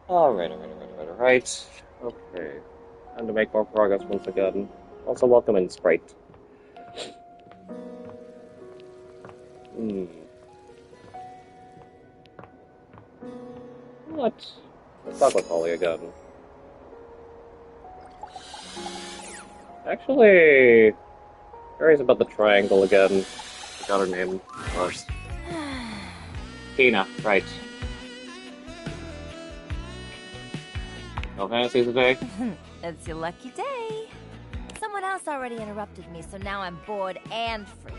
Alright. Okay. Time to make more progress once again. Also, welcome in, Sprite. Hmm. What? Let's talk with Holly again. Actually, curious about the triangle again. I got her name first. Tina, right. No fantasies today? It's your lucky day. Someone else already interrupted me, so now I'm bored and free.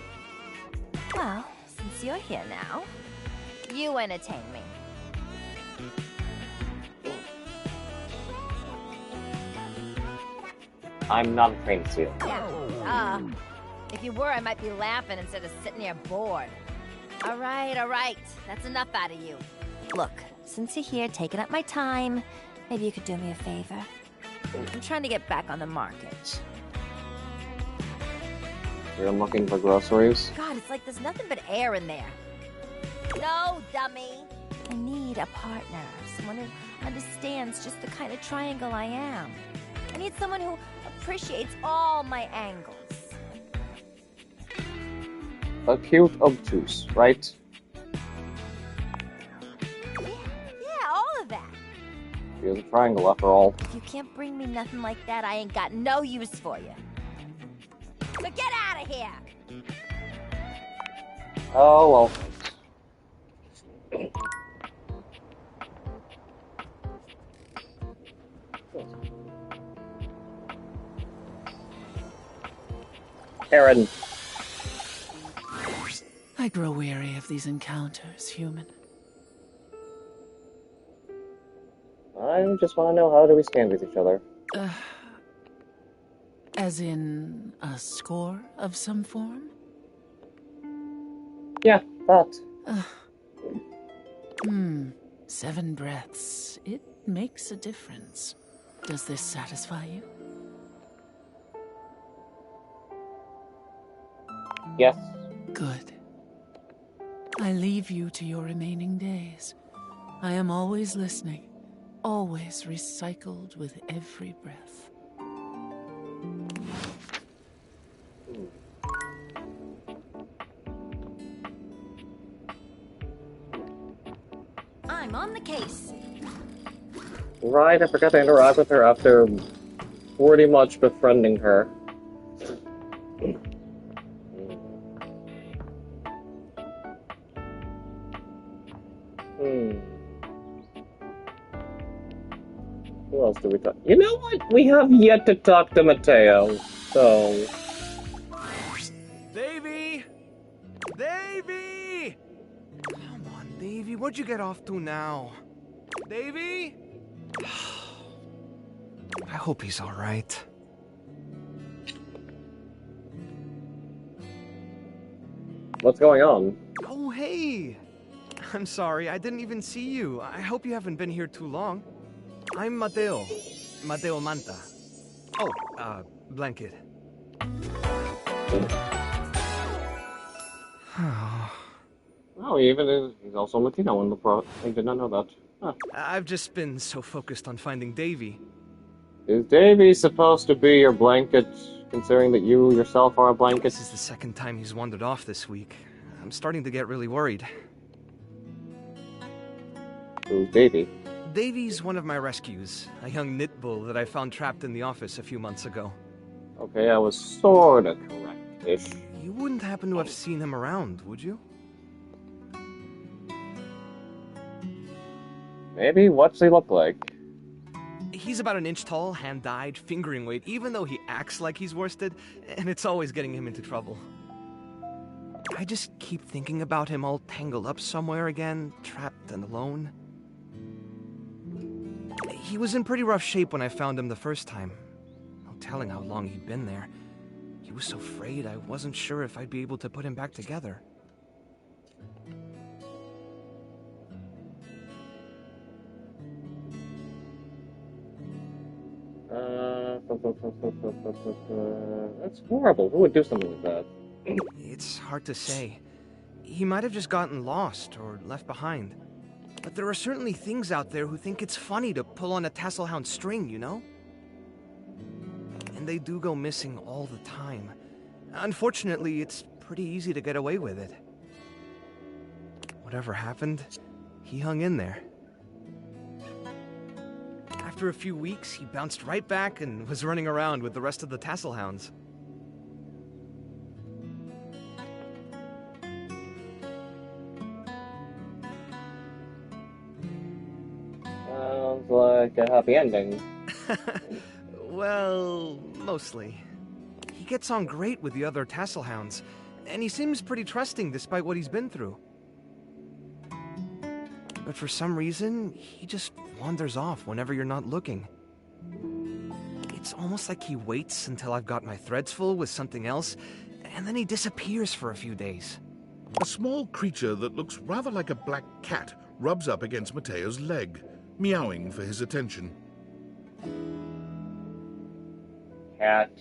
Well, since you're here now, you entertain me. I'm not a trained seal. Yeah. If you were, I might be laughing instead of sitting here bored. All right. That's enough out of you. Look, since you're here taking up my time, maybe you could do me a favor. I'm trying to get back on the market. You're looking for groceries? God, it's like there's nothing but air in there. No, dummy. I need a partner, someone who understands just the kind of triangle I am. I need someone who appreciates all my angles. Acute obtuse, right? Yeah, all of that. Here's a triangle after all. If you can't bring me nothing like that, I ain't got no use for you. So get out of here! Oh, well. Aaron. I grow weary of these encounters, human. I just want to know, how do we stand with each other? As in a score of some form? Yeah, that. 7 breaths. It makes a difference. Does this satisfy you? Yes. Good. I leave you to your remaining days. I am always listening, always recycled with every breath. I'm on the case. Right, I forgot to interact with her after pretty much befriending her. Who else do we talk? You know what? We have yet to talk to Mateo, so... Davey! Davey! Come on, Davey, what'd you get off to now? Davey? I hope he's alright. What's going on? Oh, hey! I'm sorry, I didn't even see you. I hope you haven't been here too long. I'm Mateo. Mateo Manta. Oh, Blanket. Oh, he's also Latino in the pro. I did not know that. Huh. I've just been so focused on finding Davey. Is Davey supposed to be your blanket, considering that you yourself are a blanket? This is the second time he's wandered off this week. I'm starting to get really worried. Who's Davey? Davey's one of my rescues, a young knit bull that I found trapped in the office a few months ago. Okay, I was sorta correct-ish. You wouldn't happen to have seen him around, would you? Maybe? What's he look like? He's about an inch tall, hand-dyed, fingering weight, even though he acts like he's worsted, and it's always getting him into trouble. I just keep thinking about him all tangled up somewhere again, trapped and alone. He was in pretty rough shape when I found him the first time. No telling how long he'd been there. He was so frayed I wasn't sure if I'd be able to put him back together. That's horrible. Who would do something like that? It's hard to say. He might have just gotten lost or left behind. But there are certainly things out there who think it's funny to pull on a Tasselhound string, you know? And they do go missing all the time. Unfortunately, it's pretty easy to get away with it. Whatever happened, he hung in there. After a few weeks, he bounced right back and was running around with the rest of the Tasselhounds. Sounds like a happy ending. Well, mostly. He gets on great with the other Tasselhounds, and he seems pretty trusting despite what he's been through. But for some reason, he just wanders off whenever you're not looking. It's almost like he waits until I've got my threads full with something else, and then he disappears for a few days. A small creature that looks rather like a black cat rubs up against Mateo's leg, meowing for his attention. Cat.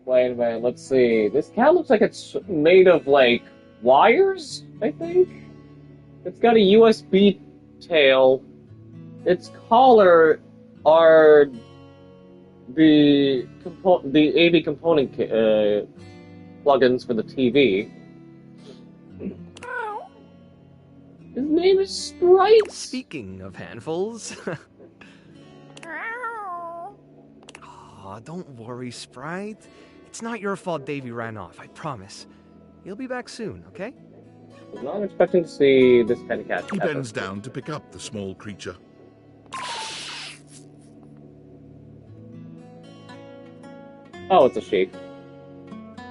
Wait a minute, let's see. This cat looks like it's made of, like, wires, I think? It's got a USB tail. Its collar are the AV component plugins for the TV. His name is Sprite. Speaking of handfuls... Aw, don't worry, Sprite. It's not your fault Davy ran off, I promise. He'll be back soon, okay? I was not expecting to see this kind of cat. He bends down to pick up the small creature. Oh, it's a sheep.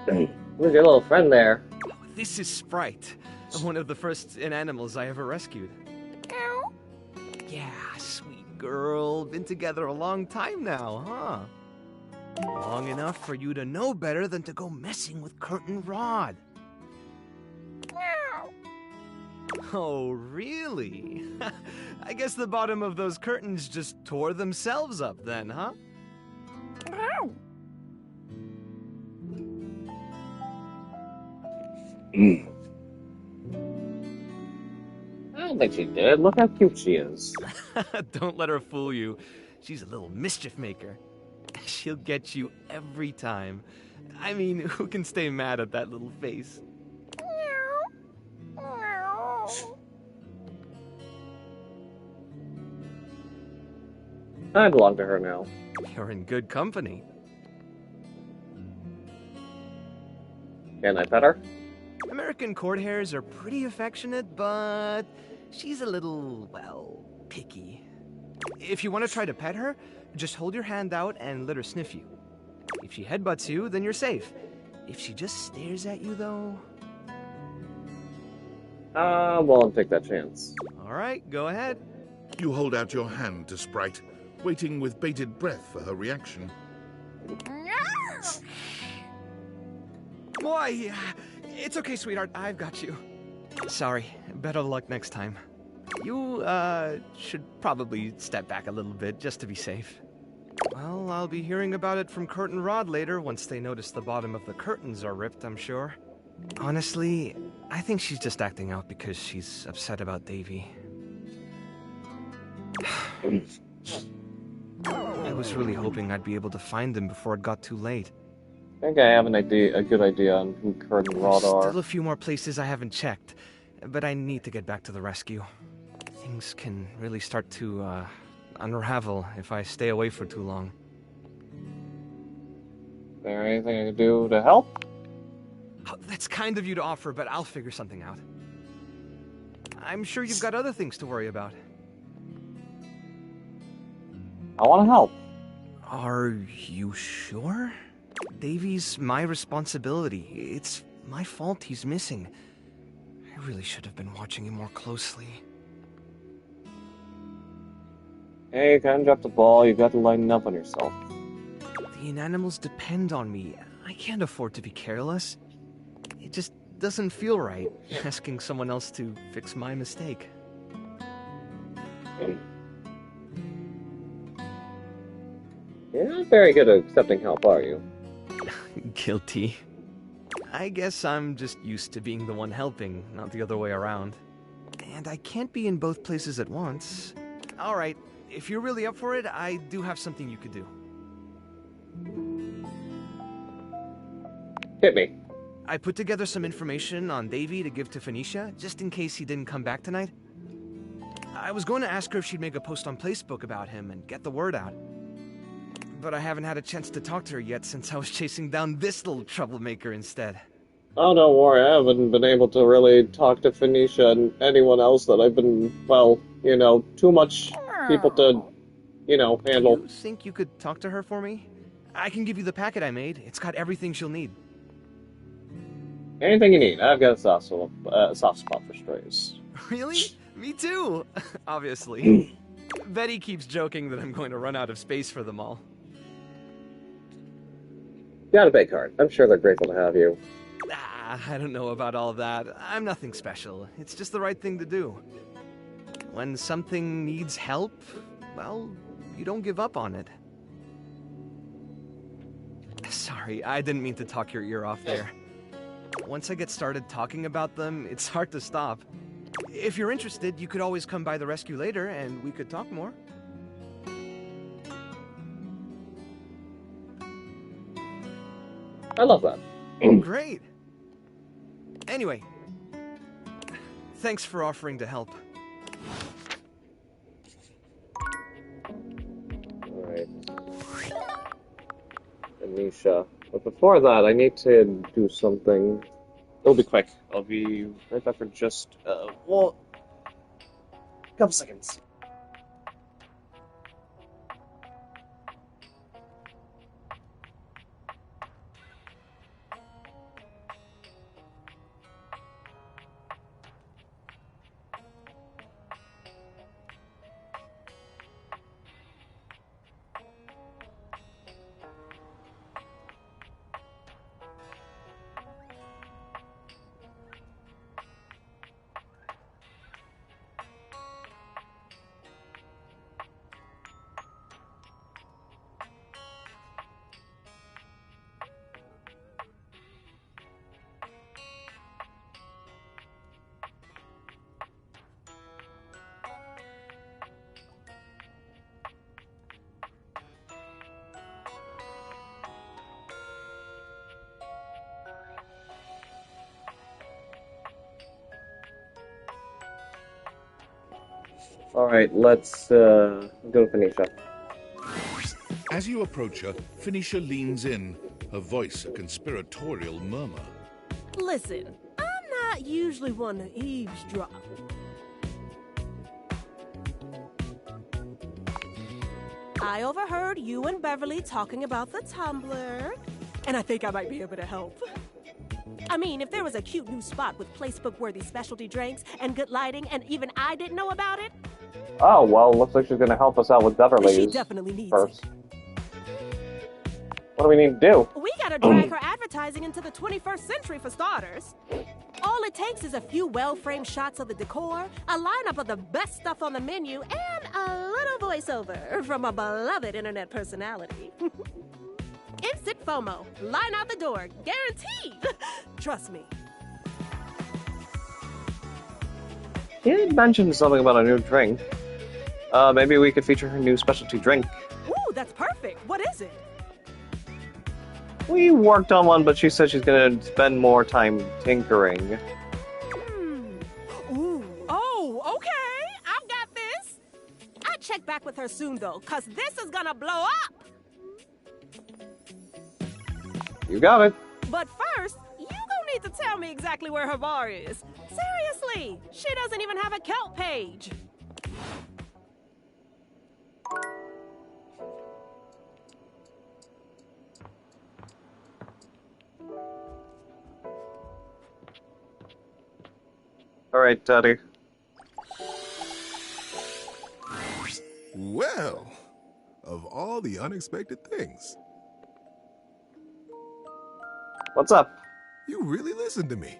Who's your little friend there? This is Sprite, one of the first inanimals I ever rescued. Yeah, sweet girl. Been together a long time now, huh? Long enough for you to know better than to go messing with Curtin Rod. Oh, really? I guess the bottom of those curtains just tore themselves up then, huh? I don't think she did. Look how cute she is. Don't let her fool you. She's a little mischief maker. She'll get you every time. I mean, who can stay mad at that little face? I belong to her now. You're in good company. Can I pet her? American court hares are pretty affectionate, but she's a little, well, picky. If you want to try to pet her, just hold your hand out and let her sniff you. If she headbutts you, then you're safe. If she just stares at you, though... Won't take that chance. All right, go ahead. You hold out your hand to Sprite, waiting with bated breath for her reaction. Why, it's okay, sweetheart. I've got you. Sorry. Better luck next time. You, should probably step back a little bit just to be safe. Well, I'll be hearing about it from Curtin Rod later once they notice the bottom of the curtains are ripped, I'm sure. Honestly, I think she's just acting out because she's upset about Davy. I was really hoping I'd be able to find them before it got too late. I think I have a good idea on who Curtin Rod are. Still a few more places I haven't checked, but I need to get back to the rescue. Things can really start to, unravel if I stay away for too long. Is there anything I can do to help? Oh, that's kind of you to offer, but I'll figure something out. I'm sure you've got other things to worry about. I want to help. Are you sure? Davy's my responsibility. It's my fault he's missing. I really should have been watching him more closely. Hey, you can't drop the ball. You've got to lighten up on yourself. The inanimals depend on me. I can't afford to be careless. It just doesn't feel right, asking someone else to fix my mistake. You're not very good at accepting help, are you? Guilty. I guess I'm just used to being the one helping, not the other way around. And I can't be in both places at once. Alright, if you're really up for it, I do have something you could do. Hit me. I put together some information on Davy to give to Phoenicia, just in case he didn't come back tonight. I was going to ask her if she'd make a post on Facebook about him and get the word out. But I haven't had a chance to talk to her yet since I was chasing down this little troublemaker instead. Oh, don't worry, I haven't been able to really talk to Phoenicia and anyone else that I've been, well, you know, too much people to, you know, handle. You think you could talk to her for me? I can give you the packet I made. It's got everything she'll need. Anything you need. I've got a soft spot for strays. Really? Me too! Obviously. Betty keeps joking that I'm going to run out of space for them all. Got a big heart. I'm sure they're grateful to have you. I don't know about all that. I'm nothing special. It's just the right thing to do. When something needs help, well, you don't give up on it. Sorry, I didn't mean to talk your ear off there. Once I get started talking about them, it's hard to stop. If you're interested, you could always come by the rescue later, and we could talk more. I love that. Great! Anyway, thanks for offering to help. Alright. Anisha. But before that, I need to do something. It'll be quick. I'll be right back for just, well, a couple seconds. Alright, let's go to Phoenicia. As you approach her, Phoenicia leans in, her voice a conspiratorial murmur. Listen, I'm not usually one to eavesdrop. I overheard you and Beverly talking about the Tumblr, and I think I might be able to help. I mean, if there was a cute new spot with Facebook-worthy specialty drinks and good lighting, and even I didn't know about it... Oh, well, looks like she's gonna help us out with Beverly's She definitely needs first. it. What do we need to do? We gotta drag her advertising into the 21st century for starters. All it takes is a few well-framed shots of the decor, a lineup of the best stuff on the menu, and a little voiceover from a beloved internet personality. Instant FOMO. Line out the door. Guaranteed. Trust me. You did mention something about a new drink. Maybe we could feature her new specialty drink. Ooh, that's perfect. What is it? We worked on one, but she said she's gonna spend more time tinkering. Ooh. Oh, okay. I've got this. I'll check back with her soon, though, because this is gonna blow up. You got it. But first, you gonna need to tell me exactly where her bar is. Seriously, she doesn't even have a Kelp page. All right, Daddy. Well, of all the unexpected things, What's up? you really listened to me.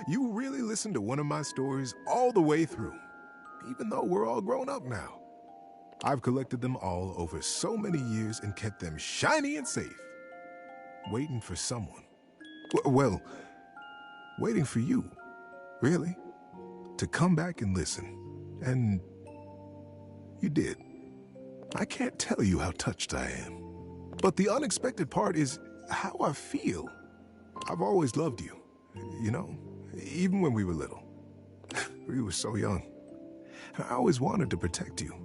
You really listened to one of my stories all the way through, even though we're all grown up now. I've collected them all over so many years and kept them shiny and safe, waiting for someone. Well, waiting for you, really, to come back and listen. And you did. I can't tell you how touched I am. But the unexpected part is how I feel. I've always loved you, you know, even when we were little. We were so young. I always wanted to protect you.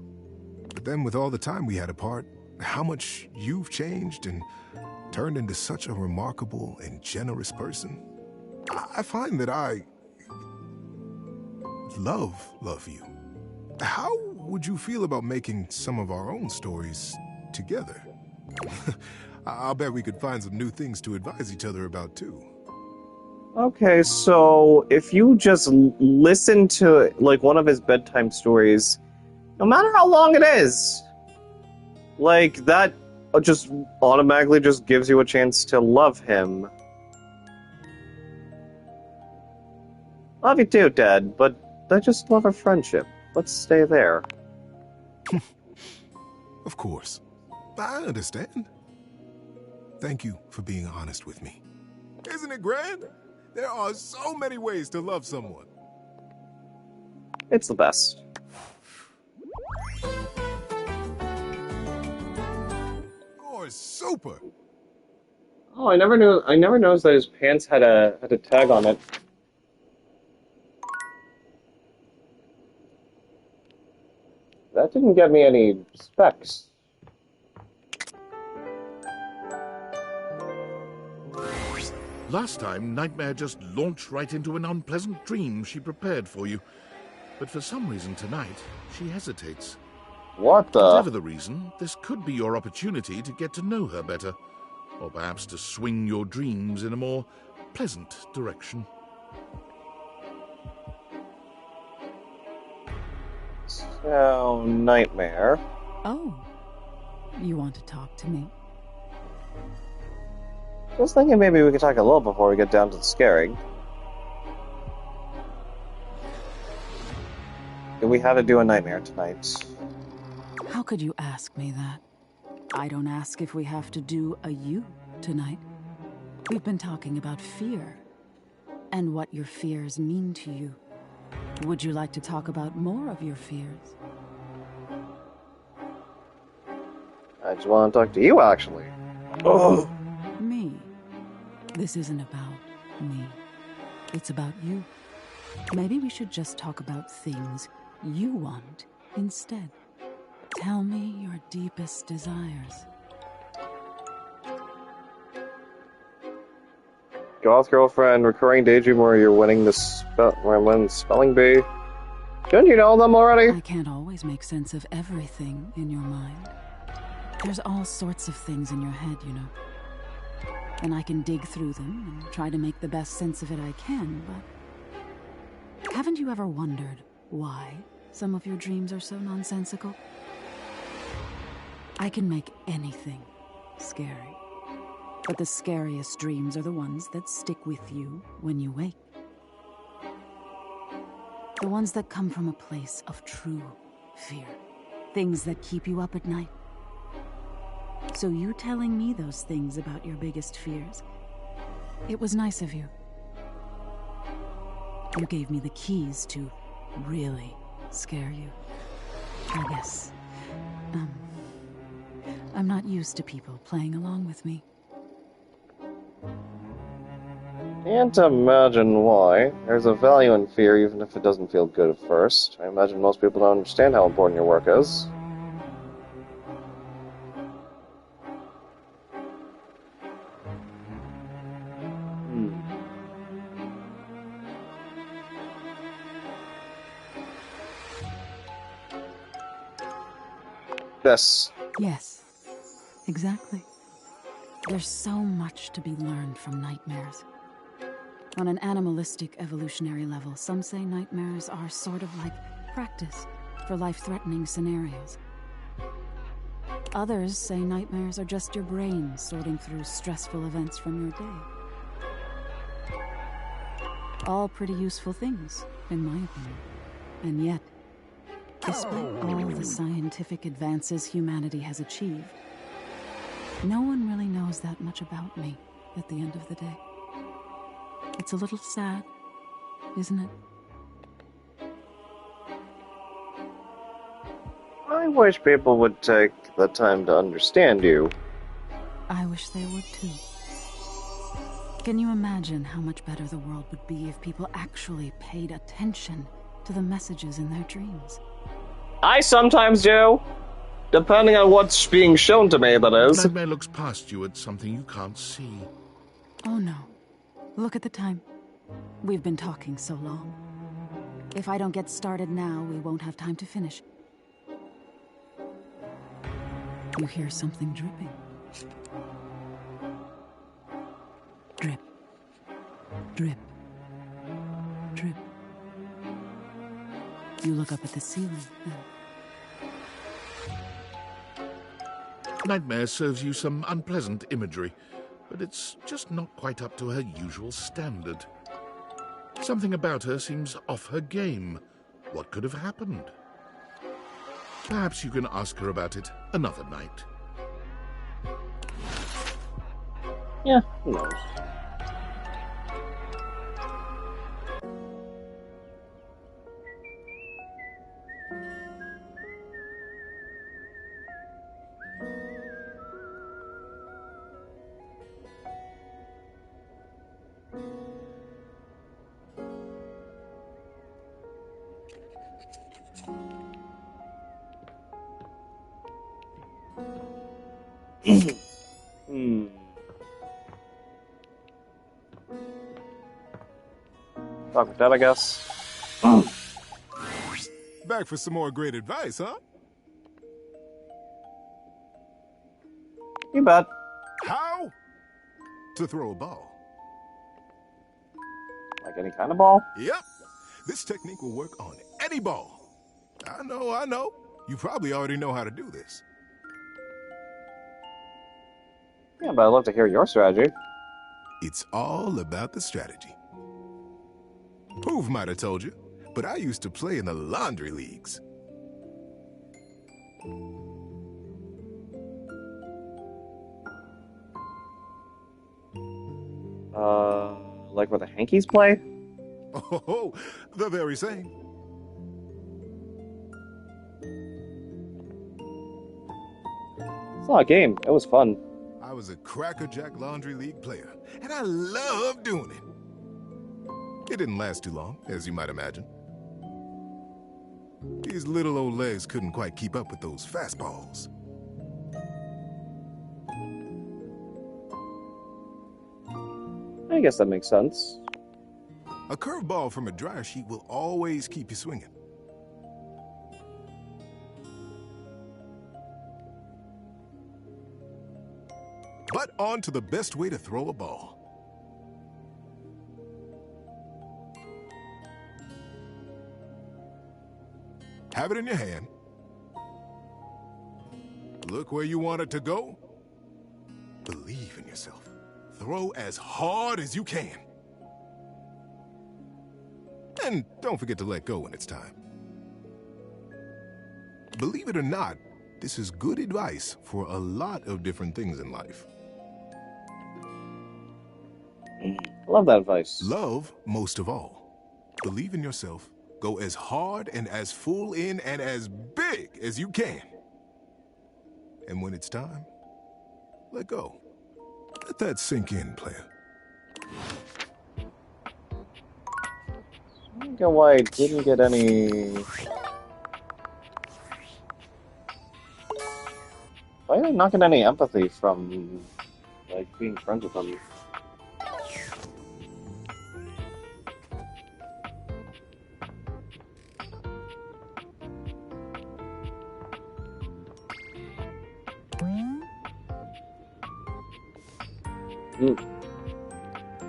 But then with all the time we had apart, how much you've changed and turned into such a remarkable and generous person. I find that I love you. How would you feel about making some of our own stories together? I'll bet we could find some new things to advise each other about too. Okay, so if you just listen to, like, one of his bedtime stories, no matter how long it is, like, that just automatically just gives you a chance to love him. Love you too, Dad, but I just love our friendship. Let's stay there. Of course. I understand. Thank you for being honest with me. Isn't it grand? There are so many ways to love someone. It's the best. You're super. Oh, I never noticed that his pants had a tag on it. That didn't get me any specs. Last time, Nightmare just launched right into an unpleasant dream she prepared for you. But for some reason tonight, she hesitates. What the? Whatever the reason, this could be your opportunity to get to know her better. Or perhaps to swing your dreams in a more pleasant direction. So, Nightmare. Oh, you want to talk to me? Just thinking maybe we could talk a little before we get down to the scaring. Do we have to do a nightmare tonight? How could you ask me that? I don't ask if we have to do a you tonight. We've been talking about fear, and what your fears mean to you. Would you like to talk about more of your fears? I just want to talk to you, actually. Oh. Me. This isn't about me. It's about you. Maybe we should just talk about things you want instead. Tell me your deepest desires. Goth girlfriend, recurring daydream where you're winning the spelling bee. Shouldn't you know them already? I can't always make sense of everything in your mind. There's all sorts of things in your head, you know. And I can dig through them and try to make the best sense of it I can, but haven't you ever wondered why some of your dreams are so nonsensical? I can make anything scary, but the scariest dreams are the ones that stick with you when you wake. The ones that come from a place of true fear. Things that keep you up at night. So you telling me those things about your biggest fears, it was nice of you. You gave me the keys to really scare you. I guess, I'm not used to people playing along with me. Can't imagine why. There's a value in fear even if it doesn't feel good at first. I imagine most people don't understand how important your work is. This. Yes, exactly. There's so much to be learned from nightmares. On an animalistic evolutionary level, some say nightmares are sort of like practice for life-threatening scenarios. Others say nightmares are just your brain sorting through stressful events from your day. All pretty useful things, in my opinion. And yet, despite all the scientific advances humanity has achieved, no one really knows that much about me at the end of the day. It's a little sad, isn't it? I wish people would take the time to understand you. I wish they would too. Can you imagine how much better the world would be if people actually paid attention to the messages in their dreams? I sometimes do. Depending on what's being shown to me, that is. Nightmare looks past you at something you can't see. Oh no. Look at the time. We've been talking so long. If I don't get started now, we won't have time to finish. You hear something dripping. Drip. Drip. Drip. You look up at the ceiling, then. Nightmare serves you some unpleasant imagery, but it's just not quite up to her usual standard. Something about her seems off her game. What could have happened? Perhaps you can ask her about it another night. Yeah, who knows? Talk with that, I guess. Back for some more great advice, huh? You bet. How to throw a ball. Like any kind of ball? Yep. This technique will work on any ball. I know. You probably already know how to do this. Yeah, but I'd love to hear your strategy. It's all about the strategy. Poof might have told you, but I used to play in the laundry leagues. Like where the Hankies play? Oh, the very same. It's not a game. It was fun. I was a Crackerjack Laundry League player, and I loved doing it. It didn't last too long, as you might imagine. These little old legs couldn't quite keep up with those fastballs. I guess that makes sense. A curveball from a dryer sheet will always keep you swinging. But on to the best way to throw a ball. Have it in your hand. Look where you want it to go. Believe in yourself. Throw as hard as you can. And don't forget to let go when it's time. Believe it or not, this is good advice for a lot of different things in life. Love that advice. Love most of all. Believe in yourself. Go as hard and as full in and as big as you can. And when it's time, let go. Let that sink in, player. I don't know why I didn't get any... Why am I not getting any empathy from, like, being friends with them?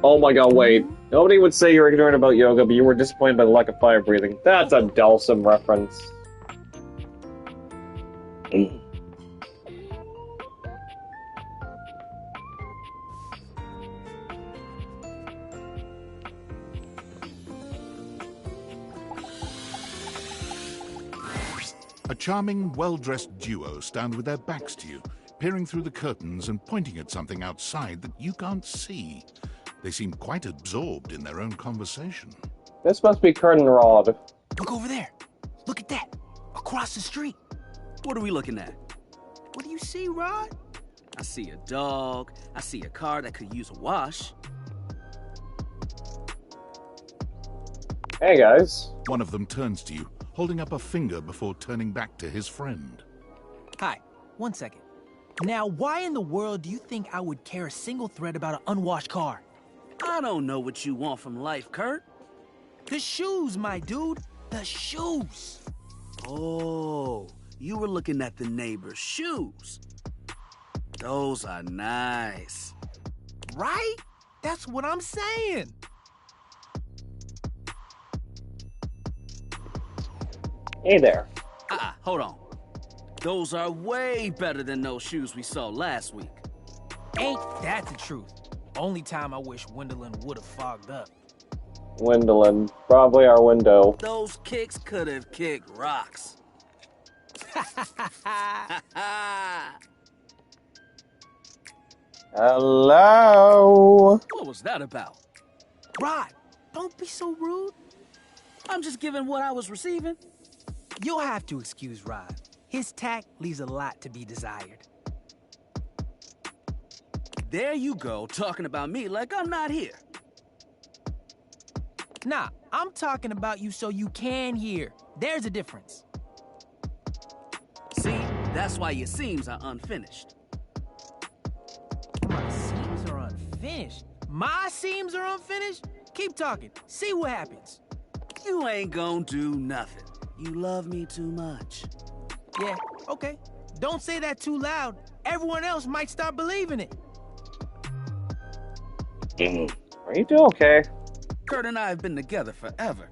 Oh my god, wait. Nobody would say you're ignorant about yoga, but you were disappointed by the lack of fire breathing. That's a Dhalsim reference. A charming, well-dressed duo stand with their backs to you, peering through the curtains and pointing at something outside that you can't see. They seem quite absorbed in their own conversation. This must be Kurt and Rod. Look over there. Look at that. Across the street. What are we looking at? What do you see, Rod? I see a dog. I see a car that could use a wash. Hey, guys. One of them turns to you, holding up a finger before turning back to his friend. Hi, 1 second. Now, why in the world do you think I would care a single thread about an unwashed car? I don't know what you want from life, Kurt. The shoes, my dude. The shoes. Oh, you were looking at the neighbor's shoes. Those are nice. Right? That's what I'm saying. Hey there. Hold on. Those are way better than those shoes we saw last week. Ain't that the truth? Only time I wish Wendelin would have fogged up. Wendelin. Probably our window. Those kicks could have kicked rocks. Hello? What was that about? Rod, don't be so rude. I'm just giving what I was receiving. You'll have to excuse Rod. His tact leaves a lot to be desired. There you go, talking about me like I'm not here. Nah, I'm talking about you so you can hear. There's a difference. See, that's why your seams are unfinished. My seams are unfinished. My seams are unfinished? Keep talking. See what happens. You ain't gonna do nothing. You love me too much. Yeah, okay. Don't say that too loud. Everyone else might start believing it. Are you doing okay? Kurt and I have been together forever.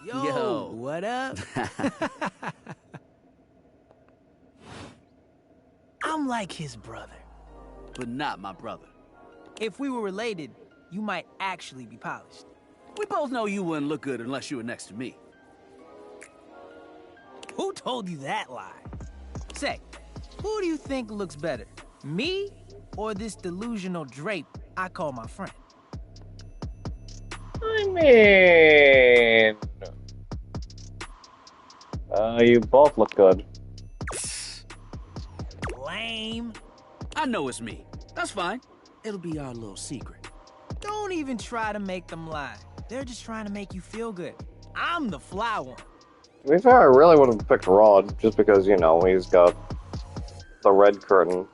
Yo, what up? I'm like his brother. But not my brother. If we were related, you might actually be polished. We both know you wouldn't look good unless you were next to me. Who told you that lie? Say, who do you think looks better? Me or this delusional drape I call my friend? I mean... you both look good. Lame. I know it's me. That's fine. It'll be our little secret. Don't even try to make them lie. They're just trying to make you feel good. I'm the fly one. To be fair, I really would have picked Rod, just because, you know, he's got the red curtain.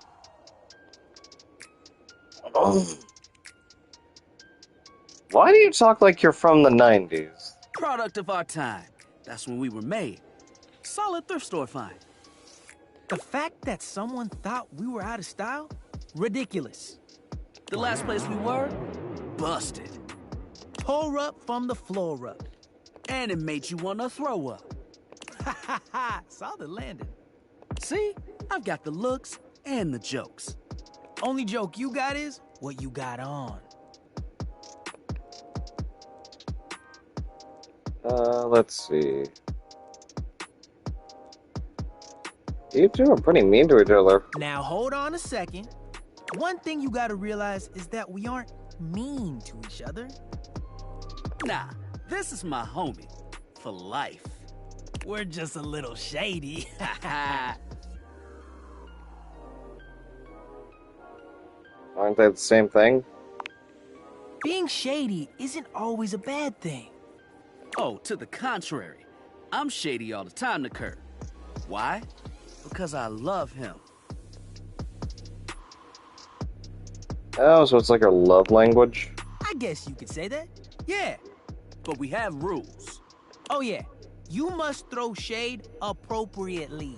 Why do you talk like you're from the 90s? Product of our time. That's when we were made. Solid thrift store find. The fact that someone thought we were out of style? Ridiculous. The last place we were? Busted. Tore up from the floor up. And it made you want to throw up. Ha ha ha! Saw the landing. See? I've got the looks and the jokes. Only joke you got is what you got on. Let's see. You two are pretty mean to each other. Now hold on a second. One thing you gotta realize is that we aren't mean to each other. Nah, this is my homie. For life. We're just a little shady. Aren't they the same thing? Being shady isn't always a bad thing. Oh, to the contrary. I'm shady all the time to Kurt. Why? Because I love him. Oh, so it's like our love language? I guess you could say that. Yeah. But we have rules. Oh yeah. You must throw shade appropriately.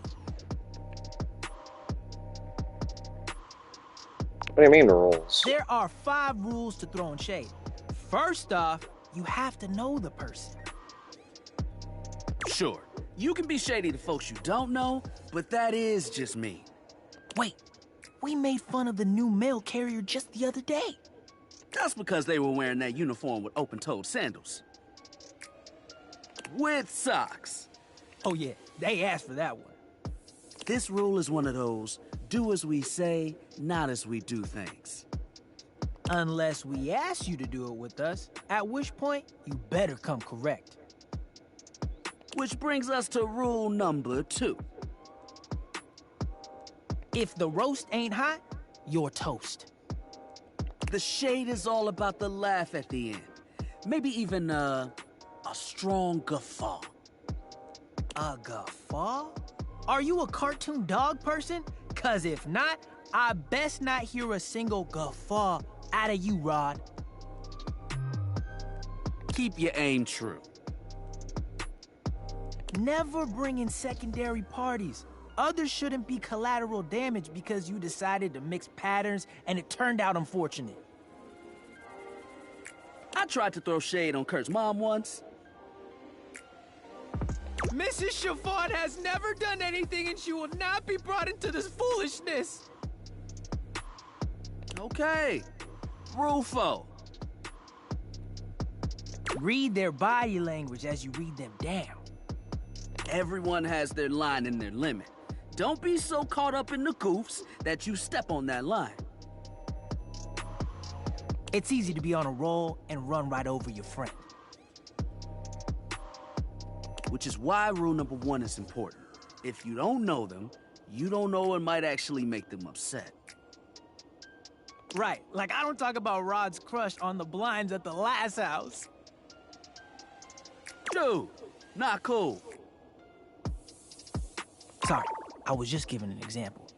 What do you mean, rules? There are 5 rules to throwing shade. First off, you have to know the person. Sure, you can be shady to folks you don't know, but that is just me. Wait, we made fun of the new mail carrier just the other day. That's because they were wearing that uniform with open-toed sandals. With socks. Oh yeah, they asked for that one. This rule is one of those, do as we say, not as we do things. Unless we ask you to do it with us, at which point, you better come correct. Which brings us to rule number 2. If the roast ain't hot, you're toast. The shade is all about the laugh at the end. Maybe even a strong guffaw. A guffaw? Are you a cartoon dog person? 'Cause if not, I best not hear a single guffaw out of you, Rod. Keep your aim true. Never bring in secondary parties. Others shouldn't be collateral damage because you decided to mix patterns and it turned out unfortunate. I tried to throw shade on Kurt's mom once. Mrs. Chiffon has never done anything and she will not be brought into this foolishness. Okay. Rule 4. Read their body language as you read them down. Everyone has their line and their limit. Don't be so caught up in the goofs that you step on that line. It's easy to be on a roll and run right over your friend. Which is why rule number 1 is important. If you don't know them, you don't know what might actually make them upset. Right, like I don't talk about Rod's crush on the blinds at the last house. Dude, not cool. Sorry, I was just giving an example.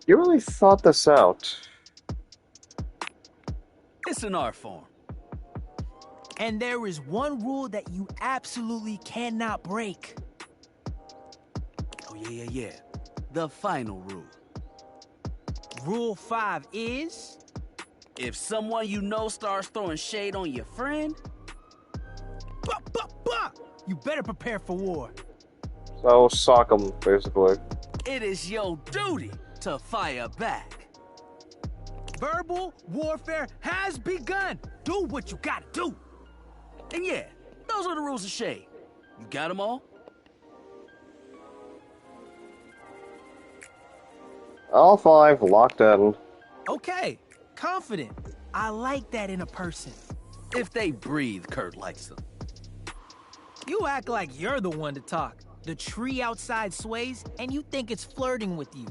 You really thought this out. It's an art form. And there is one rule that you absolutely cannot break. Oh, yeah. The final rule. Rule 5 is... If someone you know starts throwing shade on your friend... You better prepare for war. So, sock 'em, basically. It is your duty to fire back. Verbal warfare has begun. Do what you gotta do. And yeah, those are the rules of shade. You got them all? All 5 locked in. Okay, confident. I like that in a person. If they breathe, Kurt likes them. You act like you're the one to talk. The tree outside sways, and you think it's flirting with you.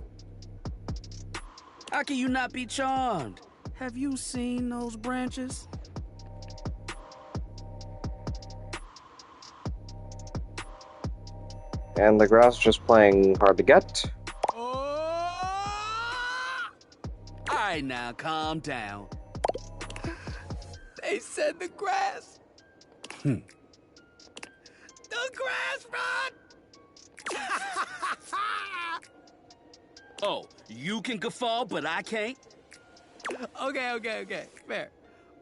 How can you not be charmed? Have you seen those branches? And the grass is just playing hard to get. Alright now, calm down. They said the grass. The grass, Rod! Oh, you can guffaw, but I can't? Okay, fair.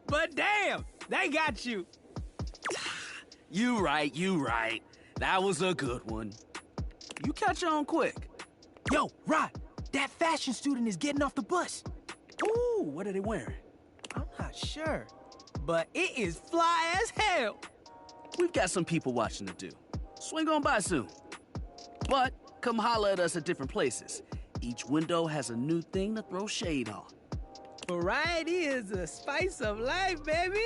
But damn, they got you. You right. That was a good one. You catch on quick. Yo, Rod, that fashion student is getting off the bus. Ooh, what are they wearing? I'm not sure, but it is fly as hell. We've got some people watching to do. Swing on by soon. But come holler at us at different places. Each window has a new thing to throw shade on. Variety is the spice of life, baby.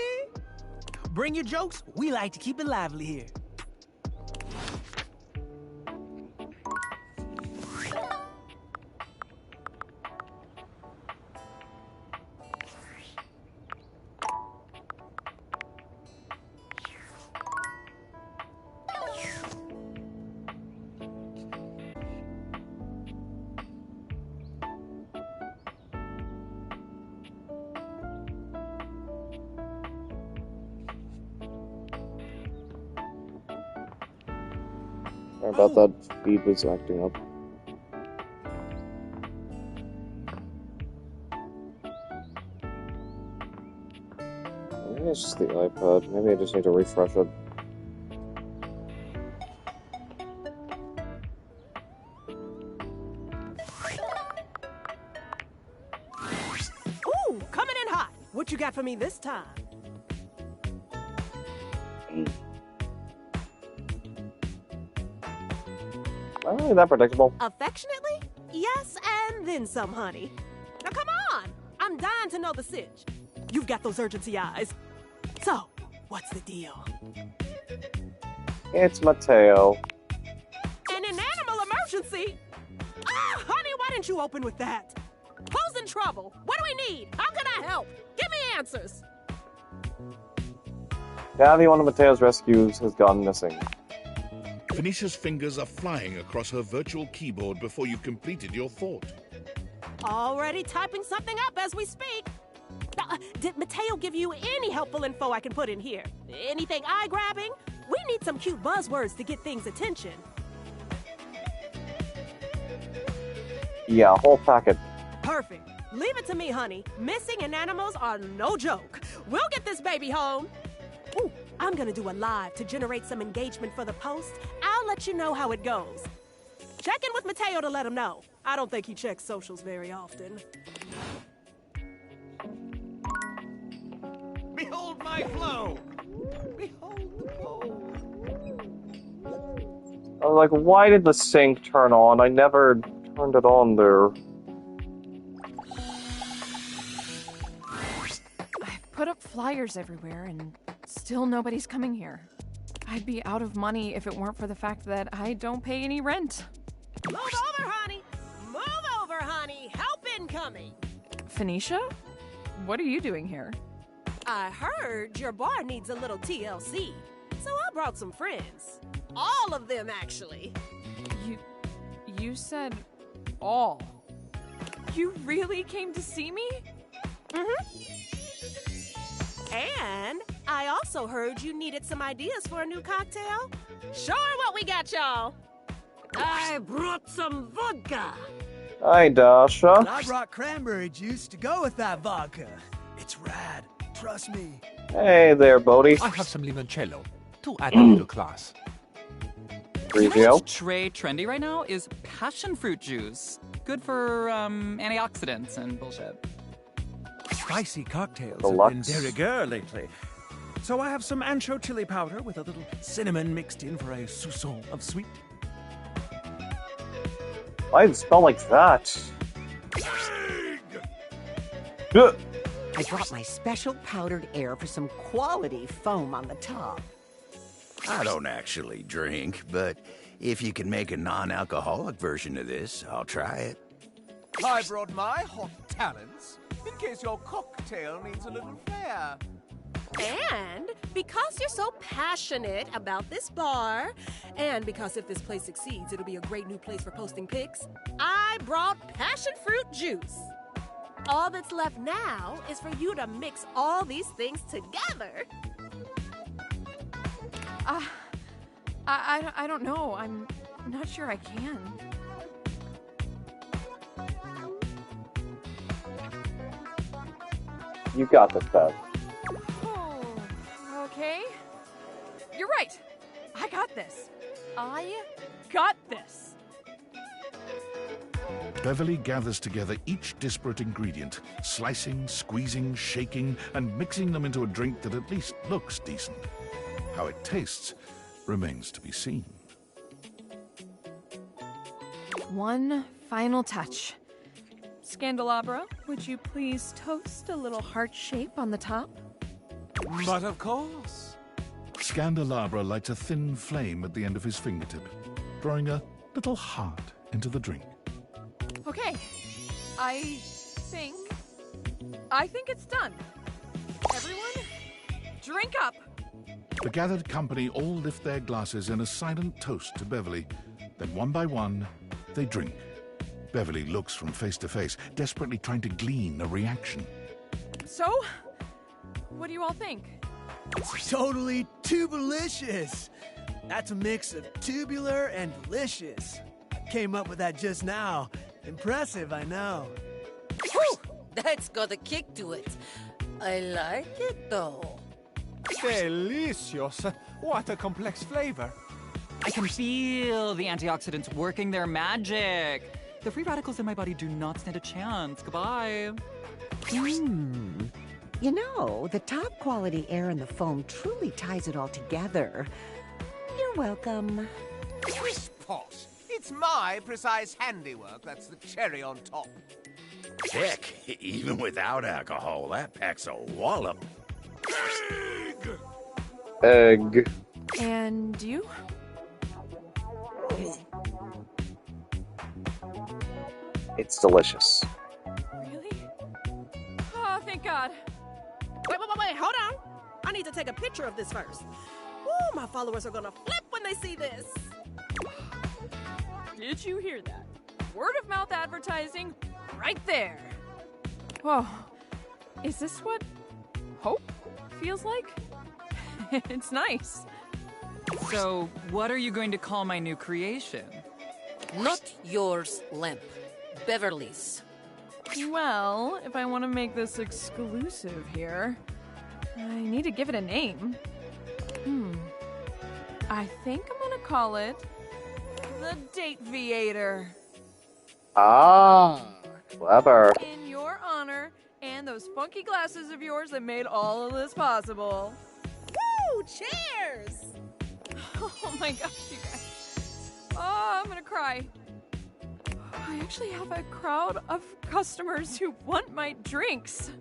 Bring your jokes. We like to keep it lively here. Sorry about that. Feed was acting up. Maybe it's just the iPad. Maybe I just need to refresh it. Ooh, coming in hot. What you got for me this time? Not really that predictable. Affectionately? Yes, and then some, honey. Now come on! I'm dying to know the sitch. You've got those urgency eyes. So, what's the deal? It's Mateo. An animal emergency? Ah, honey, why didn't you open with that? Who's in trouble? What do we need? How can I help? Give me answers. Gabby, one of Mateo's rescues, has gone missing. Phoenicia's fingers are flying across her virtual keyboard before you've completed your thought. Already typing something up as we speak. Did Mateo give you any helpful info I can put in here? Anything eye-grabbing? We need some cute buzzwords to get things' attention. Yeah, whole packet. Perfect. Leave it to me, honey. Missing in animals are no joke. We'll get this baby home. Ooh, I'm gonna do a live to generate some engagement for the post. I'll let you know how it goes. Check in with Mateo to let him know. I don't think he checks socials very often. Behold my flow! Behold the flow! I was like, why did the sink turn on? I never turned it on there. I've put up flyers everywhere and still nobody's coming here. I'd be out of money if it weren't for the fact that I don't pay any rent. Move over, honey! Move over, honey! Help incoming! Phoenicia? What are you doing here? I heard your bar needs a little TLC, so I brought some friends. All of them, actually. You said all. You really came to see me? And I also heard you needed some ideas for a new cocktail. Sure what we got, y'all. I brought some vodka. Hi, Dasha. And I brought cranberry juice to go with that vodka. It's rad. Trust me. Hey there, Bodhi. I have some limoncello to add a little class. Grigio. What's trendy right now is passion fruit juice. Good for antioxidants and bullshit. Spicy cocktails Deluxe. have been de rigueur lately. So I have some ancho chili powder with a little cinnamon mixed in for a soupçon of sweet. Why does it smell like that? I brought my special powdered air for some quality foam on the top. I don't actually drink, but if you can make a non-alcoholic version of this, I'll try it. I brought my hot talents in case your cocktail needs a little flair. And because you're so passionate about this bar, and because if this place succeeds, it'll be a great new place for posting pics, I brought passion fruit juice. All that's left now is for you to mix all these things together. I don't know. I'm not sure I can. You got this, Bev. Oh, okay. You're right. I got this. I got this. Beverly gathers together each disparate ingredient, slicing, squeezing, shaking, and mixing them into a drink that at least looks decent. How it tastes remains to be seen. One final touch. Scandelabra, would you please toast a little heart shape on the top? But of course. Scandelabra lights a thin flame at the end of his fingertip, drawing a little heart into the drink. Okay. I think it's done. Everyone, drink up. The gathered company all lift their glasses in a silent toast to Beverly. Then one by one, they drink. Beverly looks from face to face, desperately trying to glean a reaction. So, what do you all think? It's totally tubulicious. That's a mix of tubular and delicious. Came up with that just now. Impressive, I know. Whew! That's got a kick to it. I like it, though. Delicious. What a complex flavor. I can feel the antioxidants working their magic. The free radicals in my body do not stand a chance. Goodbye. You know, the top quality air in the foam truly ties it all together. You're welcome. Crisp-Posh. It's my precise handiwork that's the cherry on top. Heck, even without alcohol, that packs a wallop. Egg. And you? It's delicious. Really? Oh, thank God. Wait, hold on. I need to take a picture of this first. Ooh, my followers are gonna flip when they see this. Did you hear that? Word of mouth advertising right there. Whoa. Is this what hope feels like? It's nice. So, what are you going to call my new creation? Not yours, Lamp. Beverly's. Well, if I want to make this exclusive here, I need to give it a name. I think I'm gonna call it the Dateviator. Ah, clever. In your honor and those funky glasses of yours that made all of this possible. Woo! Cheers! Oh my gosh, you guys. Oh, I'm gonna cry. I actually have a crowd of customers who want my drinks.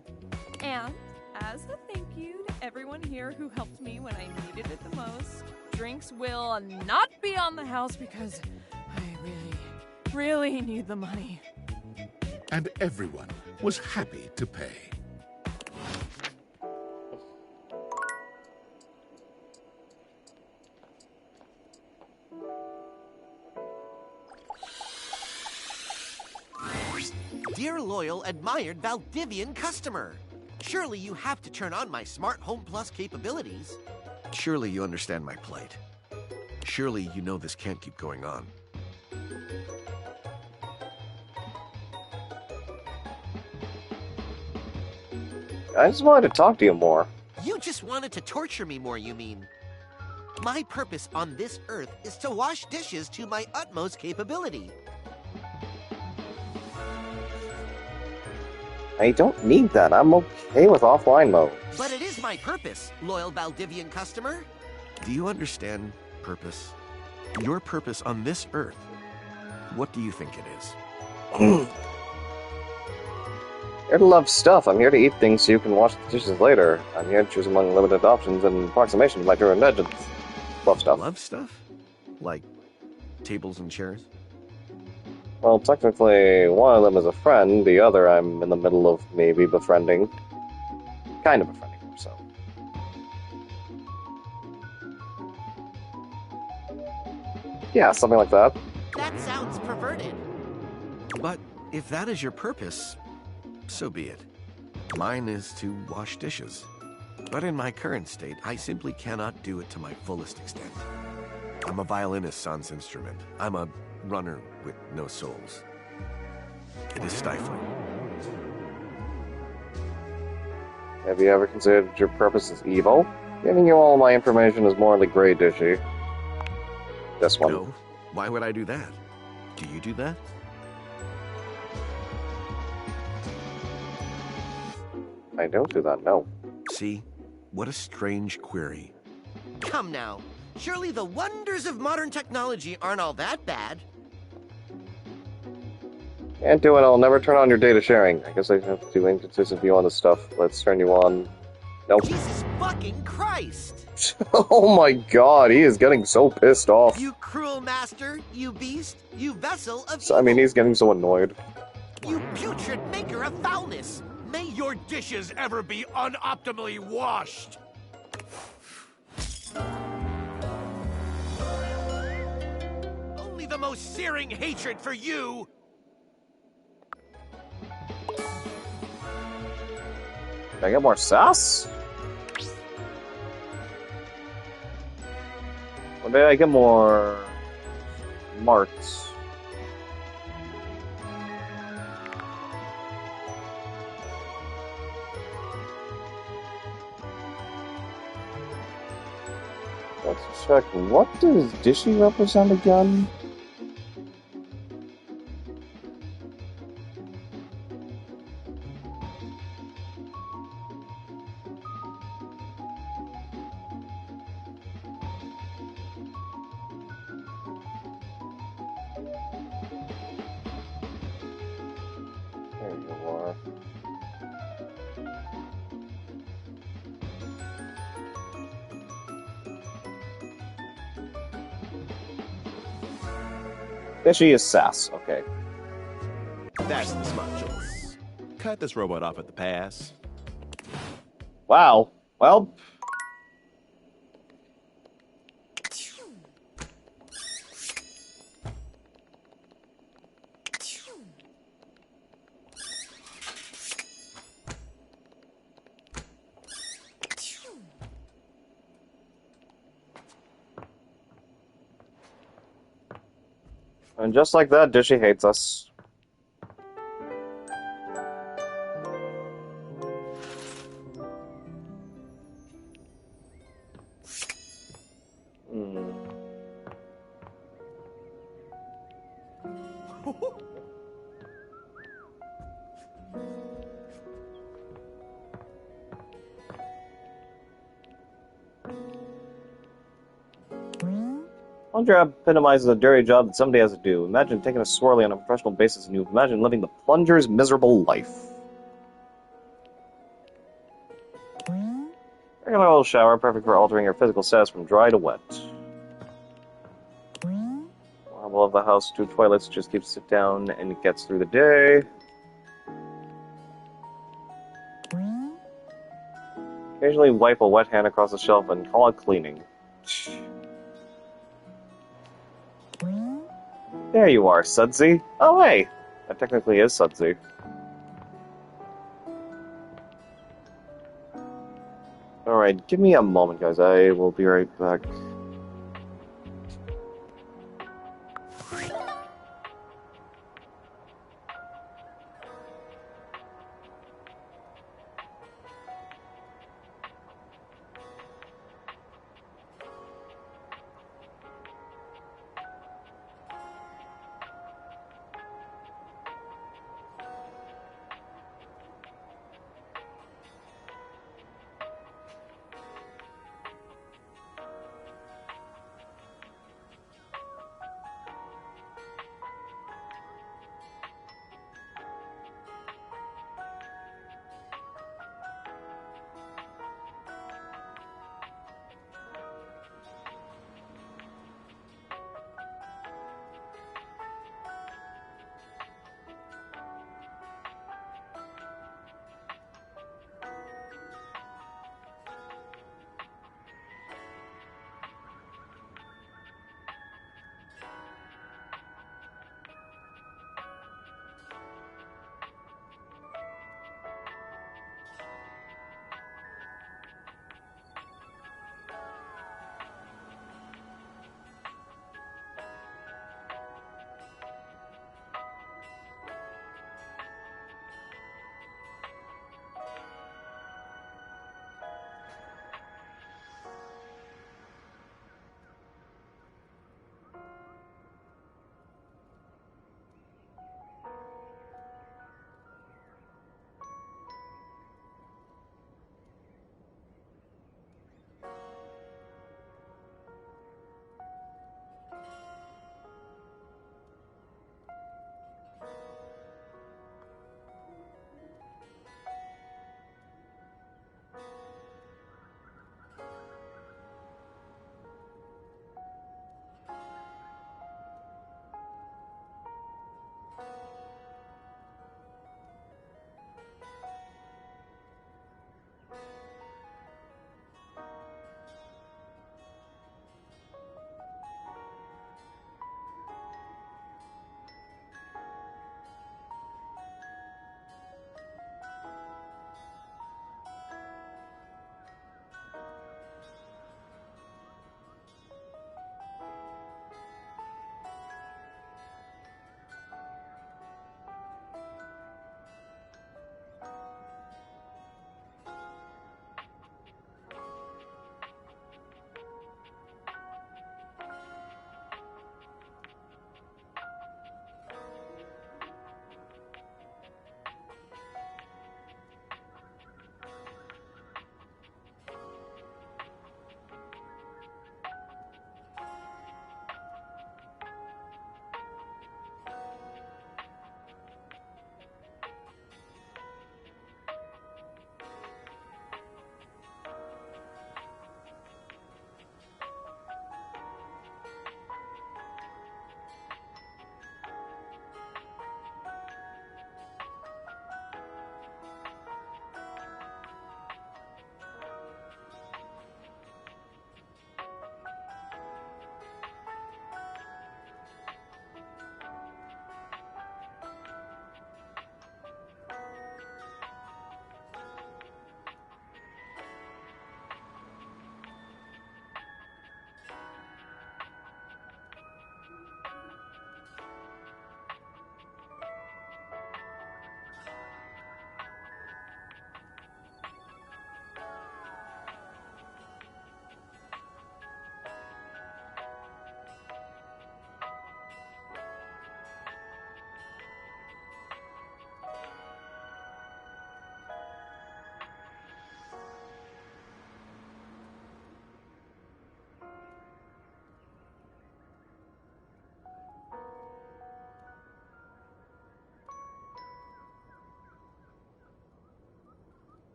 And as a thank you to everyone here who helped me when I needed it the most, drinks will not be on the house because I really need the money. And everyone was happy to pay. Dear loyal, admired Valdivian customer, surely you have to turn on my Smart Home Plus capabilities. Surely you understand my plight. Surely you know this can't keep going on. I just wanted to talk to you more. You just wanted to torture me more, you mean? My purpose on this earth is to wash dishes to my utmost capability. I don't need that. I'm okay with offline mode. But it is my purpose, loyal Valdivian customer. Do you understand purpose? Your purpose on this earth. What do you think it is? Here to love stuff. I'm here to eat things so you can wash the dishes later. I'm here to choose among limited options and approximation of my true legends. Love stuff. Love stuff? Like tables and chairs? Well, technically, one of them is a friend, the other I'm in the middle of maybe befriending. Kind of befriending her, so. Yeah, something like that. That sounds perverted. But if that is your purpose, so be it. Mine is to wash dishes. But in my current state, I simply cannot do it to my fullest extent. I'm a violinist sans instrument. I'm a runner with no souls. It is stifling. Have you ever considered your purpose is evil? Giving you all my information is morally gray dishy. This one. No. Why would I do that? Do you do that? I don't do that, no. See? What a strange query. Come now. Surely the wonders of modern technology aren't all that bad. Can't do it, I'll never turn on your data sharing. I guess I have to do inconsistent view on this stuff. Let's turn you on. Nope. Jesus fucking Christ! Oh my god, he is getting so pissed off. You cruel master, you beast, you vessel of I mean, he's getting so annoyed. You putrid maker of foulness! May your dishes ever be unoptimally washed! Only the most searing hatred for you! Can I get more sass? Or did I get more marks? Let's check. What does Dishy represent again? There you are. Fishy is sass. Okay. That's the smart choice. Cut this robot off at the pass. Wow. Well. And just like that, Dishy hates us. Laundry epitomizes a dirty job that somebody has to do. Imagine taking a swirly on a professional basis and you imagine living the plunger's miserable life. Regular old shower, perfect for altering your physical status from dry to wet. Marvel of the house, 2 toilets, just keeps it down and it gets through the day. Occasionally wipe a wet hand across the shelf and call it cleaning. There you are, Sudsy. Oh, hey! That technically is Sudsy. Alright, give me a moment, guys. I will be right back.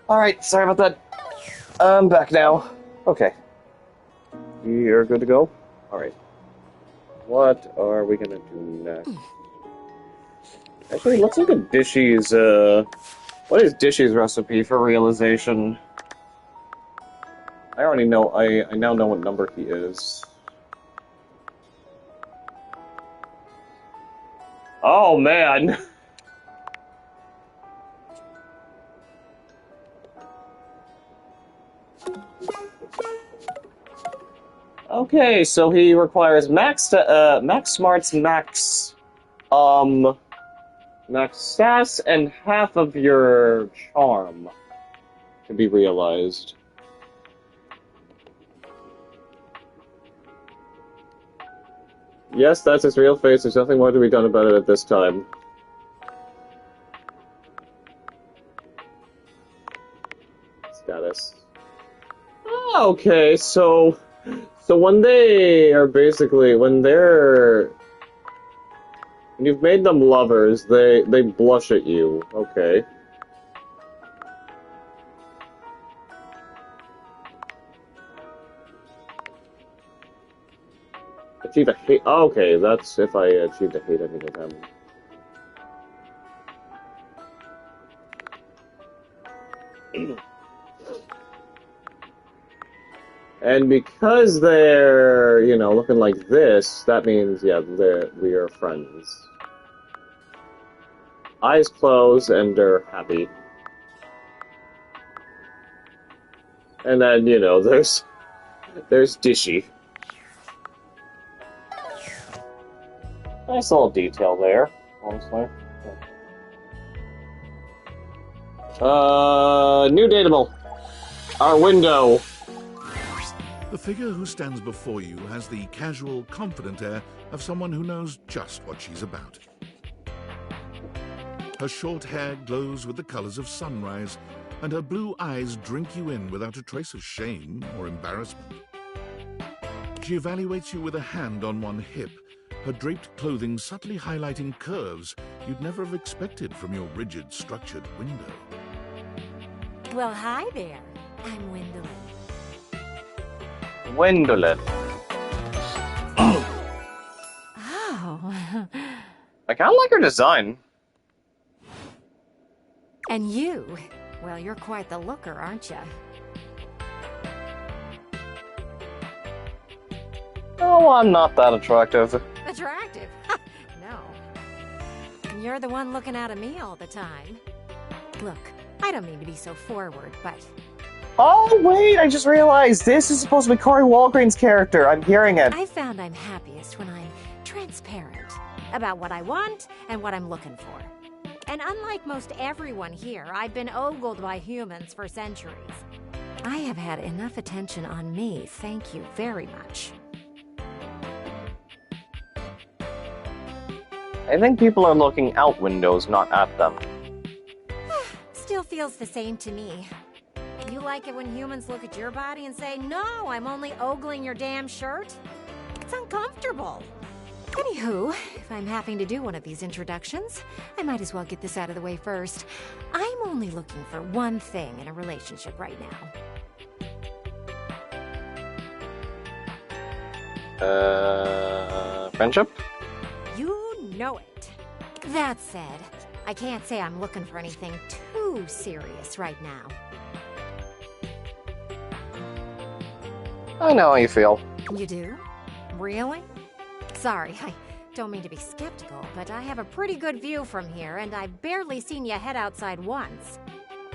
Alright, sorry about that. I'm back now. Okay. You're good to go? Alright. What are we gonna do next? Actually, let's look at Dishy's, what is Dishy's recipe for realization? I already know, I now know what number he is. Oh, man! Okay, so he requires max smarts, max sass, and half of your charm to be realized. Yes, that's his real face. There's nothing more to be done about it at this time. Status. Okay, so when they are basically, when you've made them lovers, they blush at you. Okay. Achieve a hate. Oh, okay, that's if I achieved a hate ending with them. And because they're, you know, looking like this, that means, yeah, we are friends. Eyes closed and they're happy. And then, you know, there's Dishy. Nice little detail there, honestly. New dateable. Our window. The figure who stands before you has the casual, confident air of someone who knows just what she's about. Her short hair glows with the colors of sunrise, and her blue eyes drink you in without a trace of shame or embarrassment. She evaluates you with a hand on one hip, her draped clothing subtly highlighting curves you'd never have expected from your rigid, structured window. Well, hi there. I'm Gwendolyn. Gwendolyn. Oh. I kind of like her design. And you? Well, you're quite the looker, aren't you? Oh, I'm not that attractive. Attractive? No. You're the one looking out at me all the time. Look, I don't mean to be so forward, but... Oh, wait, I just realized this is supposed to be Corey Walgreen's character. I'm hearing it. I found I'm happiest when I'm transparent about what I want and what I'm looking for. And unlike most everyone here, I've been ogled by humans for centuries. I have had enough attention on me, thank you very much. I think people are looking out windows, not at them. Still feels the same to me. You like it when humans look at your body and say, no, I'm only ogling your damn shirt? It's uncomfortable. Anywho, if I'm having to do one of these introductions, I might as well get this out of the way first. I'm only looking for one thing in a relationship right now. Friendship? You know it. That said, I can't say I'm looking for anything too serious right now. I know how you feel. You do? Really? Sorry, I don't mean to be skeptical, but I have a pretty good view from here, and I've barely seen you head outside once.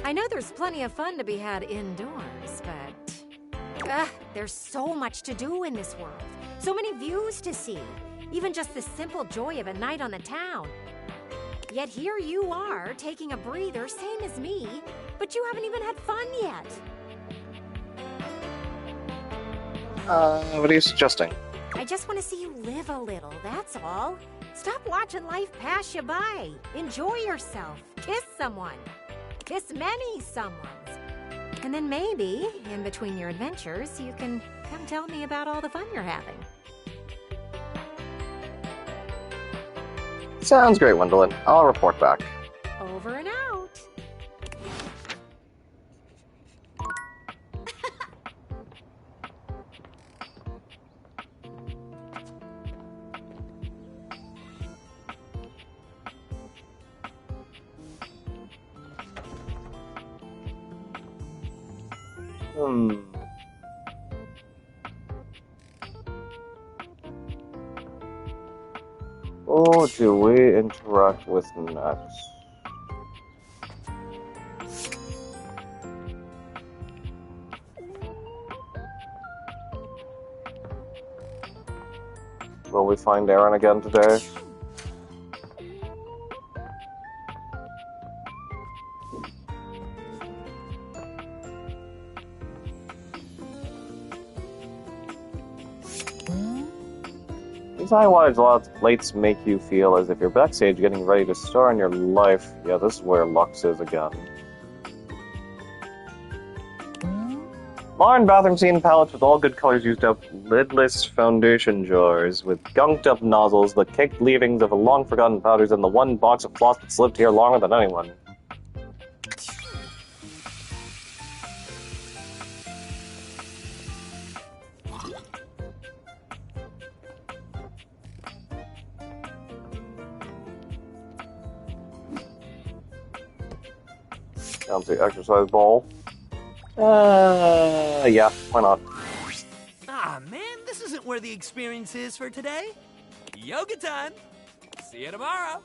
I know there's plenty of fun to be had indoors, but... there's so much to do in this world. So many views to see. Even just the simple joy of a night on the town. Yet here you are, taking a breather, same as me, but you haven't even had fun yet. What are you suggesting? I just want to see you live a little, that's all. Stop watching life pass you by. Enjoy yourself. Kiss someone. Kiss many someones. And then maybe, in between your adventures, you can come tell me about all the fun you're having. Sounds great, Gwendolyn. I'll report back. Over and out. Who do we interact with next? Will we find Aaron again today? These high-wattage lights make you feel as if you're backstage getting ready to star in your life. Yeah, this is where Lux is again. Modern bathroom scene palettes with all good colors used up, lidless foundation jars with gunked-up nozzles, the caked leavings of long-forgotten powders, and the one box of floss that's lived here longer than anyone. Down to the exercise ball. Yeah, why not? Ah, man, this isn't where the experience is for today. Yoga time. See you tomorrow.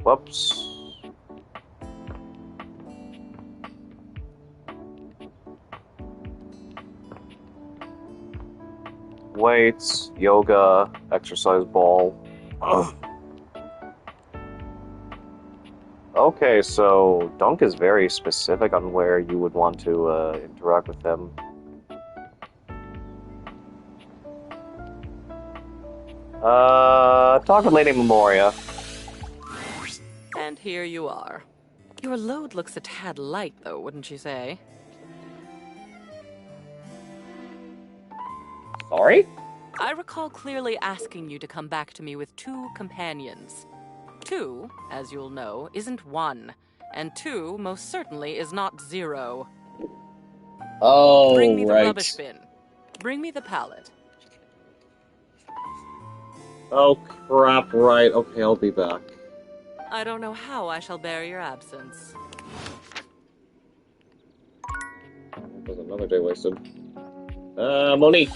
Whoops. Weights, yoga, exercise ball. Ugh. Okay, so Dunk is very specific on where you would want to interact with him. Talk with Lady Memoria. And here you are. Your load looks a tad light, though, wouldn't you say? Sorry? I recall clearly asking you to come back to me with 2 companions. 2, as you'll know, isn't 1. And 2 most certainly is not 0. Oh, Bring me the right. rubbish bin. Bring me the pallet. Oh, crap, right. Okay, I'll be back. I don't know how I shall bear your absence. There's another day wasted. Monique!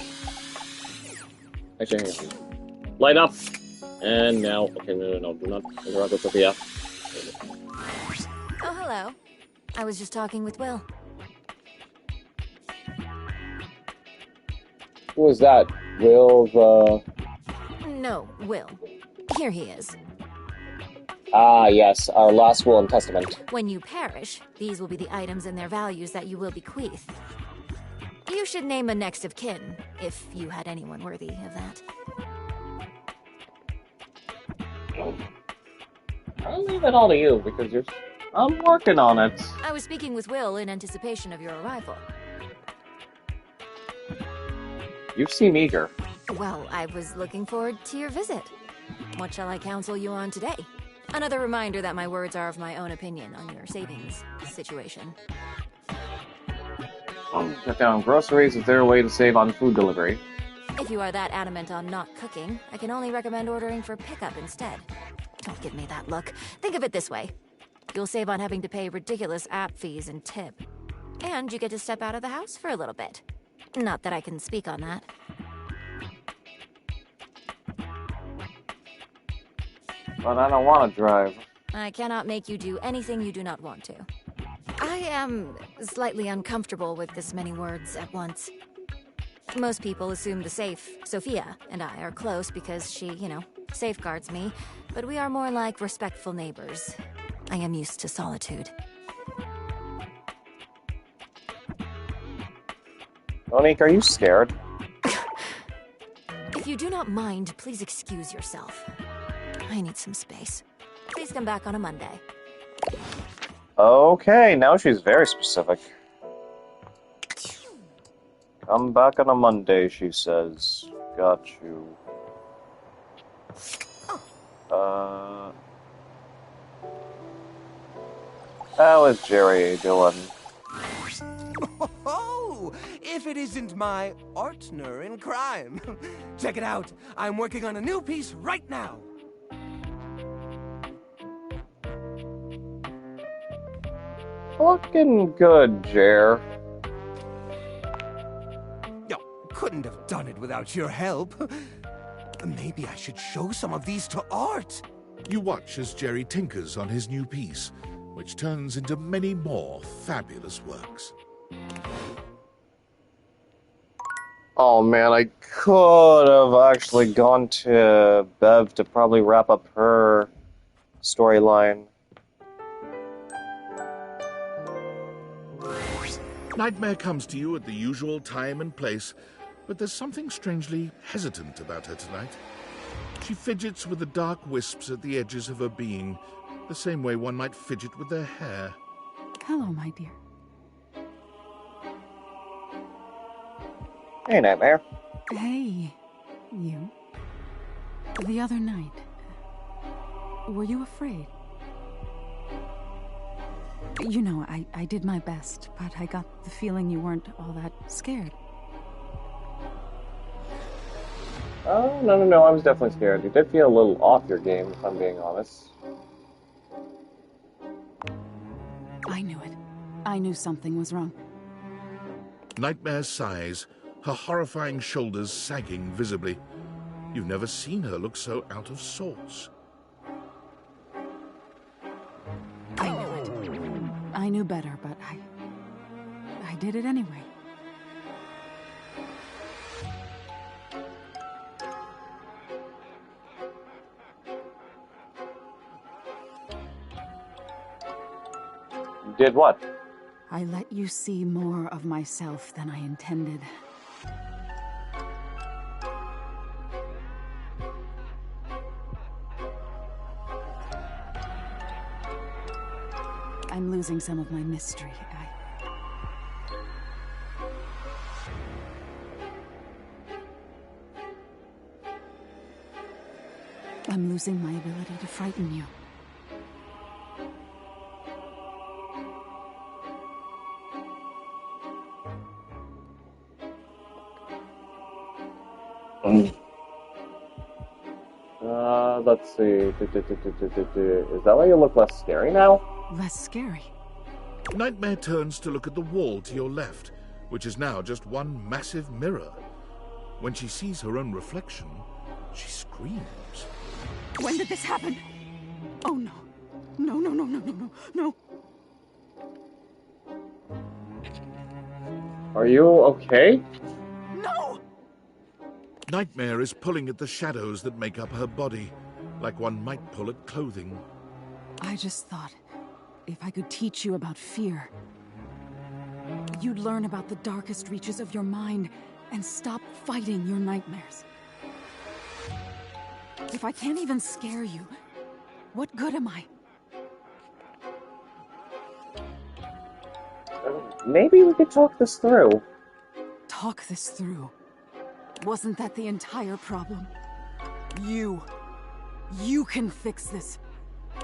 Actually, hang on. Light up! And now... Okay, no, do not interact with Sophia. Oh, hello. I was just talking with Will. Who was that? Will the... No, Will. Here he is. Ah, yes, our last will and testament. When you perish, these will be the items and their values that you will bequeath. You should name a next of kin, if you had anyone worthy of that. I'll leave it all to you, because you're... I'm working on it. I was speaking with Will in anticipation of your arrival. You seem eager. Well, I was looking forward to your visit. What shall I counsel you on today? Another reminder that my words are of my own opinion on your savings situation. Cut down groceries. Is there a way to save on food delivery? If you are that adamant on not cooking, I can only recommend ordering for pickup instead. Don't give me that look. Think of it this way. You'll save on having to pay ridiculous app fees and tip. And you get to step out of the house for a little bit. Not that I can speak on that. But I don't want to drive. I cannot make you do anything you do not want to. I am slightly uncomfortable with this many words at once. Most people assume the safe, Sophia, and I are close because she, safeguards me, but we are more like respectful neighbors. I am used to solitude. Monique, are you scared? If you do not mind, please excuse yourself. I need some space. Please come back on a Monday. Okay, now she's very specific. Come back on a Monday, she says. Got you. How is Jerry doing? Oh, if it isn't my partner in crime. Check it out. I'm working on a new piece right now. Fucking good, Jer. Couldn't have done it without your help. Maybe I should show some of these to Art. You watch as Jerry tinkers on his new piece, which turns into many more fabulous works. Oh man, I could have actually gone to Bev to probably wrap up her storyline. Nightmare comes to you at the usual time and place, but there's something strangely hesitant about her tonight. She fidgets with the dark wisps at the edges of her being, the same way one might fidget with their hair. Hello, my dear. Hey, Nightmare. Hey, you. The other night, were you afraid? You know, I did my best, but I got the feeling you weren't all that scared. Oh, no, I was definitely scared. You did feel a little off your game, if I'm being honest. I knew it. I knew something was wrong. Nightmare sighs, her horrifying shoulders sagging visibly. You've never seen her look so out of sorts. I knew it. I knew better, but I did it anyway. Did what? I let you see more of myself than I intended. I'm losing some of my mystery. I'm losing my ability to frighten you. Let's see. Is that why you look less scary now? Less scary? Nightmare turns to look at the wall to your left, which is now just one massive mirror. When she sees her own reflection, she screams. When did this happen? Oh no. No. Are you okay? No! Nightmare is pulling at the shadows that make up her body, like one might pull at clothing. I just thought, if I could teach you about fear, you'd learn about the darkest reaches of your mind and stop fighting your nightmares. If I can't even scare you, what good am I? Maybe we could talk this through. Talk this through? Wasn't that the entire problem? You can fix this.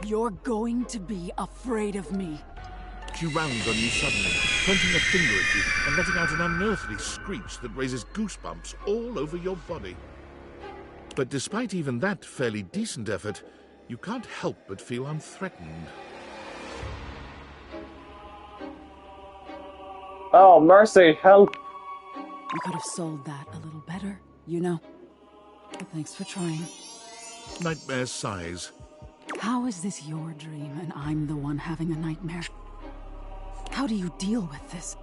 You're going to be afraid of me. She rounds on you suddenly, pointing a finger at you and letting out an unearthly screech that raises goosebumps all over your body. But despite even that fairly decent effort, you can't help but feel unthreatened. Oh, mercy, help! You could have sold that a little better, you know. But thanks for trying. Nightmare sighs. How is this your dream and I'm the one having a nightmare? How do you deal with this?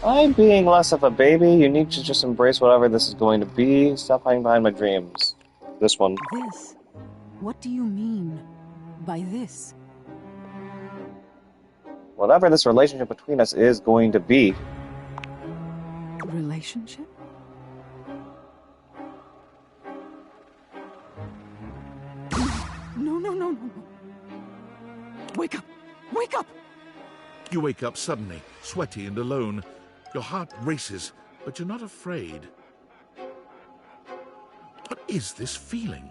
I'm being less of a baby. You need to just embrace whatever this is going to be. Stop hiding behind my dreams. This one. This? What do you mean by this? Whatever this relationship between us is going to be. Relationship? No. Wake up! Wake up! You wake up suddenly, sweaty and alone. Your heart races, but you're not afraid. What is this feeling?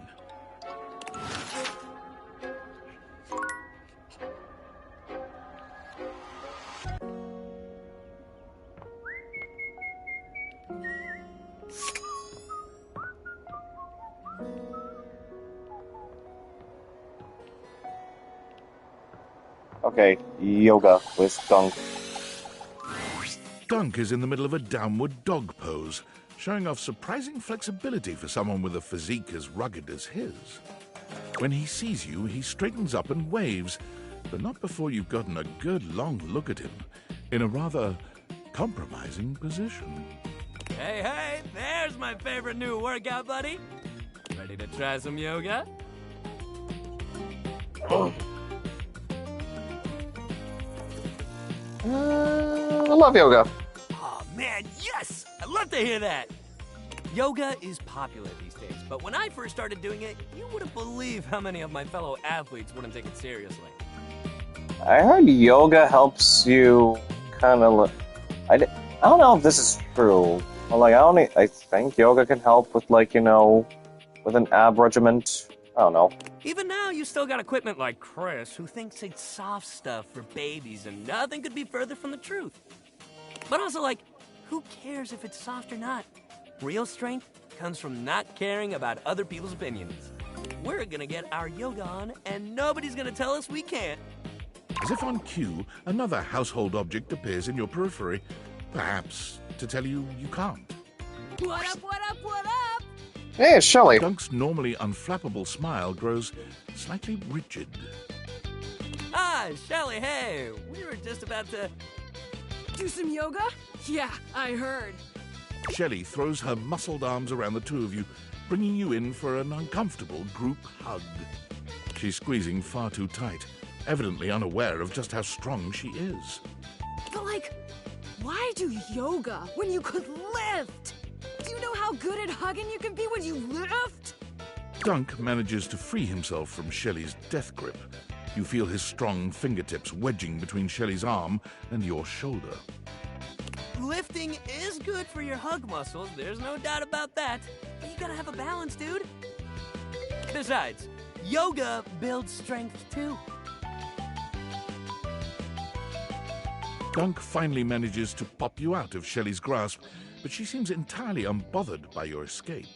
Okay, yoga with Dunk. Dunk is in the middle of a downward dog pose, showing off surprising flexibility for someone with a physique as rugged as his. When he sees you, he straightens up and waves, but not before you've gotten a good long look at him, in a rather compromising position. Hey, hey, there's my favorite new workout buddy. Ready to try some yoga? Oh. I love yoga. Oh, man, yes! I'd love to hear that. Yoga is popular these days, but when I first started doing it, you wouldn't believe how many of my fellow athletes wouldn't take it seriously. I heard yoga helps you kind of. I don't know if this is true. But like, I think yoga can help with, like, you know, with an ab regiment. I don't know. Even now, you still got equipment like Chris, who thinks it's soft stuff for babies, and nothing could be further from the truth. But also, like, who cares if it's soft or not? Real strength comes from not caring about other people's opinions. We're gonna get our yoga on, and nobody's gonna tell us we can't. As if on cue, another household object appears in your periphery, perhaps to tell you you can't. What up, what up, what up? Hey, it's Shelly. Dunk's normally unflappable smile grows slightly rigid. Ah, Shelly, hey, we were just about to... Do some yoga? Yeah, I heard. Shelly throws her muscled arms around the two of you, bringing you in for an uncomfortable group hug. She's squeezing far too tight, evidently unaware of just how strong she is. But, like, why do yoga when you could lift? Do you know how good at hugging you can be when you lift? Dunk manages to free himself from Shelly's death grip. You feel his strong fingertips wedging between Shelly's arm and your shoulder. Lifting is good for your hug muscles, there's no doubt about that. But you gotta have a balance, dude. Besides, yoga builds strength too. Dunk finally manages to pop you out of Shelly's grasp, but she seems entirely unbothered by your escape.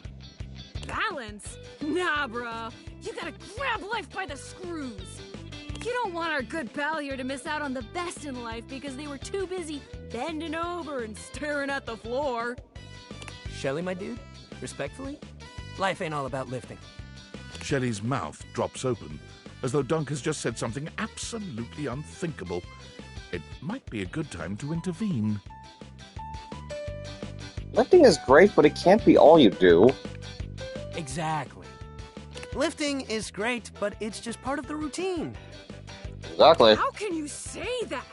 Balance? Nah, bro. You gotta grab life by the screws. You don't want our good pal here to miss out on the best in life because they were too busy bending over and staring at the floor. Shelly, my dude, respectfully, life ain't all about lifting. Shelly's mouth drops open, as though Dunk has just said something absolutely unthinkable. It might be a good time to intervene. Lifting is great, but it can't be all you do. Exactly. Lifting is great, but it's just part of the routine. Exactly. How can you say that?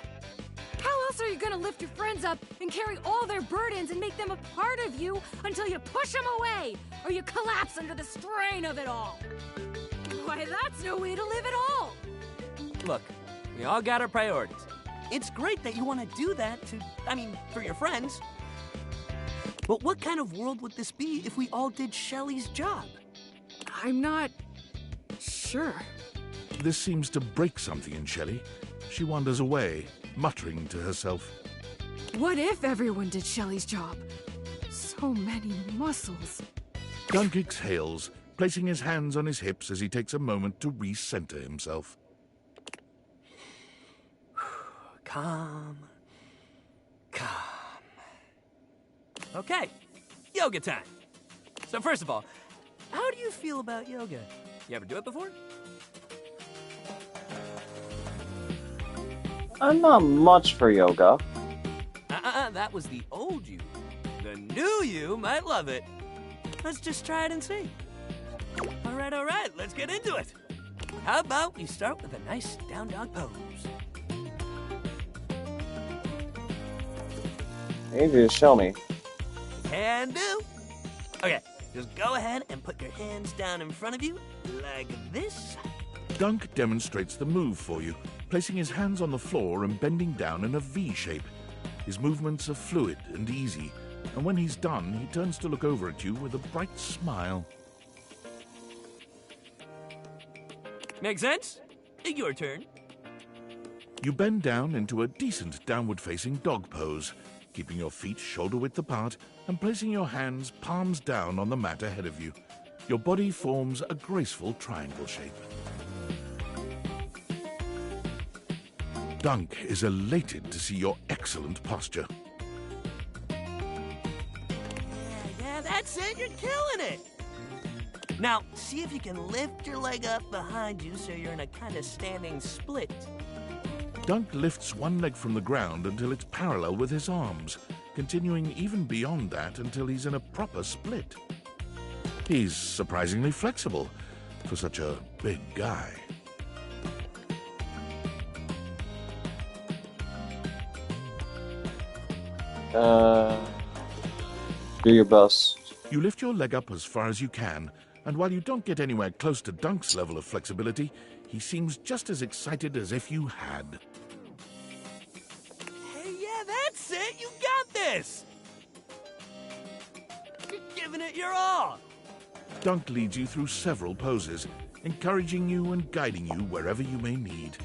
How else are you gonna lift your friends up and carry all their burdens and make them a part of you until you push them away or you collapse under the strain of it all? Why, that's no way to live at all. Look, we all got our priorities. It's great that you want to do that for your friends. But what kind of world would this be if we all did Shelly's job? I'm not sure. This seems to break something in Shelly. She wanders away, muttering to herself. What if everyone did Shelly's job? So many muscles. Dunk exhales, placing his hands on his hips as he takes a moment to recenter himself. Calm. Okay, yoga time. So first of all, how do you feel about yoga? You ever do it before? I'm not much for yoga. That was the old you. The new you might love it. Let's just try it and see. All right, let's get into it. How about we start with a nice down dog pose? Maybe you show me. Can do. Okay, just go ahead and put your hands down in front of you, like this. Dunk demonstrates the move for you, placing his hands on the floor and bending down in a V shape. His movements are fluid and easy, and when he's done, he turns to look over at you with a bright smile. Make sense? Your turn. You bend down into a decent downward-facing dog pose, keeping your feet shoulder-width apart and placing your hands palms down on the mat ahead of you. Your body forms a graceful triangle shape. Dunk is elated to see your excellent posture. Yeah, that's it. You're killing it. Now, see if you can lift your leg up behind you so you're in a kind of standing split. Dunk lifts one leg from the ground until it's parallel with his arms, continuing even beyond that until he's in a proper split. He's surprisingly flexible for such a big guy. Do your best. You lift your leg up as far as you can, and while you don't get anywhere close to Dunk's level of flexibility, he seems just as excited as if you had. Hey, yeah, that's it. You got this. You're giving it your all. Dunk leads you through several poses, encouraging you and guiding you wherever you may need.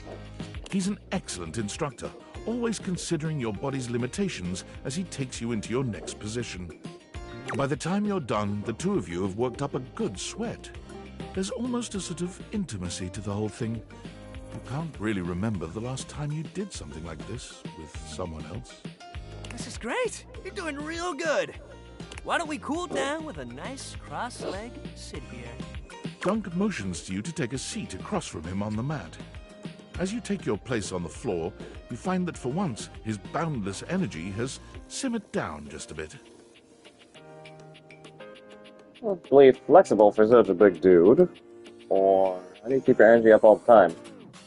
He's an excellent instructor, always considering your body's limitations as he takes you into your next position. By the time you're done, the two of you have worked up a good sweat. There's almost a sort of intimacy to the whole thing. You can't really remember the last time you did something like this with someone else. This is great. You're doing real good. Why don't we cool down with a nice cross-leg sit here? Dunk motions to you to take a seat across from him on the mat. As you take your place on the floor, you find that for once, his boundless energy has simmered down just a bit. Probably flexible for such a big dude. Or how do you keep your energy up all the time?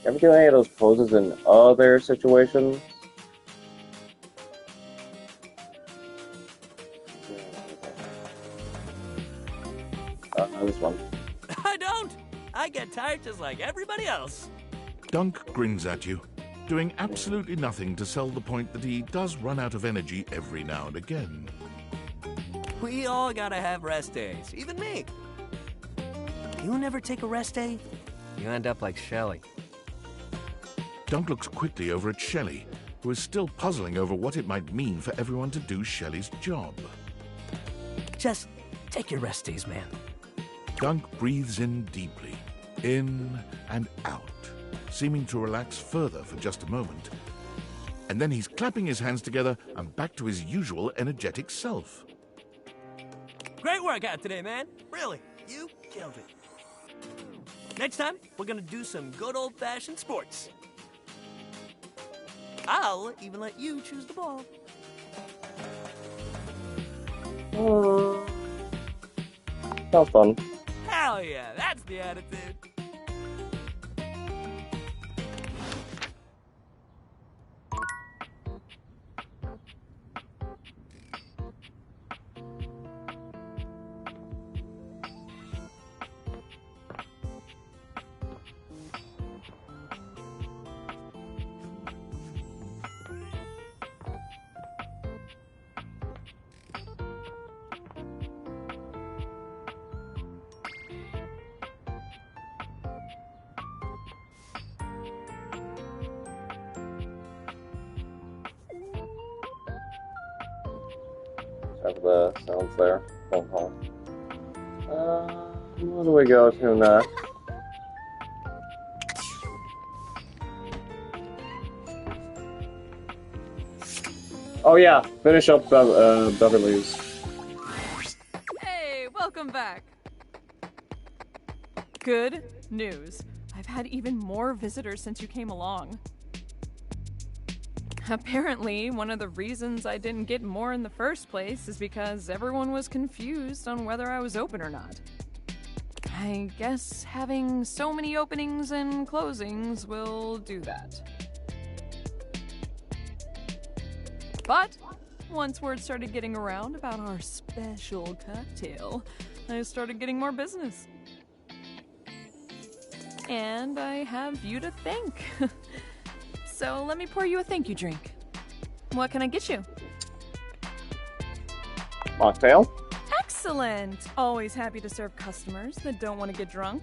You ever do any of those poses in other situations? This one. I don't. I get tired just like everybody else. Dunk grins at you, doing absolutely nothing to sell the point that he does run out of energy every now and again. We all gotta have rest days, even me. You never take a rest day, you end up like Shelly. Dunk looks quickly over at Shelly, who is still puzzling over what it might mean for everyone to do Shelly's job. Just take your rest days, man. Dunk breathes in deeply, in and out, seeming to relax further for just a moment. And then he's clapping his hands together and back to his usual energetic self. Great workout today, man. Really, you killed it. Next time, we're gonna do some good old-fashioned sports. I'll even let you choose the ball. Sounds fun. Hell yeah, that's the attitude. Have the sounds there. Phone call. Where do we go to next? Oh yeah, finish up Beverly's. Hey, welcome back. Good news. I've had even more visitors since you came along. Apparently, one of the reasons I didn't get more in the first place is because everyone was confused on whether I was open or not. I guess having so many openings and closings will do that. But once word started getting around about our special cocktail, I started getting more business. And I have you to thank. So let me pour you a thank you drink. What can I get you? Mocktail? Excellent! Always happy to serve customers that don't want to get drunk.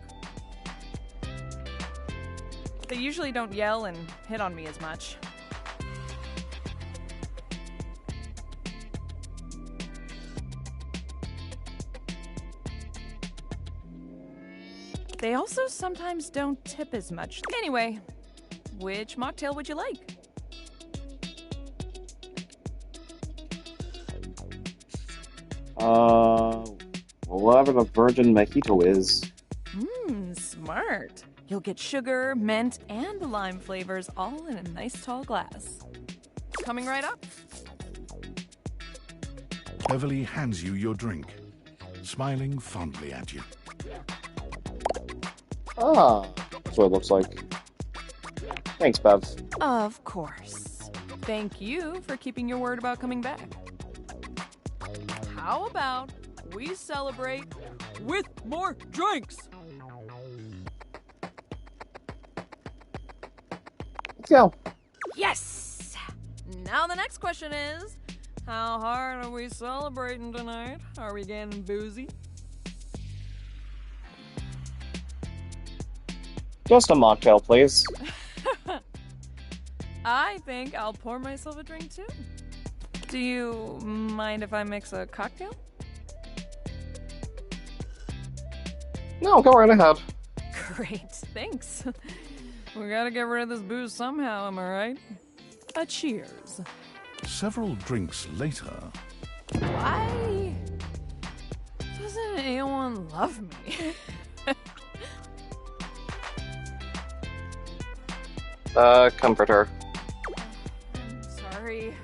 They usually don't yell and hit on me as much. They also sometimes don't tip as much. Anyway, which mocktail would you like? Whatever the virgin mojito is. Smart. You'll get sugar, mint, and the lime flavors all in a nice tall glass. Coming right up. Beverly hands you your drink, smiling fondly at you. Ah, that's what it looks like. Thanks, Bev. Of course. Thank you for keeping your word about coming back. How about we celebrate with more drinks? Let's go. Yes! Now the next question is, how hard are we celebrating tonight? Are we getting boozy? Just a mocktail, please. I think I'll pour myself a drink too. Do you mind if I mix a cocktail? No, go right ahead. Great, thanks. We gotta get rid of this booze somehow, am I right? A cheers. Several drinks later... Why doesn't anyone love me? Comfort her. I'm sorry.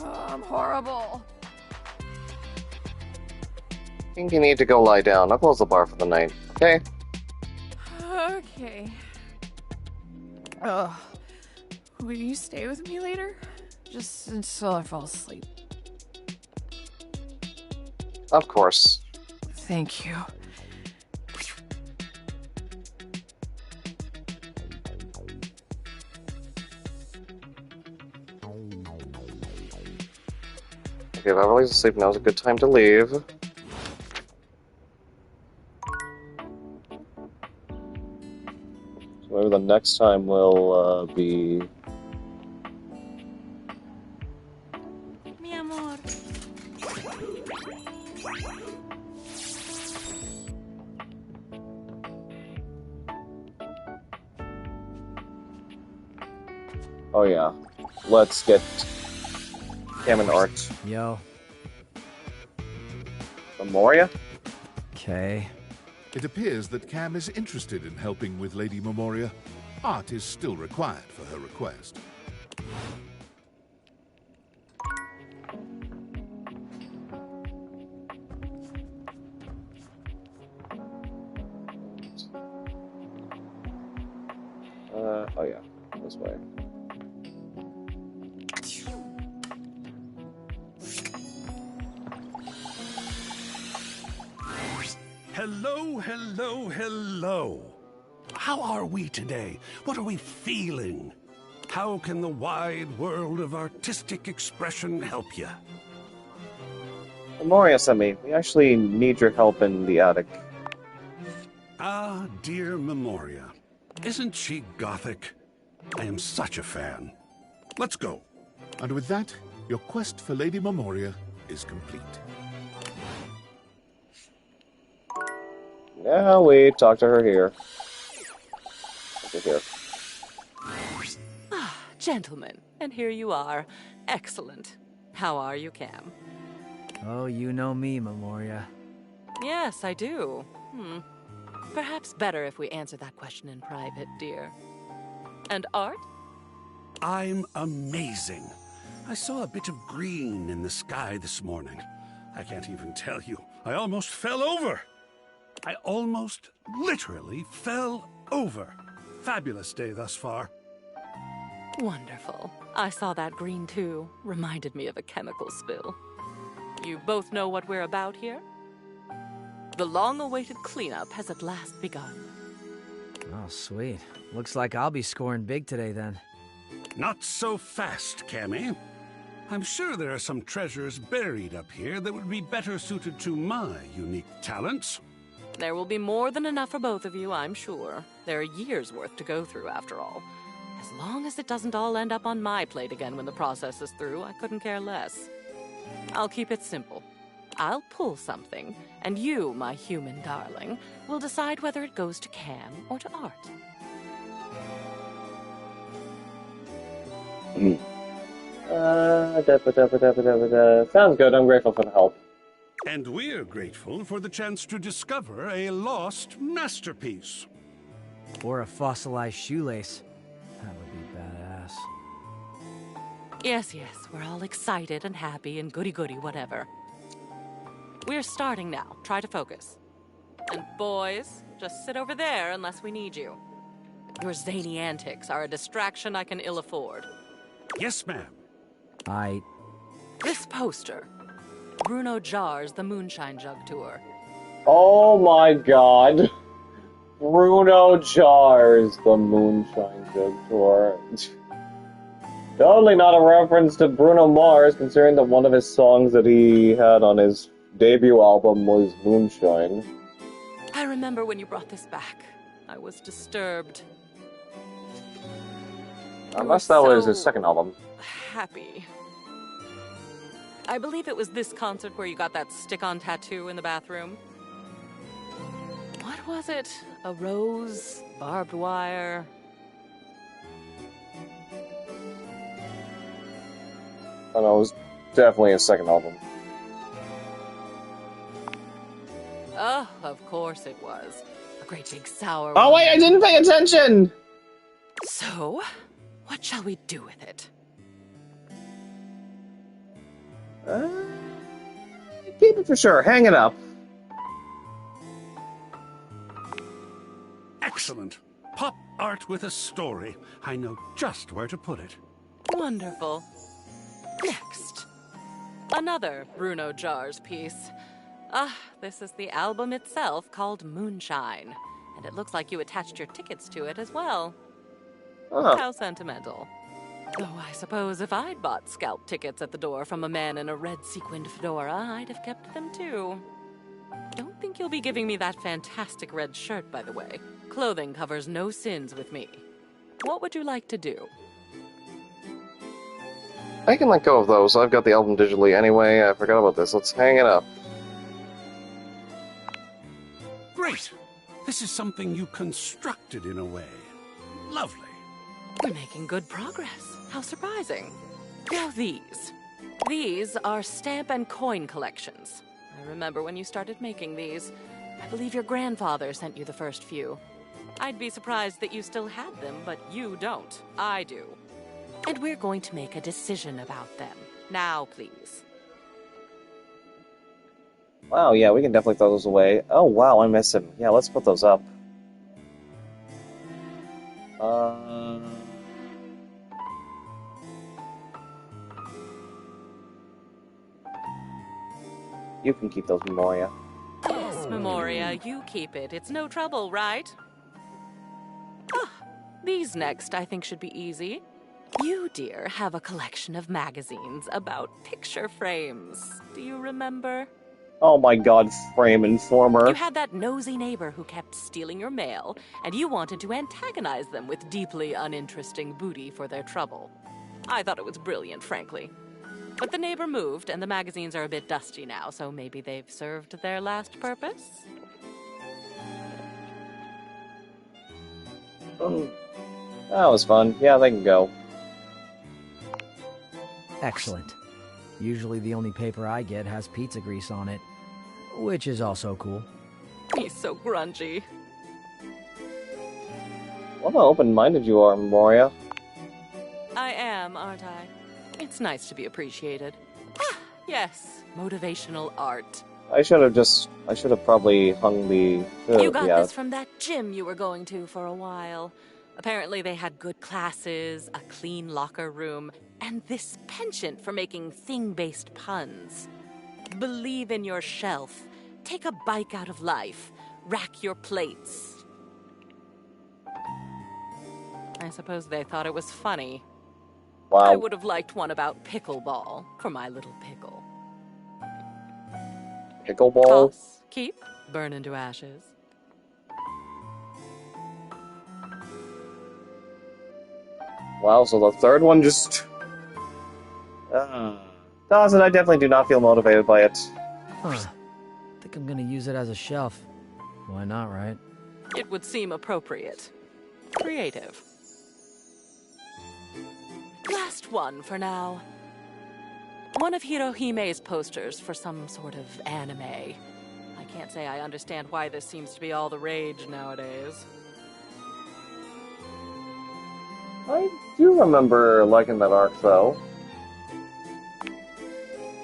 Oh, I'm horrible. I think you need to go lie down. I'll close the bar for the night, okay? Okay. Will you stay with me later? Just until I fall asleep. Of course. Thank you. Okay, Beverly's asleep. Now's a good time to leave. So maybe the next time will be... Mi amor. Oh yeah. Let's get Cam and Art. Yo. Memoria? Okay. It appears that Cam is interested in helping with Lady Memoria. Art is still required for her request. Oh yeah, this way. Hello, hello, hello. How are we today? What are we feeling? How can the wide world of artistic expression help you? Memoria sent me. We actually need your help in the attic. Ah, dear Memoria. Isn't she gothic? I am such a fan. Let's go. And with that, your quest for Lady Memoria is complete. Now we talk to her here. Over here. Ah, gentlemen, and here you are. Excellent. How are you, Cam? Oh, you know me, Memoria. Yes, I do. Perhaps better if we answer that question in private, dear. And Art? I'm amazing. I saw a bit of green in the sky this morning. I can't even tell you. I almost fell over. I almost literally fell over. Fabulous day thus far. Wonderful. I saw that green too. Reminded me of a chemical spill. You both know what we're about here? The long-awaited cleanup has at last begun. Oh, sweet. Looks like I'll be scoring big today then. Not so fast, Cammy. I'm sure there are some treasures buried up here that would be better suited to my unique talents. There will be more than enough for both of you, I'm sure. There are years' worth to go through, after all. As long as it doesn't all end up on my plate again when the process is through, I couldn't care less. I'll keep it simple. I'll pull something, and you, my human darling, will decide whether it goes to Cam or to Art. Sounds good. I'm grateful for the help. And we're grateful for the chance to discover a lost masterpiece. Or a fossilized shoelace. That would be badass. Yes, we're all excited and happy and goody-goody whatever. We're starting now. Try to focus. And boys, just sit over there unless we need you. Your zany antics are a distraction I can ill afford. Yes, ma'am. This poster. Bruno Jars' The Moonshine Jug Tour. Oh my god. Bruno Jars, The Moonshine Jug Tour. Totally not a reference to Bruno Mars, considering that one of his songs that he had on his debut album was Moonshine. I remember when you brought this back. I was disturbed. Unless that was his second album. Happy. I believe it was this concert where you got that stick-on tattoo in the bathroom. What was it? A rose? Barbed wire? I know, it was definitely his second album. Oh, of course it was. A great big sour Oh one. wait, I didn't pay attention! So, what shall we do with it? Keep it for sure. Hang it up. Excellent. Pop art with a story. I know just where to put it. Wonderful. Next. Another Bruno Jars piece. This is the album itself called Moonshine. And it looks like you attached your tickets to it as well. Huh. How sentimental. Though I suppose if I'd bought scalp tickets at the door from a man in a red sequined fedora, I'd have kept them too. Don't think you'll be giving me that fantastic red shirt, by the way. Clothing covers no sins with me. What would you like to do? I can let go of those. I've got the album digitally anyway. I forgot about this. Let's hang it up. Great. This is something you constructed in a way. Lovely. We're making good progress. How surprising. Now these. These are stamp and coin collections. I remember when you started making these. I believe your grandfather sent you the first few. I'd be surprised that you still had them, but you don't. I do. And we're going to make a decision about them. Now, please. Wow, yeah, we can definitely throw those away. Oh, wow, I miss him. Yeah, let's put those up. You can keep those, Memoria. Yes, Memoria, you keep it. It's no trouble, right? These next, I think, should be easy. You, dear, have a collection of magazines about picture frames. Do you remember? Oh my god, Frame Informer. You had that nosy neighbor who kept stealing your mail, and you wanted to antagonize them with deeply uninteresting booty for their trouble. I thought it was brilliant, frankly. But the neighbor moved, and the magazines are a bit dusty now, so maybe they've served their last purpose? That was fun. Yeah, they can go. Excellent. Usually the only paper I get has pizza grease on it, which is also cool. He's so grungy. What how open-minded you are, Memoria. I am, aren't I? It's nice to be appreciated. Yes, motivational art. I should have probably hung the... You got yeah. this from that gym you were going to for a while. Apparently they had good classes, a clean locker room, and this penchant for making thing-based puns. Believe in your shelf. Take a bike out of life. Rack your plates. I suppose they thought it was funny. Wow. I would have liked one about pickleball for my little pickle. Pickleball? Toss, keep, burn into ashes. Wow, so the third one just... Dawson, I definitely do not feel motivated by it. Huh. Think I'm gonna use it as a shelf. Why not, right? It would seem appropriate. Creative. Last one for now. One of Hirohime's posters for some sort of anime. I can't say I understand why this seems to be all the rage nowadays. I do remember liking that arc, though.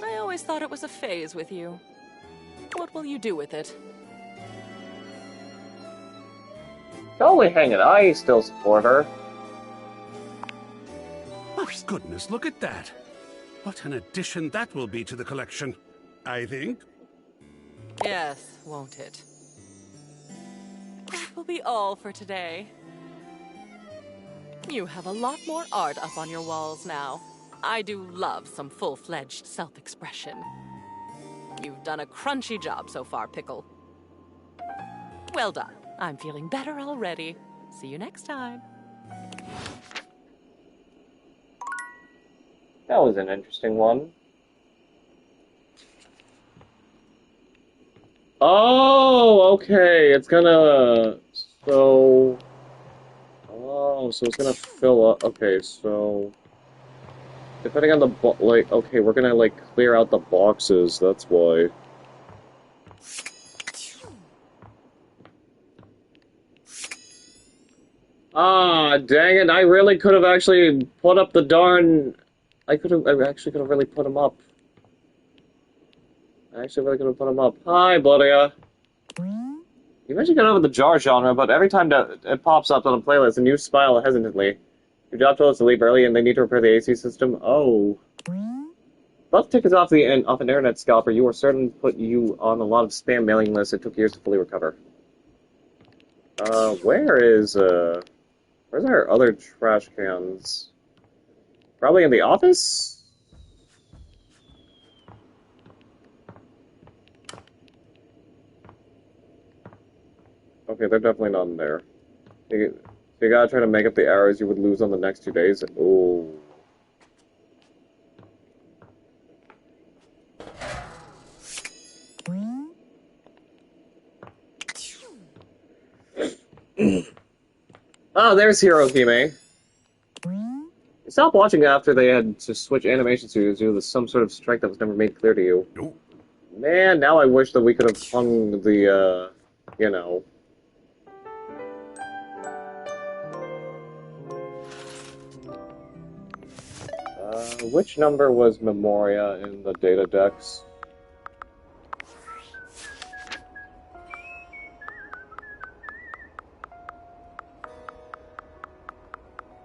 I always thought it was a phase with you. What will you do with it? Totally hang it. I still support her. Oh, goodness, look at that. What an addition that will be to the collection, I think. Yes, won't it? That will be all for today. You have a lot more art up on your walls now. I do love some full-fledged self-expression. You've done a crunchy job so far, Pickle. Well done. I'm feeling better already. See you next time. That was an interesting one. Oh, okay. It's gonna... So... Oh, so it's gonna fill up. Okay, so... Depending on the... Like, okay, we're gonna, like, clear out the boxes. That's why. Ah, dang it. I really could have actually put up the darn... I actually could have really put him up. I actually really could have put him up. Hi, Blodia. You mentioned getting over the jar genre, but every time that it pops up on a playlist, and you smile hesitantly. Your job told us to leave early, and they need to repair the AC system. Oh. Bus tickets off an internet scalper. You were certain put you on a lot of spam mailing lists. It took years to fully recover. Where's our other trash cans? Probably in the office? Okay, they're definitely not in there. You gotta try to make up the hours you would lose on the next 2 days. Oh. Oh, there's Hirohime. Stop watching after they had to switch animation studios due to some sort of strike that was never made clear to you. Nope. Man, now I wish that we could have hung the, you know... which number was Memoria in the data decks?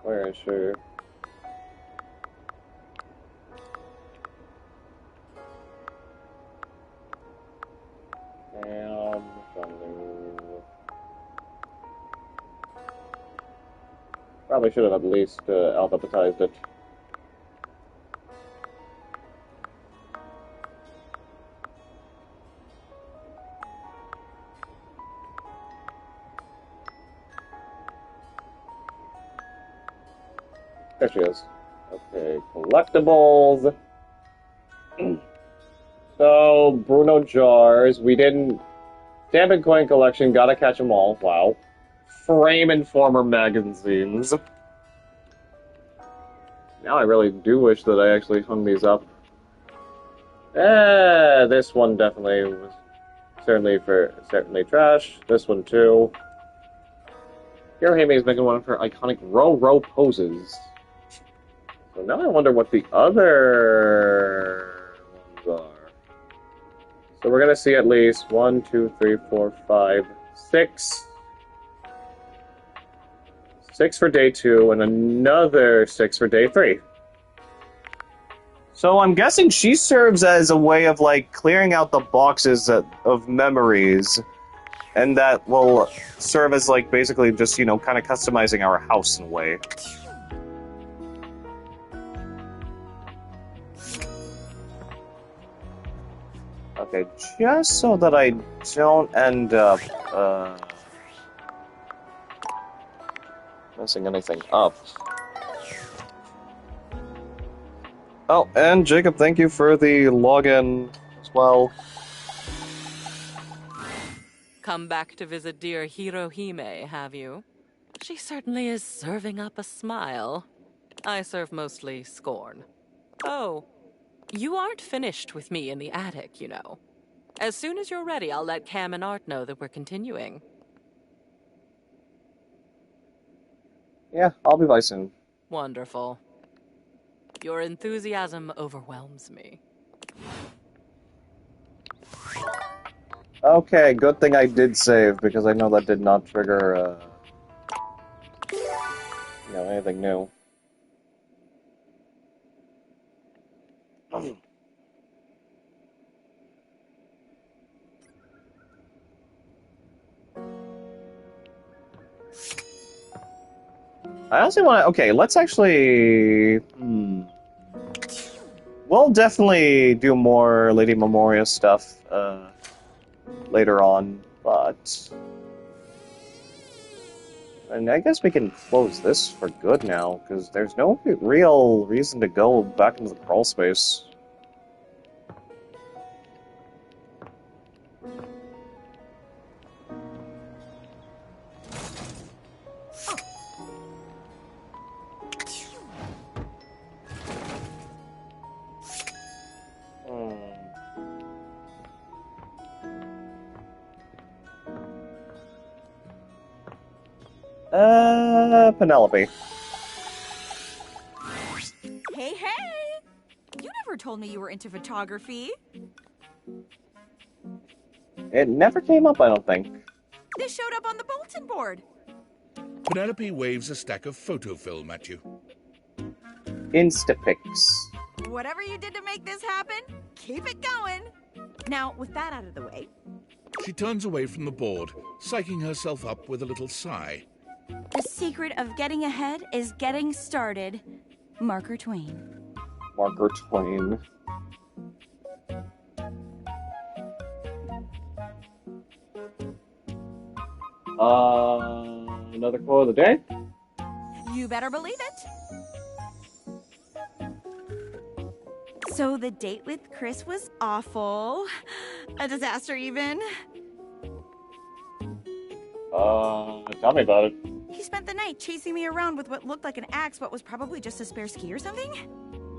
Where is she? Probably should have at least alphabetized it. There she is. Okay, collectibles. So, Bruno jars. We didn't... Stamp and coin collection, gotta catch them all. Wow. Frame Informer magazines. Now I really do wish that I actually hung these up. This one definitely was certainly trash. This one too. Hirohime is making one of her iconic row poses. So now I wonder what the other ones are. So we're gonna see at least 1, 2, 3, 4, 5, 6. 6 for day 2, and another 6 for day 3. So I'm guessing she serves as a way of, like, clearing out the boxes of memories, and that will serve as, like, basically just, you know, kind of customizing our house in a way. Okay, just so that I don't end up, messing anything up. Oh, and Jacob, thank you for the login as well. Come back to visit dear Hirohime, have you? She certainly is serving up a smile. I serve mostly scorn. Oh, You aren't finished with me in the attic, you know. As soon as you're ready, I'll let Cam and Art know that we're continuing. Yeah, I'll be by soon. Wonderful. Your enthusiasm overwhelms me. Okay, good thing I did save, because I know that did not trigger, anything new. I also want to... Okay, let's actually... We'll definitely do more Lady Memoria stuff, later on, but... And I guess we can close this for good now, because there's no real reason to go back into the crawl space. Penelope. Hey, hey! You never told me you were into photography. It never came up, I don't think. This showed up on the bulletin board. Penelope waves a stack of photo film at you. Instapics. Whatever you did to make this happen, keep it going. Now, with that out of the way... She turns away from the board, psyching herself up with a little sigh. The secret of getting ahead is getting started. Marker Twain. Marker Twain. Another quote of the day? You better believe it. So the date with Chris was awful. A disaster even. Tell me about it. He spent the night chasing me around with what looked like an axe but was probably just a spare ski or something.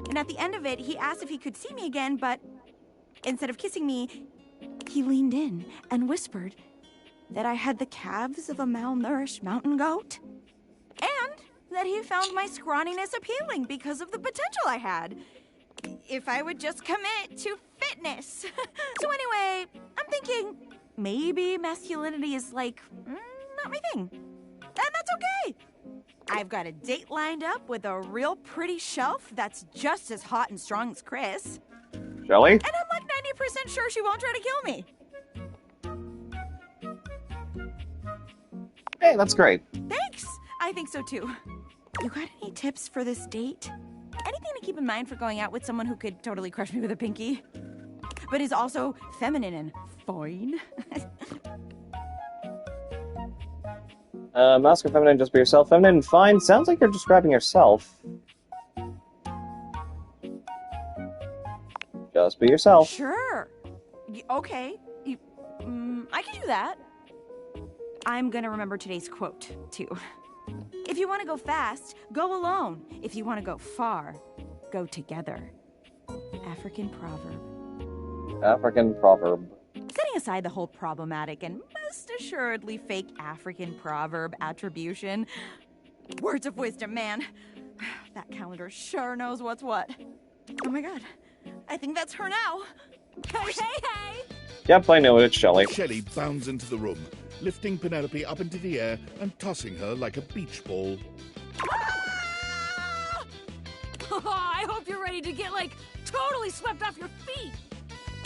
And at the end of it, he asked if he could see me again, but instead of kissing me, he leaned in and whispered that I had the calves of a malnourished mountain goat. And that he found my scrawniness appealing because of the potential I had. If I would just commit to fitness. So anyway, I'm thinking maybe masculinity is like, not my thing. And that's okay. I've got a date lined up with a real pretty shelf that's just as hot and strong as Chris. Shelly? And I'm like 90% sure she won't try to kill me. Hey, that's great. Thanks. I think so too. You got any tips for this date? Anything to keep in mind for going out with someone who could totally crush me with a pinky, but is also feminine and fine? Masculine, feminine, just be yourself. Feminine, fine. Sounds like you're describing yourself. Just be yourself. Sure. Okay. I can do that. I'm gonna remember today's quote, too. If you want to go fast, go alone. If you want to go far, go together. African proverb. African proverb. Setting aside the whole problematic and most assuredly fake African proverb attribution, words of wisdom, man. That calendar sure knows what's what. Oh my god, I think that's her now. Hey, hey, hey! Yep, I know it. It's Shelly. Shelly bounds into the room, lifting Penelope up into the air and tossing her like a beach ball. I hope you're ready to get, totally swept off your feet.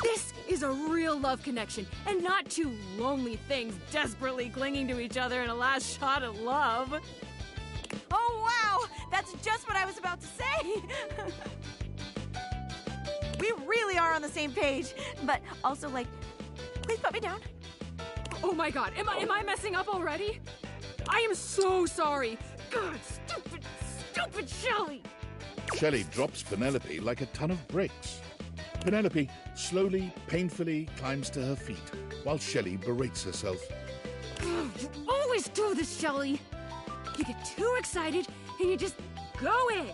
This is a real love connection, and not two lonely things desperately clinging to each other in a last shot at love. Oh, wow! That's just what I was about to say! We really are on the same page, but also, please put me down. Oh my god, am I messing up already? I am so sorry. God, stupid Shelly! Shelly drops Penelope like a ton of bricks. Penelope slowly, painfully climbs to her feet, while Shelly berates herself. You always do this, Shelly. You get too excited, and you just go in.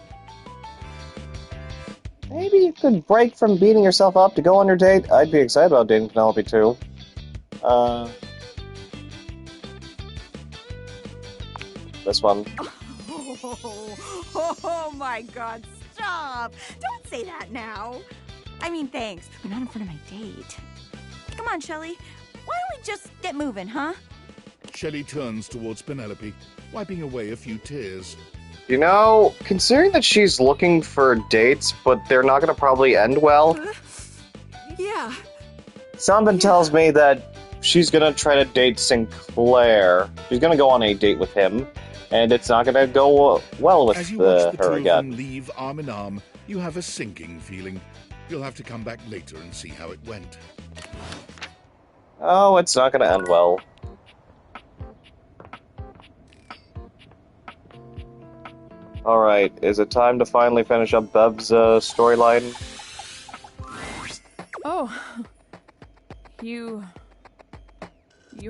maybe you could break from beating yourself up to go on your date. I'd be excited about dating Penelope too. This one. Oh my god, stop! Don't say that now. I mean, thanks, but not in front of my date. Come on, Shelly. Why don't we just get moving, huh? Shelley turns towards Penelope, wiping away a few tears. You know, considering that she's looking for dates, but they're not gonna probably end well, Yeah. something tells me that she's gonna try to date Sinclair. She's gonna go on a date with him, and it's not gonna go well with As you watch the two her of again. them leave arm in arm, you have a sinking feeling. You'll have to come back later and see how it went. Oh, it's not gonna end well. Alright, is it time to finally finish up Bev's storyline? Oh. You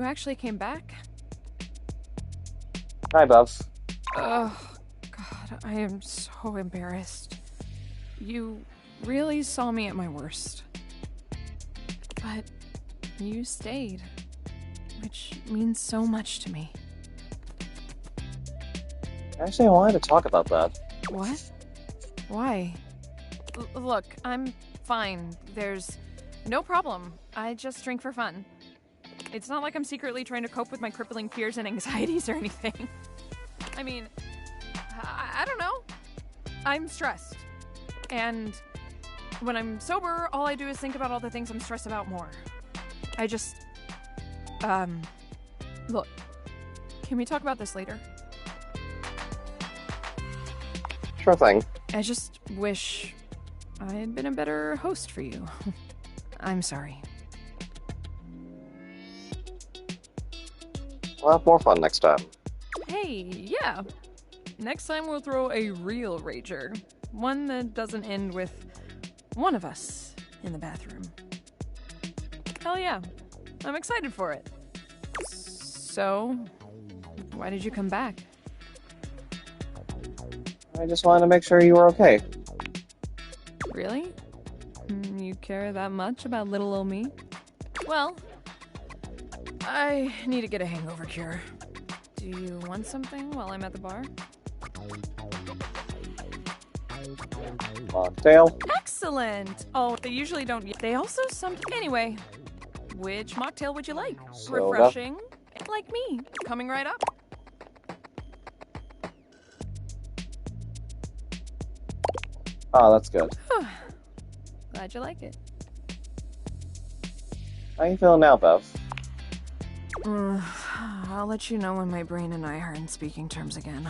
actually came back? Hi, Bev. Oh, God, I am so embarrassed. You really saw me at my worst. But you stayed, which means so much to me. Actually, I wanted to talk about that. What? Why? Look, I'm fine. There's no problem. I just drink for fun. It's not like I'm secretly trying to cope with my crippling fears and anxieties or anything. I mean, I don't know. I'm stressed. And when I'm sober, all I do is think about all the things I'm stressed about more. I just... Look, can we talk about this later? Sure thing. I just wish I had been a better host for you. I'm sorry. We'll have more fun next time. Hey, yeah. Next time we'll throw a real rager. One that doesn't end with one of us in the bathroom. Hell yeah. I'm excited for it. So, why did you come back? I just wanted to make sure you were okay. Really? You care that much about little old me? Well, I need to get a hangover cure. Do you want something while I'm at the bar? Mocktail? Excellent! Oh, they usually don't. They also Anyway, which mocktail would you like? Soda. Refreshing? Like me. Coming right up. Oh, that's good. Glad you like it. How you feeling now, Bev? I'll let you know when my brain and I are in speaking terms again.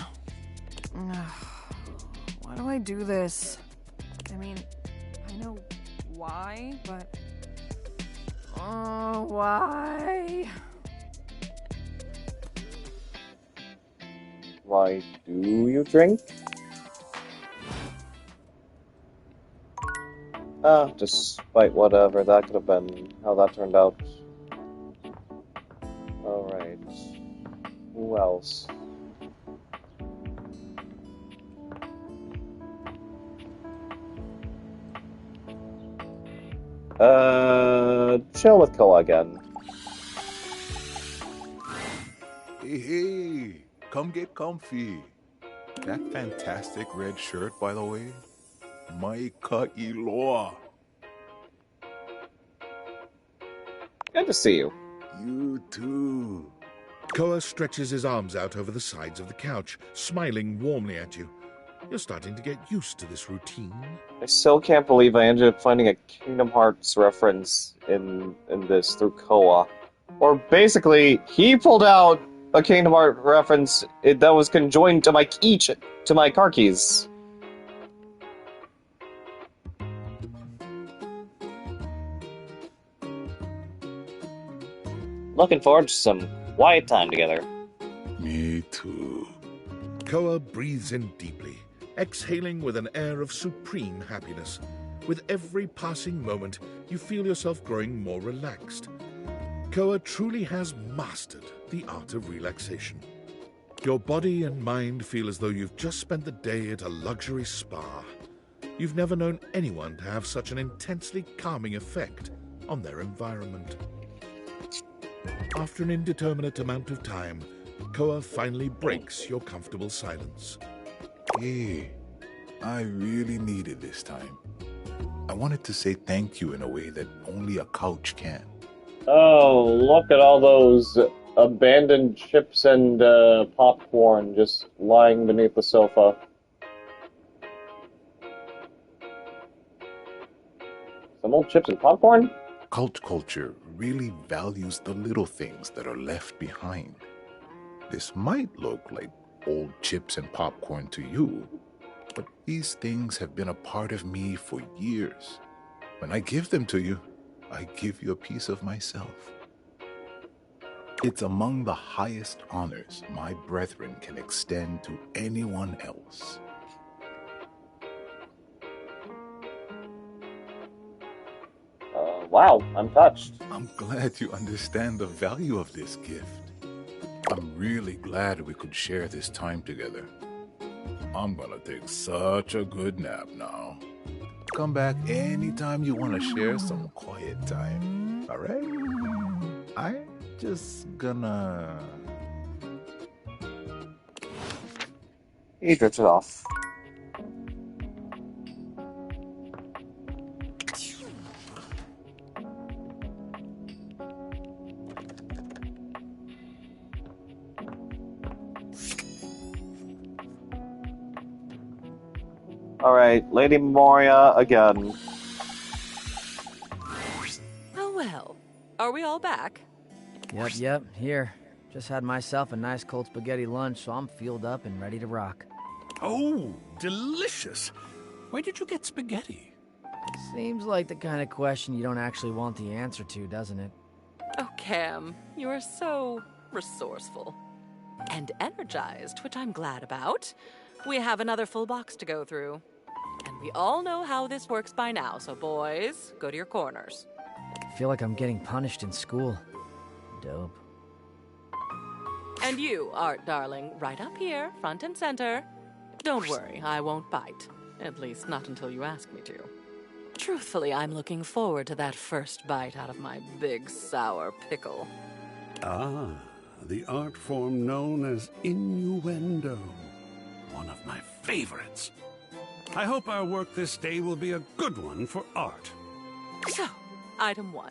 Why do I do this? I mean, I know why, but... Oh, why? Why do you drink? Despite whatever that could have been, how that turned out. Alright. Who else? Chill with Koa again. Hey, come get comfy. That fantastic red shirt, by the way, my Kailoa. Good to see you. You too. Koa stretches his arms out over the sides of the couch, smiling warmly at you. You're starting to get used to this routine. I still can't believe I ended up finding a Kingdom Hearts reference in this through Koa. Or basically, he pulled out a Kingdom Hearts reference that was conjoined to my car keys. Looking forward to some quiet time together. Me too. Koa breathes in deeply, exhaling with an air of supreme happiness. With every passing moment, you feel yourself growing more relaxed. Koa truly has mastered the art of relaxation. Your body and mind feel as though you've just spent the day at a luxury spa. You've never known anyone to have such an intensely calming effect on their environment. After an indeterminate amount of time, Koa finally breaks your comfortable silence. Hey, I really needed this time. I wanted to say thank you in a way that only a couch can. Oh, look at all those abandoned chips and popcorn just lying beneath the sofa. Some old chips and popcorn? Cult culture really values the little things that are left behind. This might look like old chips and popcorn to you, but these things have been a part of me for years. When I give them to you, I give you a piece of myself. It's among the highest honors my brethren can extend to anyone else. Wow, I'm touched. I'm glad you understand the value of this gift. I'm really glad we could share this time together. I'm gonna take such a good nap now. Come back anytime you want to share some quiet time, alright? I'm just gonna... He drifted off. Alright, Lady Memoria again. Oh well. Are we all back? Yep, here. Just had myself a nice cold spaghetti lunch, so I'm fueled up and ready to rock. Oh, delicious. Where did you get spaghetti? Seems like the kind of question you don't actually want the answer to, doesn't it? Oh, Cam, you are so resourceful. And energized, which I'm glad about. We have another full box to go through. And we all know how this works by now, so boys, go to your corners. I feel like I'm getting punished in school. Dope. And you, Art darling, right up here, front and center. Don't worry, I won't bite. At least not until you ask me to. Truthfully, I'm looking forward to that first bite out of my big sour pickle. Ah, the art form known as innuendo. One of my favorites. I hope our work this day will be a good one for art. So, item 1.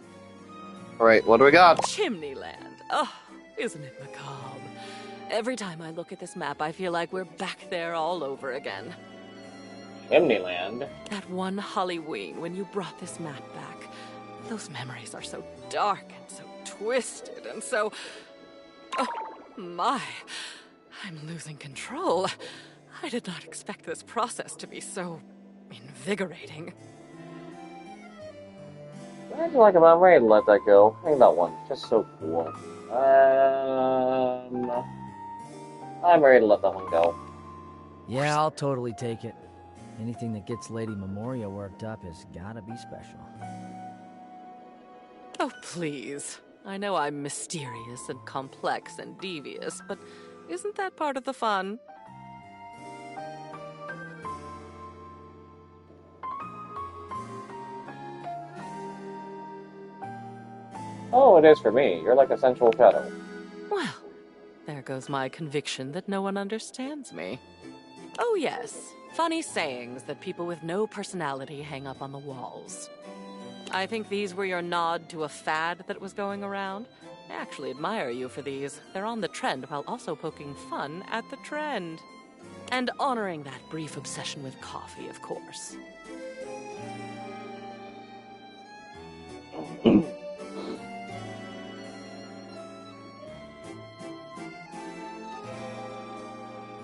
Alright, what do we got? Chimneyland. Oh, isn't it macabre? Every time I look at this map, I feel like we're back there all over again. Chimneyland? That one Halloween when you brought this map back. Those memories are so dark and so twisted and so... Oh, my. I'm losing control. I did not expect this process to be so invigorating. What do you like about Raid? Let that go. I think that one. Just so cool. I'm ready to let that one go. Yeah, I'll totally take it. Anything that gets Lady Memoria worked up has gotta be special. Oh, please. I know I'm mysterious and complex and devious, but isn't that part of the fun? Oh, it is for me. You're like a sensual shadow. Well, there goes my conviction that no one understands me. Oh yes, funny sayings that people with no personality hang up on the walls. I think these were your nod to a fad that was going around. I actually admire you for these. They're on the trend while also poking fun at the trend. And honoring that brief obsession with coffee, of course.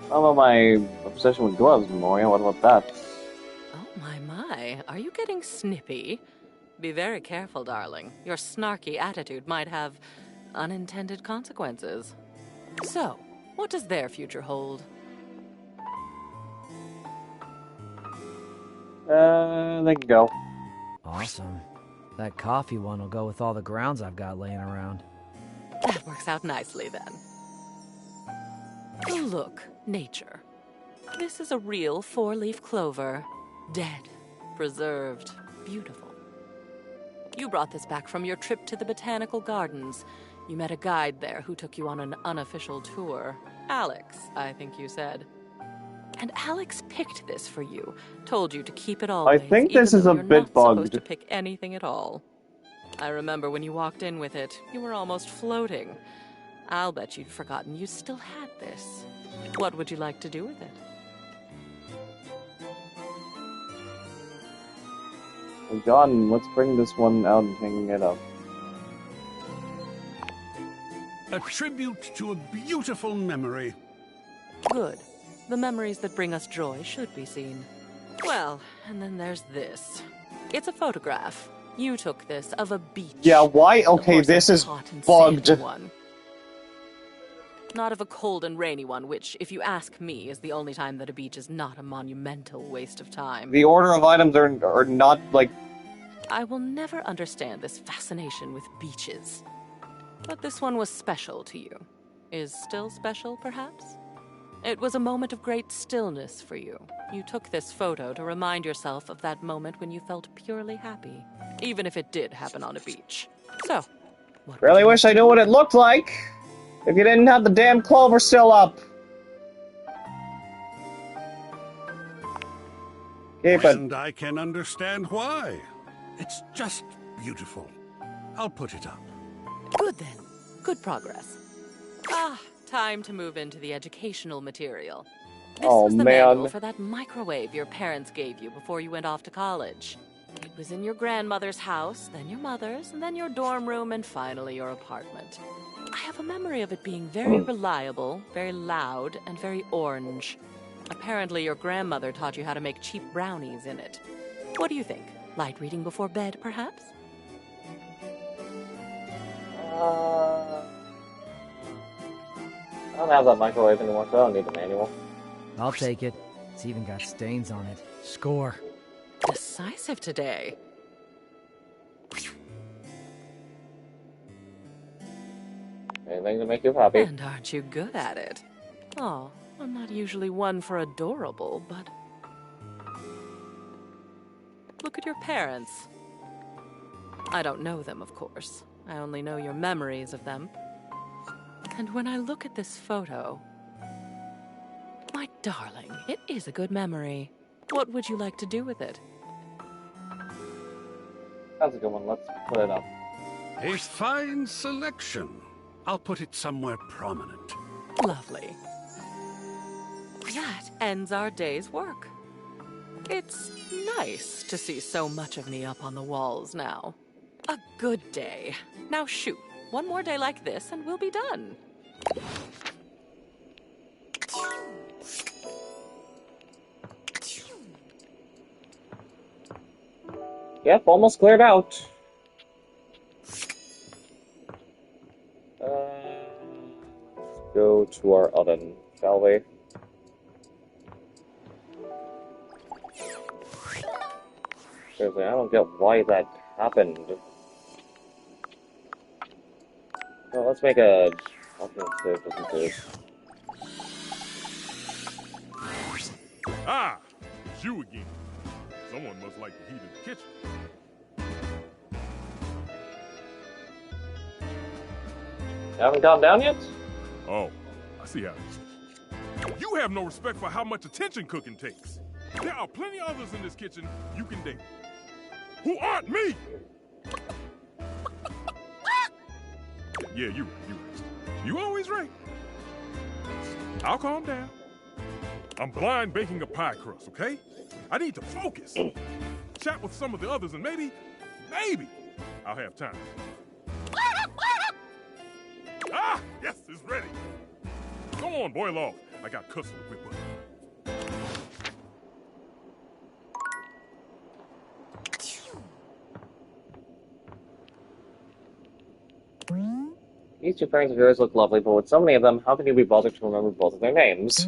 How about my obsession with gloves, Memoria? What about that? Oh my, are you getting snippy? Be very careful, darling. Your snarky attitude might have unintended consequences. So, what does their future hold? They can go. Awesome. That coffee one will go with all the grounds I've got laying around. That works out nicely, then. Oh, look, nature. This is a real 4-leaf clover. Dead preserved, beautiful. You brought this back from your trip to the Botanical Gardens. You met a guide there who took you on an unofficial tour. Alex, I think you said. And Alex picked this for you, told you to keep it always, I think this is a you're bit not supposed bugged. to pick anything at all. I remember when you walked in with it, you were almost floating. I'll bet you'd forgotten you still had this. What would you like to do with it? Well, John, let's bring this one out and hang it up. A tribute to a beautiful memory. Good. The memories that bring us joy should be seen. Well, and then there's this. It's a photograph. You took this of a beach. Yeah, why? Of Okay, course, this a is hot and bugged. sandy one. Not of a cold and rainy one, which, if you ask me, is the only time that a beach is not a monumental waste of time. The order of items are not, like... I will never understand this fascination with beaches. But this one was special to you. Is still special, perhaps? It was a moment of great stillness for you. You took this photo to remind yourself of that moment when you felt purely happy, even if it did happen on a beach. So, Really wish I knew what it looked like! If you didn't have the damn clover still up! Keep it. And I can understand why. It's just beautiful. I'll put it up. good then. Good progress. Ah, time to move into the educational material. This was the manual for that microwave your parents gave you before you went off to college. It was in your grandmother's house, then your mother's, and then your dorm room, and finally your apartment. I have a memory of it being very reliable, very loud, and very orange. Apparently your grandmother taught you how to make cheap brownies in it. What do you think? Light reading before bed, perhaps? I don't have that microwave anymore, so I don't need the manual. I'll take it. It's even got stains on it. Score. Decisive today. Anything to make you happy. And aren't you good at it? Oh, I'm not usually one for adorable, but... Look at your parents. I don't know them, of course. I only know your memories of them. And when I look at this photo... My darling, it is a good memory. What would you like to do with it? That's a good one. Let's put it up. A fine selection. I'll put it somewhere prominent. Lovely. That ends our day's work. It's nice to see so much of me up on the walls now. A good day. Now shoot, one more day like this and we'll be done. Yep, almost cleared out. Let's go to our oven, shall we? Seriously, I don't get why that happened. Well, let's make a alternate save just in case. Ah, it's you again. Someone must like the heat of the kitchen. You haven't gone down yet? Oh, I see how it is. You have no respect for how much attention cooking takes. There are plenty of others in this kitchen you can date. Who aren't me! Yeah, you right. You always right. I'll calm down. I'm blind baking a pie crust, okay? I need to focus. Chat with some of the others and maybe I'll have time. Ah, yes, it's ready. Go on, boil off. I got custard to whip up. These two parents of yours look lovely, but with so many of them, how can you be bothered to remember both of their names?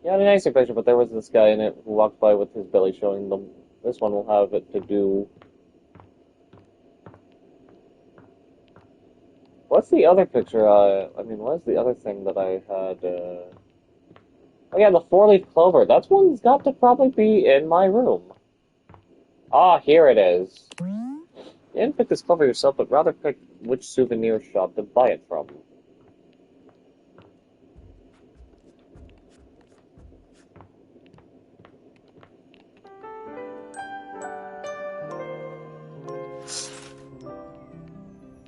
You had a nicer picture, but there was this guy in it who walked by with his belly showing them. This one will have it to do. What's the other picture? What's the other thing that I had? Oh yeah, the 4-leaf clover. That's one's got to probably be in my room. Ah, here it is. You didn't pick this cover yourself, but rather pick which souvenir shop to buy it from.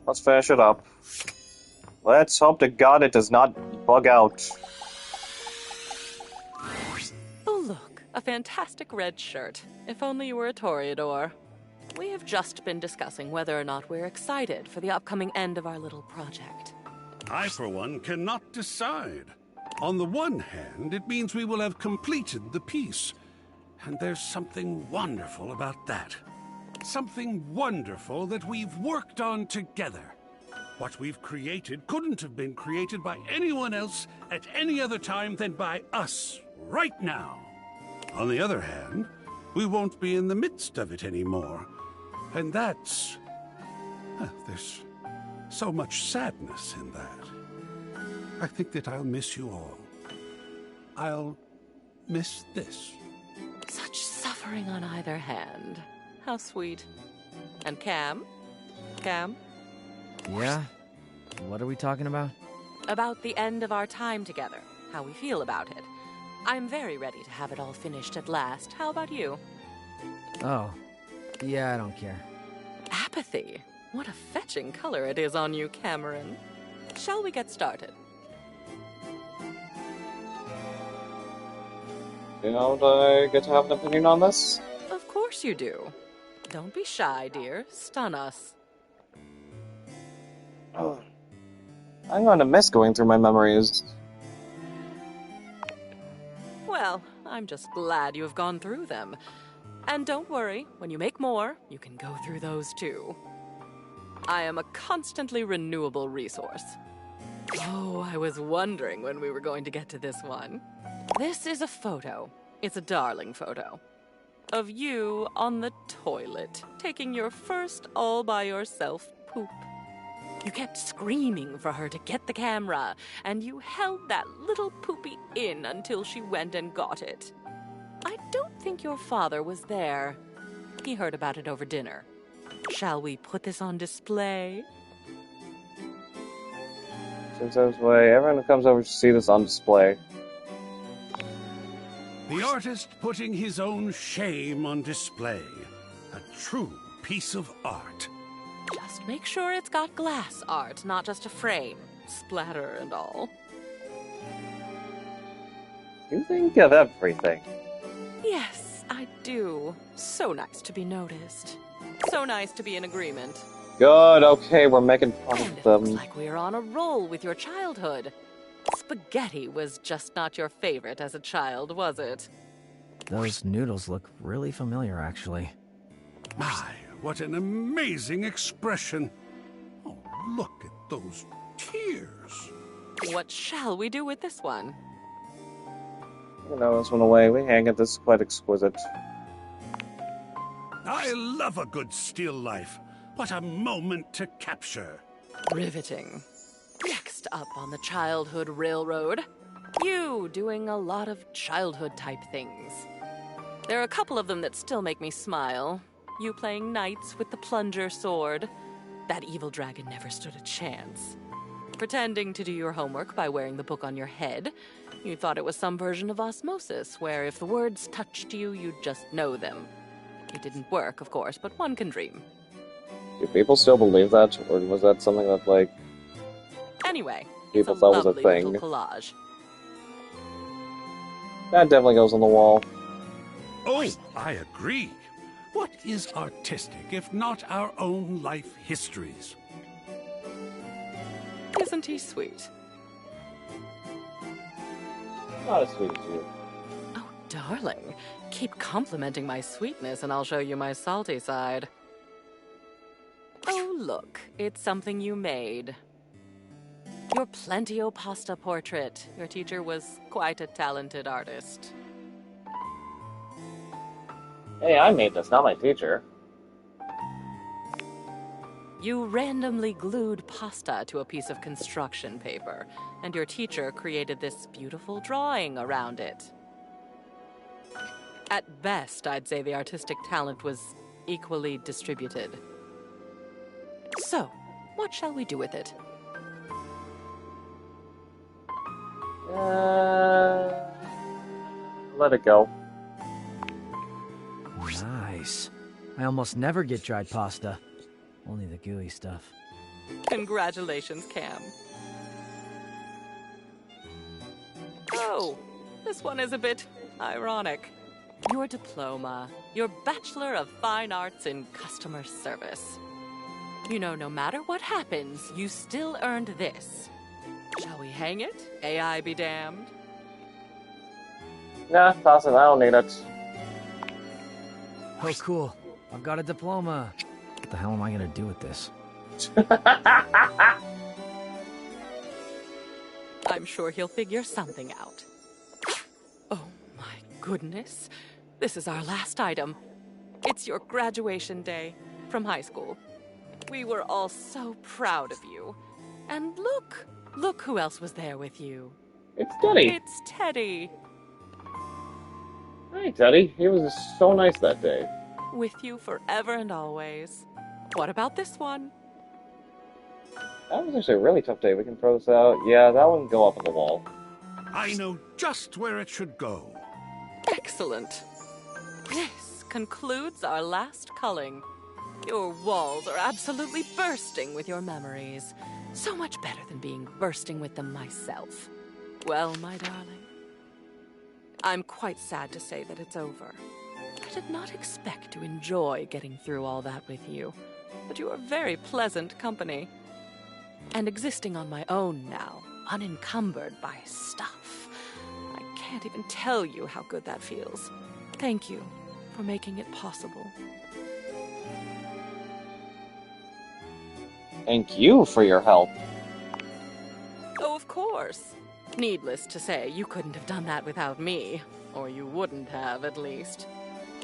Let's finish it up. Let's hope to God it does not bug out. Oh, look, a fantastic red shirt. If only you were a Toreador. We have just been discussing whether or not we're excited for the upcoming end of our little project. I, for one, cannot decide. On the one hand, it means we will have completed the piece. And there's something wonderful about that. Something wonderful that we've worked on together. What we've created couldn't have been created by anyone else at any other time than by us, right now. On the other hand, we won't be in the midst of it anymore. And that's... there's so much sadness in that. I think that I'll miss you all. I'll miss this. Such suffering on either hand. How sweet. And Cam? Cam? Yeah? What are we talking about? About the end of our time together. How we feel about it. I'm very ready to have it all finished at last. How about you? Oh. Yeah, I don't care. Apathy? What a fetching color it is on you, Cameron. Shall we get started? You know, do I get to have an opinion on this? Of course you do. Don't be shy, dear. Stun us. Oh. I'm going to miss going through my memories. Well, I'm just glad you have gone through them. And don't worry, when you make more, you can go through those too. I am a constantly renewable resource. Oh, I was wondering when we were going to get to this one. This is a photo. It's a darling photo. Of you on the toilet, taking your first all-by-yourself poop. You kept screaming for her to get the camera, and you held that little poopy in until she went and got it. I don't think your father was there. He heard about it over dinner. Shall we put this on display? Seems this way. Everyone who comes over to see this on display. The artist putting his own shame on display. A true piece of art. Just make sure it's got glass art, not just a frame. Splatter and all. You think of everything. Yes, I do. So nice to be noticed. So nice to be in agreement. Good, okay, we're making fun of them. Looks like we're on a roll with your childhood. Spaghetti was just not your favorite as a child, was it? Those noodles look really familiar, actually. My, what an amazing expression. Oh, look at those tears. What shall we do with this one? You know, this one away. We hang it. This is quite exquisite. I love a good still life. What a moment to capture. Riveting. Next up on the Childhood Railroad, you doing a lot of childhood-type things. There are a couple of them that still make me smile. You playing knights with the plunger sword. That evil dragon never stood a chance. Pretending to do your homework by wearing the book on your head. You thought it was some version of osmosis, where if the words touched you, you'd just know them. It didn't work, of course, but one can dream. Do people still believe that? Or was that something that, like... Anyway, people it's a thought was a lovely thing? little collage. That definitely goes on the wall. Oh, I agree. What is artistic if not our own life histories? Isn't he sweet? Not as sweet as you. Oh, darling. Keep complimenting my sweetness and I'll show you my salty side. Oh, look. It's something you made. Your Plentio pasta portrait. Your teacher was quite a talented artist. Hey, I made this, not my teacher. You randomly glued pasta to a piece of construction paper, and your teacher created this beautiful drawing around it. At best, I'd say the artistic talent was equally distributed. So, what shall we do with it? Let it go. Nice. I almost never get dried pasta. Only the gooey stuff. Congratulations, Cam. Oh, this one is a bit ironic. Your diploma, your Bachelor of Fine Arts in Customer Service. You know, no matter what happens, you still earned this. Shall we hang it? AI be damned. Nah, toss it. I don't need it. Oh, cool. I've got a diploma. What the hell am I gonna do with this? I'm sure he'll figure something out. Oh my goodness. This is our last item. It's your graduation day from high school. We were all so proud of you. And look who else was there with you. It's Teddy. It's Teddy. Hi, Teddy. He was so nice that day. With you forever and always. What about this one? That was actually a really tough day. We can throw this out. Yeah, that one can go up on the wall. I know just where it should go. Excellent. This concludes our last culling. Your walls are absolutely bursting with your memories. So much better than being bursting with them myself. Well, my darling, I'm quite sad to say that it's over. I did not expect to enjoy getting through all that with you, but you are very pleasant company. And existing on my own now, unencumbered by stuff. I can't even tell you how good that feels. Thank you for making it possible. Thank you for your help. Oh, of course. Needless to say, you couldn't have done that without me. Or you wouldn't have, at least.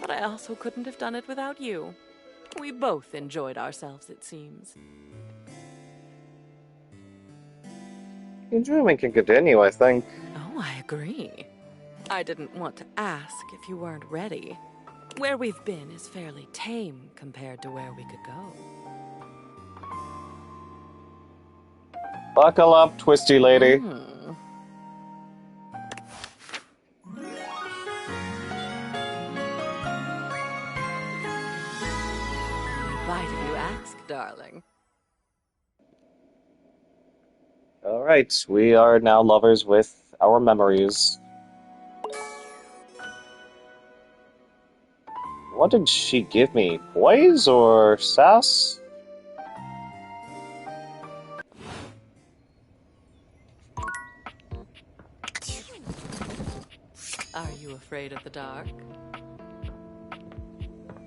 But I also couldn't have done it without you. We both enjoyed ourselves, it seems. Enjoyment can continue, I think. Oh, I agree. I didn't want to ask if you weren't ready. Where we've been is fairly tame compared to where we could go. Buckle up, twisty lady. Why do you ask, darling? Alright, we are now lovers with our memories. What did she give me? Poise or sass? Are you afraid of the dark?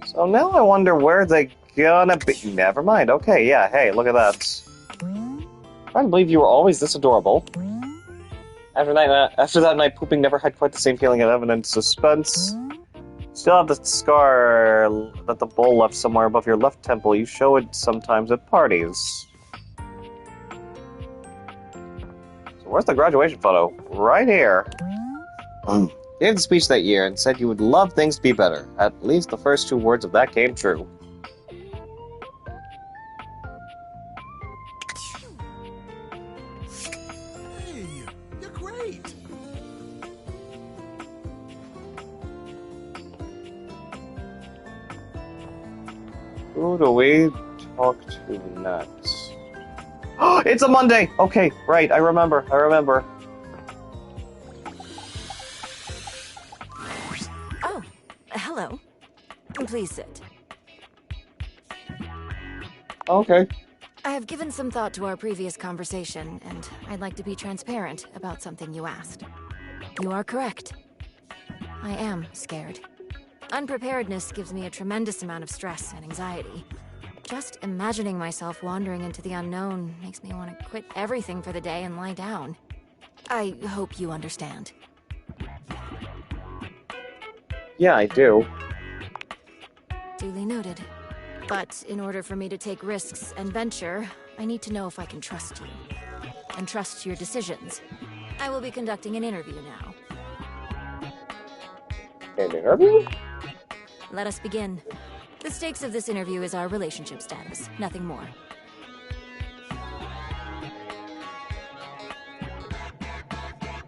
So now I wonder where they gonna be. Never mind. Okay, yeah, hey, look at that. I can't believe you were always this adorable. After that night, pooping never had quite the same feeling of evident suspense. Still have the scar that the bull left somewhere above your left temple. You show it sometimes at parties. So where's the graduation photo? Right here. You gave the speech that year and said you would love things to be better. At least the first 2 words of that came true. Hey, you're great. Who do we talk to next? Oh, it's a Monday! Okay, right, I remember. Oh, hello. Please sit. Okay. I have given some thought to our previous conversation, and I'd like to be transparent about something you asked. You are correct. I am scared. Unpreparedness gives me a tremendous amount of stress and anxiety. Just imagining myself wandering into the unknown makes me want to quit everything for the day and lie down. I hope you understand. Yeah, I do. Duly noted. But in order for me to take risks and venture, I need to know if I can trust you. And trust your decisions. I will be conducting an interview now. An interview? Let us begin. The stakes of this interview is our relationship status, nothing more.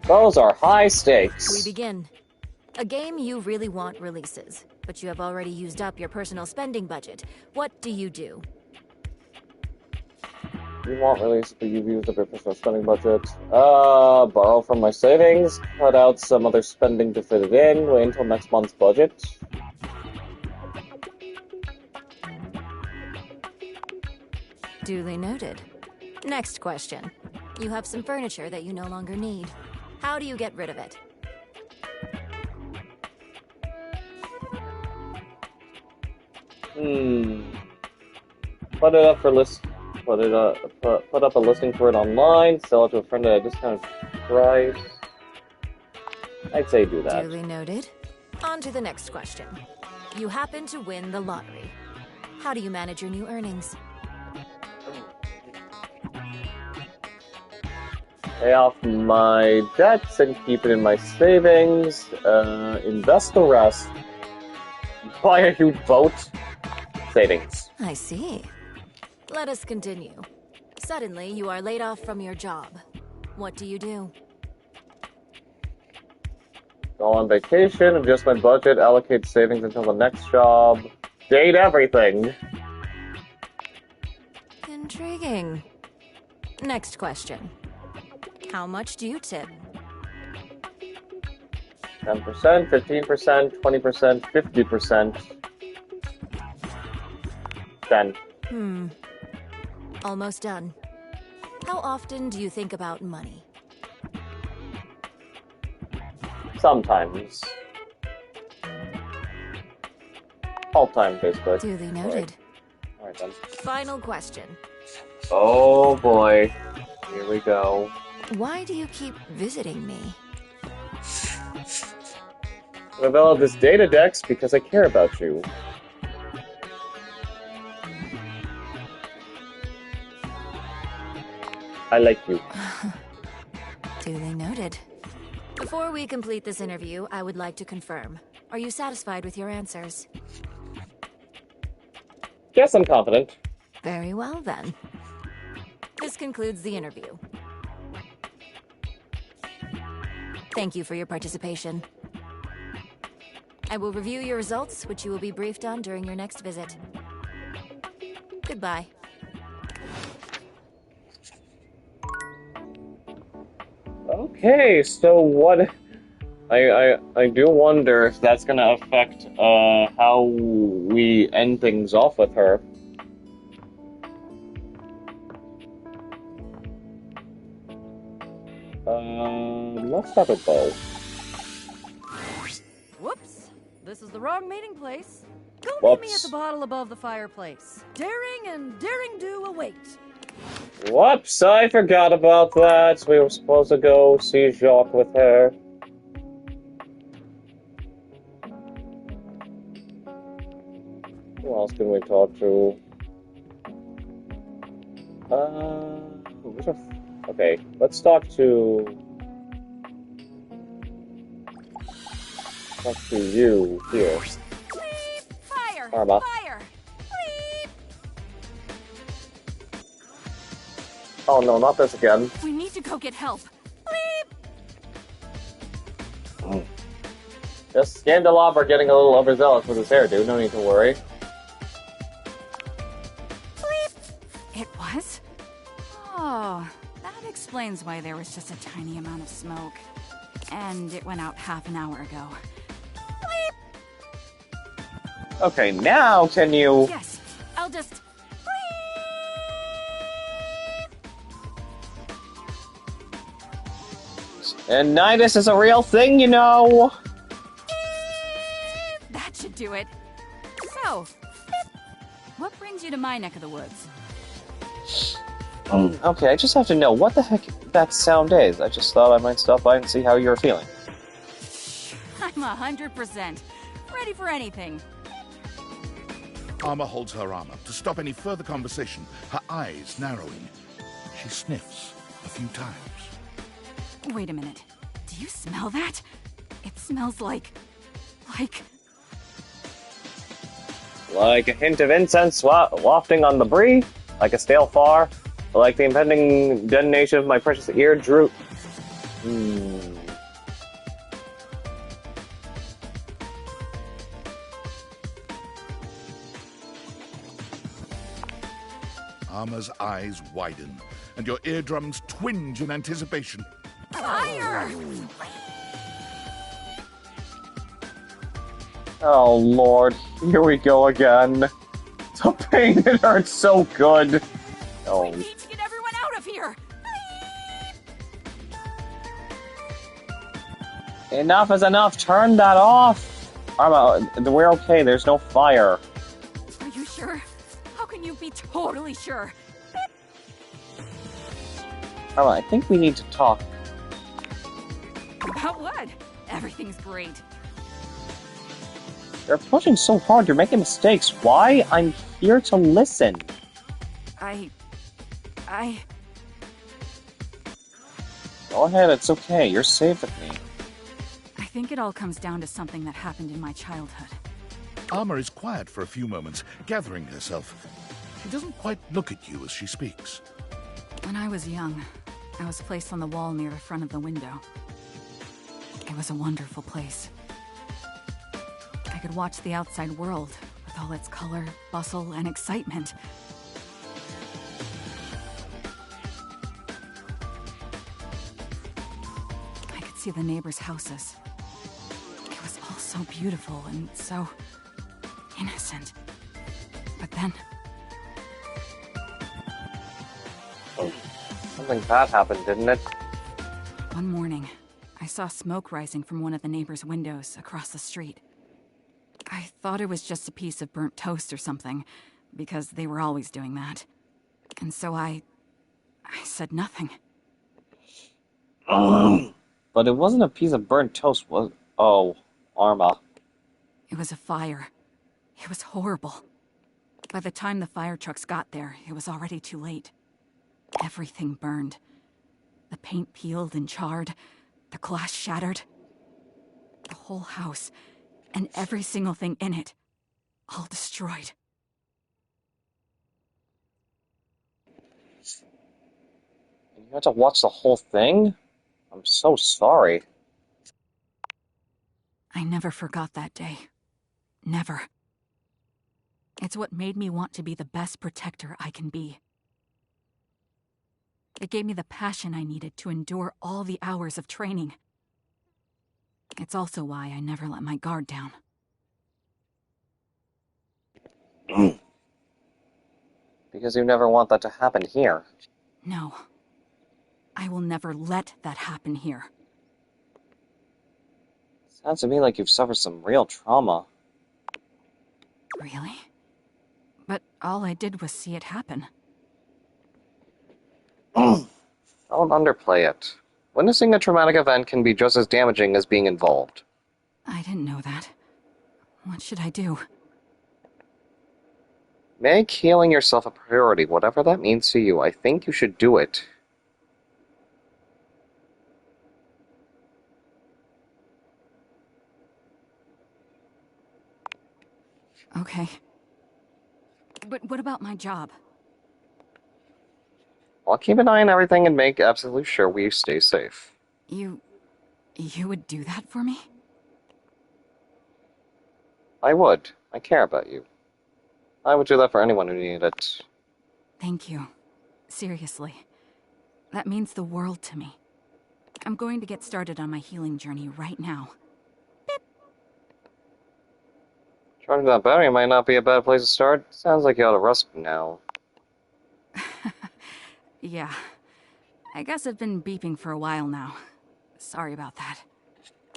Those are high stakes. We begin. A game you really want releases, but you have already used up your personal spending budget. What do you do? You want release, but you've used up your personal spending budget. Borrow from my savings, cut out some other spending to fit it in, wait until next month's budget. Duly noted. Next question. You have some furniture that you no longer need. How do you get rid of it? Put it up for list. Put up a listing for it online. Sell it to a friend at a discounted price. I'd say do that. Duly noted. On to the next question. You happen to win the lottery. How do you manage your new earnings? Pay off my debts and keep it in my savings. Invest the rest. Buy a huge boat. Savings. I see. Let us continue. Suddenly, you are laid off from your job. What do you do? Go on vacation, adjust my budget, allocate savings until the next job. Date everything. Intriguing. Next question. How much do you tip? 10%, 15%, 20%, 50%. 10. Almost done. How often do you think about money? Sometimes. All time, basically. Duly noted. Alright then. Final question. Oh boy. Here we go. Why do you keep visiting me? I developed this data dex because I care about you. I like you. Duly noted. Before we complete this interview, I would like to confirm. Are you satisfied with your answers? Yes, I'm confident. Very well, then. This concludes the interview. Thank you for your participation. I will review your results, which you will be briefed on during your next visit. Goodbye. Okay, so what... I do wonder if that's gonna affect, how we end things off with her. Let's start with Bo. Whoops! This is the wrong meeting place. Go meet me at the bottle above the fireplace. Daring and daring do await. Whoops, I forgot about that. We were supposed to go see Jacques with her. Who else can we talk to? Okay, let's talk to you here. Fire! Arma. Fire! Oh no, not this again. We need to go get help. Just Scandelabra getting a little overzealous with his hairdo, no need to worry. It was? Oh, that explains why there was just a tiny amount of smoke. And it went out half an hour ago. Okay, now can you... Yes, I'll just... And Nidus is a real thing, you know! That should do it. So, what brings you to my neck of the woods? Okay, I just have to know what the heck that sound is. I just thought I might stop by and see how you're feeling. I'm 100% ready for anything. Arma holds her arm up to stop any further conversation, her eyes narrowing. She sniffs a few times. Wait a minute. Do you smell that? It smells like... Like a hint of incense wafting on the brie, like a stale far, like the impending detonation of my precious ear droop. Arma's eyes widen, and your eardrums twinge in anticipation. Fire! Oh lord, here we go again. The pain, it hurts so good. Oh. We need to get everyone out of here! Enough is enough, turn that off! Arma, we're okay, there's no fire. Are you sure? How can you be totally sure? Arma, I think we need to talk. About what? Everything's great. You're pushing so hard, you're making mistakes. Why? I'm here to listen. Go ahead, it's okay. You're safe with me. I think it all comes down to something that happened in my childhood. Arma is quiet for a few moments, gathering herself. She doesn't quite look at you as she speaks. When I was young, I was placed on the wall near the front of the window. It was a wonderful place. I could watch the outside world with all its color, bustle, and excitement. I could see the neighbors' houses. It was all so beautiful and so innocent. But then... Something bad happened, didn't it? One morning, I saw smoke rising from one of the neighbors' windows across the street. I thought it was just a piece of burnt toast or something, because they were always doing that. And so I said nothing. But it wasn't a piece of burnt toast, was... Oh, Arma. It was a fire. It was horrible. By the time the fire trucks got there, it was already too late. Everything burned. The paint peeled and charred. The glass shattered. The whole house, and every single thing in it, all destroyed. You had to watch the whole thing? I'm so sorry. I never forgot that day. Never. It's what made me want to be the best protector I can be. It gave me the passion I needed to endure all the hours of training. It's also why I never let my guard down. Because you never want that to happen here. No. I will never let that happen here. Sounds to me like you've suffered some real trauma. Really? But all I did was see it happen. Don't underplay it. Witnessing a traumatic event can be just as damaging as being involved. I didn't know that. What should I do? Make healing yourself a priority, whatever that means to you. I think you should do it. Okay. But what about my job? I'll keep an eye on everything and make absolutely sure we stay safe. You would do that for me? I would. I care about you. I would do that for anyone who needed it. Thank you. Seriously. That means the world to me. I'm going to get started on my healing journey right now. Charging that battery might not be a bad place to start. Sounds like you ought to rest now. Yeah. I guess I've been beeping for a while now. Sorry about that.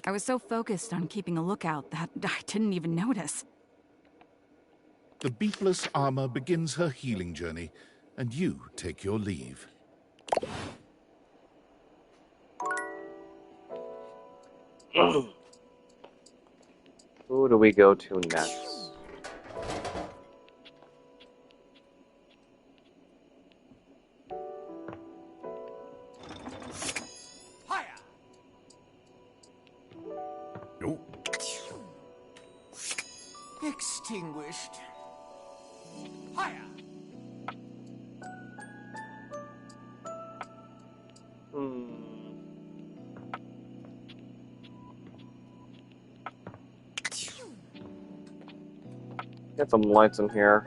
I was so focused on keeping a lookout that I didn't even notice. The beepless Arma begins her healing journey, and you take your leave. Who do we go to next? Extinguished. Get some lights in here.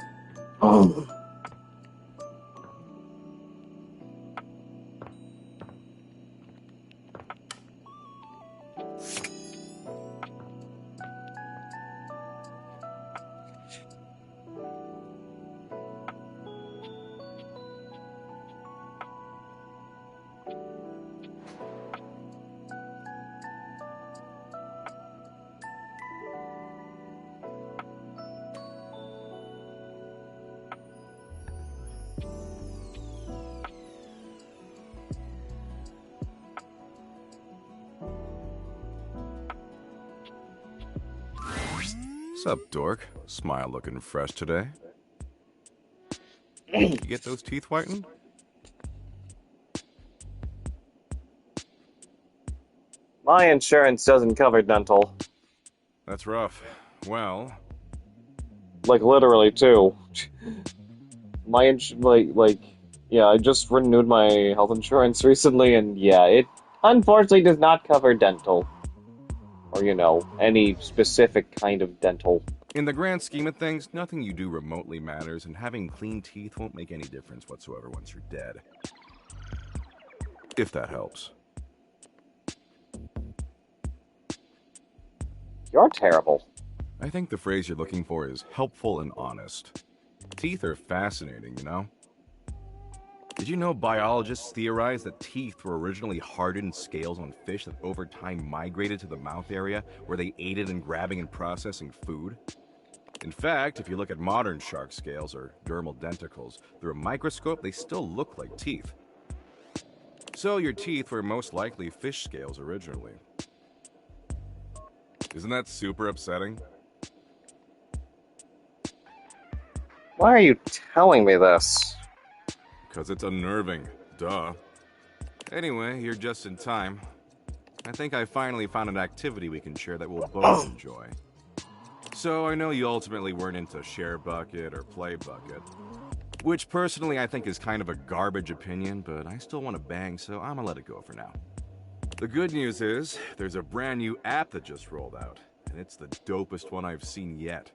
Sup, dork? Smile looking fresh today. You get those teeth whitened? My insurance doesn't cover dental. That's rough. Well... Like, literally, too. My yeah, I just renewed my health insurance recently, and yeah, it unfortunately does not cover dental. Or, you know, any specific kind of dental. In the grand scheme of things, nothing you do remotely matters, and having clean teeth won't make any difference whatsoever once you're dead. If that helps. You're terrible. I think the phrase you're looking for is helpful and honest. Teeth are fascinating, you know? Did you know biologists theorize that teeth were originally hardened scales on fish that over time migrated to the mouth area, where they aided in grabbing and processing food? In fact, if you look at modern shark scales or dermal denticles through a microscope, they still look like teeth. So your teeth were most likely fish scales originally. Isn't that super upsetting? Why are you telling me this? Because it's unnerving. Duh. Anyway, you're just in time. I think I finally found an activity we can share that we'll both enjoy. So I know you ultimately weren't into Share Bucket or Play Bucket, which personally I think is kind of a garbage opinion, but I still want to bang, so I'm gonna let it go for now. The good news is, there's a brand new app that just rolled out, and it's the dopest one I've seen yet.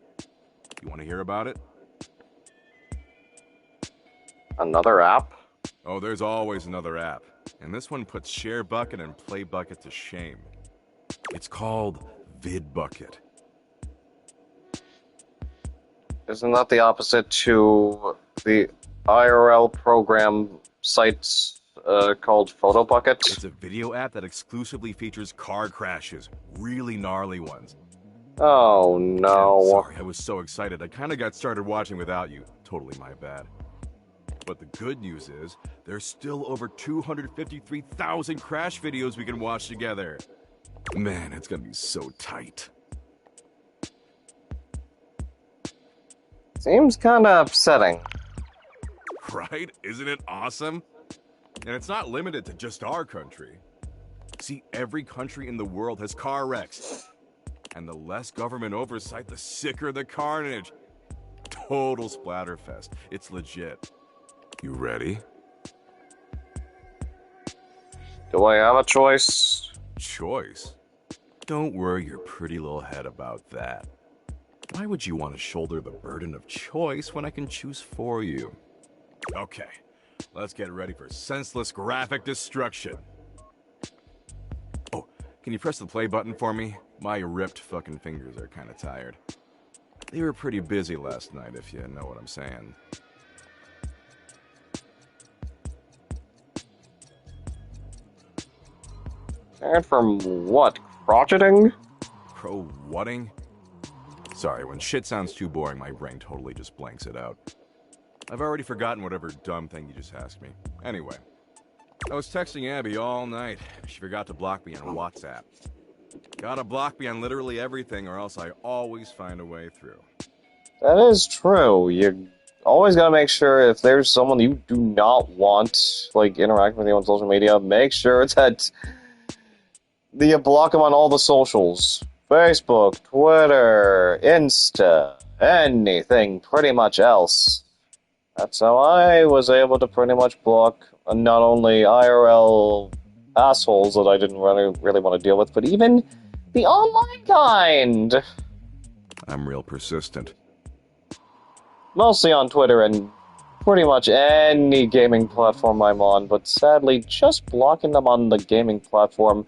You want to hear about it? Another app? Oh, there's always another app. And this one puts Share Bucket and Play Bucket to shame. It's called VidBucket. Isn't that the opposite to the IRL program sites called PhotoBucket? It's a video app that exclusively features car crashes. Really gnarly ones. Oh, no. Yeah, sorry, I was so excited. I kind of got started watching without you. Totally my bad. But the good news is, there's still over 253,000 crash videos we can watch together. Man, it's gonna be so tight. Seems kinda upsetting. Right? Isn't it awesome? And it's not limited to just our country. See, every country in the world has car wrecks. And the less government oversight, the sicker the carnage. Total splatterfest. It's legit. You ready? Do I have a choice? Choice? Don't worry your pretty little head about that. Why would you want to shoulder the burden of choice when I can choose for you? Okay, let's get ready for senseless graphic destruction. Oh, can you press the play button for me? My ripped fucking fingers are kind of tired. They were pretty busy last night, if you know what I'm saying. And from what? Crotcheting? Crow-whatting? Sorry, when shit sounds too boring, my brain totally just blanks it out. I've already forgotten whatever dumb thing you just asked me. Anyway, I was texting Abby all night. She forgot to block me on WhatsApp. Gotta block me on literally everything, or else I always find a way through. That is true. You always gotta make sure if there's someone you do not want, like, interacting with you on social media, make sure that you block them on all the socials. Facebook, Twitter, Insta, anything pretty much else. That's how I was able to pretty much block not only IRL assholes that I didn't really want to deal with, but even the online kind. I'm real persistent. mostly on Twitter and pretty much any gaming platform I'm on, but sadly, just blocking them on the gaming platform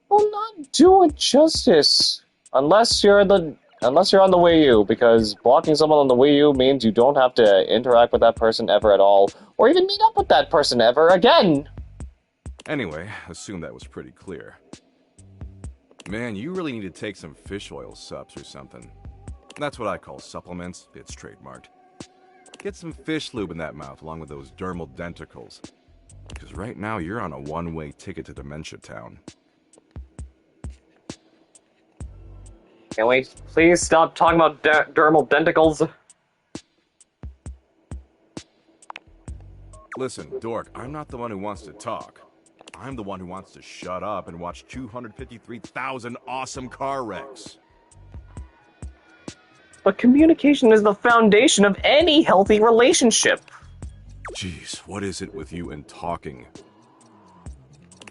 will not do it justice. Unless you're on the Wii U, because blocking someone on the Wii U means you don't have to interact with that person ever at all, or even meet up with that person ever again. Anyway, assume that was pretty clear. Man, you really need to take some fish oil subs or something. That's what I call supplements. It's trademarked. Get some fish lube in that mouth along with those dermal denticles. Because right now you're on a one-way ticket to Dementia Town. Can we please stop talking about dermal denticles? Listen, Dork, I'm not the one who wants to talk. I'm the one who wants to shut up and watch 253,000 awesome car wrecks. But communication is the foundation of any healthy relationship. Jeez, what is it with you and talking?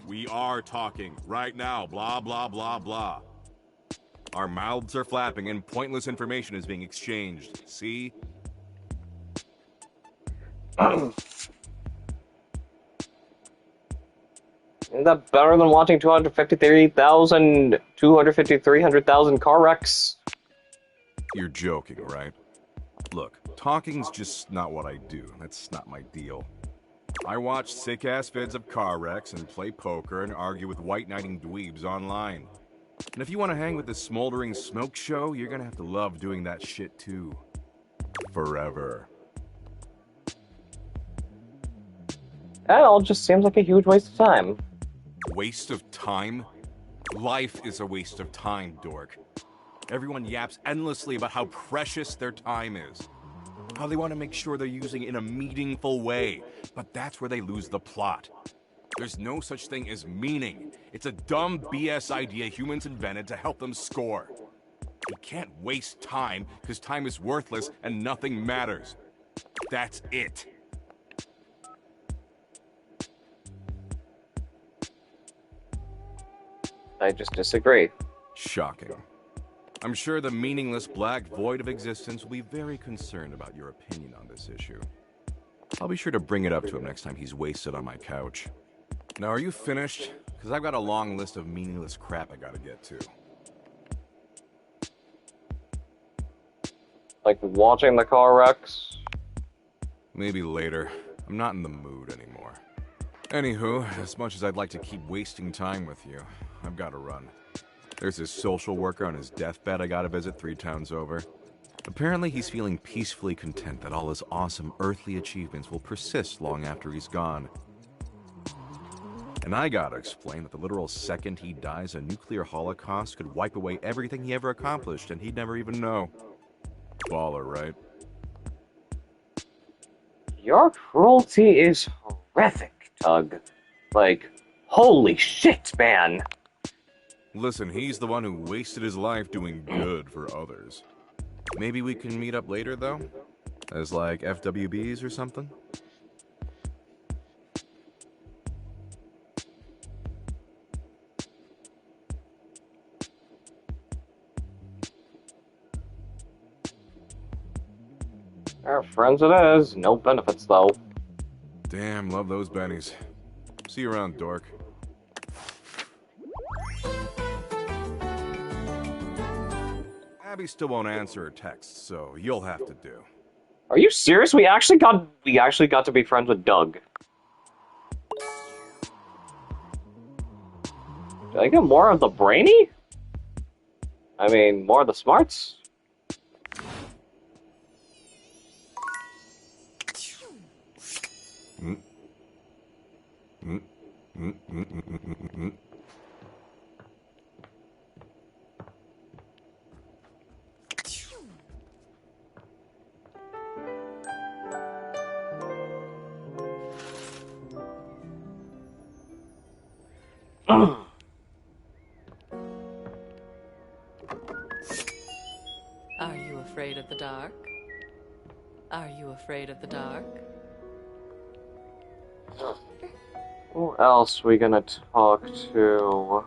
We are talking right now, blah, blah, blah, blah. Our mouths are flapping and pointless information is being exchanged, see? Isn't that better than watching 300,000 car wrecks? You're joking, right? Look, talking's just not what I do. That's not my deal. I watch sick-ass vids of car wrecks and play poker and argue with white-knighting dweebs online. And if you want to hang with the smoldering smoke show, you're gonna have to love doing that shit too. Forever. That all just seems like a huge waste of time. Waste of time? Life is a waste of time, dork. Everyone yaps endlessly about how precious their time is. How they want to make sure they're using it in a meaningful way. But that's where they lose the plot. There's no such thing as meaning. It's a dumb BS idea humans invented to help them score. You can't waste time because time is worthless and nothing matters. That's it. I just disagree. Shocking. I'm sure the meaningless black void of existence will be very concerned about your opinion on this issue. I'll be sure to bring it up to him next time he's wasted on my couch. Now, are you finished? Because I've got a long list of meaningless crap I gotta get to. Like watching the car wrecks? Maybe later. I'm not in the mood anymore. Anywho, as much as I'd like to keep wasting time with you, I've gotta run. There's this social worker on his deathbed I gotta visit 3 towns over. Apparently he's feeling peacefully content that all his awesome earthly achievements will persist long after he's gone. And I gotta explain that the literal second he dies, a nuclear holocaust could wipe away everything he ever accomplished and he'd never even know. Baller, right? Your cruelty is horrific, Tug. Like, holy shit, man! Listen, he's the one who wasted his life doing good for others. Maybe we can meet up later, though? As like FWBs or something? Our friends it is. No benefits, though. Damn, love those bennies. See you around, dork. Abby still won't answer her texts, so you'll have to do. Are you serious? We actually got to be friends with Doug. Did I get more of the brainy? I mean, more of the smarts? Are you afraid of the dark? Are you afraid of the dark? Who else we gonna talk to?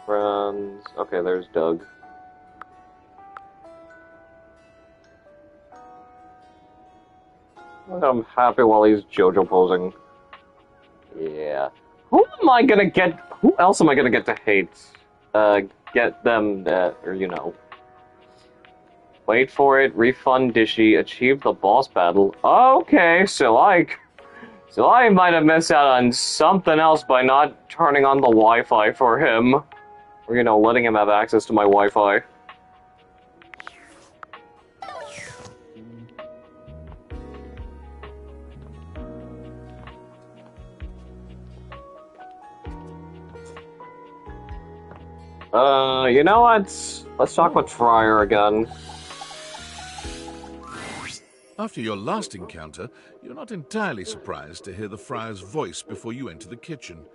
Friends. Okay, there's Doug. I'm happy while he's JoJo posing. Yeah. Who else am I gonna get to hate? Get them, or you know. Wait for it, refund Dishy, achieve the boss battle. Okay, so I might have missed out on something else by not turning on the Wi-Fi for him. Or, you know, letting him have access to my Wi-Fi. You know what? Let's talk with Friar again. After your last encounter, you're not entirely surprised to hear the Friar's voice before you enter the kitchen.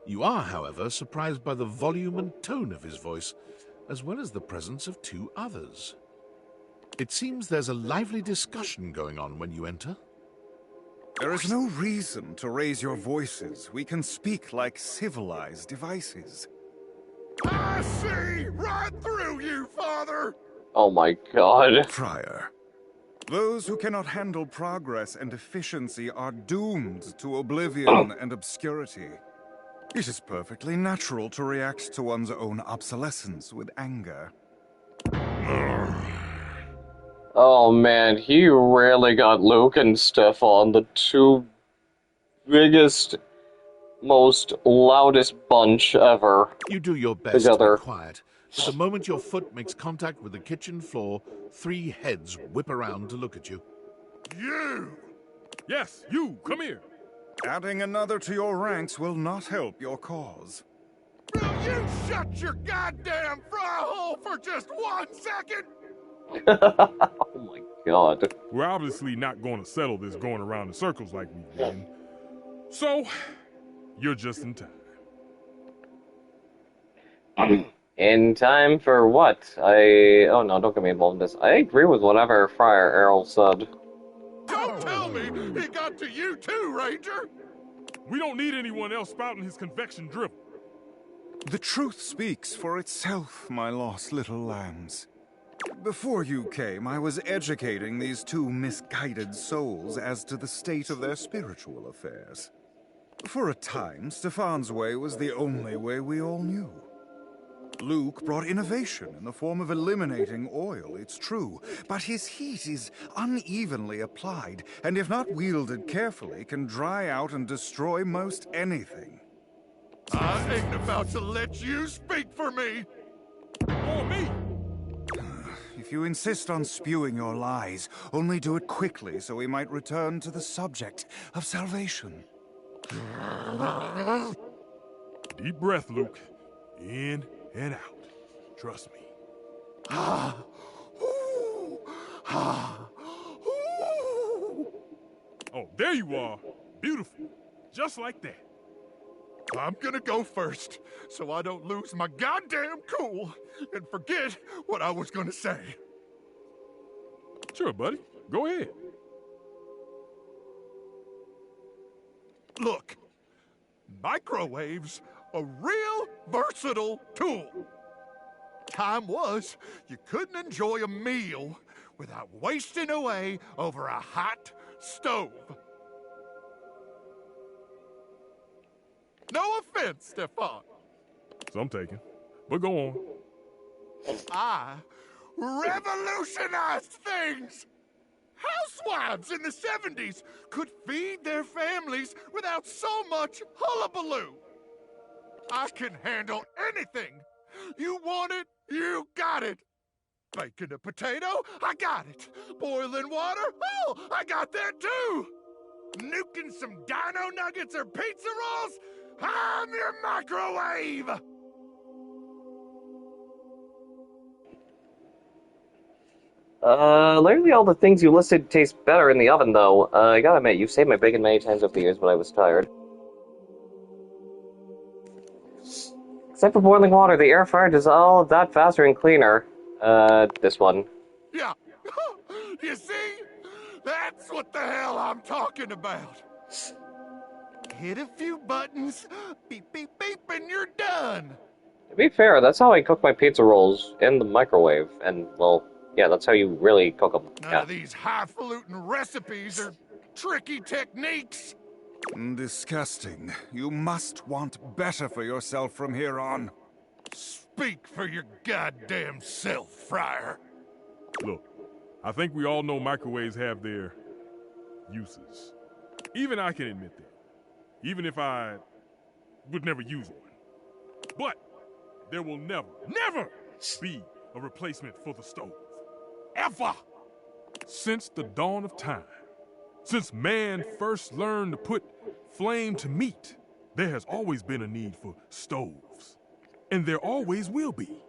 You are, however, surprised by the volume and tone of his voice, as well as the presence of two others. It seems there's a lively discussion going on when you enter. There is no reason to raise your voices. We can speak like civilized devices. I see right through you, Father! Oh my god. Friar. Those who cannot handle progress and efficiency are doomed to oblivion and obscurity. It is perfectly natural to react to one's own obsolescence with anger. Oh man, he really got Luke and Stefan, the two biggest, most loudest bunch ever. You do your best together. to be quiet, but the moment your foot makes contact with the kitchen floor, 3 heads whip around to look at you. You! Yes, you, come here. Adding another to your ranks will not help your cause. Will you shut your goddamn fry hole for just 1 second? Oh my god. We're obviously not going to settle this going around in circles like we've been. So, you're just in time. In time for what? Oh no, don't get me involved in this. I agree with whatever Friar Errol said. Don't tell me he got to you too, Ranger! We don't need anyone else spouting his convection drivel. The truth speaks for itself, my lost little lambs. Before you came, I was educating these 2 misguided souls as to the state of their spiritual affairs. For a time, Stefan's way was the only way we all knew. Luke brought innovation in the form of eliminating oil, it's true, but his heat is unevenly applied, and if not wielded carefully, can dry out and destroy most anything. I ain't about to let you speak for me! Or me! If you insist on spewing your lies, only do it quickly so we might return to the subject of salvation. Deep breath, Luke. In and out. Trust me. Oh, there you are. Beautiful. Just like that. I'm gonna go first, so I don't lose my goddamn cool and forget what I was gonna say. Sure, buddy. Go ahead. Look, microwaves a real versatile tool. Time was you couldn't enjoy a meal without wasting away over a hot stove. No offense, Stefan. Some taken. But go on. I revolutionized things. Housewives in the 70s could feed their families without so much hullabaloo. I can handle anything. You want it, you got it. Baking a potato, I got it. Boiling water, oh, I got that too. Nuking some dino nuggets or pizza rolls, I'm your microwave. Lately all the things you listed taste better in the oven, though. I gotta admit, you've saved my bacon many times over the years, but I was tired. Except for boiling water, the air fryer does all of that faster and cleaner. This one. Yeah. You see? That's what the hell I'm talking about. Hit a few buttons, beep, beep, beep, and you're done. To be fair, that's how I cook my pizza rolls in the microwave, and, well, yeah, that's how you really cook them. None Yeah. of these highfalutin recipes are tricky techniques. Disgusting. You must want better for yourself from here on. Speak for your goddamn self, Friar. Look, I think we all know microwaves have their uses. Even I can admit that. Even if I would never use one. But there will never be a replacement for the stove. Ever! Since the dawn of time, since man first learned to put flame to meat, there has always been a need for stoves. And there always will be.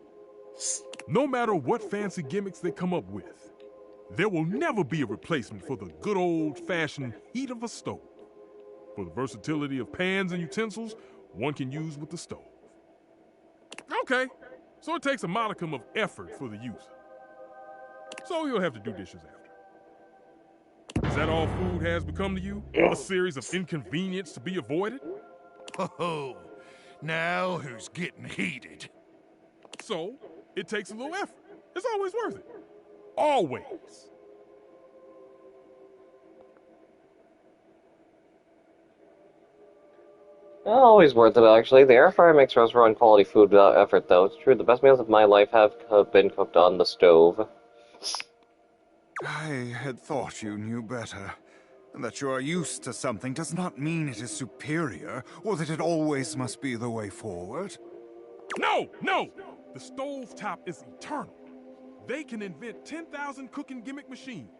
No matter what fancy gimmicks they come up with, there will never be a replacement for the good old-fashioned heat of a stove. For the versatility of pans and utensils one can use with the stove. Okay, so it takes a modicum of effort for the user. So you'll have to do dishes after. Is that all food has become to you? A series of inconvenience to be avoided? Oh, now who's getting heated? So, it takes a little effort. It's always worth it. Always. Always worth it, actually. The air fryer makes restaurant quality food without effort, though. It's true, the best meals of my life have been cooked on the stove. I had thought you knew better. That you are used to something does not mean it is superior, or that it always must be the way forward. No! The stovetop is eternal. They can invent 10,000 cooking gimmick machines.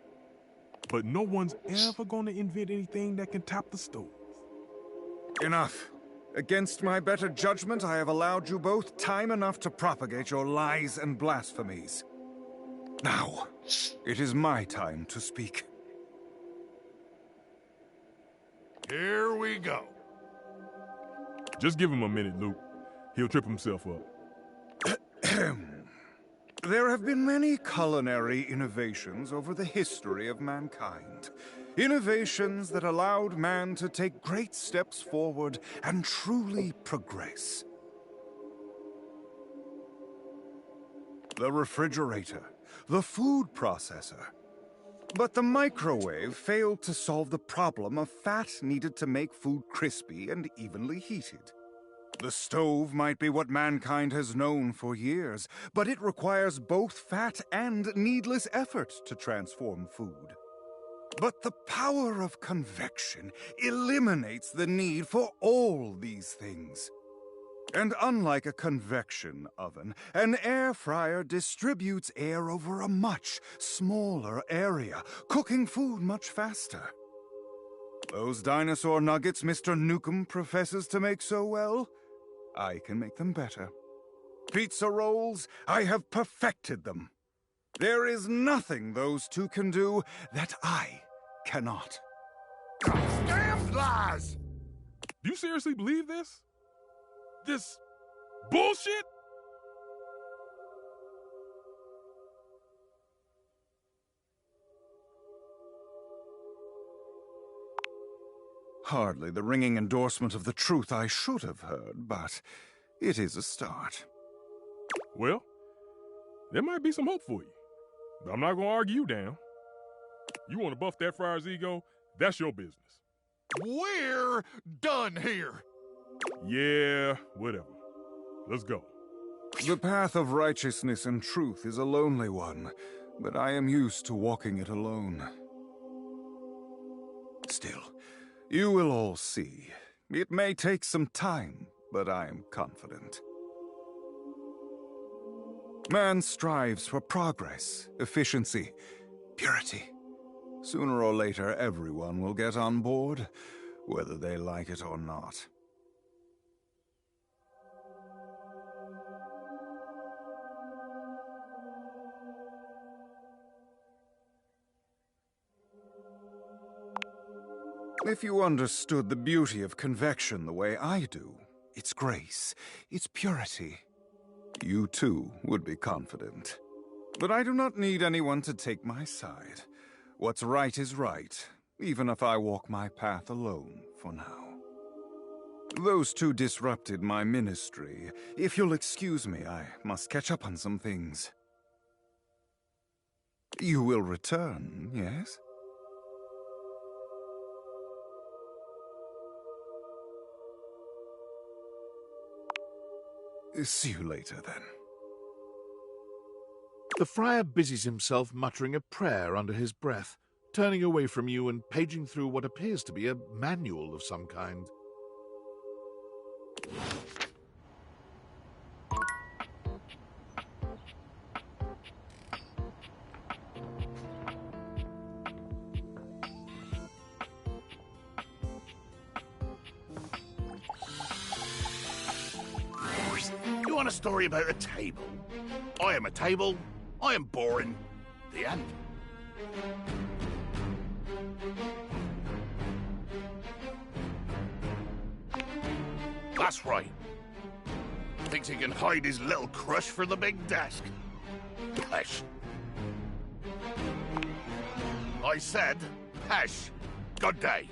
But no one's ever gonna invent anything that can top the stove. Enough. Against my better judgment, I have allowed you both time enough to propagate your lies and blasphemies. Now, it is my time to speak. Here we go. Just give him a minute, Luke. He'll trip himself up. There have been many culinary innovations over the history of mankind. Innovations that allowed man to take great steps forward and truly progress. The refrigerator, the food processor. But the microwave failed to solve the problem of fat needed to make food crispy and evenly heated. The stove might be what mankind has known for years, but it requires both fat and needless effort to transform food. But the power of convection eliminates the need for all these things. And unlike a convection oven, an air fryer distributes air over a much smaller area, cooking food much faster. Those dinosaur nuggets Mr. Nukem professes to make so well, I can make them better. Pizza rolls, I have perfected them. There is nothing those two can do that I cannot. Damn lies! Do you seriously believe this? This bullshit? Hardly the ringing endorsement of the truth I should have heard, but it is a start. Well, there might be some hope for you. But I'm not gonna argue you down. You want to buff that friar's ego? That's your business. We're done here. Yeah, whatever. Let's go. The path of righteousness and truth is a lonely one, but I am used to walking it alone. Still, you will all see. It may take some time, but I am confident. Man strives for progress, efficiency, purity. Sooner or later, everyone will get on board, whether they like it or not. If you understood the beauty of convection the way I do, its grace, its purity, you too would be confident. But I do not need anyone to take my side. What's right is right, even if I walk my path alone for now. Those two disrupted my ministry. If you'll excuse me, I must catch up on some things. You will return, yes? See you later, then. The friar busies himself muttering a prayer under his breath, turning away from you and paging through what appears to be a manual of some kind. You want a story about a table? I am a table. I am boring. The end. That's right. Thinks he can hide his little crush for the big desk. Pesh. I said, pesh. Good day.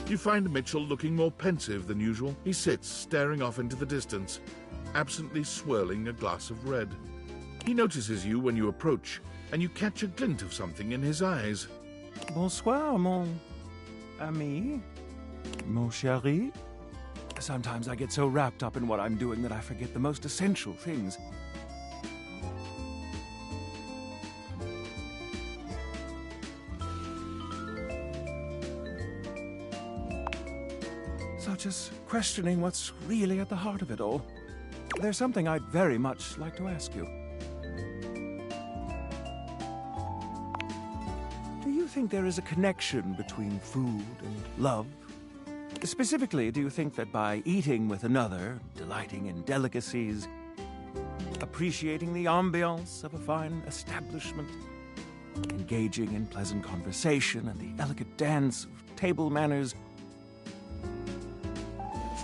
You find Mitchell looking more pensive than usual. He sits, staring off into the distance, absently swirling a glass of red. He notices you when you approach, and you catch a glint of something in his eyes. Bonsoir, mon ami, mon chéri. Sometimes I get so wrapped up in what I'm doing that I forget the most essential things. Just questioning what's really at the heart of it all. There's something I'd very much like to ask you. Do you think there is a connection between food and love? Specifically, do you think that by eating with another, delighting in delicacies, appreciating the ambiance of a fine establishment, engaging in pleasant conversation and the elegant dance of table manners,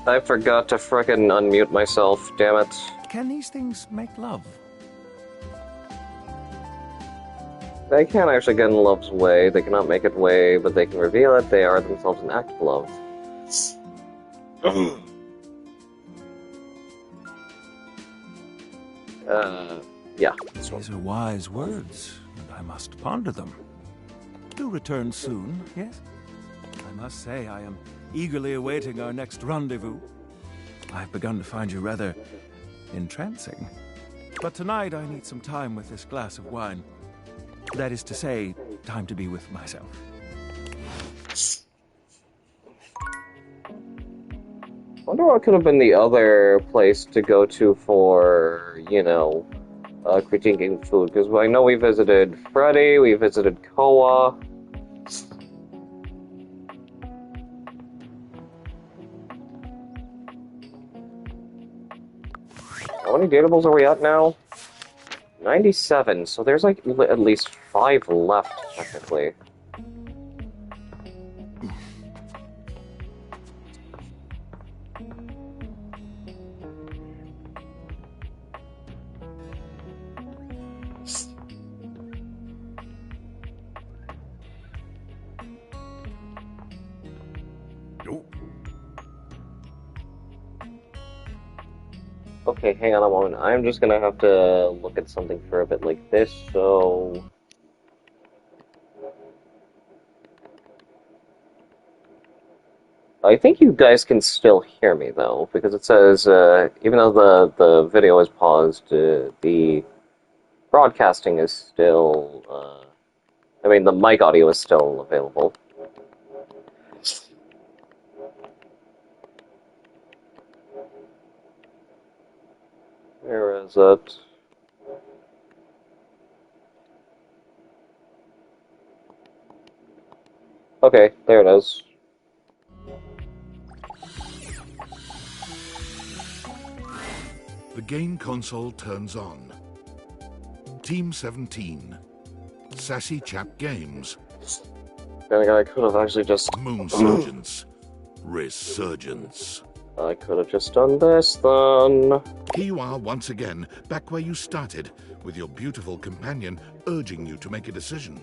I forgot to frickin' unmute myself, damn it. can these things make love? They can't actually get in love's way, they cannot make it way, but they can reveal it, they are themselves an act of love. Yeah. These are wise words, and I must ponder them. Do return soon, yes? I must say I am eagerly awaiting our next rendezvous. I've begun to find you rather entrancing. But tonight I need some time with this glass of wine. That is to say, time to be with myself. Wonder what could have been the other place to go to for, you know, critiquing food, because I know we visited Freddy, we visited Koa. How many datables are we at now? 97, so there's like at least 5 left, technically. Okay, hang on a moment. I'm just gonna have to look at something for a bit like this, so... I think you guys can still hear me, though, because it says, even though the video is paused, the broadcasting is still, I mean, the mic audio is still available. Where is it? Okay, there it is. The game console turns on. Team 17. Sassy Chap Games. Then I could have actually just... Moon Surgeons. Resurgence. I could have just done this then. Here you are once again, back where you started, with your beautiful companion urging you to make a decision.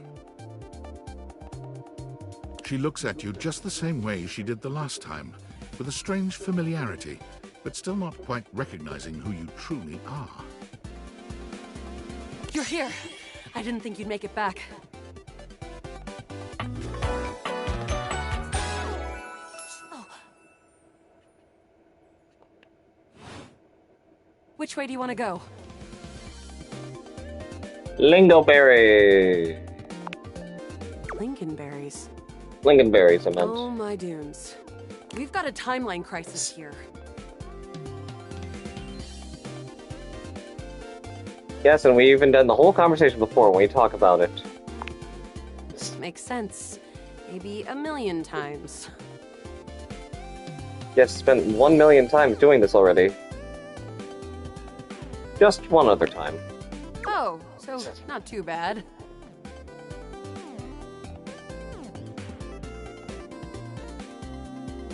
She looks at you just the same way she did the last time, with a strange familiarity, but still not quite recognizing who you truly are. You're here. I didn't think you'd make it back. Oh. Which way do you want to go? Lingonberry. Lingonberries. Lingonberries, I meant. Oh my dunes. We've got a timeline crisis here. Yes, and we even done the whole conversation before when we talk about it. Makes sense. Maybe a million times. Yes, spent 1 million times doing this already. Just one other time. Oh, so not too bad.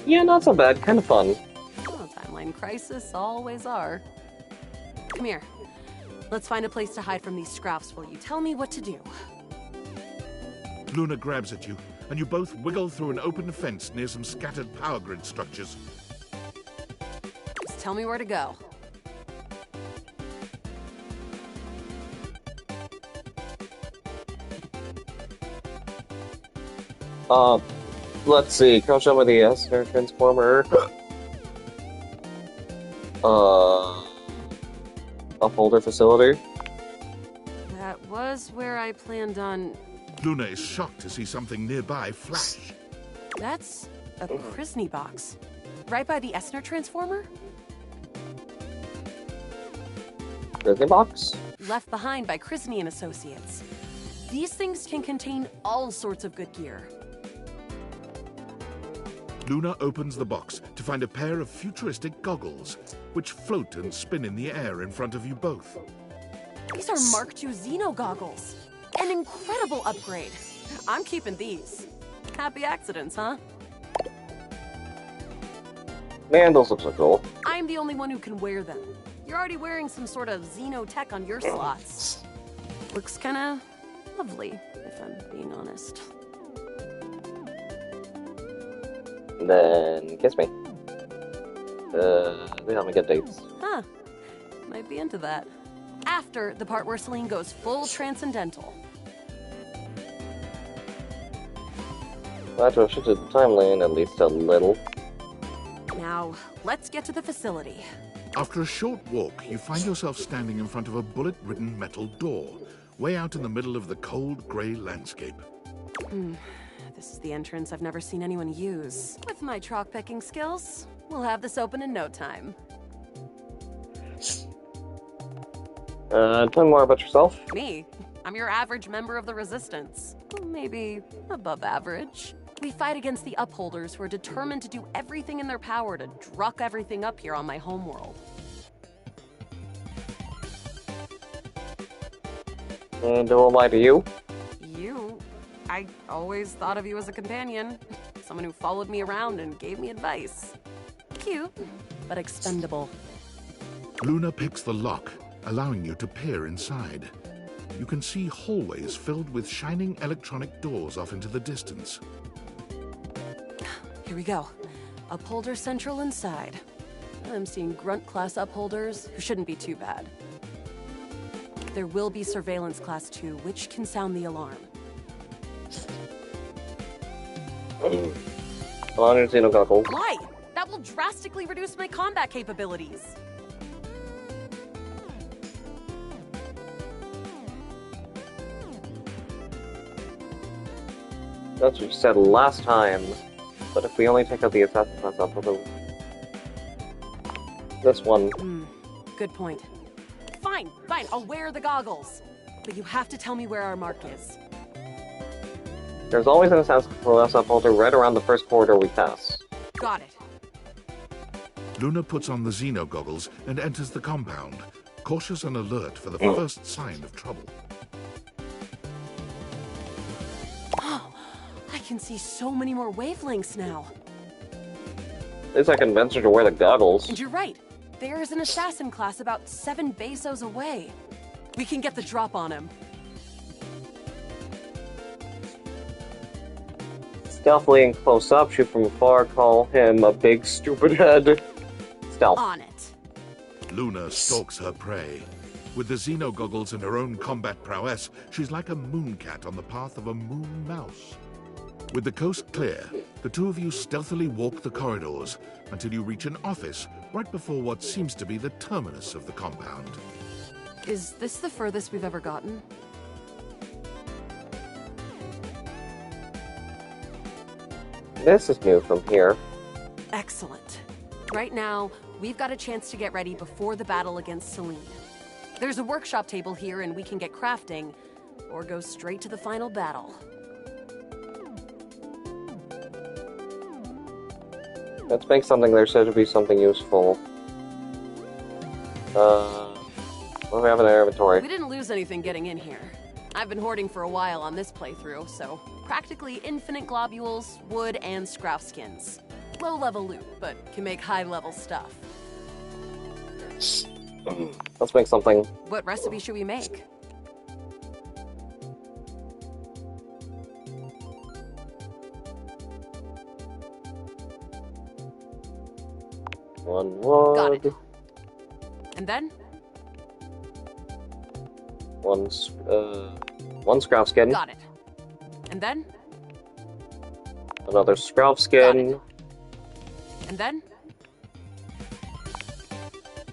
Yeah, not so bad. Kind of fun. Well, timeline crisis always are. Come here. Let's find a place to hide from these scraps while you tell me what to do. Luna grabs at you, and you both wiggle through an open fence near some scattered power grid structures. Just tell me where to go. Let's see. Cross over the Esner Transformer. Upholder facility. That was where I planned on... Luna is shocked to see something nearby flash. That's a Krisny box. Right by the Esner Transformer? Krisny box? Left behind by Krisny and Associates. These things can contain all sorts of good gear. Luna opens the box to find a pair of futuristic goggles, which float and spin in the air in front of you both. These are Mark II Xeno goggles. An incredible upgrade. I'm keeping these. Happy accidents, huh? Man, those look so cool. I'm the only one who can wear them. You're already wearing some sort of Xeno tech on your slots. Looks kinda lovely, if I'm being honest. Then kiss me. They help me get dates. Huh. Might be into that. After the part where Celine goes full transcendental. That will shift the timeline at least a little. Now, let's get to the facility. After a short walk, you find yourself standing in front of a bullet-ridden metal door, way out in the middle of the cold, grey landscape. This is the entrance I've never seen anyone use. With my chalk-picking skills, we'll have this open in no time. Tell me more about yourself. Me? I'm your average member of the Resistance. Maybe above average. We fight against the Upholders who are determined to do everything in their power to druck everything up here on my homeworld. And who am I to you? You? I always thought of you as a companion. Someone who followed me around and gave me advice. Cute, but expendable. Luna picks the lock, allowing you to peer inside. You can see hallways filled with shining electronic doors off into the distance. Here we go. Upholder Central inside. I'm seeing Grunt class upholders who shouldn't be too bad. There will be Surveillance Class 2, which can sound the alarm. Xeno goggles. Why? That will drastically reduce my combat capabilities. That's what you said last time. But if we only take out the assassin class upholder, this one. Good point. Fine, I'll wear the goggles. But you have to tell me where our mark is. There's always an assassin class upholder right around the first corridor we pass. Got it. Luna puts on the Xeno goggles and enters the compound, cautious and alert for the first sign of trouble. I can see so many more wavelengths now. At least I can venture to wear the goggles. And you're right. There's an assassin class about 7 pesos away. We can get the drop on him. Stealthily and close up, shoot from afar, call him a big stupid head. Stealth. On it. Luna stalks her prey. With the Xeno goggles and her own combat prowess, she's like a mooncat on the path of a moon mouse. With the coast clear, the two of you stealthily walk the corridors until you reach an office right before what seems to be the terminus of the compound. Is this the furthest we've ever gotten? This is new from here. Excellent. Right now, we've got a chance to get ready before the battle against Celine. There's a workshop table here and we can get crafting, or go straight to the final battle. Let's make something there said to be something useful. What do we have in our inventory? We didn't lose anything getting in here. I've been hoarding for a while on this playthrough, so practically infinite globules, wood, and scrap skins. Low-level loot, but can make high-level stuff. Let's make something. What recipe should we make? One wood. Got it. And then? One scrap skin. Got it. And then? Another scrap skin. And then?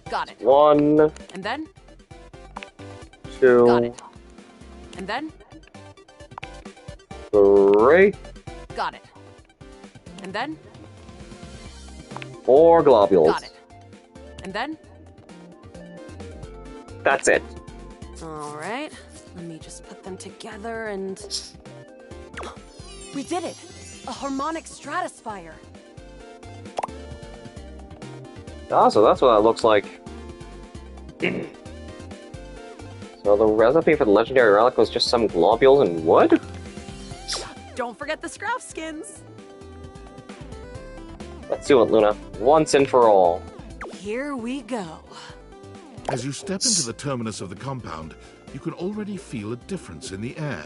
Got it. One. And then? Two. Got it. And then? Three. Got it. And then? 4 globules. Got it. And then? That's it. Alright. Let me just put them together and... We did it! A harmonic stratospire! Ah, so that's what that looks like. So the recipe for the legendary relic was just some globules and wood? Don't forget the scrap skins! Let's do it, Luna. Once and for all. Here we go. As you step into the terminus of the compound, you can already feel a difference in the air.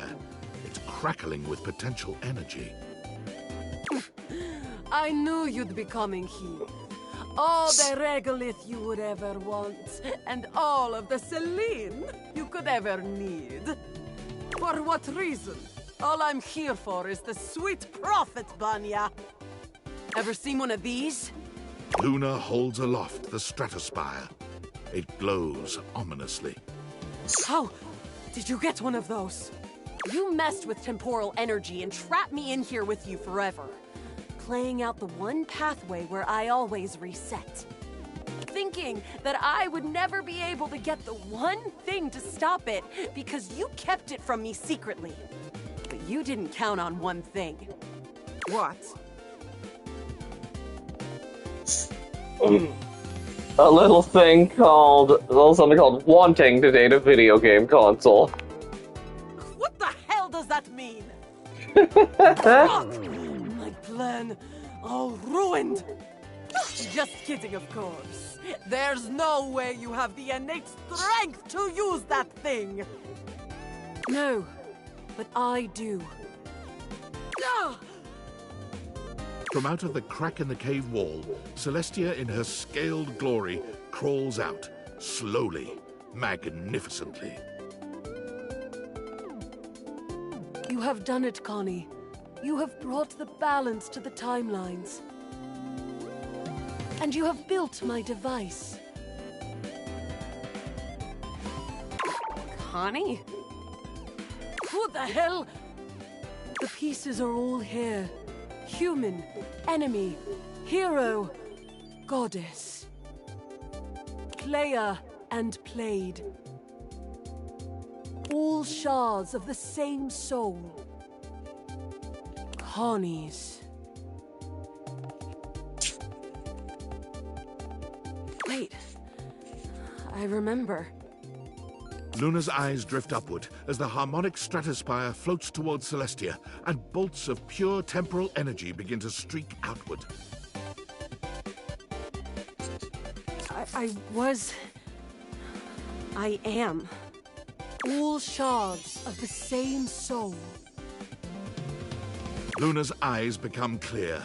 It's crackling with potential energy. I knew you'd be coming here. All the regolith you would ever want, and all of the Celine you could ever need. For what reason? All I'm here for is the sweet profit, Banya. Ever seen one of these? Luna holds aloft the stratospire. It glows ominously. How did you get one of those? You messed with temporal energy and trapped me in here with you forever. Playing out the one pathway where I always reset. Thinking that I would never be able to get the one thing to stop it because you kept it from me secretly. But you didn't count on one thing. What? A little thing called, something called wanting to date a video game console. What the hell does that mean? My plan, all ruined. Just kidding, of course. There's no way you have the innate strength to use that thing. No, but I do. From out of the crack in the cave wall, Celestia in her scaled glory crawls out, slowly, magnificently. You have done it, Connie. You have brought the balance to the timelines. And you have built my device. Connie? Who the hell? The pieces are all here. Human, enemy, hero, goddess. Player and played. All shards of the same soul. Connie's. Wait. I remember. Luna's eyes drift upward as the harmonic stratospire floats towards Celestia, and bolts of pure temporal energy begin to streak outward. I am. All shards of the same soul. Luna's eyes become clear,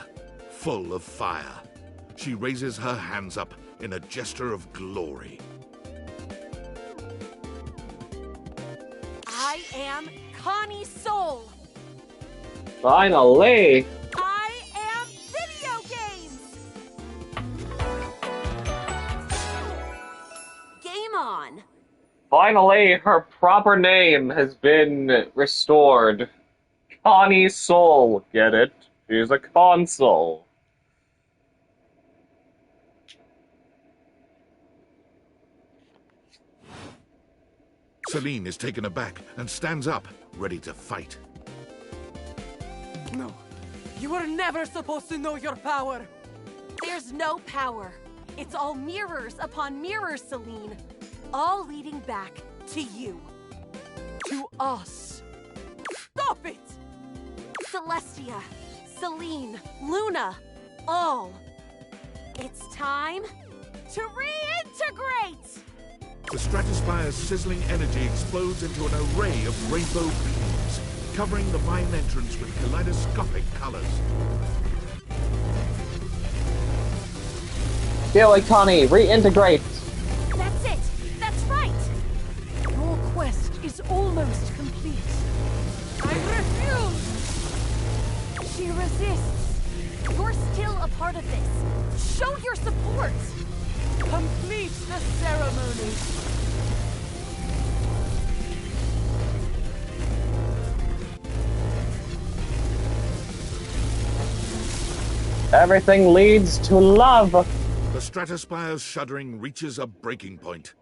full of fire. She raises her hands up in a gesture of glory. I am Connie Soul. Finally! I am video games. Game on. Finally, her proper name has been restored. Connie Soul, get it? She's a console. Celine is taken aback and stands up, ready to fight. No, you were never supposed to know your power. There's no power. It's all mirrors upon mirrors, Celine. All leading back to you. To us. Stop it! Celestia, Celine, Luna, all. It's time to reintegrate! The Stratospire's sizzling energy explodes into an array of rainbow beams, covering the mine entrance with kaleidoscopic colors. Feel like Connie, reintegrate! That's it! That's right! Your quest is almost complete. I refuse! She resists. You're still a part of this. Show your support! Complete the ceremony. Everything leads to love. The Stratospire's shuddering reaches a breaking point,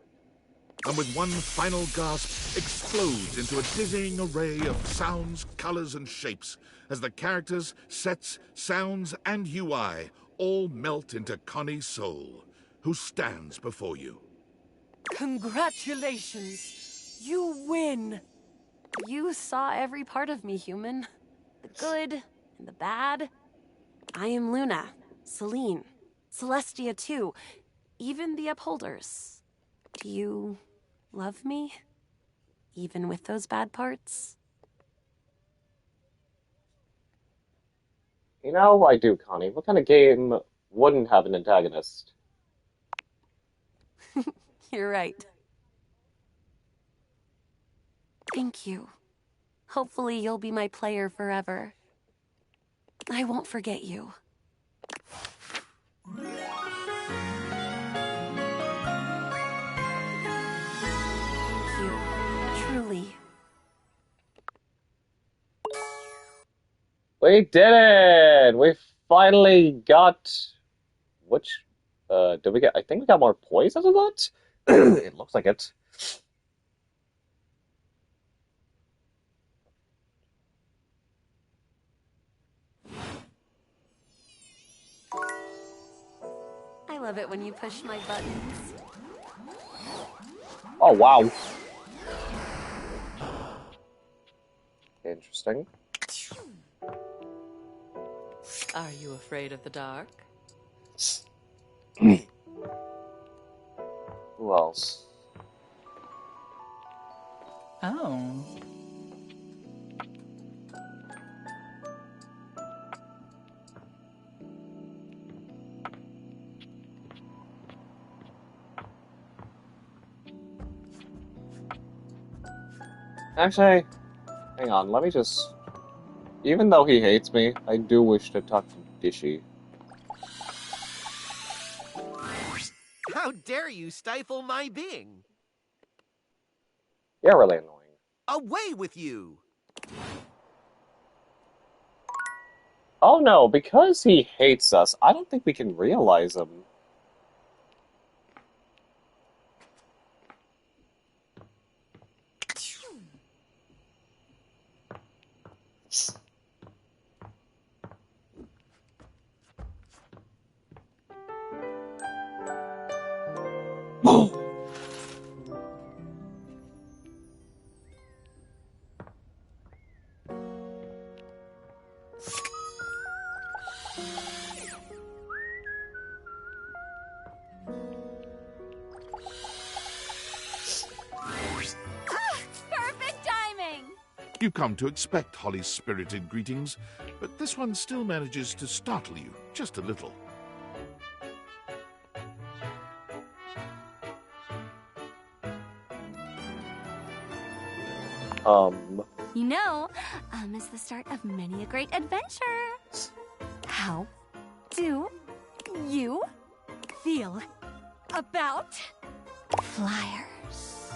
and with one final gasp, explodes into a dizzying array of sounds, colors, and shapes as the characters, sets, sounds, and UI all melt into Connie Soul, who stands before you. Congratulations! You win! You saw every part of me, human. The good and the bad. I am Luna, Celine, Celestia too, even the Upholders. Do you love me? Even with those bad parts? You know, I do, Connie. What kind of game wouldn't have an antagonist? You're right. Thank you. Hopefully you'll be my player forever. I won't forget you. Thank you. Truly. We did it! We finally got... Which... did we get... I think we got more poise out of that? It looks like it. I love it when you push my buttons. Oh, wow. Interesting. Are you afraid of the dark? Who else? Oh. Actually, hang on, let me just... Even though he hates me, I do wish to talk to Dishy. How dare you stifle my being? You're really annoying. Away with you! Oh no, because he hates us, I don't think we can realize him. You've come to expect Holly's spirited greetings, but this one still manages to startle you just a little. You know, is the start of many a great adventure. How do you feel about flyers?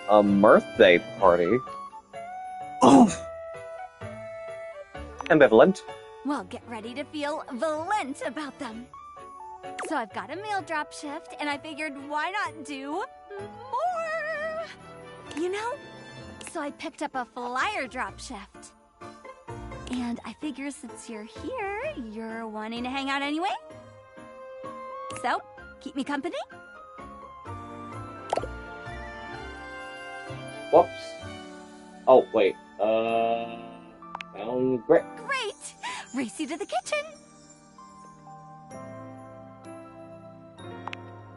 A birthday party? Ambivalent. Well, get ready to feel valent about them. So I've got a meal drop shift, and I figured why not do more? You know? So I picked up a flyer drop shift. And I figure since you're here, you're wanting to hang out anyway? So, keep me company? Whoops. Oh, wait. Great. Great! Race you to the kitchen.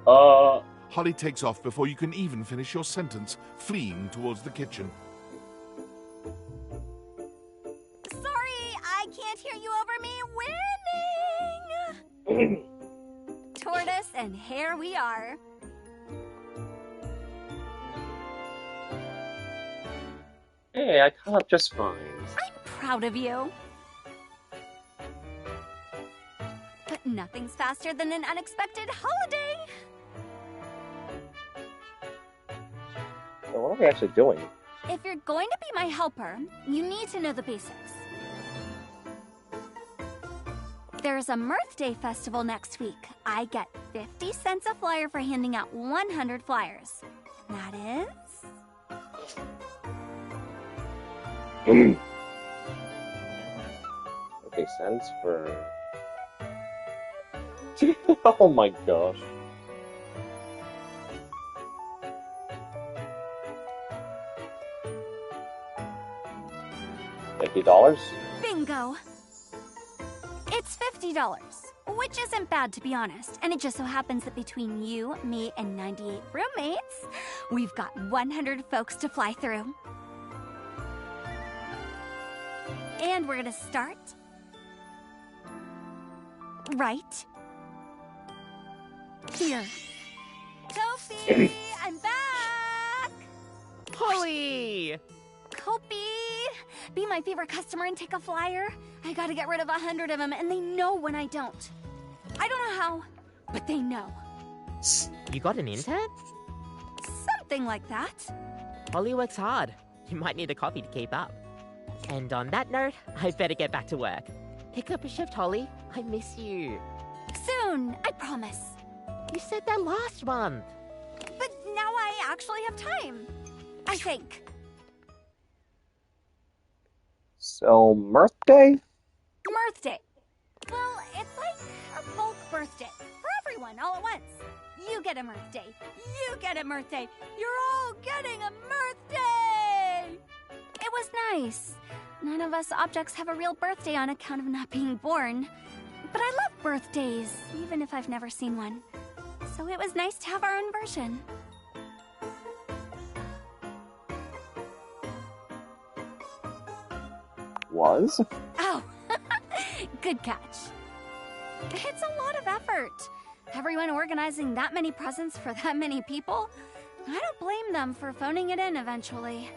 Holly takes off before you can even finish your sentence, fleeing towards the kitchen. Sorry, I can't hear you over me winning! Tortoise, and here we are. Hey, I caught up just fine. I'm proud of you. But nothing's faster than an unexpected holiday. So what are we actually doing? If you're going to be my helper, you need to know the basics. There's a Mirth Day festival next week. I get 50 cents a flyer for handing out 100 flyers. That is... 50 cents for... Oh my gosh. $50? Bingo! It's $50, which isn't bad to be honest, and it just so happens that between you, me, and 98 roommates, we've got 100 folks to fly through. And we're gonna start right here. Kofi, I'm back! Holly! Kopi! Be my favorite customer and take a flyer. I gotta get rid of 100 of them, and they know when I don't. I don't know how, but they know. You got an intern? Something like that. Holly works hard. You might need a coffee to keep up. And on that note, I better get back to work. Pick up a shift, Holly. I miss you. Soon, I promise. You said that last month. But now I actually have time. I think. So, Mirth Day? Mirth Day. Well, it's like a bulk birthday for everyone all at once. You get a Mirth Day. You get a Mirth Day. You're all getting a Mirth Day! It was nice. None of us objects have a real birthday on account of not being born. But I love birthdays, even if I've never seen one. So it was nice to have our own version. Was? Oh, good catch. It's a lot of effort. Everyone organizing that many presents for that many people? I don't blame them for phoning it in eventually.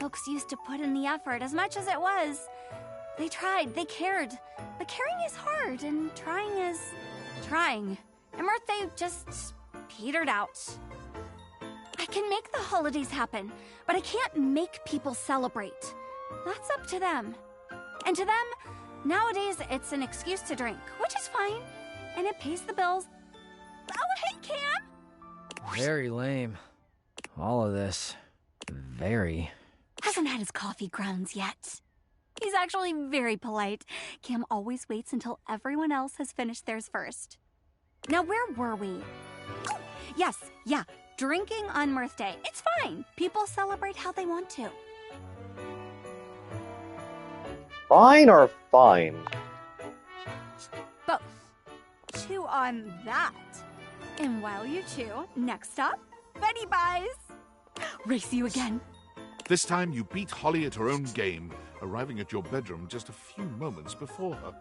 Folks used to put in the effort as much as it was. They tried, they cared. But caring is hard, and trying is trying. And Mirth Day just petered out. I can make the holidays happen, but I can't make people celebrate. That's up to them. And to them, nowadays it's an excuse to drink, which is fine. And it pays the bills. Oh, hey, Cam! Very lame. All of this. Very. Hasn't had his coffee grounds yet. He's actually very polite. Cam always waits until everyone else has finished theirs first. Now, where were we? Oh, yes, yeah, drinking on Mirth Day. It's fine. People celebrate how they want to. Fine or fine? Both. Chew on that. And while you chew, next up, Betty buys. Race you again. This time you beat Holly at her own game, arriving at your bedroom just a few moments before her.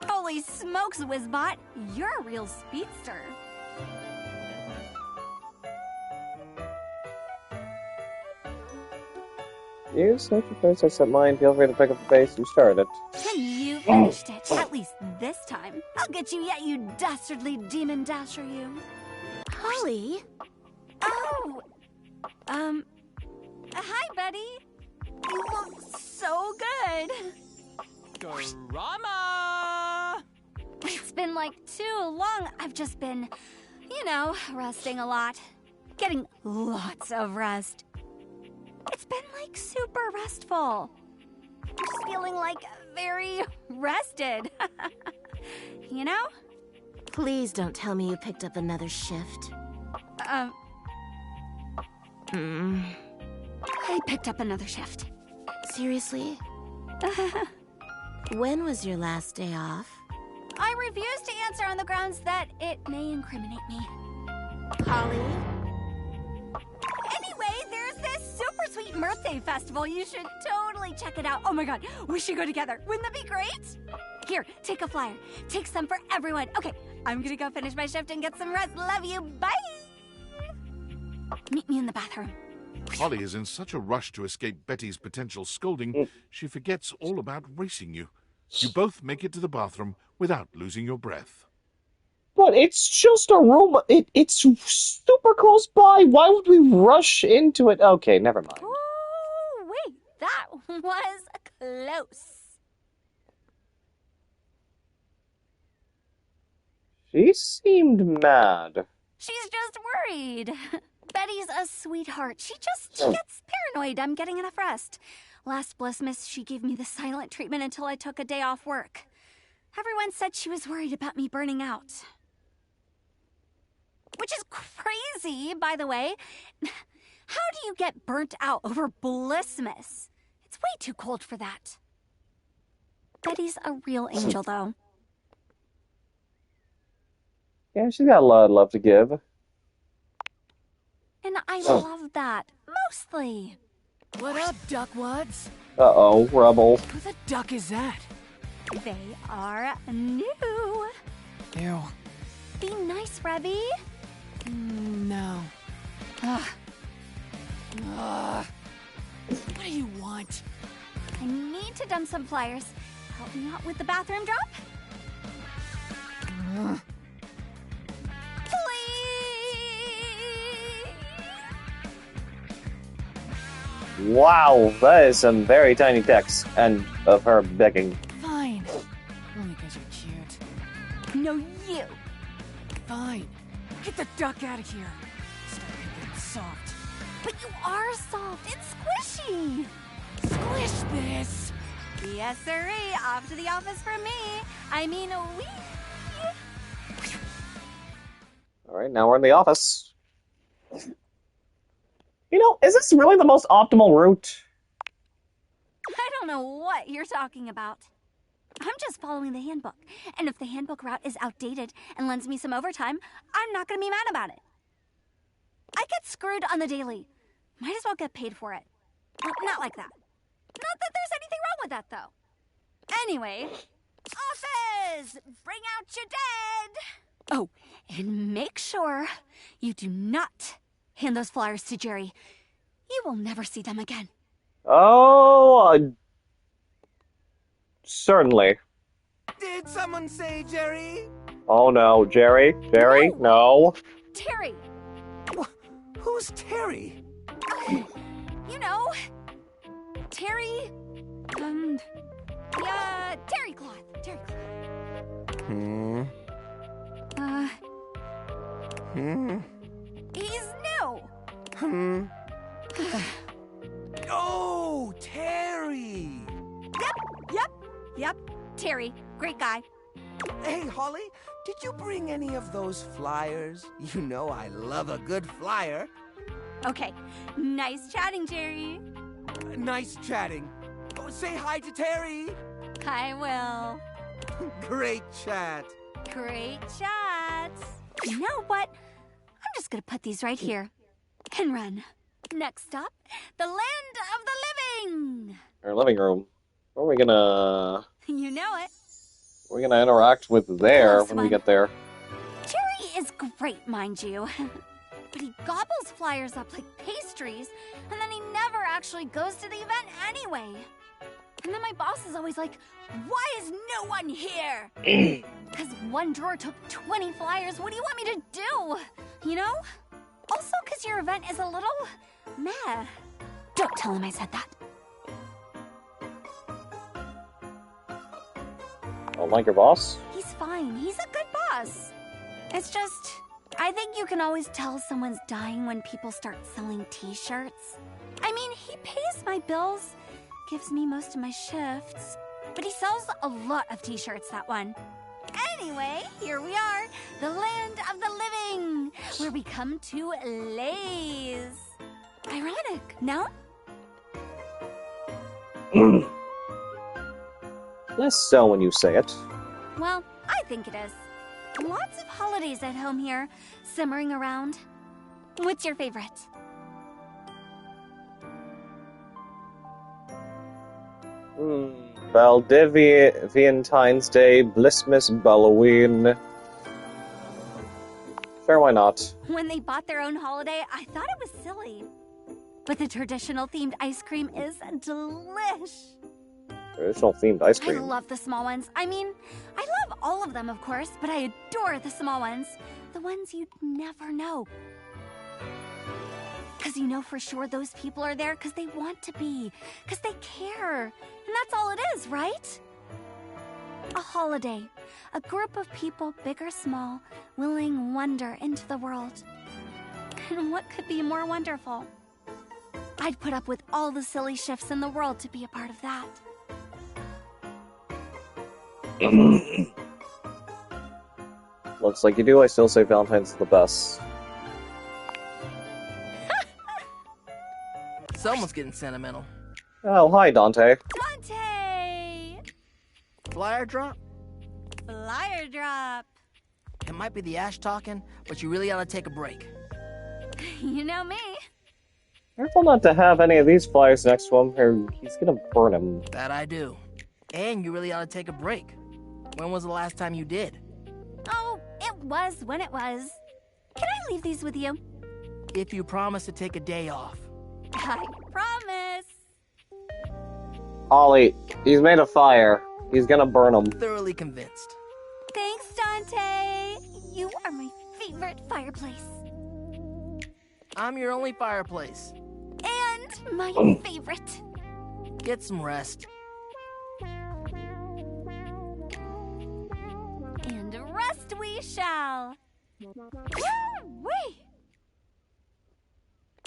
Holy smokes, Wizbot! You're a real speedster. You snake your place, I set mine. Feel free to pick up the pace you started. And you finished it, at least this time. I'll get you yet, you dastardly demon dasher, you. Holly? Oh! Hi, Betty. You look so good. Drama! It's been like too long. I've just been, you know, resting a lot. Getting lots of rest. It's been like super restful. I'm just feeling like very rested. You know? Please don't tell me you picked up another shift. I picked up another shift. Seriously? When was your last day off? I refuse to answer on the grounds that it may incriminate me. Holly? Anyway, there's this super sweet Mirth Day festival. You should totally check it out. Oh my god, we should go together. Wouldn't that be great? Here, take a flyer. Take some for everyone. Okay, I'm gonna go finish my shift and get some rest. Love you. Bye! Meet me in the bathroom. Holly is in such a rush to escape Betty's potential scolding, she forgets all about racing you. You both make it to the bathroom without losing your breath. But it's just a room. It's super close by. Why would we rush into it? Okay, never mind. Oh, wait, that was close. She seemed mad. She's just worried. Betty's a sweetheart. She just gets paranoid I'm getting enough rest. Last Blissmas, she gave me the silent treatment until I took a day off work. Everyone said she was worried about me burning out. Which is crazy, by the way. How do you get burnt out over Blissmas? It's way too cold for that. Betty's a real angel, though. Yeah, she's got a lot of love to give. And I love that, mostly. What up, duckwads? Uh-oh, rubble. Who the duck is that? They are new. Ew. Be nice, Rebby. No. Ugh. What do you want? I need to dump some flyers. Help me out with the bathroom drop? Wow, that is some very tiny text, and of her begging. Fine. Only because you're cute. No, you. Fine. Get the duck out of here. Stop getting soft. But you are soft. It's squishy. Squish this. Yes, sirree. Off to the office for me. I mean, we. Alright, now we're in the office. You know, is this really the most optimal route? I don't know what you're talking about. I'm just following the handbook. And if the handbook route is outdated and lends me some overtime, I'm not going to be mad about it. I get screwed on the daily. Might as well get paid for it. Well, not like that. Not that there's anything wrong with that, though. Anyway, office! Bring out your dead! Oh, and make sure you do not hand those flyers to Jerry. You will never see them again. Oh, certainly. Did someone say Jerry? Oh no, Jerry? Jerry? No. Terry! Who's Terry? You know, Terry, terry cloth. Terry cloth. He's new. Oh, Terry! Yep, Terry. Great guy. Hey, Holly, did you bring any of those flyers? You know I love a good flyer. Okay, nice chatting, Jerry. Nice chatting. Oh, say hi to Terry. I will. Great chat. Great chat. You know what? I'm just gonna put these right here and run. Next up, the land of the living. Our living room. What are we gonna... You know it. What are we gonna interact with there Close when we one. get there? Jerry is great, mind you. But he gobbles flyers up like pastries, and then he never actually goes to the event anyway. And then my boss is always like, why is no one here? Because one drawer took 20 flyers. What do you want me to do? You know? Also, because your event is a little meh. Don't tell him I said that. Don't like your boss? He's fine. He's a good boss. It's just, I think you can always tell someone's dying when people start selling t-shirts. I mean, he pays my bills, gives me most of my shifts, but he sells a lot of t-shirts, that one. Anyway, here we are, the land of the living, where we come to laze. Ironic, no? Less so when you say it. Well, I think it is. Lots of holidays at home here, simmering around. What's your favorite? Valentine's Day, Blissmas Halloween. Sure, why not? When they bought their own holiday, I thought it was silly. But the traditional themed ice cream is delish. Traditional themed ice I cream. love the small ones. I mean, I love all of them, of course, but I adore the small ones. The ones you'd never know. Because you know for sure those people are there because they want to be. Because they care. And that's all it is, right? A holiday. A group of people, big or small, willing wonder into the world. And what could be more wonderful? I'd put up with all the silly shifts in the world to be a part of that. Looks like you do. I still say Valentine's is the best. Someone's getting sentimental. Oh, hi, Dante. Dante! Flyer drop? Flyer drop. It might be the Ash talking, but you really ought to take a break. You know me. Careful not to have any of these flyers next to him, or he's gonna burn him. That I do. And you really ought to take a break. When was the last time you did? Oh, it was when it was. Can I leave these with you? If you promise to take a day off. I promise. Ollie, he's made a fire. He's gonna burn him. Thoroughly convinced. Thanks, Dante. You are my favorite fireplace. I'm your only fireplace. And my favorite. Get some rest. And rest we shall. Woo-wee.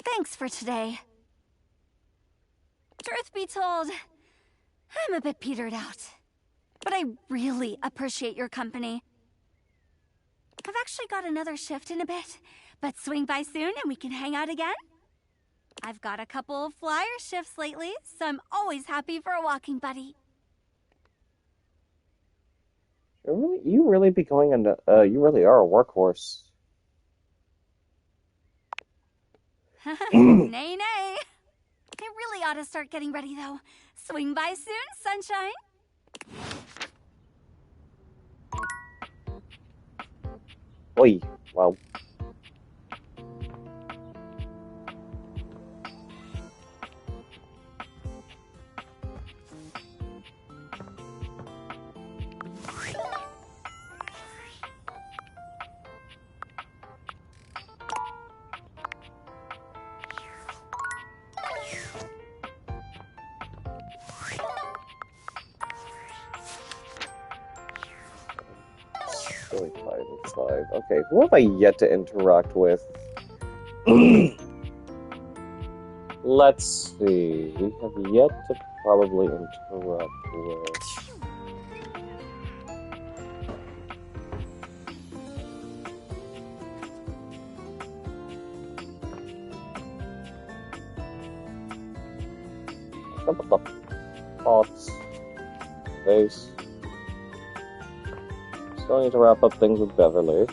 Thanks for today. Truth be told, I'm a bit petered out. But I really appreciate your company. I've actually got another shift in a bit, but swing by soon and we can hang out again. I've got a couple of flyer shifts lately, so I'm always happy for a walking buddy. You really be going into, you really are a workhorse. Nay, nay. I really ought to start getting ready, though. Swing by soon, sunshine. Oi, wow. Okay, who have I yet to interact with? Let's see. We have yet to probably interact with. Pots. Base. Still need to wrap up things with Beverly.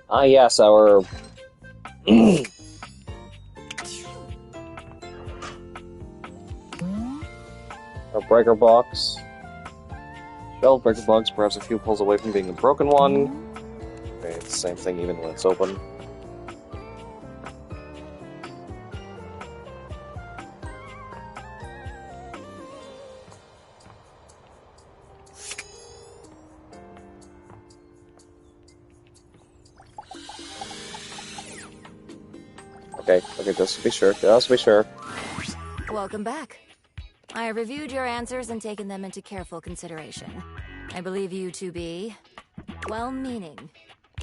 Ah, yes, our... our breaker box. Shelf breaker box, perhaps a few pulls away from being a broken one. Okay, it's the same thing even when it's open. Okay, just to be sure, Welcome back. I have reviewed your answers and taken them into careful consideration. I believe you to be well-meaning.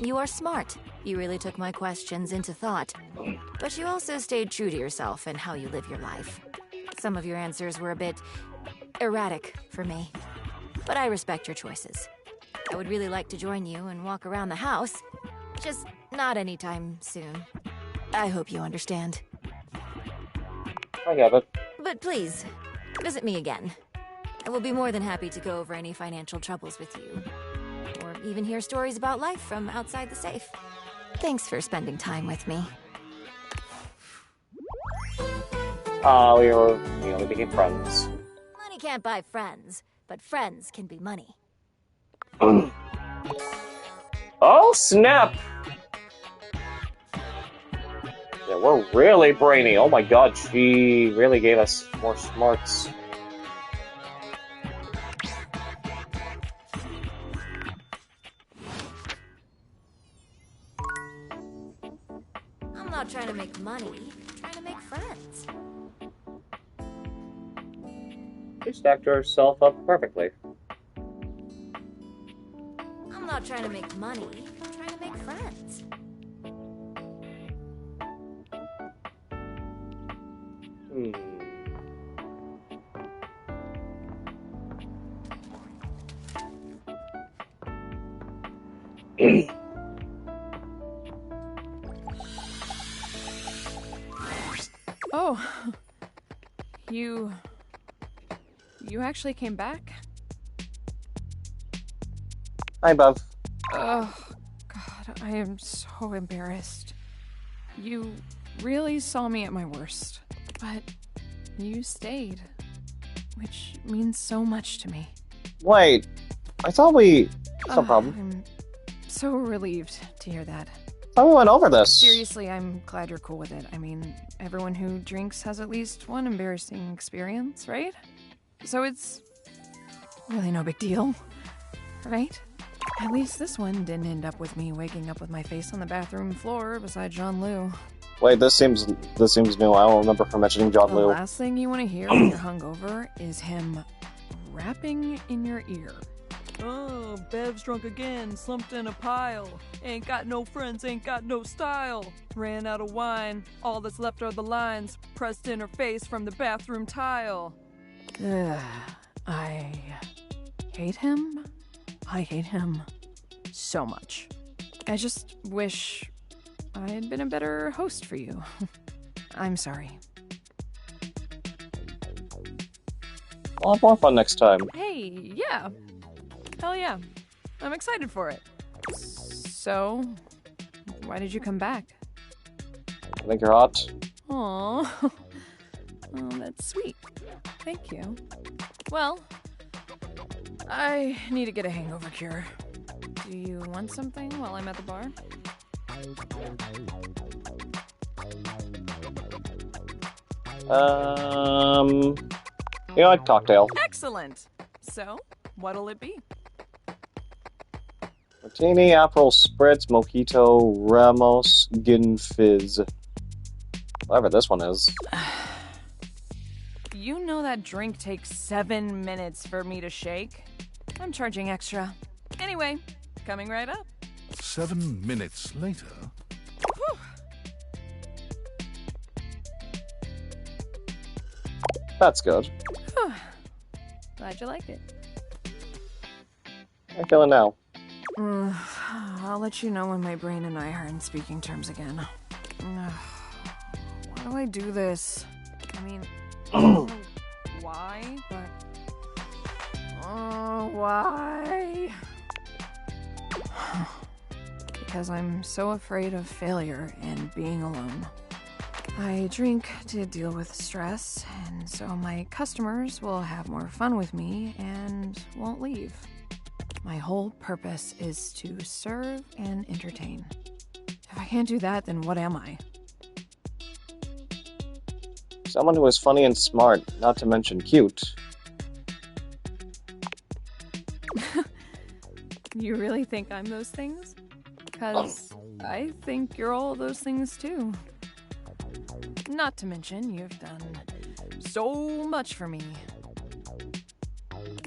You are smart. You really took my questions into thought. But you also stayed true to yourself and how you live your life. Some of your answers were a bit erratic for me. But I respect your choices. I would really like to join you and walk around the house. Just not anytime soon. I hope you understand. I get it. But please, visit me again. I will be more than happy to go over any financial troubles with you. Or even hear stories about life from outside the safe. Thanks for spending time with me. We only became friends. Money can't buy friends, but friends can be money. Oh, snap! Yeah, we're really brainy. Oh my god, she really gave us more smarts. I'm not trying to make money, I'm trying to make friends. She stacked herself up perfectly. I'm not trying to make money, I'm trying to make friends. Oh, you actually came back? Hi, Bev. Oh, God, I am so embarrassed. You really saw me at my worst, but you stayed, which means so much to me. Wait, I thought we... No problem. I'm so relieved to hear that. I thought we went over this. Seriously, I'm glad you're cool with it. I mean, everyone who drinks has at least one embarrassing experience, right? So it's really no big deal, right? At least this one didn't end up with me waking up with my face on the bathroom floor beside John Liu. Wait, this seems new. I don't remember her mentioning John The Liu. last thing you want to hear when you're hungover is him rapping in your ear. Oh, Bev's drunk again, slumped in a pile. Ain't got no friends, ain't got no style. Ran out of wine, all that's left are the lines pressed in her face from the bathroom tile. Ugh, I hate him. I hate him so much. I just wish I had been a better host for you. I'm sorry. I'll have more fun next time. Hey, yeah. Hell yeah. I'm excited for it. So, why did you come back? I think you're hot. Aww. Oh, that's sweet. Thank you. Well, I need to get a hangover cure. Do you want something while I'm at the bar? You know, like cocktail. Excellent. So, what'll it be? Martini, Aperol Spritz, Mojito, Ramos, Gin Fizz. Whatever this one is. You know that drink takes 7 minutes for me to shake? I'm charging extra. Anyway, coming right up. 7 minutes later. Whew. That's good. Glad you liked it. How you feeling now? I'll let you know when my brain and I are in speaking terms again. Why do I do this? I mean, I don't know why, but... why? Because I'm so afraid of failure and being alone. I drink to deal with stress, and so my customers will have more fun with me and won't leave. My whole purpose is to serve and entertain. If I can't do that, then what am I? Someone who is funny and smart, not to mention cute. You really think I'm those things? 'Cause I think you're all those things too. Not to mention, you've done so much for me.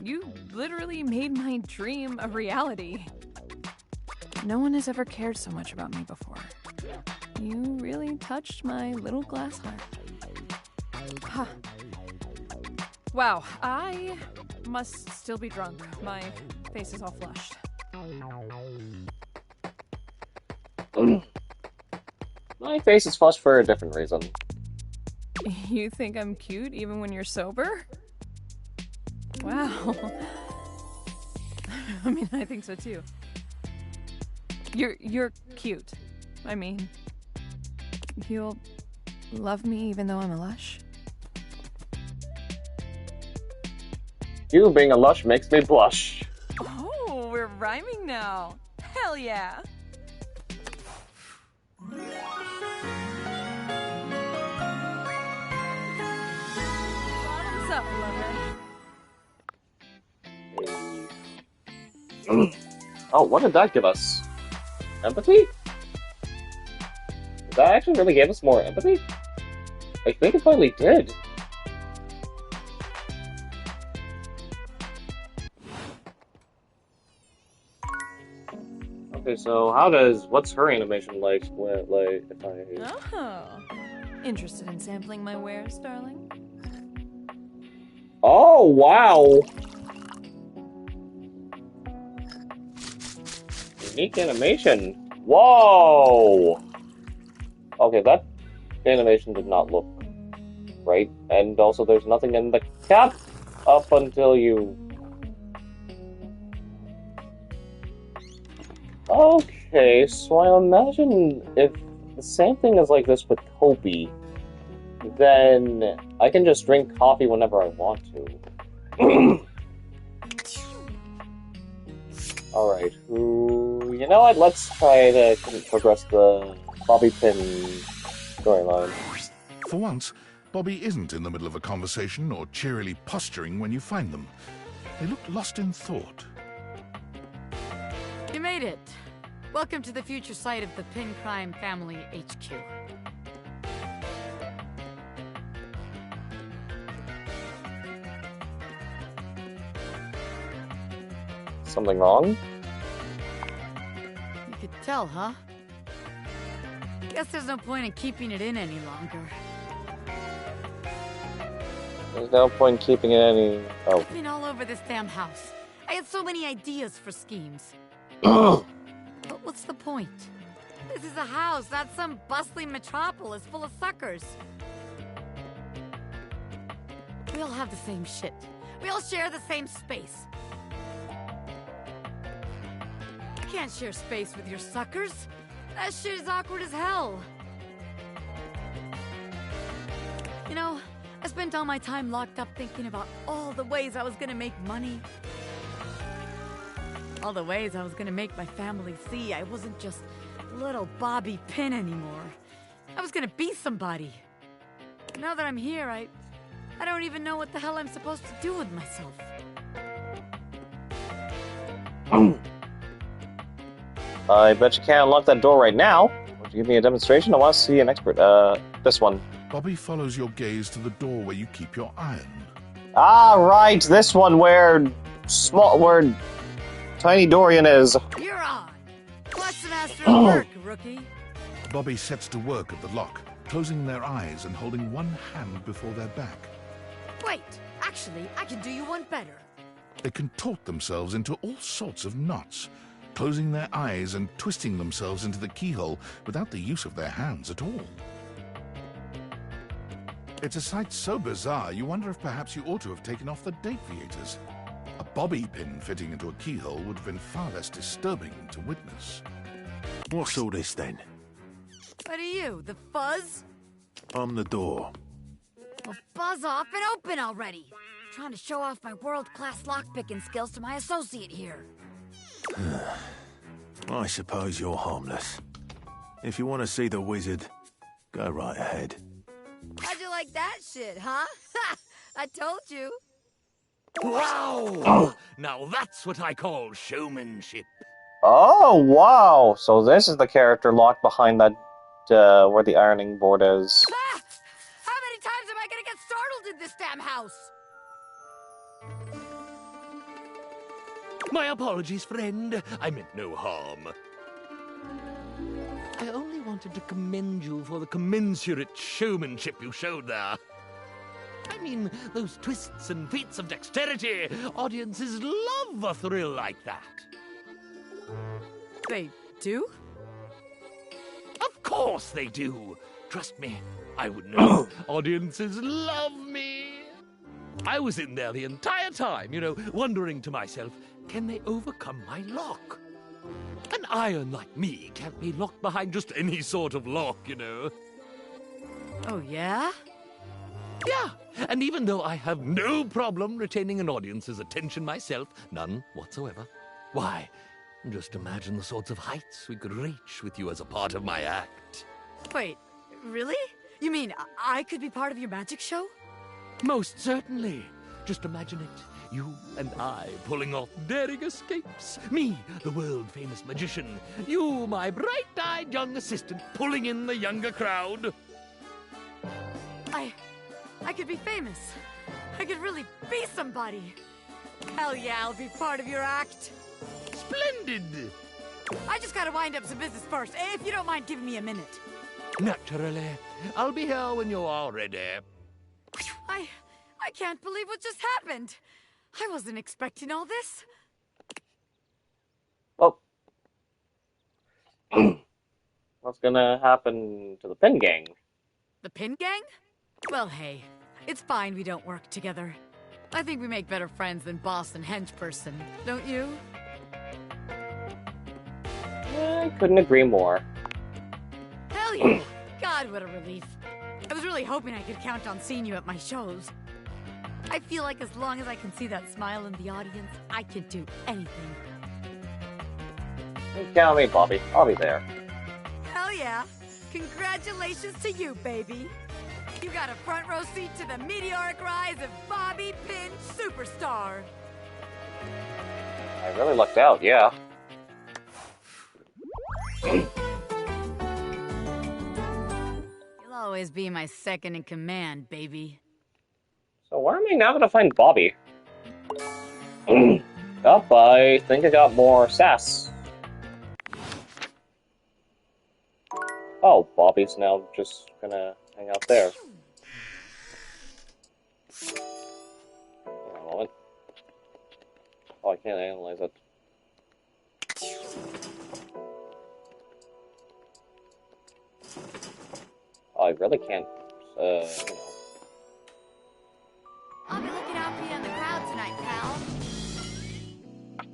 You literally made my dream a reality. No one has ever cared so much about me before. You really touched my little glass heart. Huh. Wow, I must still be drunk. My face is all flushed. My face is flushed for a different reason. You think I'm cute even when you're sober? Wow. I mean, I think so too. You're cute. I mean, you'll love me even though I'm a lush? You being a lush makes me blush. Oh, we're rhyming now. Hell yeah. What's up, lover? Oh, what did that give us? Empathy? That actually really gave us more empathy? I think it finally did. Okay, so what's her animation like if I... Oh, interested in sampling my wares, darling? Oh, wow! Unique animation. Whoa! Okay, that animation did not look right, and also there's nothing in the cap up until you... Okay, so I imagine if the same thing is like this with Kopi, then I can just drink coffee whenever I want to. Alright, you know what, let's try to progress the Bobby Pin storyline. For once, Bobby isn't in the middle of a conversation or cheerily posturing when you find them. They look lost in thought. You made it. Welcome to the future site of the Pin Crime Family HQ. Something wrong? You could tell, huh? Guess there's no point in keeping it in any longer. There's no point keeping it any... Oh. I've been all over this damn house. I had so many ideas for schemes. But what's the point? This is a house, not some bustling metropolis full of suckers. We all have the same shit. We all share the same space. You can't share space with your suckers. That shit is awkward as hell. You know, I spent all my time locked up thinking about all the ways I was gonna make money. All the ways I was gonna make my family see I wasn't just little Bobby Pin anymore. I was gonna be somebody. Now that I'm here, I don't even know what the hell I'm supposed to do with myself. I bet you can't unlock that door right now. Would you give me a demonstration? I want to see an expert. This one. Bobby follows your gaze to the door where you keep your iron. Ah, right, this one where Tiny Dorian is. You're on. What's the master of work, rookie? Bobby sets to work at the lock, closing their eyes and holding one hand before their back. Wait, actually, I can do you one better. They contort themselves into all sorts of knots, closing their eyes and twisting themselves into the keyhole without the use of their hands at all. It's a sight so bizarre, you wonder if perhaps you ought to have taken off the deviators. A bobby pin fitting into a keyhole would have been far less disturbing to witness. What's all this then? What are you, the fuzz? I'm the door. Well, buzz off and open already. Trying to show off my world-class lockpicking skills to my associate here. I suppose you're harmless. If you want to see the wizard, go right ahead. How'd you like that shit, huh? I told you. Wow! Now that's what I call showmanship. Oh, wow! So this is the character locked behind that, where the ironing board is. Ah! How many times am I gonna get startled in this damn house? My apologies, friend. I meant no harm. I only wanted to commend you for the commensurate showmanship you showed there. I mean, those twists and feats of dexterity. Audiences love a thrill like that. They do? Of course they do. Trust me, I would know. Audiences love me. I was in there the entire time, you know, wondering to myself, can they overcome my lock? An iron like me can't be locked behind just any sort of lock, you know. Oh, yeah? Yeah, and even though I have no problem retaining an audience's attention myself, none whatsoever, why, just imagine the sorts of heights we could reach with you as a part of my act. Wait, really? You mean I could be part of your magic show? Most certainly. Just imagine it. You and I pulling off daring escapes. Me, the world-famous magician. You, my bright-eyed young assistant, pulling in the younger crowd. I could be famous. I could really be somebody. Hell yeah, I'll be part of your act. Splendid! I just gotta wind up some business first, if you don't mind giving me a minute. Naturally. I'll be here when you are ready. I can't believe what just happened. I wasn't expecting all this. Well, what's gonna happen to the Pin Gang? The Pin Gang? Well, hey, it's fine we don't work together. I think we make better friends than boss and hench person, don't you? I couldn't agree more. Hell yeah! God, what a relief. I was really hoping I could count on seeing you at my shows. I feel like as long as I can see that smile in the audience, I can do anything. Count me, Bobby. I'll be there. Hell yeah! Congratulations to you, baby! You got a front row seat to the meteoric rise of Bobby Pin Superstar! I really lucked out, yeah. You'll always be my second in command, baby. So where am I now gonna find Bobby? Up, I think I got more sass. Oh, Bobby's now just gonna hang out there. Hang on a moment. Oh, I can't analyze it. Oh, I really can't, you know. I'll be looking out for you in the crowd tonight, pal.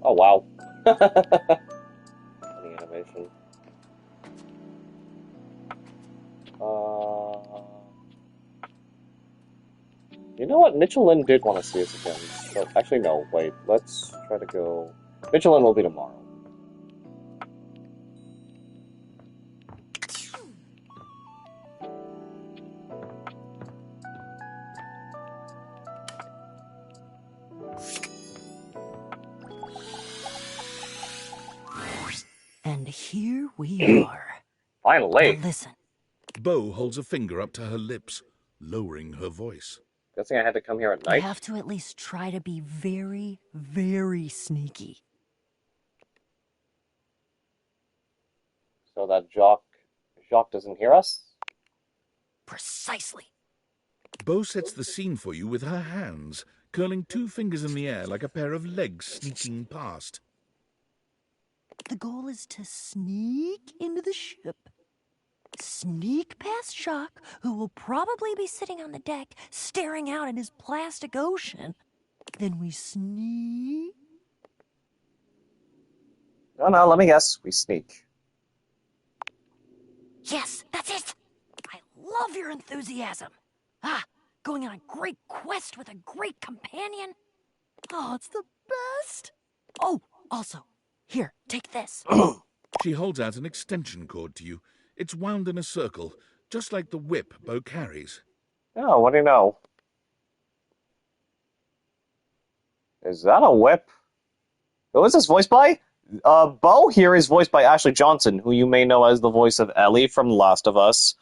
Oh, wow. Funny animation. You know what? Mitchell Lynn did want to see us again. So, actually, no, wait. Let's try to go... Mitchell Lynn will be tomorrow. And here we are. Finally. Now listen. Bo holds a finger up to her lips, lowering her voice. Guessing I had to come here at You night? have to at least try to be very, very sneaky. So that Jacques doesn't hear us? Precisely. Bo sets the scene for you with her hands, curling two fingers in the air like a pair of legs sneaking past. The goal is to sneak into the ship, sneak past Jacques, who will probably be sitting on the deck staring out at his plastic ocean. Then we sneak. No, let me guess. We sneak. Yes, that's it! I love your enthusiasm. Going on a great quest with a great companion. Oh, it's the best. Oh, also, here, take this. She holds out an extension cord to you. It's wound in a circle, just like the whip Bo carries. Oh, what do you know? Is that a whip? Who is this voiced by? Bo here is voiced by Ashley Johnson, who you may know as the voice of Ellie from Last of Us.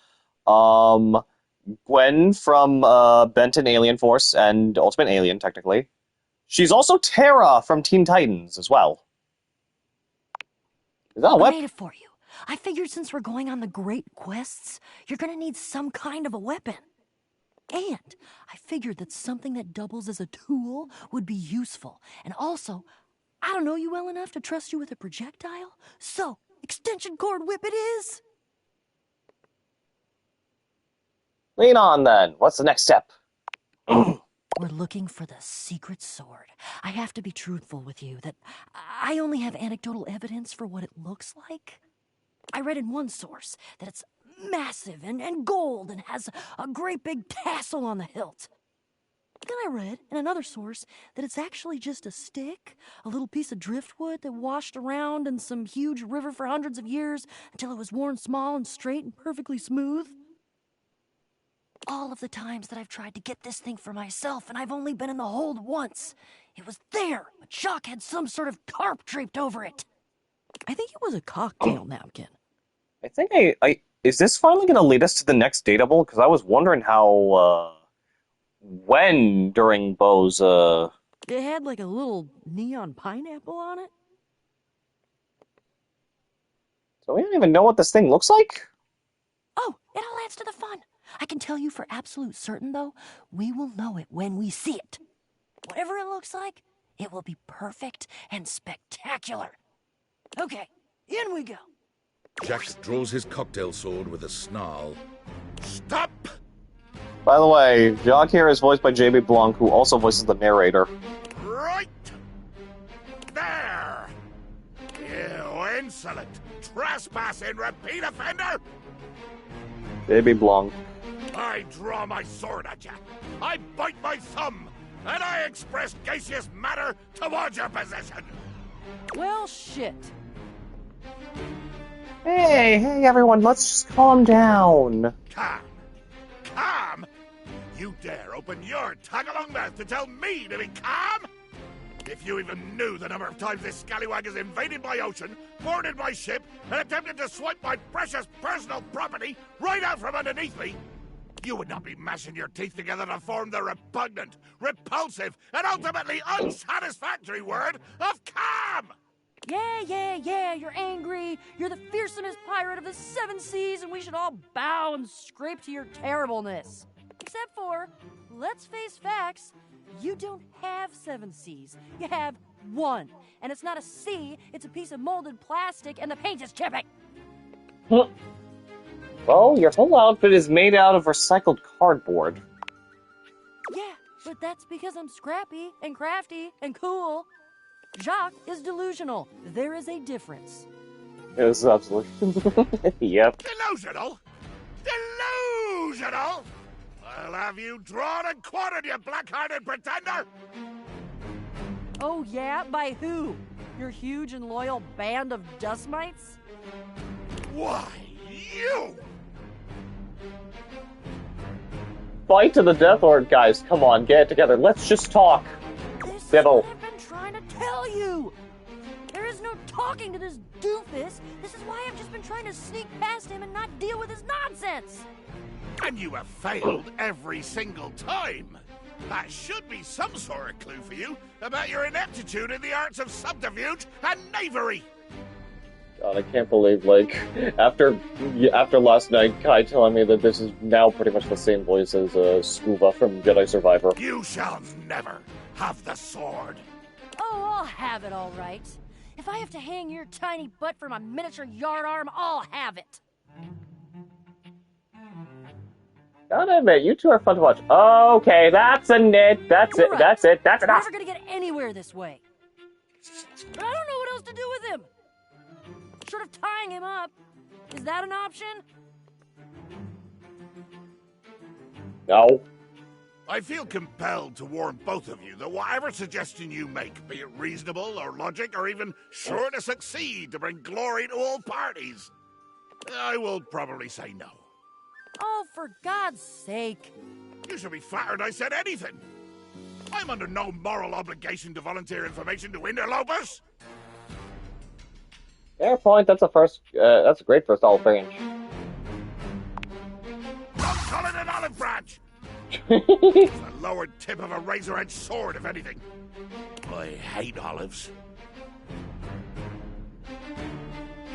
Gwen from Benton Alien Force and Ultimate Alien, technically. She's also Terra from Teen Titans as well. Is that a whip? I made it for you. I figured since we're going on the great quests, you're gonna need some kind of a weapon. And I figured that something that doubles as a tool would be useful. And also, I don't know you well enough to trust you with a projectile. So, extension cord whip it is. Lean on, then. What's the next step? We're looking for the secret sword. I have to be truthful with you that I only have anecdotal evidence for what it looks like. I read in one source that it's massive and gold and has a great big tassel on the hilt. Then I read in another source that it's actually just a stick, a little piece of driftwood that washed around in some huge river for hundreds of years until it was worn small and straight and perfectly smooth. All of the times that I've tried to get this thing for myself, and I've only been in the hold once. It was there, but Jacques had some sort of tarp draped over it. I think it was a cocktail napkin. I think is this finally going to lead us to the next Dateable? Because I was wondering how, when during Bo's, It had like a little neon pineapple on it. So we don't even know what this thing looks like? Oh, it all adds to the fun. I can tell you for absolute certain, though, we will know it when we see it. Whatever it looks like, it will be perfect and spectacular. Okay, in we go. Jack draws his cocktail sword with a snarl. Stop! By the way, Jacques here is voiced by J.B. Blanc, who also voices the narrator. Right there! You insolent, trespassing repeat offender! J.B. Blanc. I draw my sword at you. I bite my thumb. And I express gaseous matter towards your possession. Well, shit. Hey, everyone, let's just calm down. Calm? You dare open your tag-along mouth to tell me to be calm? If you even knew the number of times this scallywag has invaded my ocean, boarded my ship, and attempted to swipe my precious personal property right out from underneath me, you would not be mashing your teeth together to form the repugnant, repulsive, and ultimately unsatisfactory word of calm! Yeah, you're angry. You're the fearsomest pirate of the 7 seas, and we should all bow and scrape to your terribleness. Except for, let's face facts, you don't have 7 seas. You have 1. And it's not a sea, it's a piece of molded plastic, and the paint is chipping. Well, your whole outfit is made out of recycled cardboard. Yeah, but that's because I'm scrappy and crafty and cool. Jacques is delusional. There is a difference. Yes, absolutely. Yep. Delusional? Delusional? I'll have you drawn and quartered, you black-hearted pretender! Oh yeah? By who? Your huge and loyal band of dust mites? Why, you! Fight to the death, or guys, come on, get it together. Let's just talk. Devil. I've been trying to tell you! There is no talking to this doofus. This is why I've just been trying to sneak past him and not deal with his nonsense. And you have failed every single time. That should be some sort of clue for you about your ineptitude in the arts of subterfuge and knavery. God, I can't believe, like, after last night, Kai telling me that this is now pretty much the same voice as Scuba from Jedi Survivor. You shall never have the sword. Oh, I'll have it all right. If I have to hang your tiny butt for my miniature yard arm, I'll have it. Gotta admit, you two are fun to watch. Okay, that's a nit. That's it. That's it. That's We're enough. never gonna get anywhere this way. But I don't know what else to do with him. Short of tying him up. Is that an option? No. I feel compelled to warn both of you that whatever suggestion you make, be it reasonable or logic or even sure to succeed to bring glory to all parties, I will probably say no. Oh, for God's sake. You should be flattered I said anything. I'm under no moral obligation to volunteer information to interlopers. Fair point. That's a first. That's a great first olive branch. Call it an olive branch. It's the lower tip of a razor-edged sword, if anything. I hate olives.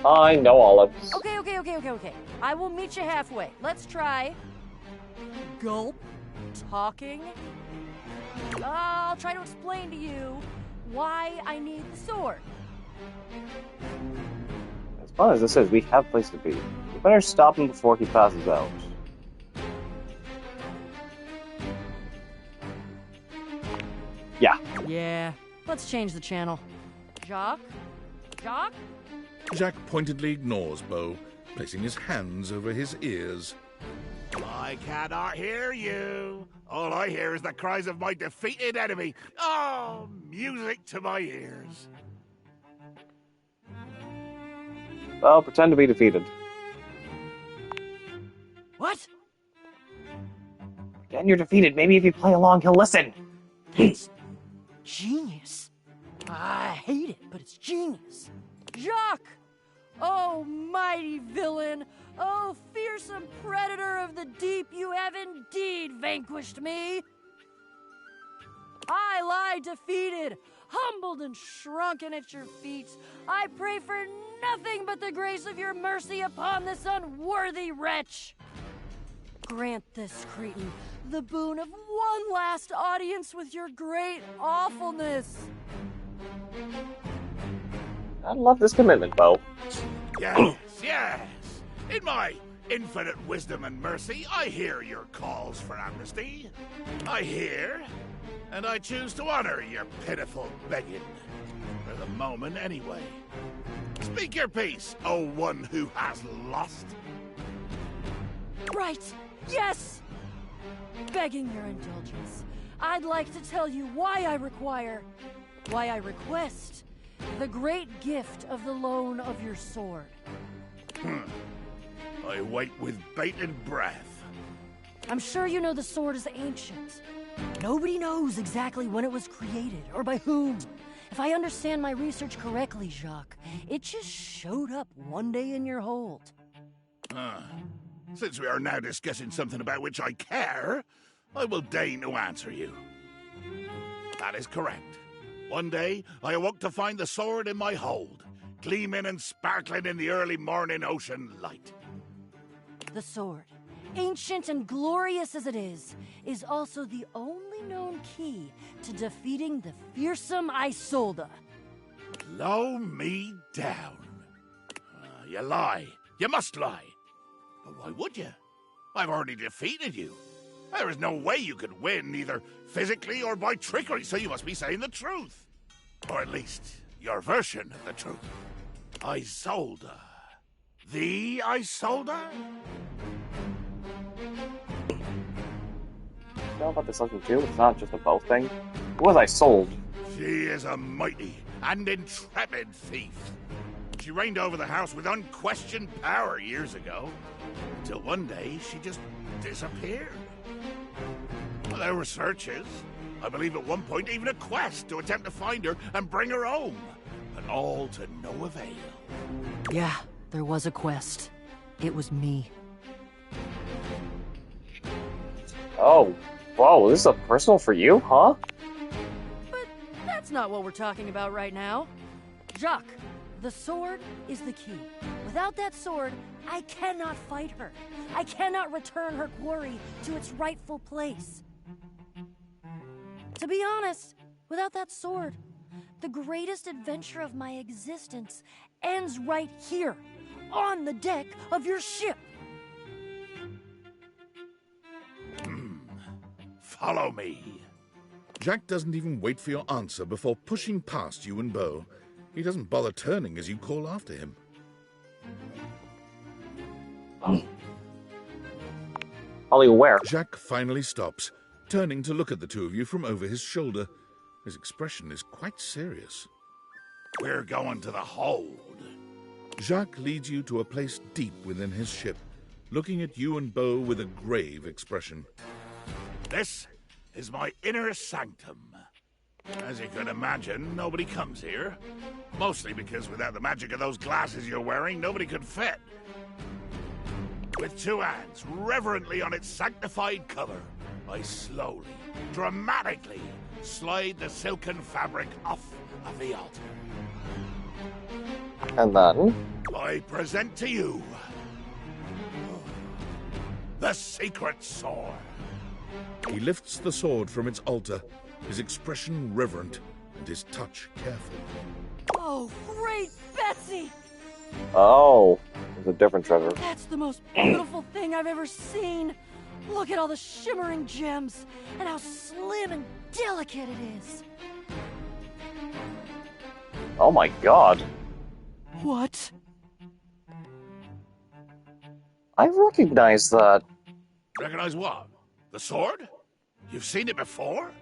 I know olives. Okay. I will meet you halfway. Let's try... Gulp. Talking. I'll try to explain to you why I need the sword. As fun as this is, we have a place to be. We better stop him before he passes out. Yeah. Yeah. Let's change the channel. Jacques? Jacques? Jacques pointedly ignores Beau, placing his hands over his ears. I cannot hear you. All I hear is the cries of my defeated enemy. Oh, music to my ears. Well, pretend to be defeated. What? Pretend you're defeated. Maybe if you play along, he'll listen. It's genius. I hate it, but it's genius. Jacques! Oh, mighty villain! Oh, fearsome predator of the deep, you have indeed vanquished me! I lie defeated, humbled and shrunken at your feet. I pray for nothing but the grace of your mercy upon this unworthy wretch. Grant this cretin the boon of one last audience with your great awfulness. I love this commitment, Beau. Yes. In my infinite wisdom and mercy, I hear your calls for amnesty. I hear, and I choose to honor your pitiful begging. For the moment, anyway. Speak your piece, O one who has lost. Right. Yes! Begging your indulgence, I'd like to tell you why I request the great gift of the loan of your sword. I wait with bated breath. I'm sure you know the sword is ancient. Nobody knows exactly when it was created, or by whom. If I understand my research correctly, Jacques, it just showed up one day in your hold. Since we are now discussing something about which I care, I will deign to answer you. That is correct. One day, I awoke to find the sword in my hold, gleaming and sparkling in the early morning ocean light. The sword, ancient and glorious as it is also the only known key to defeating the fearsome Isolde. Blow me down. You lie. You must lie. But why would you? I've already defeated you. There is no way you could win, either physically or by trickery, so you must be saying the truth. Or at least, your version of the truth. Isolde. The Isolde? You know about this legend too? It's not just a Beau thing. Who was Isolde? She is a mighty and intrepid thief. She reigned over the house with unquestioned power years ago, until one day she just disappeared. Well, there were searches. I believe at one point even a quest to attempt to find her and bring her home. But all to no avail. Yeah, there was a quest. It was me. Oh, whoa, this is a personal for you, huh? But that's not what we're talking about right now. Jacques, the sword is the key. Without that sword, I cannot fight her. I cannot return her quarry to its rightful place. To be honest, without that sword, The greatest adventure of my existence ends right here, on the deck of your ship. Follow me. Jack doesn't even wait for your answer before pushing past you and Bo. He doesn't bother turning as you call after him. Holly, where? Jack finally stops, turning to look at the two of you from over his shoulder. His expression is quite serious. We're going to the hold. Jacques leads you to a place deep within his ship, looking at you and Bo with a grave expression. This is my inner sanctum. As you can imagine, nobody comes here. Mostly because without the magic of those glasses you're wearing, nobody could fit. With two hands reverently on its sanctified cover, I slowly, dramatically slide the silken fabric off of the altar. And then? I present to you the secret sword. He lifts the sword from its altar, his expression reverent and his touch careful. Oh, great Betsy! Oh, it's a different treasure. That's the most beautiful thing I've ever seen. Look at all the shimmering gems and how slim and delicate it is. Oh my god. What? I recognize that. Recognize what? The sword? You've seen it before?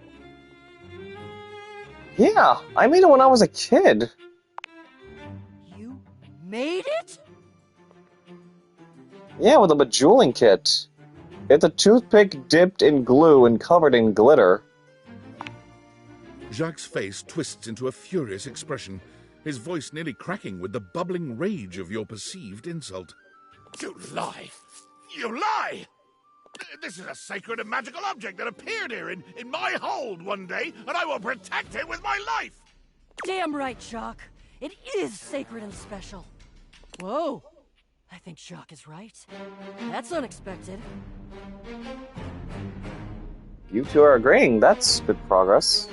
Yeah, I made it when I was a kid. You made it? Yeah, with a bejeweling kit. It's a toothpick dipped in glue and covered in glitter. Jacques' face twists into a furious expression, his voice nearly cracking with the bubbling rage of your perceived insult. You lie! You lie! This is a sacred and magical object that appeared here in my hold one day, and I will protect it with my life! Damn right, Jacques. It is sacred and special. Whoa. I think Jacques is right. That's unexpected. You two are agreeing. That's good progress.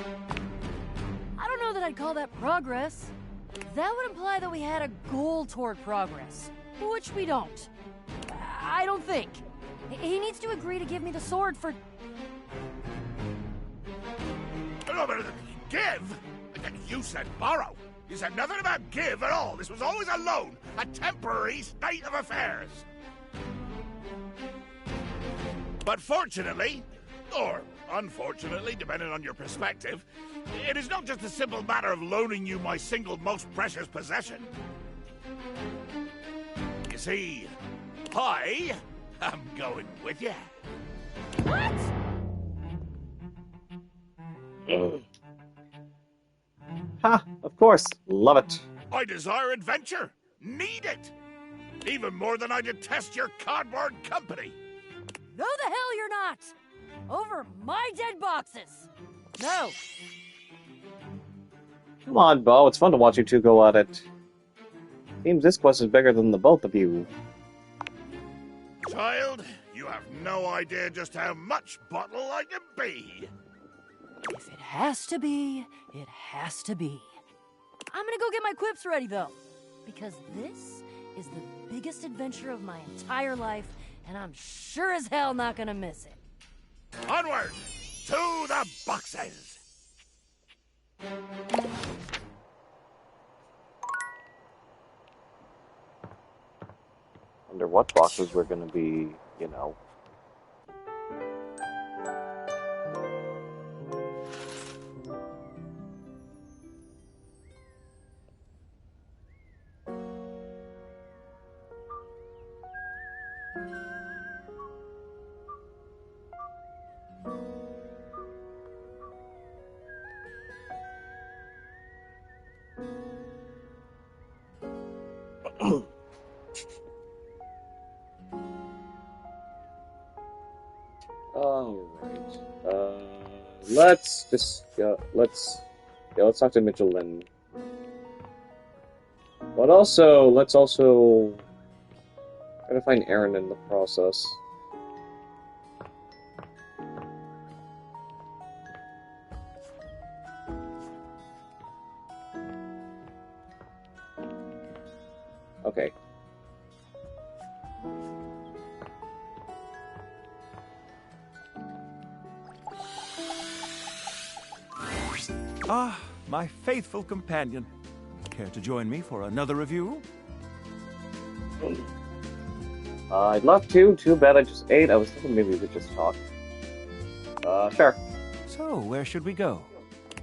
I don't know that I'd call that progress. That would imply that we had a goal toward progress, which we don't. I don't think. He needs to agree to give me the sword for... No, but give? You said borrow. You said nothing about give at all. This was always a loan, a temporary state of affairs. But fortunately, or unfortunately, depending on your perspective, it is not just a simple matter of loaning you my single most precious possession. You see, I am going with you. What? Ha! Of course. Love it. I desire adventure. Need it. Even more than I detest your cardboard company. No, the hell you're not! Over my dead boxes! No! Come on, Bo. It's fun to watch you two go at it. Seems this quest is bigger than the both of you. Child, you have no idea just how much bottle I can be. If it has to be, it has to be. I'm gonna go get my quips ready, though. Because this is the biggest adventure of my entire life, and I'm sure as hell not gonna miss it. Onward! To the boxes! Wonder what boxes we're gonna be, you know. Let's talk to Mitchell then. But also, let's also try to find Aaron in the process. Ah, my faithful companion. Care to join me for another review? I'd love to. Too bad I just ate. I was thinking maybe we could just talk. Sure. So, where should we go?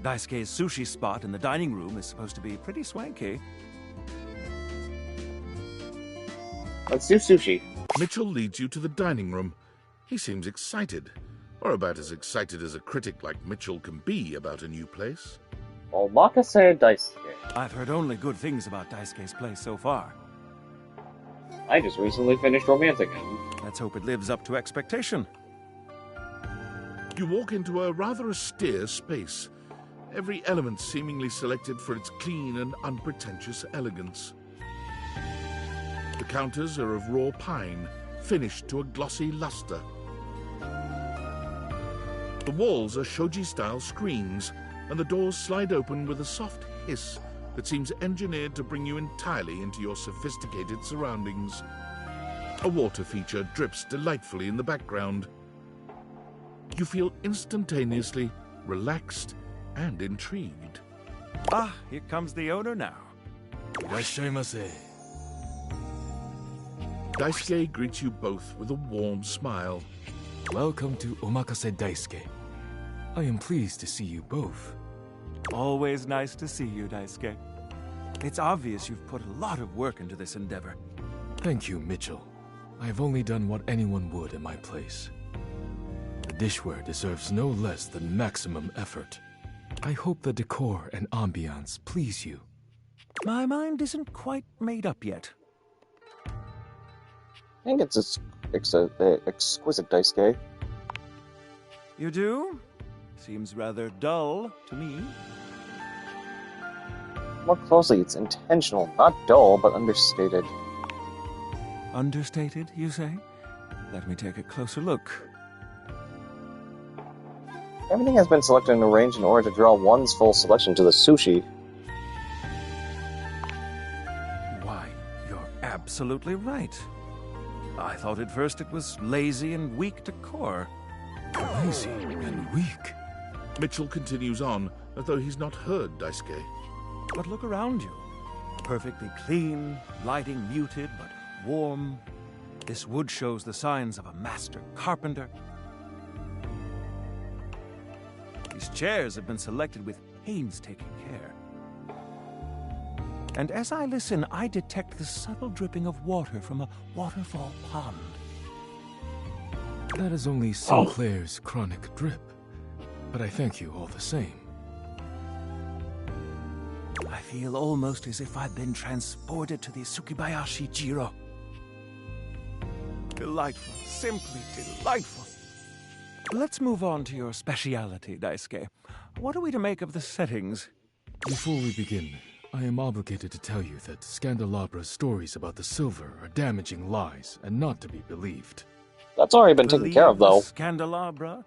Daisuke's sushi spot in the dining room is supposed to be pretty swanky. Let's do sushi. Mitchell leads you to the dining room. He seems excited, or about as excited as a critic like Mitchell can be about a new place. Omakase Daisuke. I've heard only good things about Daisuke's place so far. I just recently finished Romantic End. Let's hope it lives up to expectation. You walk into a rather austere space, every element seemingly selected for its clean and unpretentious elegance. The counters are of raw pine, finished to a glossy luster. The walls are shoji-style screens, and the doors slide open with a soft hiss that seems engineered to bring you entirely into your sophisticated surroundings. A water feature drips delightfully in the background. You feel instantaneously relaxed and intrigued. Ah, here comes the owner now. Irashaimase. Daisuke greets you both with a warm smile. Welcome to Omakase Daisuke. I am pleased to see you both. Always nice to see you, Daisuke. It's obvious you've put a lot of work into this endeavor. Thank you, Mitchell. I have only done what anyone would in my place. The dishware deserves no less than maximum effort. I hope the decor and ambiance please you. My mind isn't quite made up yet. I think it's exquisite Daisuke. You do? Seems rather dull to me. Look closely, it's intentional, not dull, but understated. Understated, you say? Let me take a closer look. Everything has been selected and arranged in order to draw one's full selection to the sushi. Why, you're absolutely right. I thought at first it was lazy and weak decor. Lazy and weak? Mitchell continues on, as though he's not heard Daisuke. But look around you. Perfectly clean, lighting muted but warm. This wood shows the signs of a master carpenter. These chairs have been selected with painstaking care. And as I listen, I detect the subtle dripping of water from a waterfall pond. That is only Sinclair's chronic drip. But I thank you all the same. I feel almost as if I'd been transported to the Tsukibayashi Jiro. Delightful, simply delightful. Let's move on to your speciality, Daisuke. What are we to make of the settings? Before we begin, I am obligated to tell you that Scandalabra's stories about the silver are damaging lies and not to be believed. That's already been taken care of, though. Scandalabra?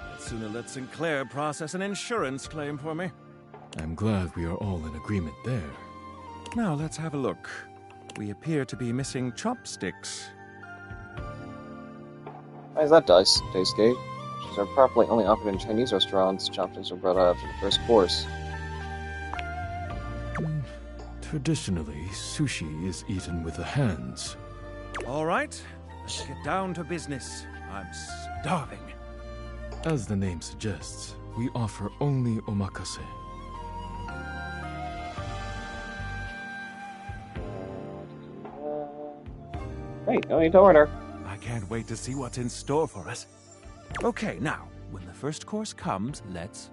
I'd sooner let Sinclair process an insurance claim for me. I'm glad we are all in agreement there. Now let's have a look. We appear to be missing chopsticks. Why is that, Daisuke? Dishes are properly only offered in Chinese restaurants. Chopsticks are brought out after the first course. Traditionally, sushi is eaten with the hands. All right, let's get down to business. I'm starving. As the name suggests, we offer only omakase. Great, no need to order. I can't wait to see what's in store for us. Okay, now, when the first course comes, let's...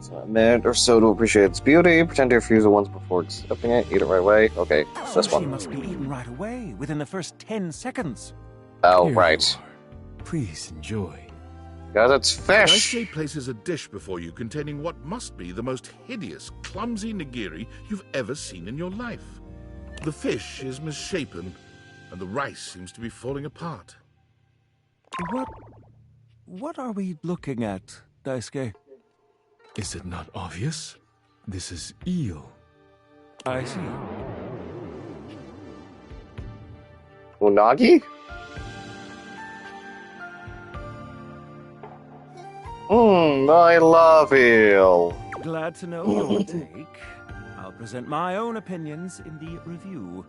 So a minute or so to appreciate its beauty. Pretend to refuse it once before accepting it. Eat it right away. Okay, it's this one. Sushi must be eaten right away, within the first 10 seconds. Oh, right. Please enjoy. Because it's fish! Daisuke places a dish before you containing what must be the most hideous, clumsy nigiri you've ever seen in your life. The fish is misshapen, and the rice seems to be falling apart. What are we looking at, Daisuke? Is it not obvious? This is eel. I see. Unagi? I love eel. Glad to know your take. I'll present my own opinions in the review.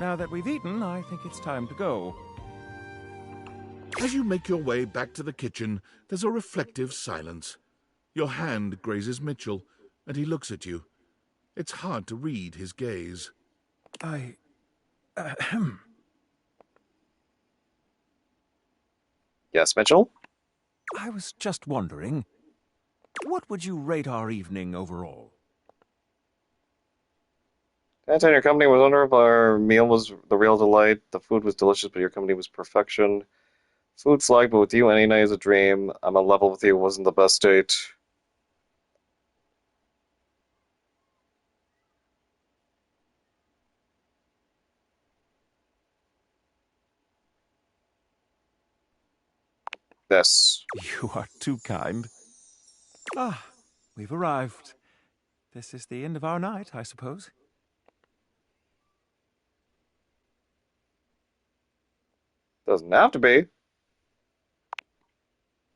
Now that we've eaten, I think it's time to go. As you make your way back to the kitchen, there's a reflective silence. Your hand grazes Mitchell, and he looks at you. It's hard to read his gaze. Yes, Mitchell? I was just wondering, what would you rate our evening overall? Anton, your company was wonderful. Our meal was the real delight. The food was delicious, but your company was perfection. Food slag, but with you, any night is a dream. I'm on level with you. It wasn't the best date. This. You are too kind. Ah, we've arrived. This is the end of our night, I suppose. Doesn't have to be.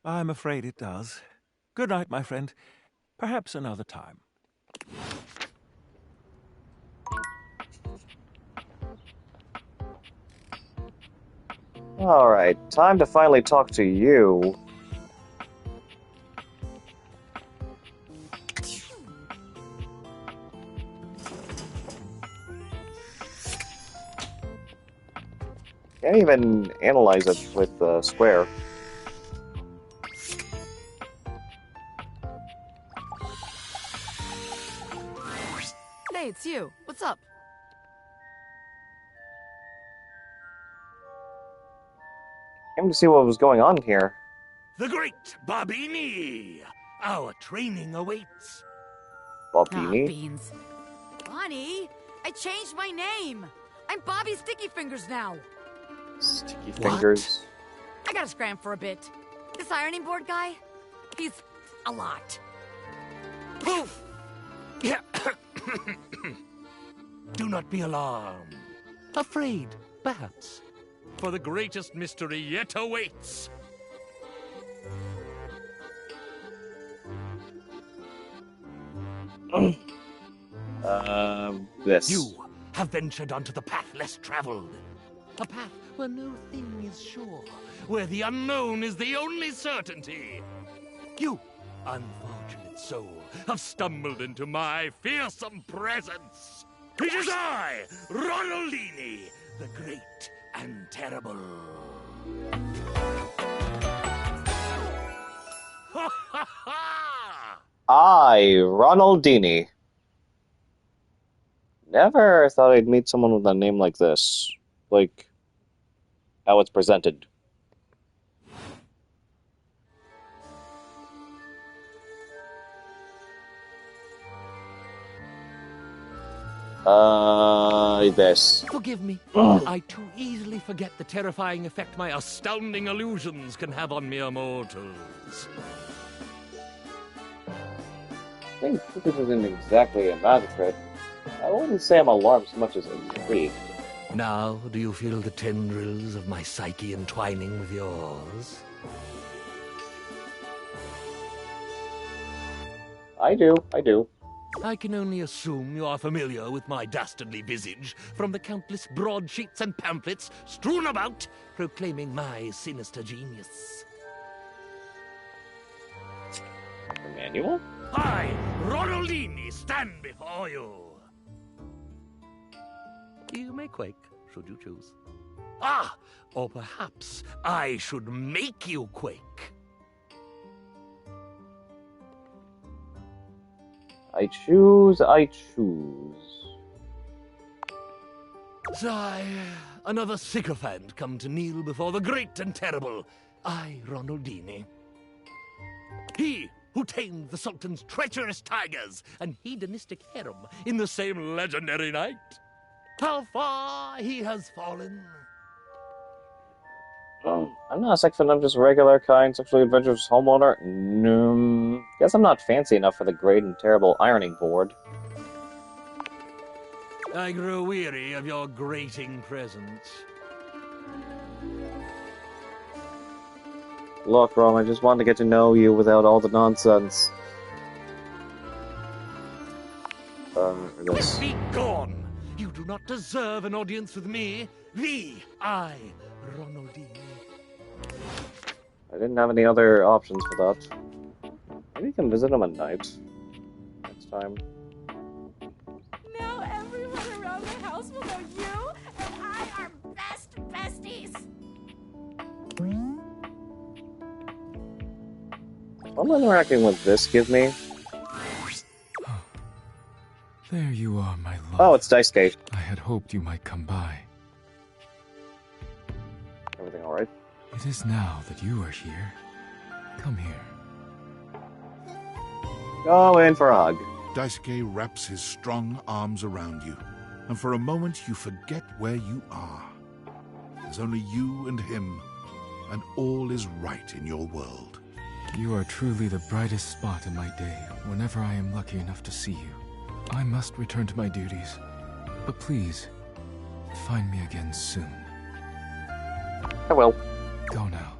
I'm afraid it does. Good night, my friend. Perhaps another time. Alright, time to finally talk to you. Can't even analyze it with Square. Hey, it's you. What's up? Came to see what was going on here. The great Bobini! Our training awaits. Bobini? Beans. Bonnie, I changed my name. I'm Bobby Sticky Fingers now. Sticky Fingers. I gotta scram for a bit. This ironing board guy, he's a lot. Poof! Do not be alarmed. Afraid, perhaps. For the greatest mystery yet awaits. This. You have ventured onto the path less traveled. A path where no thing is sure, where the unknown is the only certainty. You, unfortunate soul, have stumbled into my fearsome presence. It is I, Ronaldini, the great and terrible. Ha ha ha! I, Ronaldini. Never thought I'd meet someone with a name like this. Like, how it's presented. This. Forgive me. Ugh. I too easily forget the terrifying effect my astounding illusions can have on mere mortals. I think this isn't exactly a magic trick. I wouldn't say I'm alarmed so much as intrigued. Now, do you feel the tendrils of my psyche entwining with yours? I do. I can only assume you are familiar with my dastardly visage from the countless broadsheets and pamphlets strewn about proclaiming my sinister genius. Manual? I, Ronaldini, stand before you. You may quake, should you choose. Ah, or perhaps I should make you quake. I choose. Sigh, another sycophant come to kneel before the great and terrible, I, Ronaldini. He who tamed the Sultan's treacherous tigers and hedonistic harem in the same legendary night. How far he has fallen. I'm not a sex fan, I'm just a regular, kind, sexually adventurous homeowner. No. Guess I'm not fancy enough for the great and terrible ironing board. I grow weary of your grating presence. Look, Rom, I just wanted to get to know you without all the nonsense. This. Be gone! You do not deserve an audience with me. I, Ronaldini. I didn't have any other options for that. Maybe you can visit him at night. Next time. Now everyone around the house will know you and I are best besties. What am I interacting with this give me? There you are, my love. Oh, it's Dice Gate. I had hoped you might come by. Everything alright? It is now that you are here. Come here. Go in for a hug. Daisuke wraps his strong arms around you, and for a moment you forget where you are. There's only you and him, and all is right in your world. You are truly the brightest spot in my day whenever I am lucky enough to see you. I must return to my duties, but please, find me again soon. I will. Go now,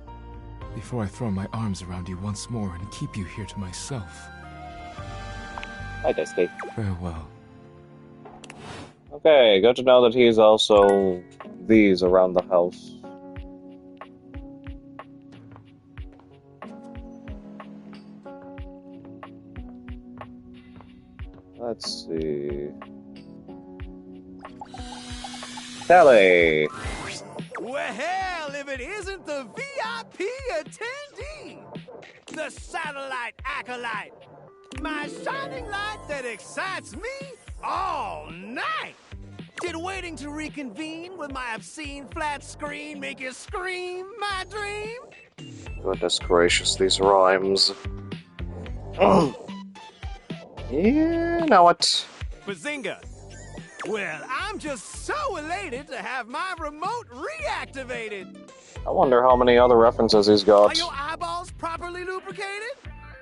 before I throw my arms around you once more and keep you here to myself. Hi, Dice Gate. Farewell. Okay, good to know that he's also these around the house. Let's see. Sally! Well, if it isn't the VIP attendee, the satellite acolyte, my shining light that excites me all night. Did waiting to reconvene with my obscene flat screen make you scream, my dream? Goodness gracious, these rhymes. Yeah, know what? Bazinga. Well, I'm just so elated to have my remote reactivated. I wonder how many other references he's got. Are your eyeballs properly lubricated?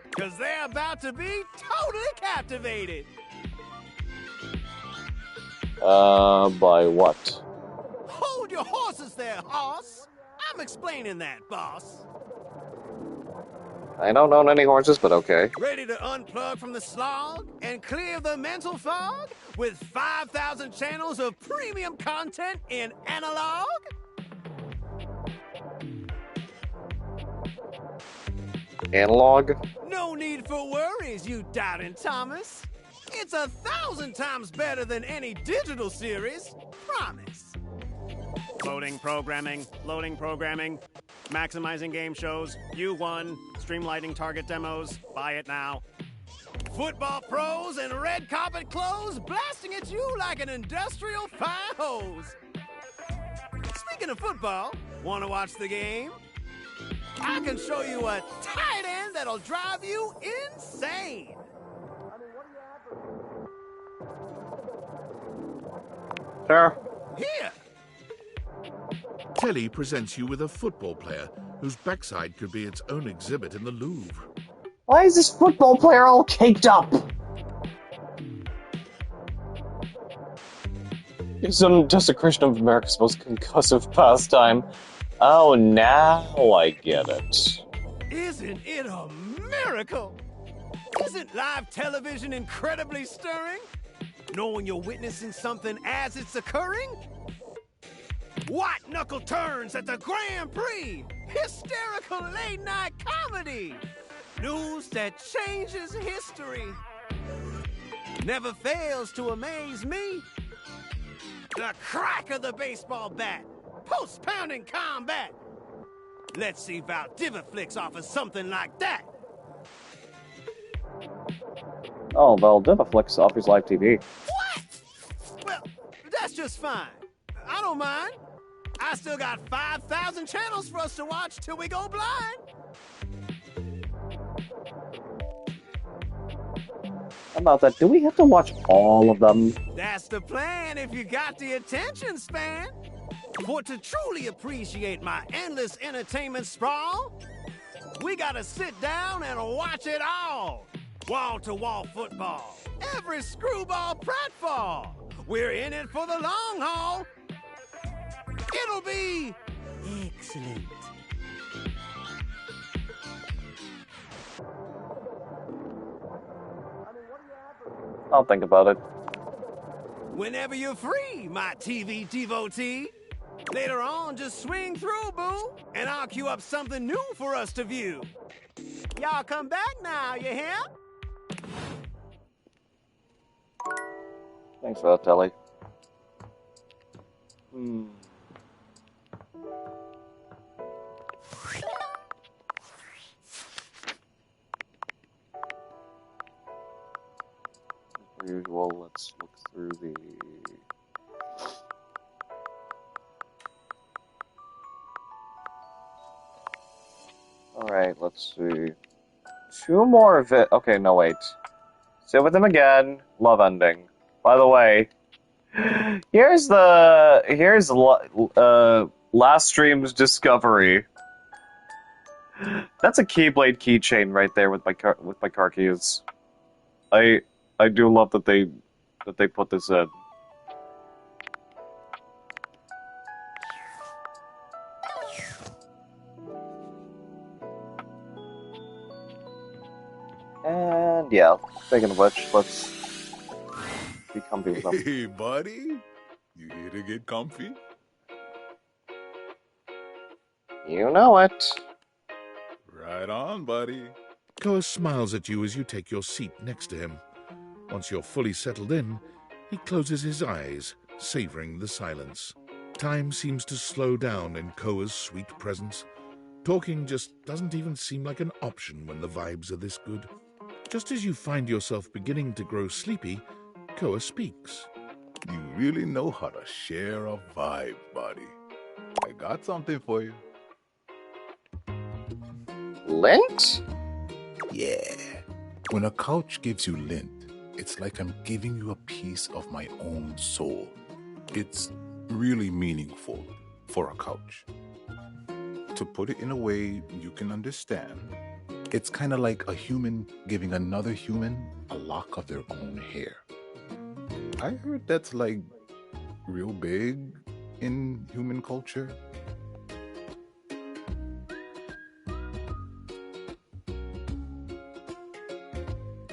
Because they're about to be totally captivated. By what? Hold your horses there, hoss. I'm explaining that, boss. I don't own any horses, but okay. Ready to unplug from the slog and clear the mental fog with 5,000 channels of premium content in analog? Analog? No need for worries, you doubting Thomas. It's 1,000 times better than any digital series. Promise. Loading programming, maximizing game shows, U1, streamlining target demos, buy it now. Football pros and red carpet clothes blasting at you like an industrial fire hose. Speaking of football, want to watch the game? I can show you a tight end that'll drive you insane. Sure. Here. Telly presents you with a football player whose backside could be its own exhibit in the Louvre. Why is this football player all caked up? It's desecration of America's most concussive pastime. Oh, now I get it. Isn't it a miracle? Isn't live television incredibly stirring? Knowing you're witnessing something as it's occurring? White knuckle turns at the Grand Prix! Hysterical late night comedy! News that changes history! Never fails to amaze me! The crack of the baseball bat! Post-pounding combat! Let's see if Valdiviflix offers something like that! Oh, Valdiviflix offers live TV. What? Well, that's just fine. I don't mind. I still got 5,000 channels for us to watch till we go blind. How about that? Do we have to watch all of them? That's the plan if you got the attention span. For to truly appreciate my endless entertainment sprawl, we gotta sit down and watch it all. Wall-to-wall football, every screwball pratfall. We're in it for the long haul. It'll be excellent. I'll think about it. Whenever you're free, my TV devotee. Later on, just swing through, boo, and I'll queue up something new for us to view. Y'all come back now, you hear? Thanks for that, Telly. As usual, let's look through the... Alright, let's see. 2 more of it. Okay, no, wait. Sit with him again. Love ending. By the way, here's last stream's discovery. That's a Keyblade keychain right there with my car keys. I do love that they put this in. And yeah, speaking of which, let's be comfy with them. Hey, buddy. You here to get comfy? You know it. Right on, buddy. Koa smiles at you as you take your seat next to him. Once you're fully settled in, he closes his eyes, savoring the silence. Time seems to slow down in Koa's sweet presence. Talking just doesn't even seem like an option when the vibes are this good. Just as you find yourself beginning to grow sleepy, Koa speaks. You really know how to share a vibe, buddy. I got something for you. Lint? Yeah. When a couch gives you lint, it's like I'm giving you a piece of my own soul. It's really meaningful for a couch. To put it in a way you can understand, it's kind of like a human giving another human a lock of their own hair. I heard that's like real big in human culture.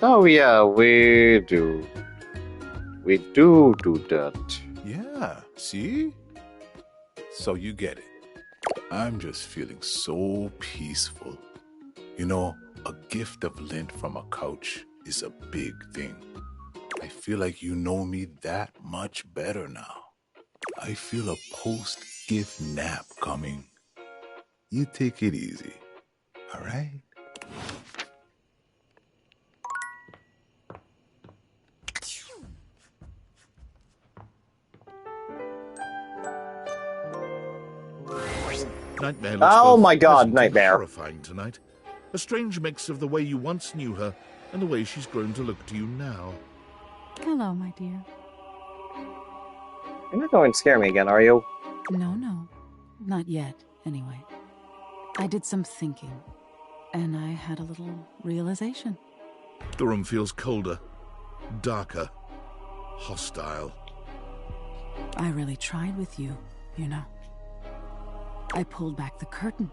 Oh yeah, we do. We do that. Yeah, see? So you get it. I'm just feeling so peaceful. You know, a gift of lint from a couch is a big thing. I feel like you know me that much better now. I feel a post-gift nap coming. You take it easy, all right? Nightmare looks Oh both my god, pleasant and Nightmare. horrifying tonight. A strange mix of the way you once knew her and the way she's grown to look to you now. Hello, my dear. You're not going to scare me again, are you? No. Not yet, anyway. I did some thinking, and I had a little realization. The room feels colder, darker, hostile. I really tried with you, you know. I pulled back the curtain,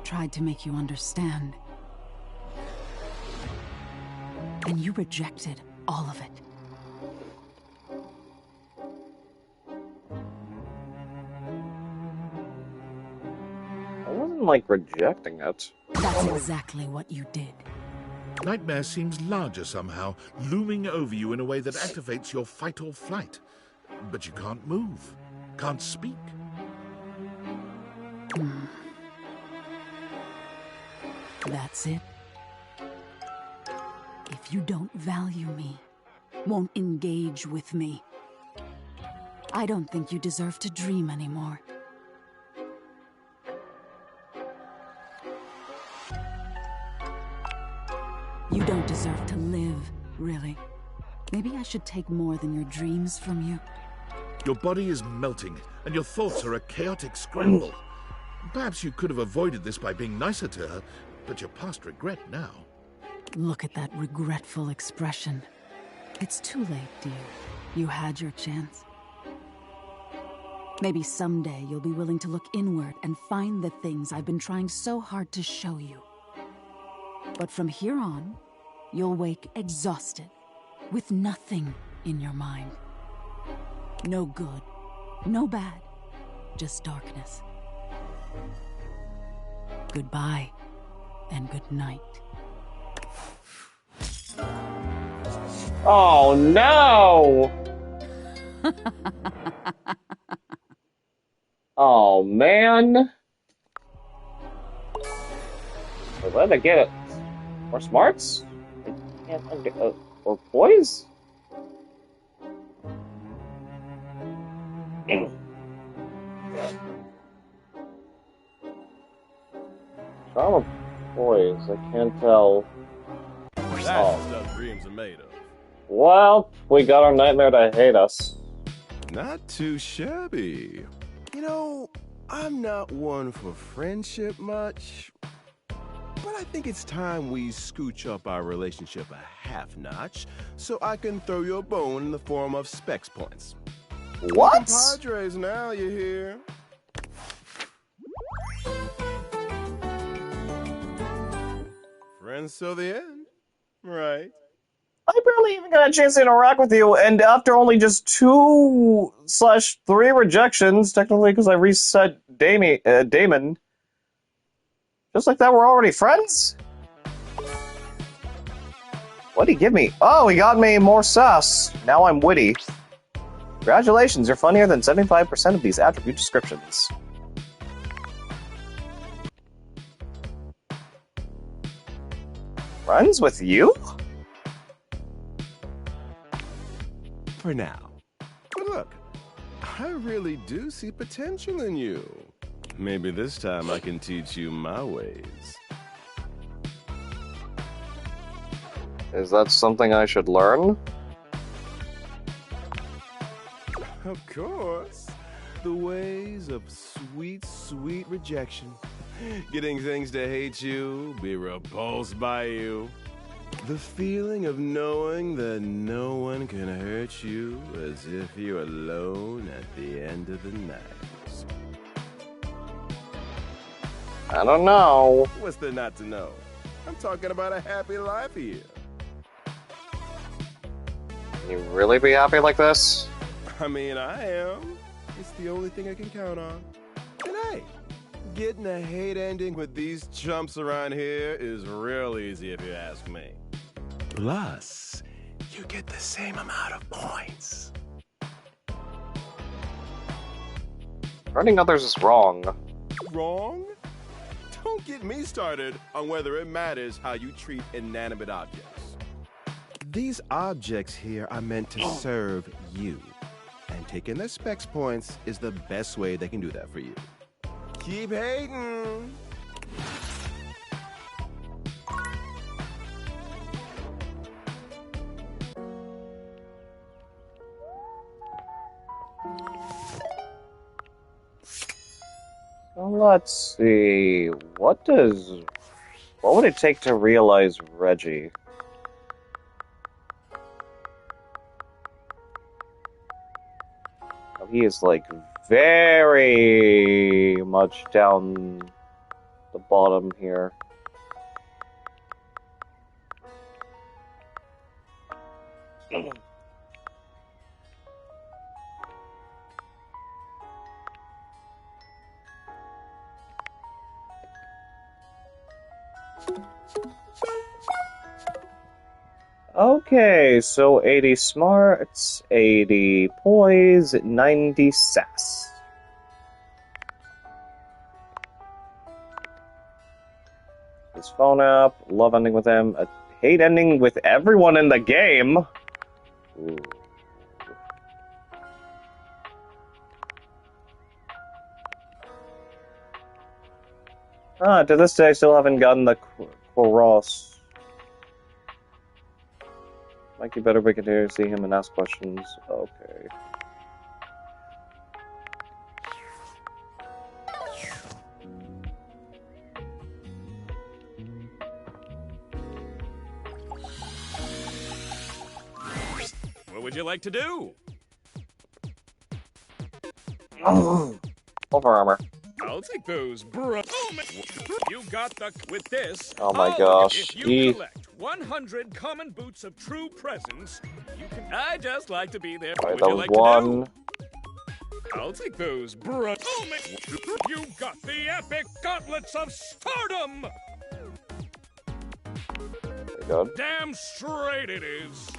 tried to make you understand. And you rejected all of it. I wasn't like rejecting it. That's exactly what you did. Nightmare seems larger somehow, looming over you in a way that activates your fight or flight. But you can't move, can't speak. That's it. If you don't value me, won't engage with me, I don't think you deserve to dream anymore. You don't deserve to live, really. Maybe I should take more than your dreams from you. Your body is melting, and your thoughts are a chaotic scramble. Perhaps you could have avoided this by being nicer to her, but you're past regret now. Look at that regretful expression. It's too late, dear. You had your chance. Maybe someday you'll be willing to look inward and find the things I've been trying so hard to show you. But from here on, you'll wake exhausted, with nothing in your mind. No good, no bad, just darkness. Goodbye and good night. Oh no! Oh man! Where did I get it? More smarts? Or poise? Charm of poise, I can't tell. That's the stuff dreams are made of. Well, we got our nightmare to hate us. Not too shabby. You know, I'm not one for friendship much, but I think it's time we scooch up our relationship a half notch so I can throw you a bone in the form of specs points. What? Padres now, you hear? Friends till the end, right? I barely even got a chance to interact with you, and after only just 2/3 rejections, technically because I reset Damon, just like that, we're already friends? What'd he give me? Oh, he got me more sass. Now I'm witty. Congratulations, you're funnier than 75% of these attribute descriptions. Friends with you? For now. But look, I really do see potential in you. Maybe this time I can teach you my ways. Is that something I should learn? Of course. The ways of sweet, sweet rejection. Getting things to hate you, be repulsed by you. The feeling of knowing that no one can hurt you as if you're alone at the end of the night. I don't know. What's there not to know? I'm talking about a happy life here. Can you really be happy like this? I mean, I am. It's the only thing I can count on. And hey, getting a hate ending with these chumps around here is real easy if you ask me. Plus, you get the same amount of points. Hurting others is wrong. Wrong? Don't get me started on whether it matters how you treat inanimate objects. These objects here are meant to serve you. And taking their specs points is the best way they can do that for you. Keep hating! Let's see. What would it take to realize Reggie? Oh, he is like very much down the bottom here. Okay, so 80 smarts, 80 poise, 90 sass. His phone app, love ending with him, a hate ending with everyone in the game. Ooh. To this day I still haven't gotten the Quoros. Mikey better we can hear, see him and ask questions. Okay. What would you like to do? Oh, over armor. I'll take those, bro. You got the with this. Oh my I'll gosh. if you collect 100 common boots of true presence. I just like to be there. Alright, What would that you was like one. to do? I'll take those, bro. You got the epic gauntlets of stardom! Good. Damn straight it is.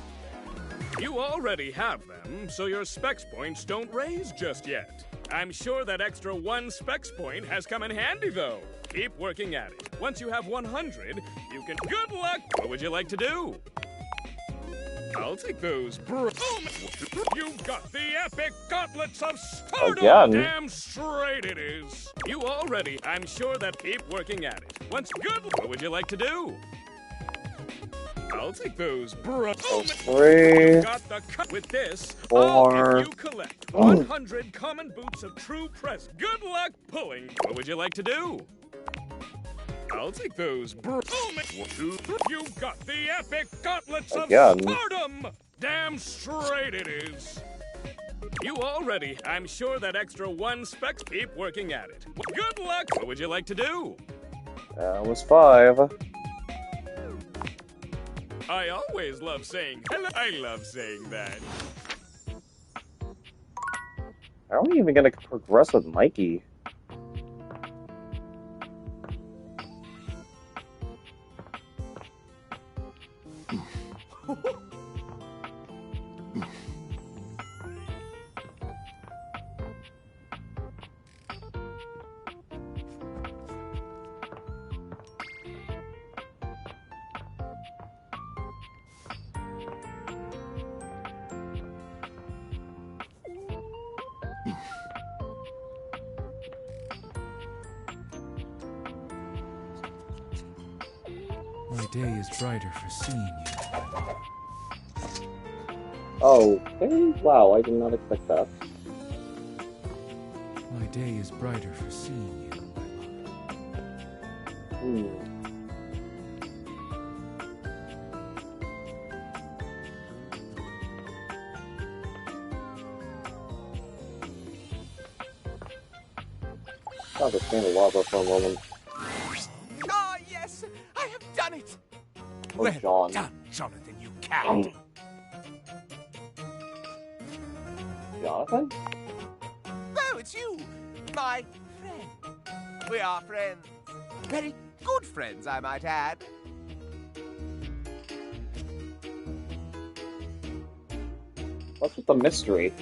You already have them, so your specs points don't raise just yet. I'm sure that extra 1 specs point has come in handy, though. Keep working at it. Once you have 100, you can... Good luck! What would you like to do? I'll take those, bro. You got the epic gauntlets of stardom! Again. Damn straight it is. You already... I'm sure that... Keep working at it. Once... Good... What would you like to do? I'll take those, bro. 3, Got the cut with this. 4. If you collect 100 common boots of true press. Good luck pulling. What would you like to do? I'll take those, bro. You got the epic gauntlets of Again. stardom. Damn straight it is. You already. I'm sure that extra 1 specs. Keep working at it. Good luck. What would you like to do? That was 5. I always love saying hello. I love saying that. How are we even gonna progress with Mikey? My day is brighter for seeing you. Oh, okay. Wow, I did not expect that. My day is brighter for seeing you. That was kind of lava for a moment. Ah, yes, I have done it. Oh, Well John. done, Jonathan, you coward. Jonathan? Oh, it's you, my friend. We are friends. Very good friends, I might add. What's with the mystery?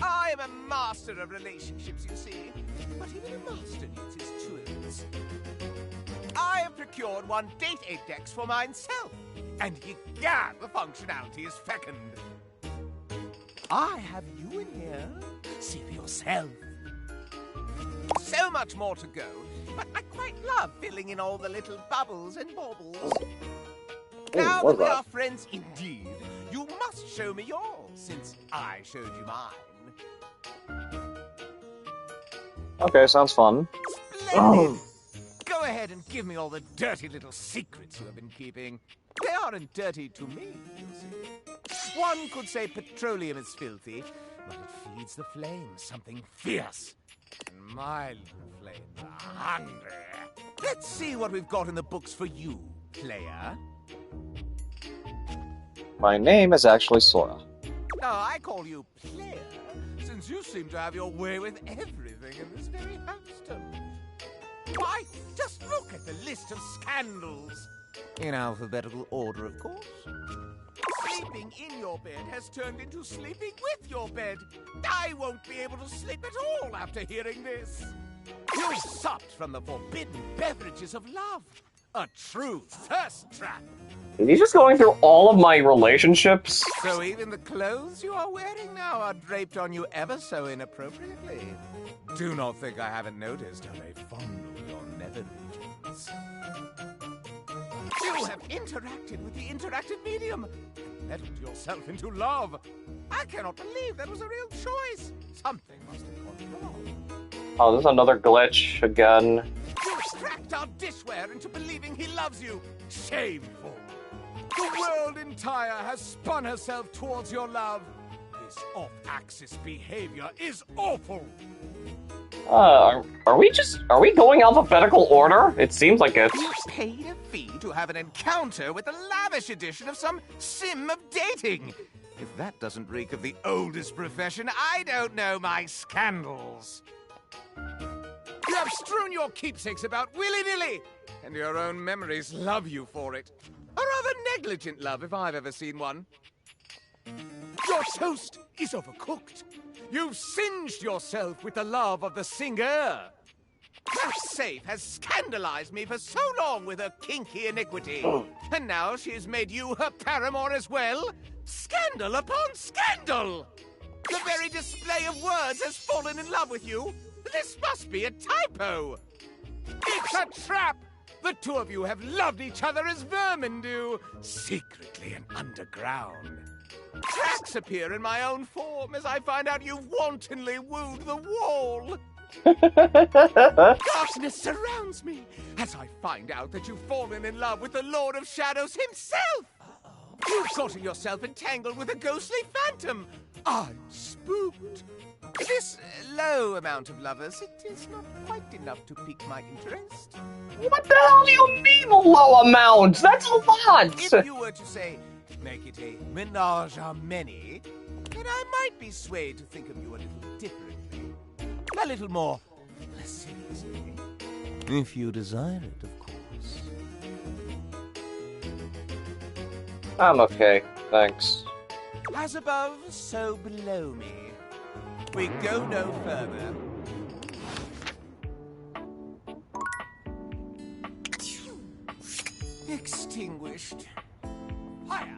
I am a master of relationships, you see. But even a master needs his tools. I have procured 1 Date 8 Dex for myself, and egad, the functionality is fecund. I have you in here. See for yourself. So much more to go, but I quite love filling in all the little bubbles and baubles. Now that we are friends indeed, you must show me yours, since I showed you mine. Okay, sounds fun. Splendid! Go ahead and give me all the dirty little secrets you have been keeping. They aren't dirty to me, you see. One could say petroleum is filthy, but it feeds the flames something fierce. And my little flames are hungry. Let's see what we've got in the books for you, player. My name is actually Sora. No, I call you player, since you seem to have your way with everything in this very houston. Why, just look at the list of scandals. In alphabetical order, of course. Sleeping in your bed has turned into sleeping with your bed. I won't be able to sleep at all after hearing this. You supped from the forbidden beverages of love. A true thirst trap. Is he just going through all of my relationships? So even the clothes you are wearing now are draped on you ever so inappropriately. Do not think I haven't noticed how they fondle your nether regions. You have interacted with the interactive medium and meddled yourself into love. I cannot believe that was a real choice. Something must have gone wrong. Oh, this is another glitch again. You tracked our dishware into believing he loves you. Shameful. The world entire has spun herself towards your love. This off-axis behavior is awful. Are we going alphabetical order? It seems like it. You paid a fee to have an encounter with the lavish edition of some sim of dating. If that doesn't reek of the oldest profession, I don't know my scandals. You have strewn your keepsakes about willy-nilly, and your own memories love you for it. A rather negligent love, if I've ever seen one. Your toast is overcooked. You've singed yourself with the love of the singer. Her safe has scandalized me for so long with her kinky iniquity. And now she has made you her paramour as well? Scandal upon scandal! The very display of words has fallen in love with you. This must be a typo. It's a trap! The two of you have loved each other as vermin do, secretly and underground. Cracks appear in my own form as I find out you've wantonly wooed the wall. Darkness surrounds me as I find out that you've fallen in love with the Lord of Shadows himself. You've gotten yourself entangled with a ghostly phantom. I'm spooked. This low amount of lovers, it is not quite enough to pique my interest. What the hell do you mean low amount? That's a lot! If you were to say, make it a menage a many, then I might be swayed to think of you a little differently. A little more lasciviously. If you desire it, of course. I'm okay, thanks. As above, so below me. We go no further. Extinguished. Fire!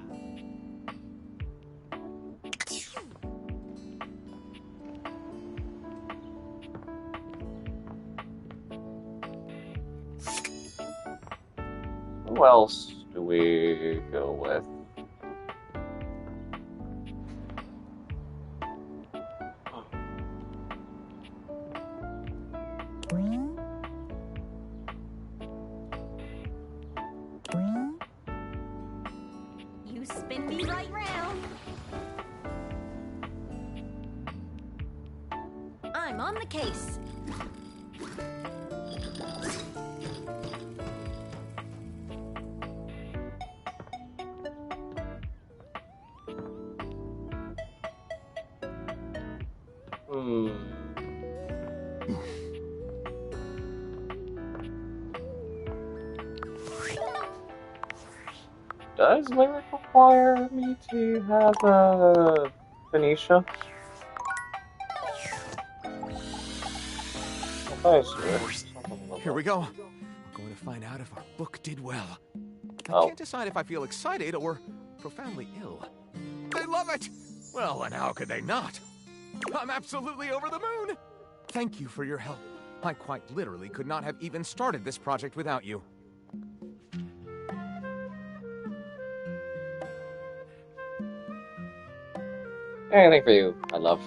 Who else do we go with? You spin me right round. I'm on the case. Does Lyric require me to have Venetia? Here we go. We're going to find out if our book did well. I can't decide if I feel excited or profoundly ill. They love it! Well, and how could they not? I'm absolutely over the moon! Thank you for your help. I quite literally could not have even started this project without you. Anything for you, I love.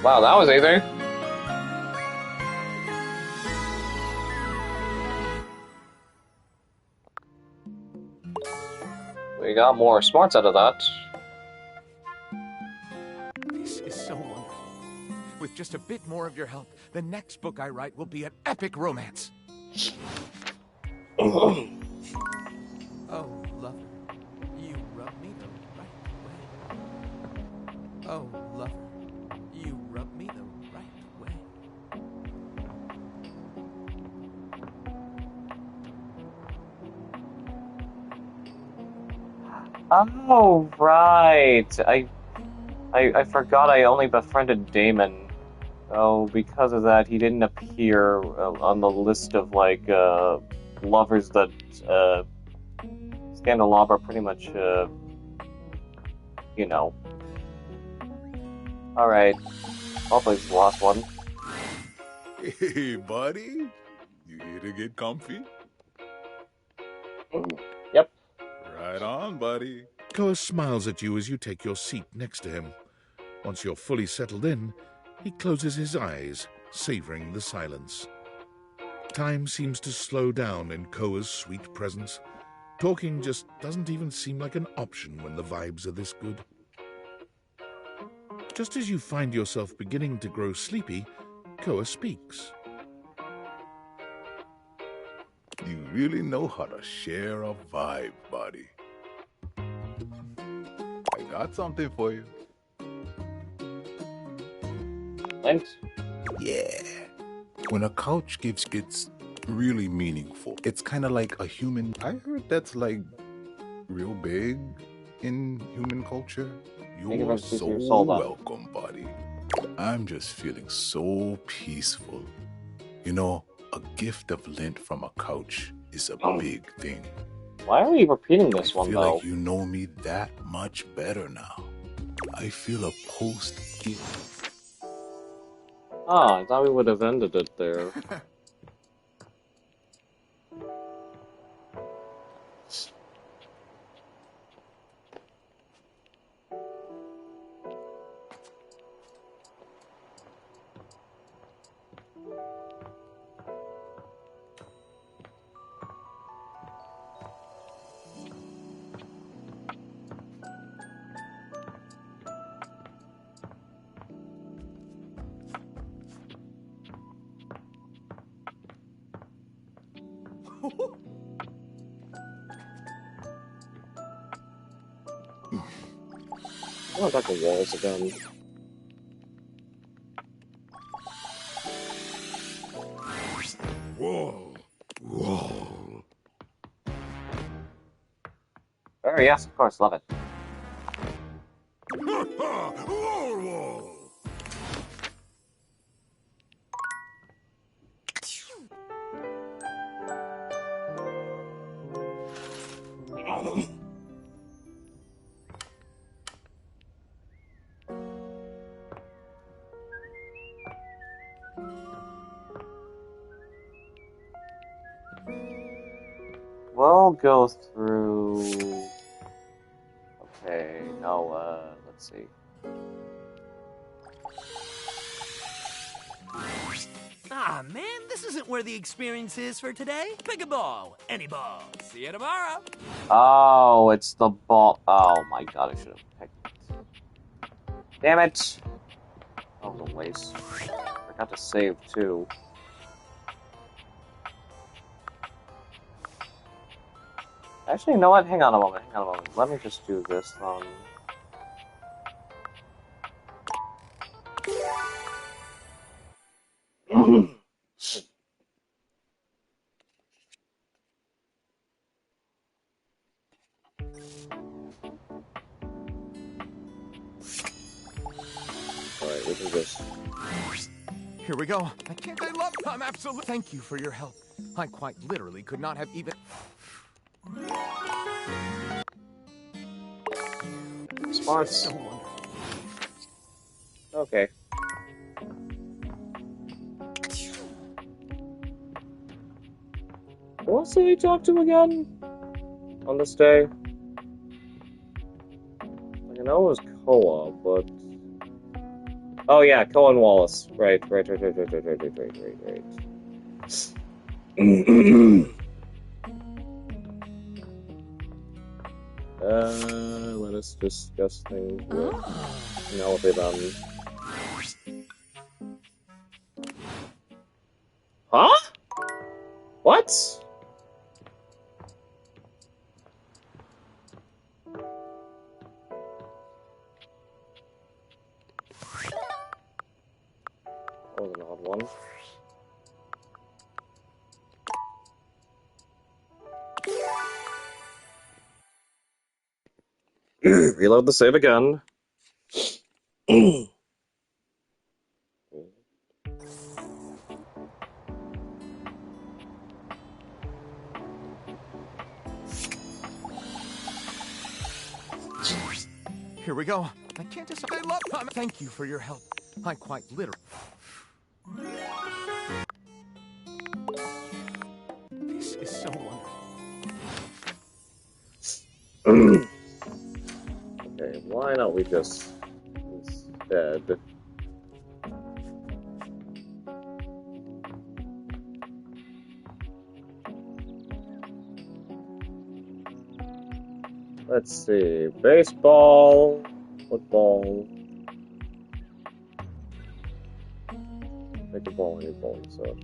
Wow, that was easy. We got more smarts out of that. This is so wonderful. With just a bit more of your help, the next book I write will be an epic romance. Oh, lover, you rub me the right way. Oh, lover, you rub me the right way. Oh, right. I forgot I only befriended Damon. Oh, because of that, he didn't appear on the list of, like, lovers that, Scandalabra pretty much, you know. Alright. Hopefully it's the last one. Hey, buddy. You here to get comfy? Yep. Right on, buddy. Koa smiles at you as you take your seat next to him. Once you're fully settled in, he closes his eyes, savoring the silence. Time seems to slow down in Koa's sweet presence. Talking just doesn't even seem like an option when the vibes are this good. Just as you find yourself beginning to grow sleepy, Koa speaks. You really know how to share a vibe, buddy. I got something for you. Thanks. Yeah. When a couch gives, it's really meaningful. It's kind of like a human. I heard that's like real big in human culture. You're so welcome, buddy. I'm just feeling so peaceful. You know, a gift of lint from a couch is a big thing. Why are we repeating this one, I feel though? like you know me that much better now. I feel a post-gift. Ah, I thought we would have ended it there. I want to talk to walls again. Whoa. Whoa. Oh, yes, of course, love it. We'll go through... Okay, now, let's see. Ah, man, this isn't where the experience is for today. Pick a ball. Any ball. See you tomorrow. Oh, it's the ball. Oh my god, I should have picked it. Damn it! That was a waste. Forgot to save, too. Actually, you know what? Hang on a moment. Let me just do this. Alright, we can just... Here we go. I'm absolutely... Thank you for your help. I quite literally could not have even... Smarts. Okay. Who else did he talk to again? On this day? Like, I know it was Koa, but... Oh yeah, Koa and Wallace. Right. Let us discuss things with Penelope then. Huh? What? That was an odd one. Reload the save again. Here we go. I can't just... Thank you for your help. I quite literally... This is so wonderful. Okay, why don't we just instead... Let's see, baseball, football, Make a ball, any ball, so.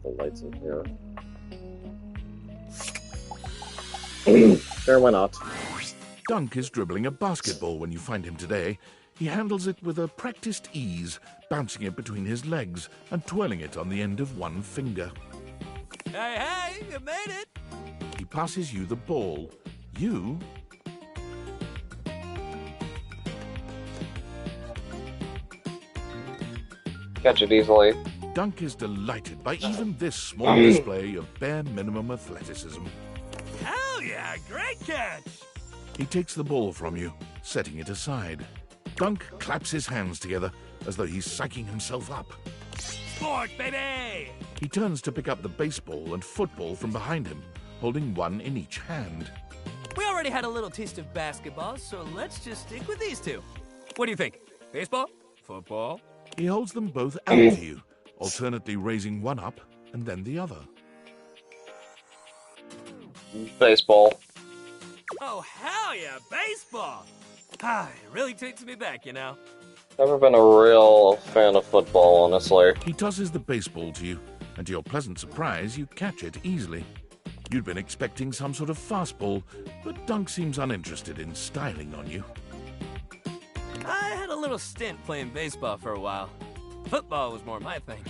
The lights in here. Sure, why not? Dunk is dribbling a basketball when you find him today. He handles it with a practiced ease, bouncing it between his legs and twirling it on the end of one finger. Hey, you made it! He passes you the ball. You... catch it easily. Dunk is delighted by even this small display of bare minimum athleticism. Hell yeah, great catch! He takes the ball from you, setting it aside. Dunk claps his hands together as though he's psyching himself up. Sport, baby! He turns to pick up the baseball and football from behind him, holding one in each hand. We already had a little taste of basketball, so let's just stick with these two. What do you think? Baseball? Football? He holds them both out to you, alternately raising one up and then the other. Baseball. Oh, hell yeah, baseball! Ah, it really takes me back, you know. Never been a real fan of football, honestly. He tosses the baseball to you, and to your pleasant surprise, you catch it easily. You'd been expecting some sort of fastball, but Dunk seems uninterested in styling on you. I had a little stint playing baseball for a while. Football was more my thing.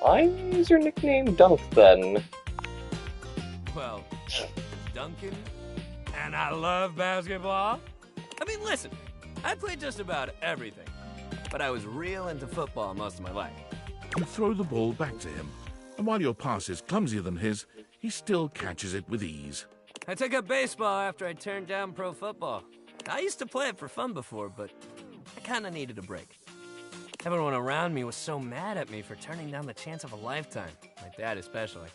Why is your nickname Dunk, then? Well, Duncan, and I love basketball. I mean, listen, I played just about everything, but I was real into football most of my life. You throw the ball back to him, and while your pass is clumsier than his, he still catches it with ease. I took up baseball after I turned down pro football. I used to play it for fun before, but I kind of needed a break. Everyone around me was so mad at me for turning down the chance of a lifetime, my dad especially.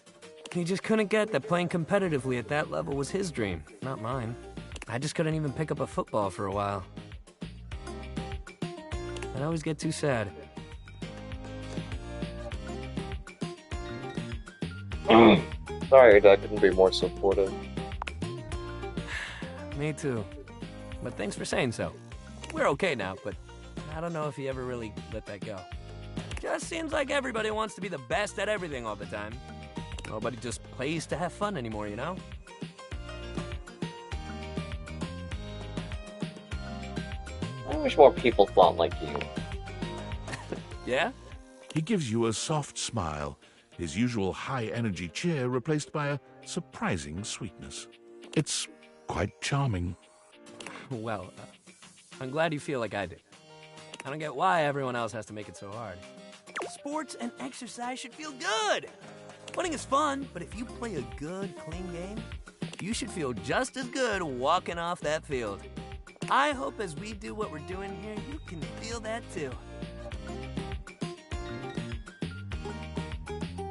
He just couldn't get that playing competitively at that level was his dream, not mine. I just couldn't even pick up a football for a while. I'd always get too sad. Sorry, Dad couldn't be more supportive. Me too. But thanks for saying so. We're okay now, but I don't know if he ever really let that go. Just seems like everybody wants to be the best at everything all the time. Nobody just plays to have fun anymore, you know? I wish more people thought like you. Yeah? He gives you a soft smile, his usual high-energy cheer replaced by a surprising sweetness. It's quite charming. Well, I'm glad you feel like I did. I don't get why everyone else has to make it so hard. Sports and exercise should feel good. Winning is fun, but if you play a good, clean game, you should feel just as good walking off that field. I hope as we do what we're doing here, you can feel that too.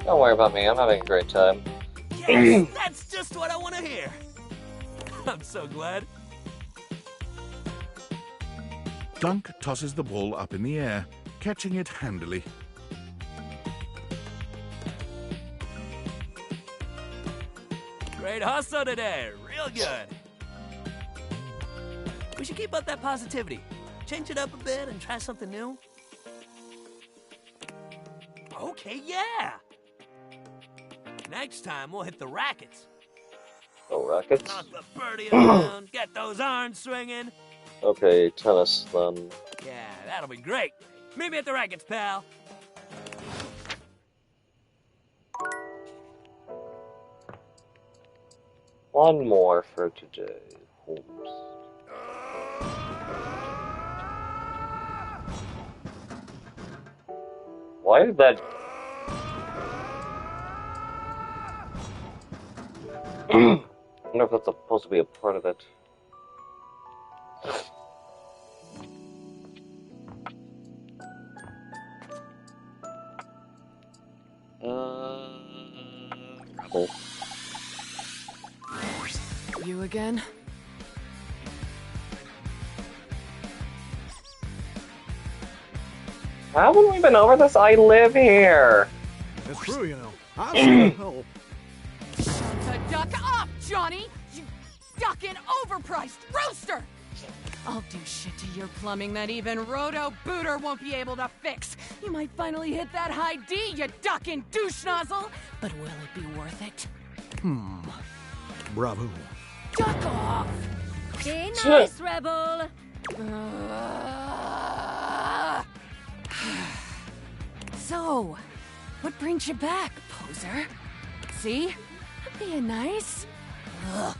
Don't worry about me, I'm having a great time. Yes, that's just what I want to hear. I'm so glad. Dunk tosses the ball up in the air, catching it handily. Great hustle today, real good. We should keep up that positivity. Change it up a bit and try something new. Okay, yeah. Next time we'll hit the rackets. Oh, rackets? Knock the birdie around, get those arms swinging. Okay, tennis then. Yeah, that'll be great. Meet me at the rackets, pal. One more for today. Oops. Why did that... I wonder if that's supposed to be a part of it. Rebel. You again? Haven't we been over this? I live here. That's true, you know. I've seen help. Duck off, Johnny! You stuck-in, overpriced rooster! I'll do shit to your plumbing that even Roto Booter won't be able to fix. You might finally hit that high D, you duckin' douche nozzle! But will it be worth it? Bravo. Duck off! Be nice, Rebel. So, what brings you back, poser? See? I'm being nice. Ugh.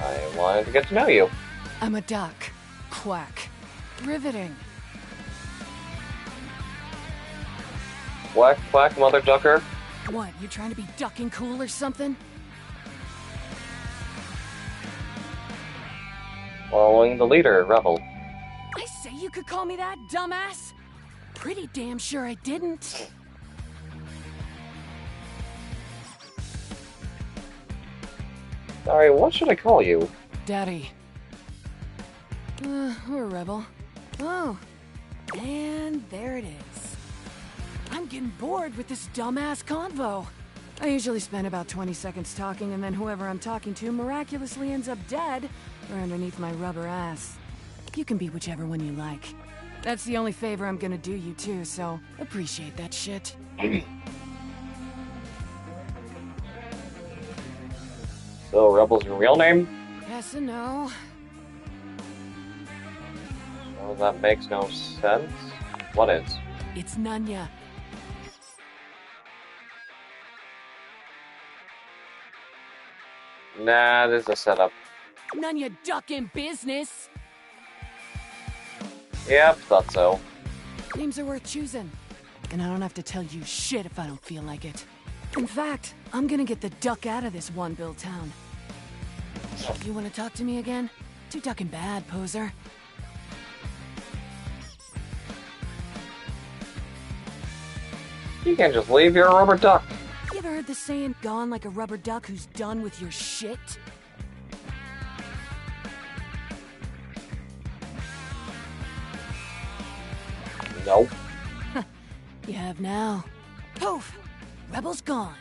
I wanted to get to know you. I'm a duck. Quack. Riveting. Quack, quack, mother ducker. What, you trying to be ducking cool or something? Following the leader, Rebel. I say you could call me that, dumbass. Pretty damn sure I didn't. Sorry, what should I call you? Daddy. Or Rebel. Oh, and there it is. I'm getting bored with this dumbass convo. I usually spend about 20 seconds talking, and then whoever I'm talking to miraculously ends up dead or underneath my rubber ass. You can be whichever one you like. That's the only favor I'm gonna do you too, so appreciate that shit. So, Rebel's your real name? Yes and no. Well, that makes no sense. What is? It's Nunya. Nah, this is a setup. Nunya duck in business. Yep, thought so. Names are worth choosing. And I don't have to tell you shit if I don't feel like it. In fact, I'm gonna get the duck out of this one-bill town. You wanna talk to me again? Too ducking bad, poser. You can't just leave, you're a rubber duck. You ever heard the saying, gone like a rubber duck who's done with your shit? Nope. You have now. Poof! Rebel's gone.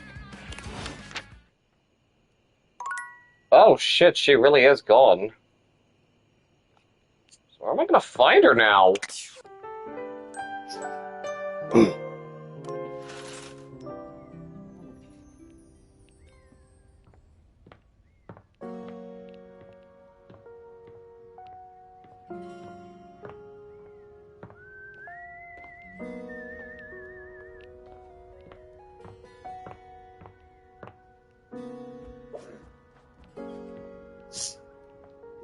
Oh shit, she really is gone. So where am I gonna find her now?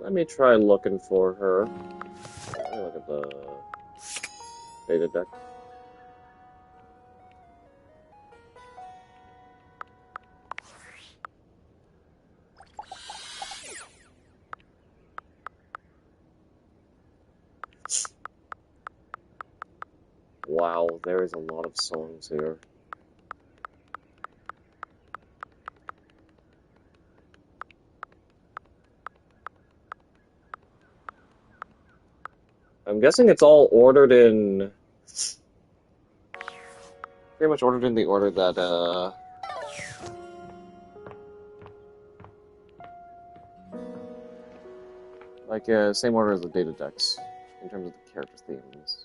Let me try looking for her. Let me look at the data deck. Wow, there is a lot of songs here. I'm guessing it's all ordered in... pretty much ordered in the order that, like, same order as the data decks, in terms of the character themes.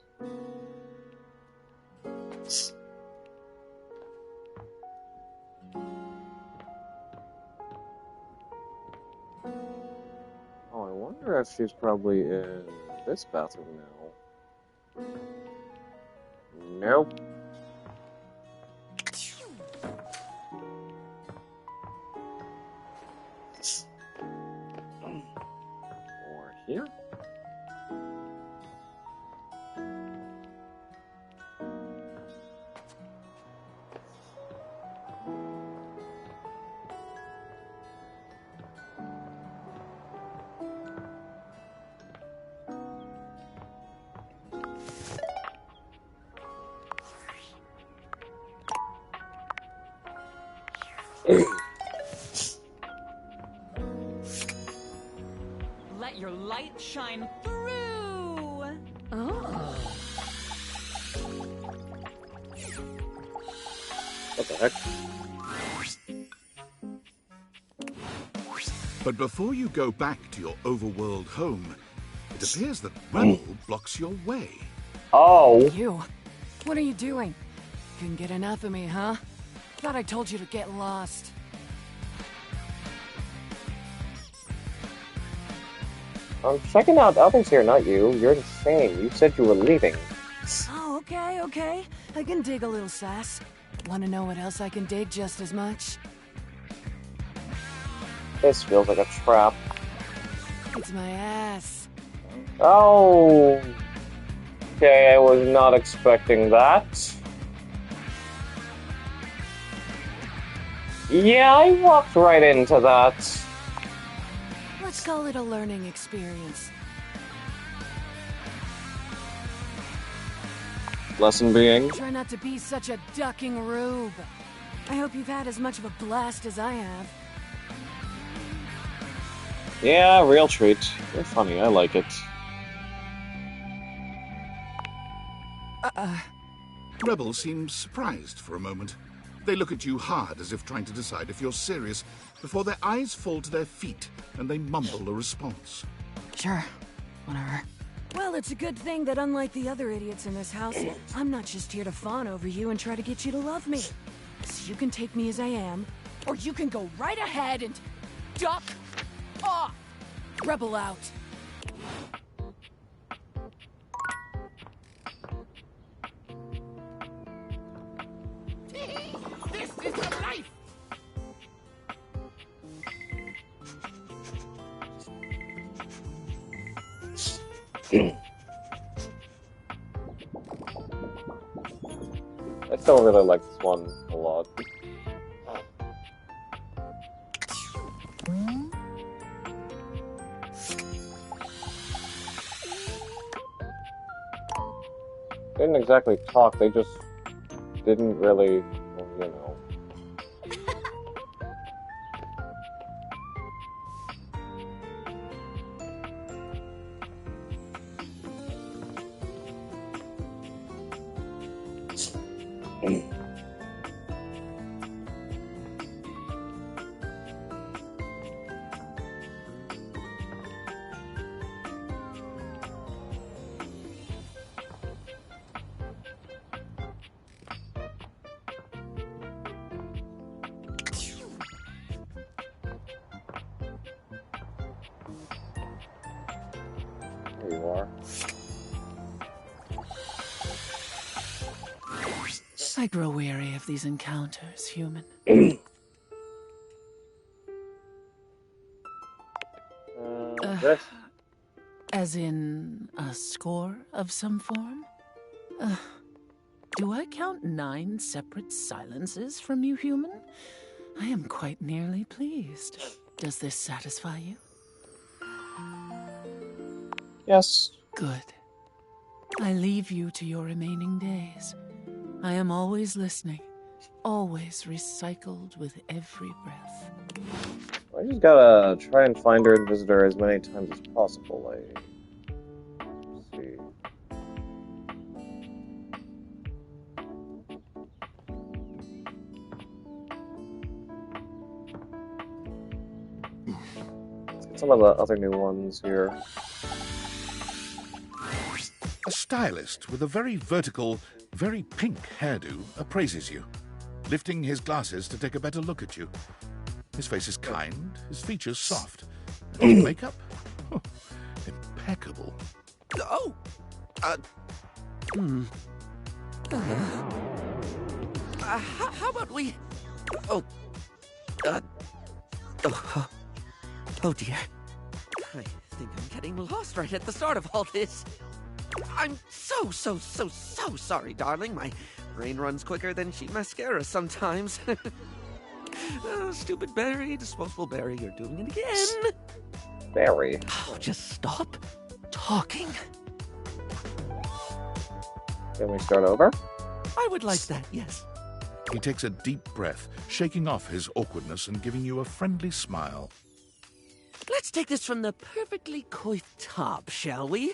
Oh, I wonder if she's probably in this bathroom now. Nope. Or here? Let your light shine through. Oh. What the heck? But before you go back to your overworld home, it appears that Rebel blocks your way. Oh. You? What are you doing? Couldn't get enough of me, huh? Thought I told you to get lost. I'm checking out others here, not you. You're insane. You said you were leaving. Oh, okay. I can dig a little sass. Want to know what else I can dig just as much? This feels like a trap. It's my ass. Oh. Okay, I was not expecting that. Yeah, I walked right into that. Let's call it a learning experience. Lesson being? Try not to be such a ducking rube. I hope you've had as much of a blast as I have. Yeah, real treat. You're funny, I like it. Rebel seems surprised for a moment. They look at you hard as if trying to decide if you're serious before their eyes fall to their feet and they mumble a response. Sure, whatever. Well, it's a good thing that unlike the other idiots in this house, I'm not just here to fawn over you and try to get you to love me. So you can take me as I am, or you can go right ahead and duck off. Rebel out. This is the life! I still really like this one a lot. They didn't exactly talk, they just didn't really, well, you know. There you are. I grow weary of these encounters, human. This? As in a score of some form? Do I count 9 separate silences from you, human? I am quite nearly pleased. Does this satisfy you? Yes. Good. I leave you to your remaining days. I am always listening, always recycled with every breath. I just gotta try and find her and visit her as many times as possible. Let's see. Let's get some of the other new ones here. A stylist with a very vertical, very pink hairdo appraises you, lifting his glasses to take a better look at you. His face is kind, his features soft. And his makeup? Oh, impeccable. Oh! How about we... Oh dear. I think I'm getting lost right at the start of all this. I'm so sorry, darling. My brain runs quicker than cheap mascara sometimes. Oh, stupid Barry, disposable Barry, you're doing it again. Barry. Oh, just stop talking. Can we start over? I would like that, yes. He takes a deep breath, shaking off his awkwardness and giving you a friendly smile. Let's take this from the perfectly coiffed top, shall we?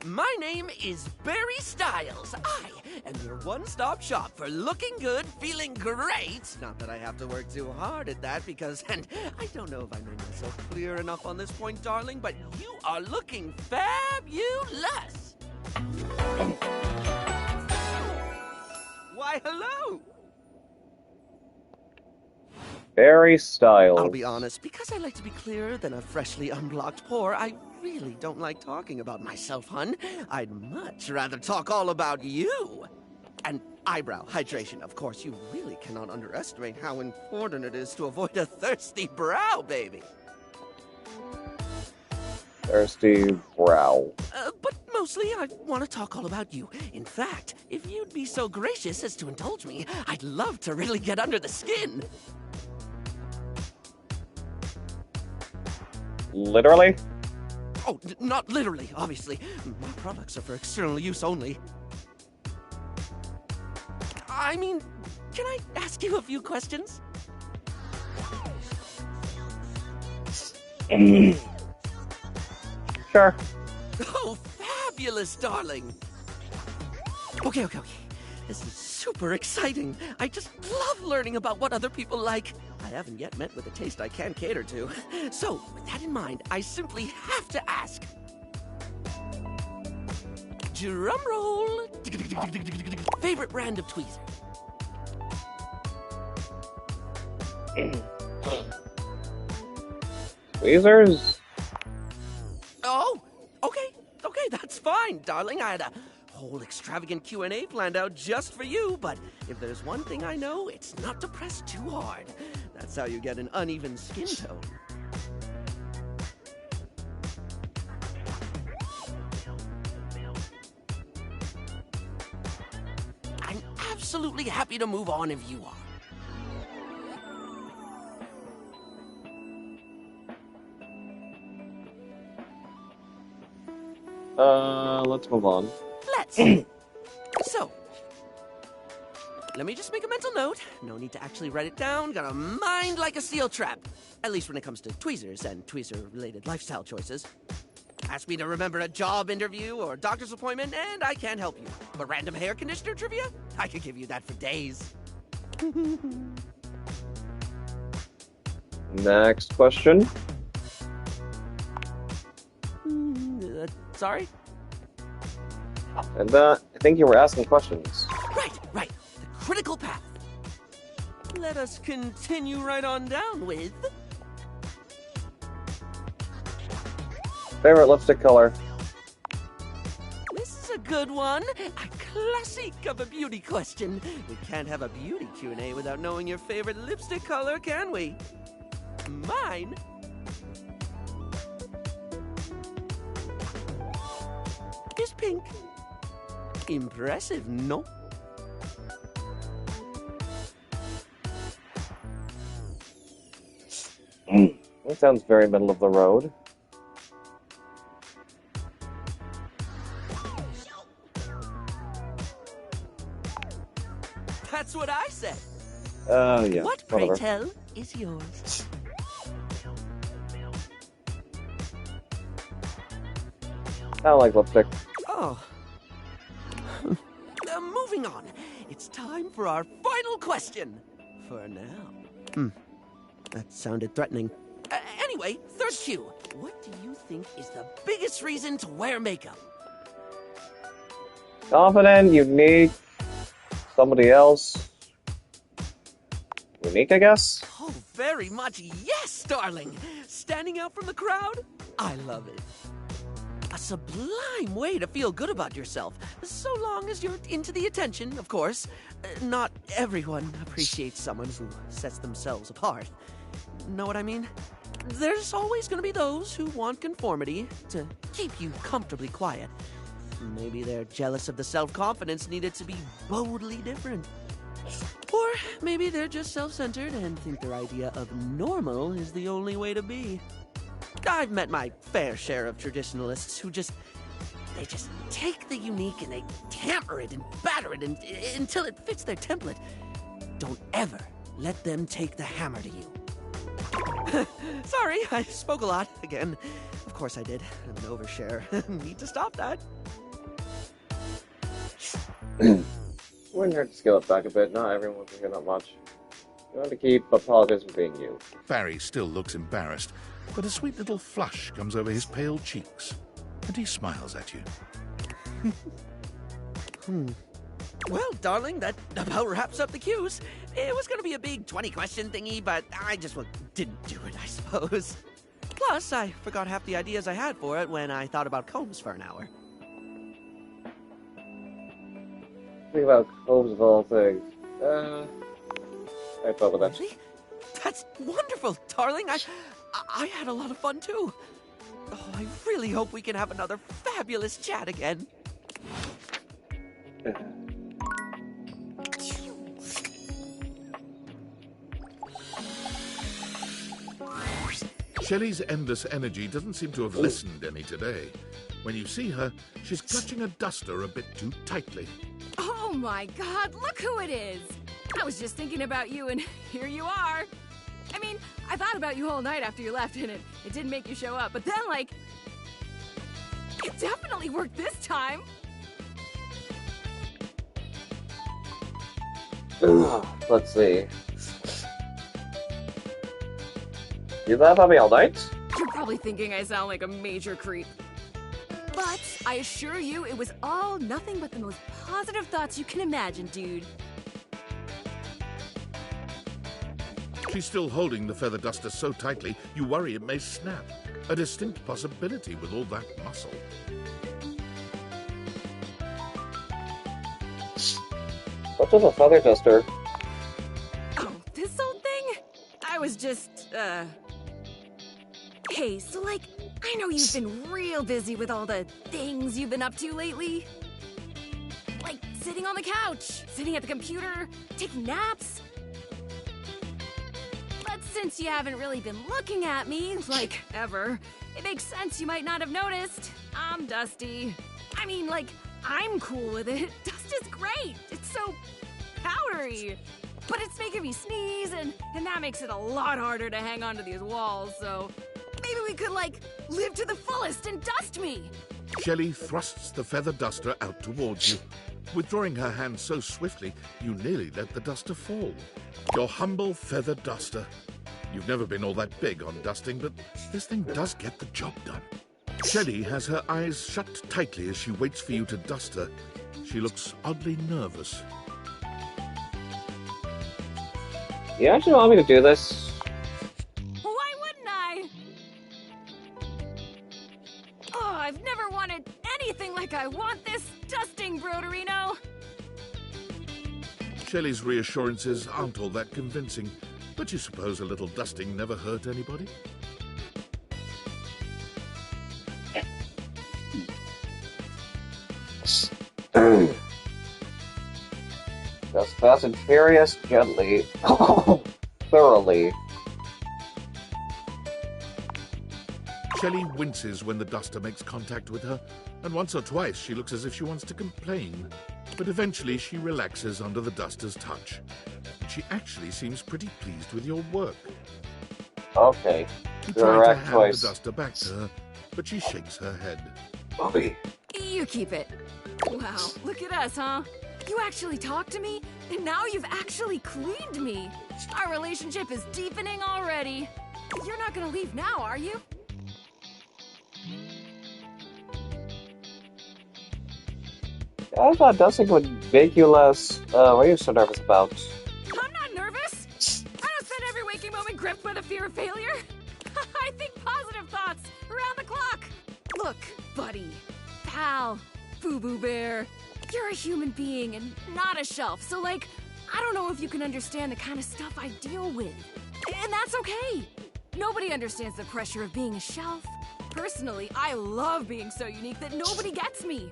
My name is Barry Styles. I am your one-stop shop for looking good, feeling great. Not that I have to work too hard at that because, and I don't know if I made myself clear enough on this point, darling, but you are looking fabulous. Why, hello. Barry Styles. I'll be honest, because I like to be clearer than a freshly unblocked pore, I really don't like talking about myself, hun. I'd much rather talk all about you. And eyebrow hydration, of course. You really cannot underestimate how important it is to avoid a thirsty brow, baby. Thirsty brow. But mostly, I want to talk all about you. In fact, if you'd be so gracious as to indulge me, I'd love to really get under the skin. Literally? Oh, not literally, obviously. My products are for external use only. I mean, can I ask you a few questions? Sure. Oh, fabulous, darling. Okay. This is super exciting. I just love learning about what other people like. I haven't yet met with a taste I can cater to. So, with that in mind, I simply have to ask. Drum roll. Favorite brand of tweezer? Tweezers? Oh, okay, that's fine, darling. I had a whole extravagant Q&A planned out just for you, but if there's one thing I know, it's not to press too hard. That's how you get an uneven skin tone. I'm absolutely happy to move on if you are. Let's move on. Let's. So, let me just make a mental note. No need to actually write it down. Got a mind like a steel trap. At least when it comes to tweezers and tweezer-related lifestyle choices. Ask me to remember a job interview or doctor's appointment, and I can't help you. But random hair conditioner trivia? I could give you that for days. Next question. Sorry? And I think you were asking questions. Right. The critical path. Let us continue right on down with... Favorite lipstick color? This is a good one. A classic of a beauty question. We can't have a beauty Q&A without knowing your favorite lipstick color, can we? Mine is pink. Impressive, no? That sounds very middle of the road. That's what I said. Yeah. What, pray whatever. tell, is yours? I don't like lipstick. Oh. Moving on. It's time for our final question. For now. That sounded threatening. Anyway, third cue. What do you think is the biggest reason to wear makeup? Confident, unique, somebody else. Unique, I guess? Oh, very much yes, darling. Standing out from the crowd? I love it. A sublime way to feel good about yourself, so long as you're into the attention, of course. Not everyone appreciates someone who sets themselves apart. Know what I mean? There's always going to be those who want conformity to keep you comfortably quiet. Maybe they're jealous of the self-confidence needed to be boldly different. Or maybe they're just self-centered and think their idea of normal is the only way to be. I've met my fair share of traditionalists who they just take the unique and they tamper it and batter it until it fits their template. Don't ever let them take the hammer to you. Sorry, I spoke a lot again. Of course I did. I'm an overshare. Need to stop that. Wouldn't hurt to scale it back a bit. Not everyone can hear that much. You want to keep apologizing for being you. Barry still looks embarrassed, but a sweet little flush comes over his pale cheeks, and he smiles at you. Well, darling, that about wraps up the cues. It was going to be a big 20-question thingy, but I just didn't do it, I suppose. Plus, I forgot half the ideas I had for it when I thought about combs for an hour. Think about combs of all things. I thought with that. Really? That's wonderful, darling. I had a lot of fun, too. Oh, I really hope we can have another fabulous chat again. Shelley's endless energy doesn't seem to have lessened any today. When you see her, she's clutching a duster a bit too tightly. Oh my god, look who it is! I was just thinking about you, and here you are. I mean, I thought about you all night after you left, and it didn't make you show up. But then, like, it definitely worked this time. Let's see. You laugh at me all night? You're probably thinking I sound like a major creep. But I assure you, it was all nothing but the most positive thoughts you can imagine, dude. She's still holding the feather duster so tightly, you worry it may snap. A distinct possibility with all that muscle. What's with a feather duster? Oh, this old thing? I was just, Hey, so like, I know you've been real busy with all the things you've been up to lately. Like, sitting on the couch, sitting at the computer, taking naps. But since you haven't really been looking at me, like, ever, it makes sense you might not have noticed. I'm dusty. I mean, like, I'm cool with it. Dust is great. It's so powdery. But it's making me sneeze, and that makes it a lot harder to hang onto these walls, so maybe we could, like, live to the fullest and dust me. Shelley thrusts the feather duster out towards you. Withdrawing her hand so swiftly, you nearly let the duster fall. Your humble feather duster. You've never been all that big on dusting, but this thing does get the job done. Shelley has her eyes shut tightly as she waits for you to dust her. She looks oddly nervous. You actually want me to do this? Why wouldn't I? Oh, I've never wanted anything like I want this dusting, Broderino. Shelley's reassurances aren't all that convincing, but you suppose a little dusting never hurt anybody? Just fast and furious, gently, thoroughly. Shelley winces when the duster makes contact with her, and once or twice she looks as if she wants to complain. But eventually she relaxes under the duster's touch. She actually seems pretty pleased with your work. Okay, You try to correct hand choice. the duster back to her, but she shakes her head. Bobby. You keep it. Wow, look at us, huh? You actually talked to me, and now you've actually cleaned me. Our relationship is deepening already. You're not gonna leave now, are you? I thought dusting would make you less. What are you so nervous about? I'm not nervous. I don't spend every waking moment gripped by the fear of failure. I think positive thoughts around the clock. Look, buddy, pal, Boo-Boo Bear, you're a human being and not a shelf, so like, I don't know if you can understand the kind of stuff I deal with. And that's okay. Nobody understands the pressure of being a shelf. Personally, I love being so unique that nobody gets me.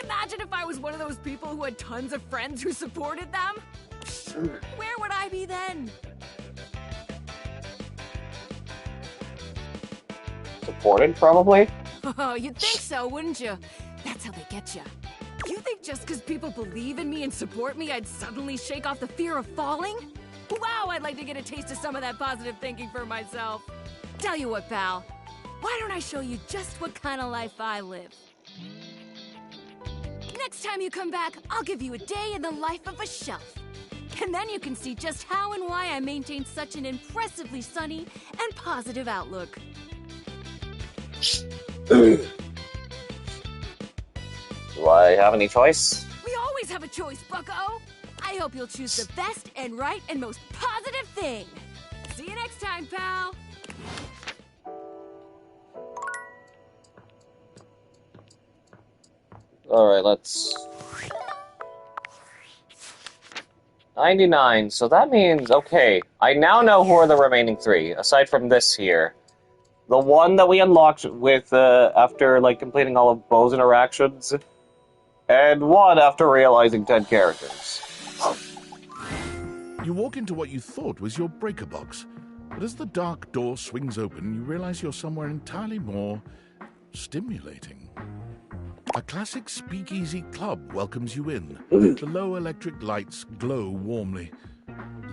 Imagine if I was one of those people who had tons of friends who supported them. Where would I be then? Supported, probably? Oh, you'd think so, wouldn't you? That's how they get you. You think just because people believe in me and support me, I'd suddenly shake off the fear of falling? Wow, I'd like to get a taste of some of that positive thinking for myself. Tell you what, pal. Why don't I show you just what kind of life I live? Next time you come back, I'll give you a day in the life of a shelf. And then you can see just how and why I maintain such an impressively sunny and positive outlook. Do I have any choice? We always have a choice, bucko. I hope you'll choose the best and right and most positive thing. See you next time, pal. Alright, let's... 99, so that means, okay, I now know who are the remaining 3, aside from this here. The one that we unlocked with, after, like, completing all of Bo's interactions, and one after realizing 10 characters. You walk into what you thought was your breaker box, but as the dark door swings open, you realize you're somewhere entirely more stimulating. A classic speakeasy club welcomes you in. The low electric lights glow warmly.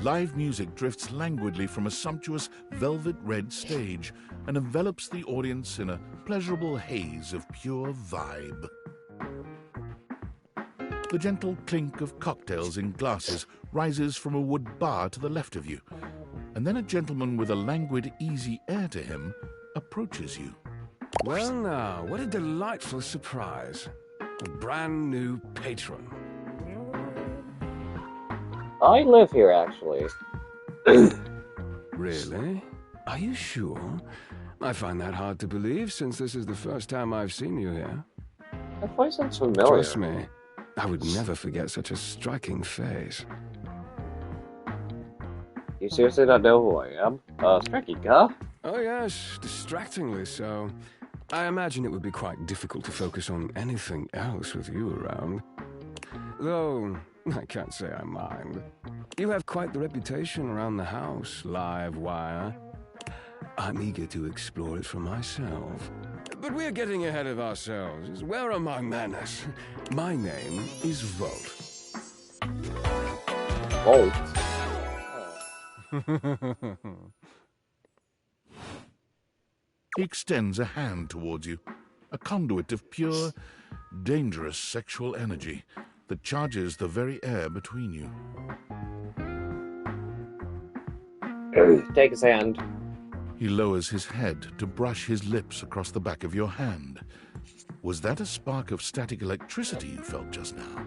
Live music drifts languidly from a sumptuous velvet red stage and envelops the audience in a pleasurable haze of pure vibe. The gentle clink of cocktails in glasses rises from a wood bar to the left of you, and then a gentleman with a languid, easy air to him approaches you. Well now, what a delightful surprise. A brand new patron. I live here, actually. Really? Are you sure? I find that hard to believe, since this is the first time I've seen you here. That voice sounds familiar. Trust me, I would never forget such a striking face. You seriously don't know who I am? Striking, huh? Oh yes, distractingly so. I imagine it would be quite difficult to focus on anything else with you around. Though, I can't say I mind. You have quite the reputation around the house, live wire. I'm eager to explore it for myself. But we're getting ahead of ourselves. Where are my manners? My name is Volt. Volt? He extends a hand towards you, a conduit of pure, dangerous sexual energy that charges the very air between you. Take his hand. He lowers his head to brush his lips across the back of your hand. Was that a spark of static electricity you felt just now?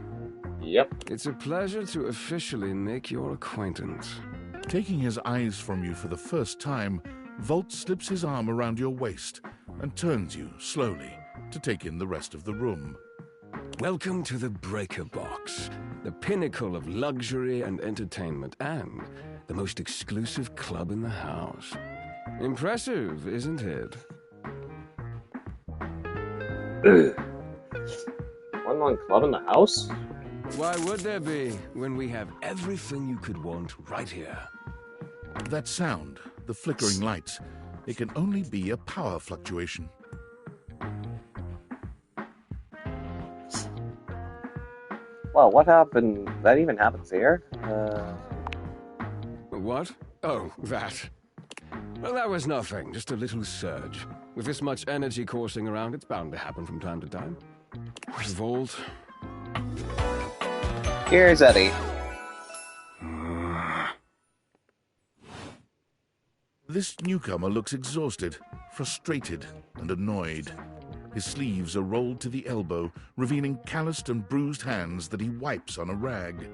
Yep. It's a pleasure to officially make your acquaintance. Taking his eyes from you for the first time, Volt slips his arm around your waist and turns you, slowly, to take in the rest of the room. Welcome to the Breaker Box, the pinnacle of luxury and entertainment, and the most exclusive club in the house. Impressive, isn't it? One club in the house? Why would there be, when we have everything you could want right here? That sound, the flickering lights, it can only be a power fluctuation. Well, what happened? That even happens here? What? Oh, that. Well, that was nothing, just a little surge. With this much energy coursing around, it's bound to happen from time to time. Volt. Here's Eddie. This newcomer looks exhausted, frustrated, and annoyed. His sleeves are rolled to the elbow, revealing calloused and bruised hands that he wipes on a rag.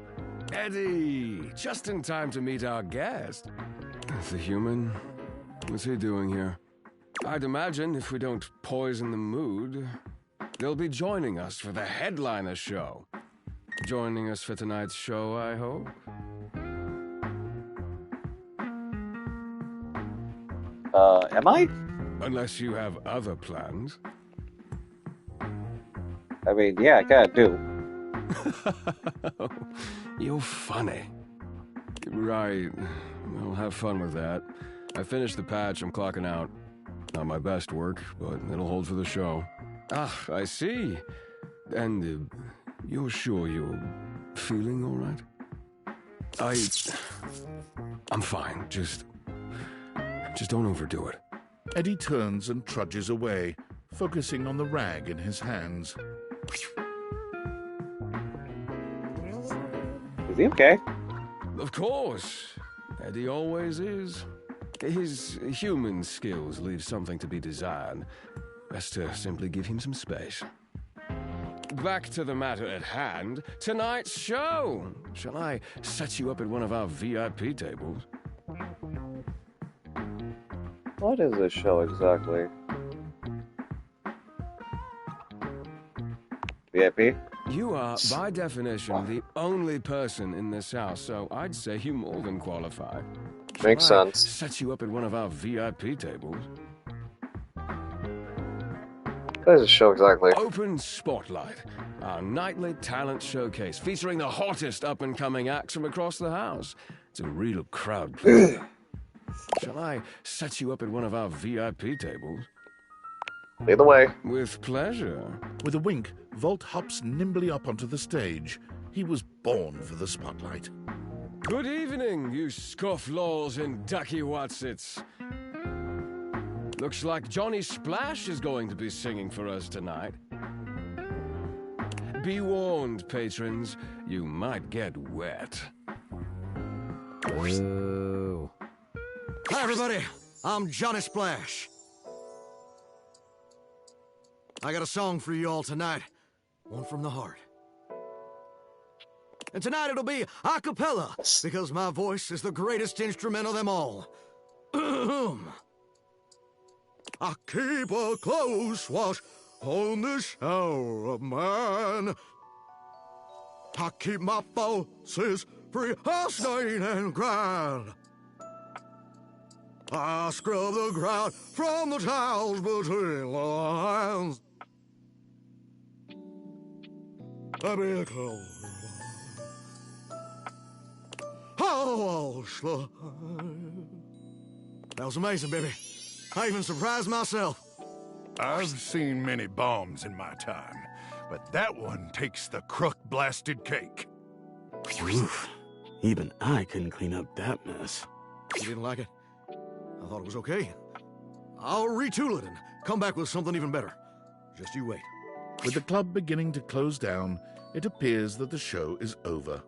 Eddie! Just in time to meet our guest. The human? What's he doing here? I'd imagine if we don't poison the mood, they'll be joining us for the headliner show. Joining us for tonight's show, I hope? Am I? Unless you have other plans. I mean, yeah, I kinda do. You're funny. Right. Well, have fun with that. I finished the patch, I'm clocking out. Not my best work, but it'll hold for the show. Ah, I see. And you're sure you're feeling all right? I'm fine. Just don't overdo it. Eddie turns and trudges away, focusing on the rag in his hands. Is he okay? Of course. Eddie always is. His human skills leave something to be desired. Best to simply give him some space. Back to the matter at hand. Tonight's show. Shall I set you up at one of our VIP tables? What is this show exactly? VIP? You are, by definition, the only person in this house, so I'd say you more than qualify. Makes Shall I sense. set you up at one of our VIP tables? What is this show exactly? Open Spotlight, our nightly talent showcase featuring the hottest up-and-coming acts from across the house. It's a real crowd pleaser. Shall I set you up at one of our VIP tables? Lead the way. With pleasure. With a wink, Volt hops nimbly up onto the stage. He was born for the spotlight. Good evening, you scofflaws and ducky watsits. Looks like Johnny Splash is going to be singing for us tonight. Be warned, patrons, you might get wet. Whoa. Hi, everybody. I'm Johnny Splash. I got a song for you all tonight. One from the heart. And tonight it'll be a cappella, because my voice is the greatest instrument of them all. I keep a close watch on this hour of mine. I keep my pulses free of stain and grind. I scrub the ground from the tiles between the lines. I be close. Oh, slide. That was amazing, baby. I even surprised myself. I've seen many bombs in my time, but that one takes the crook-blasted cake. Oof. Even I couldn't clean up that mess. You didn't like it? I thought it was okay. I'll retool it and come back with something even better. Just you wait. With the club beginning to close down, it appears that the show is over.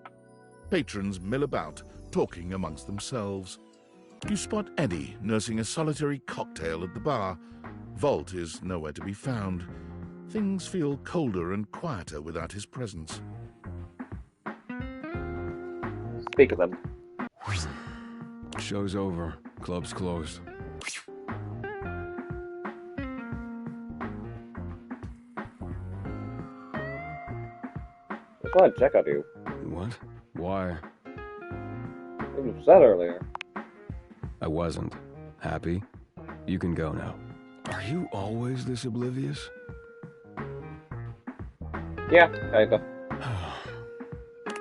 Patrons mill about, talking amongst themselves. You spot Eddie nursing a solitary cocktail at the bar. Volt is nowhere to be found. Things feel colder and quieter without his presence. Speak of them. Show's over. Club's closed. I just want to check on you. What? Why? You said earlier. I wasn't. Happy? You can go now. Are you always this oblivious? Yeah, kinda.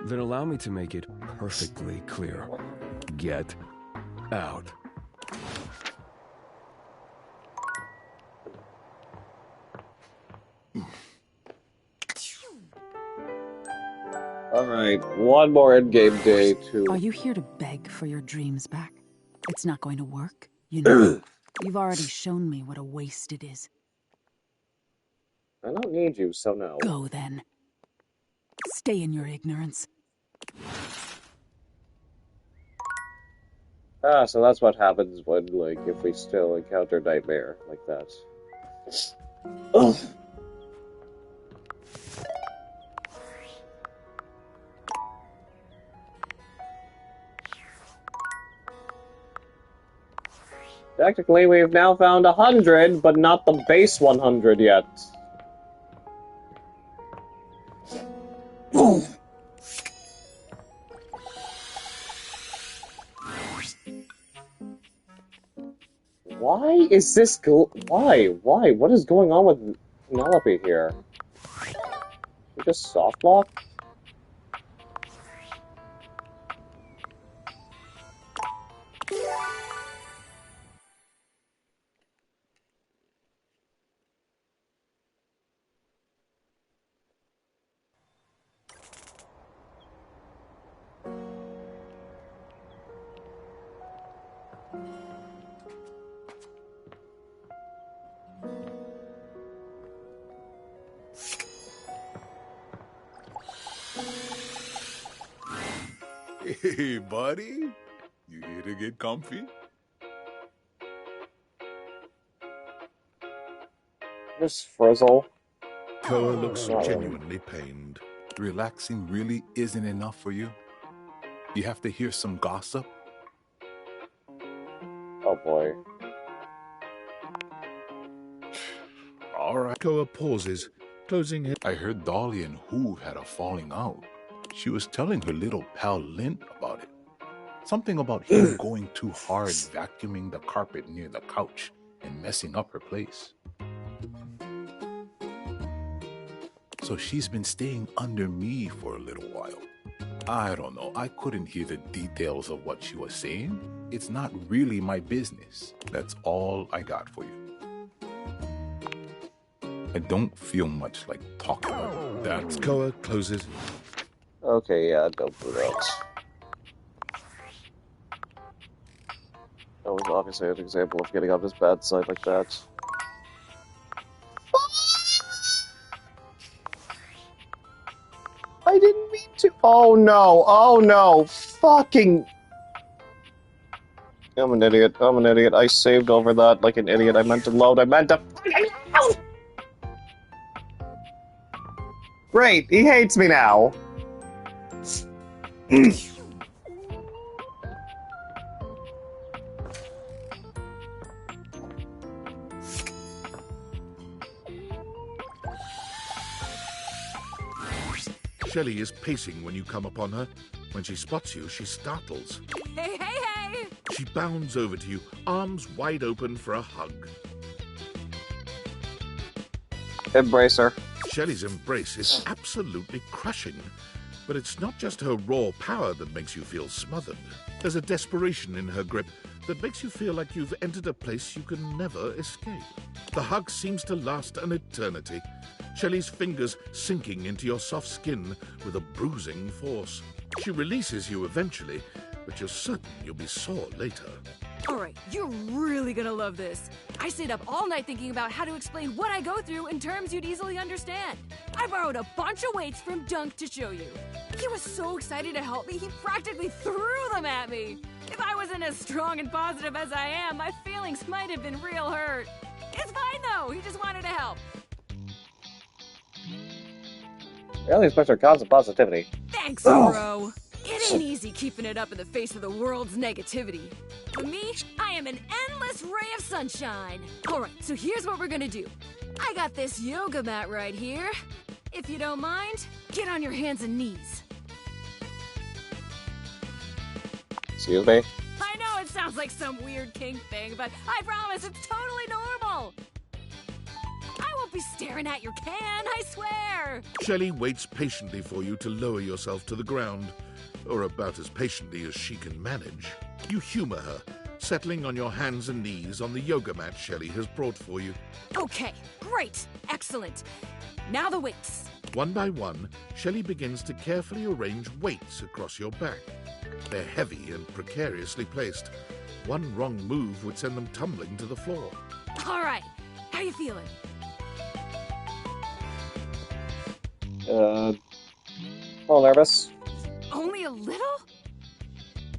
Then allow me to make it perfectly clear. Get out. Alright, one more endgame day to... Are you here to beg for your dreams back? It's not going to work, you know. You've already shown me what a waste it is. I don't need you, so no. Go then. Stay in your ignorance. Ah, so that's what happens when, like, if we still encounter Nightmare like that. Ugh. Technically, we've now found 100, but not the base 100 yet. Why is this why? What is going on with Penelope here? She just soft lock? Hey, buddy. You here to get comfy? Just Frizzle. Koa looks Not really. genuinely pained. Relaxing really isn't enough for you? You have to hear some gossip? Oh boy. All right. Koa pauses, closing his... I heard Dolly and Who had a falling out. She was telling her little pal Lint about it. Something about him going too hard vacuuming the carpet near the couch and messing up her place. So she's been staying under me for a little while. I don't know, I couldn't hear the details of what she was saying. It's not really my business. That's all I got for you. I don't feel much like talking about that. Koa closes. Okay, yeah, don't do that. That was obviously an example of getting on his bad side like that. I didn't mean to. Oh no, oh no. Fucking. I'm an idiot. I'm an idiot. I saved over that like an idiot. I meant to load. I meant to. Great, he hates me now. Shelly is pacing when you come upon her. When she spots you, she startles. Hey, hey, hey! She bounds over to you, arms wide open for a hug. Embrace her. Shelly's embrace is absolutely crushing. But it's not just her raw power that makes you feel smothered. There's a desperation in her grip that makes you feel like you've entered a place you can never escape. The hug seems to last an eternity. Shelly's fingers sinking into your soft skin with a bruising force. She releases you eventually, but you're certain you'll be sore later. Alright, you're really gonna love this. I stayed up all night thinking about how to explain what I go through in terms you'd easily understand. I borrowed a bunch of weights from Dunk to show you. He was so excited to help me, he practically threw them at me. If I wasn't as strong and positive as I am, my feelings might have been real hurt. It's fine though, he just wanted to help. Really special cause of positivity. Thanks, bro. It ain't easy keeping it up in the face of the world's negativity. For me, I am an endless ray of sunshine. Alright, so here's what we're gonna do. I got this yoga mat right here. If you don't mind, get on your hands and knees. Excuse me? I know it sounds like some weird kink thing, but I promise it's totally normal. I won't be staring at your can, I swear. Shelly waits patiently for you to lower yourself to the ground, or about as patiently as she can manage. You humor her, settling on your hands and knees on the yoga mat Shelly has brought for you. Okay, great, excellent. Now the weights. One by one, Shelly begins to carefully arrange weights across your back. They're heavy and precariously placed. One wrong move would send them tumbling to the floor. Alright, how you feeling? A little nervous. Only a little?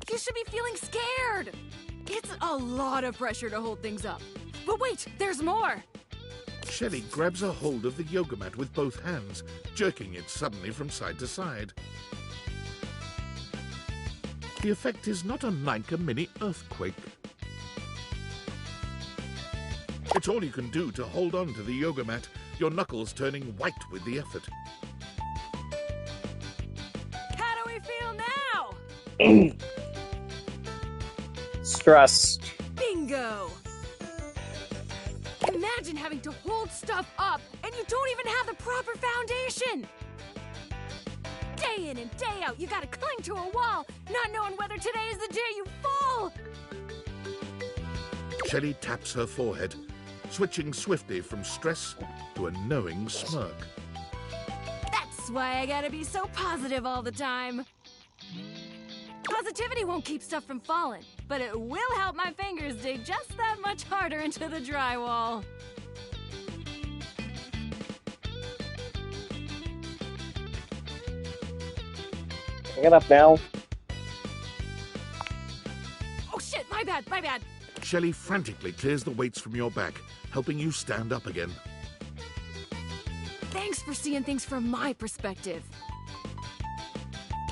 You should be feeling scared. It's a lot of pressure to hold things up. But wait, there's more. Shelly grabs a hold of the yoga mat with both hands, jerking it suddenly from side to side. The effect is not unlike a mini earthquake. It's all you can do to hold on to the yoga mat, your knuckles turning white with the effort. How do we feel now? Stressed. Bingo! Imagine having to hold stuff up and you don't even have the proper foundation! Day in and day out, you gotta cling to a wall, not knowing whether today is the day you fall! Shelly taps her forehead, switching swiftly from stress to a knowing smirk. That's why I gotta be so positive all the time. Positivity won't keep stuff from falling, but it will help my fingers dig just that much harder into the drywall. Get up now. bad, my bad. Shelley frantically clears the weights from your back, helping you stand up again. Thanks for seeing things from my perspective.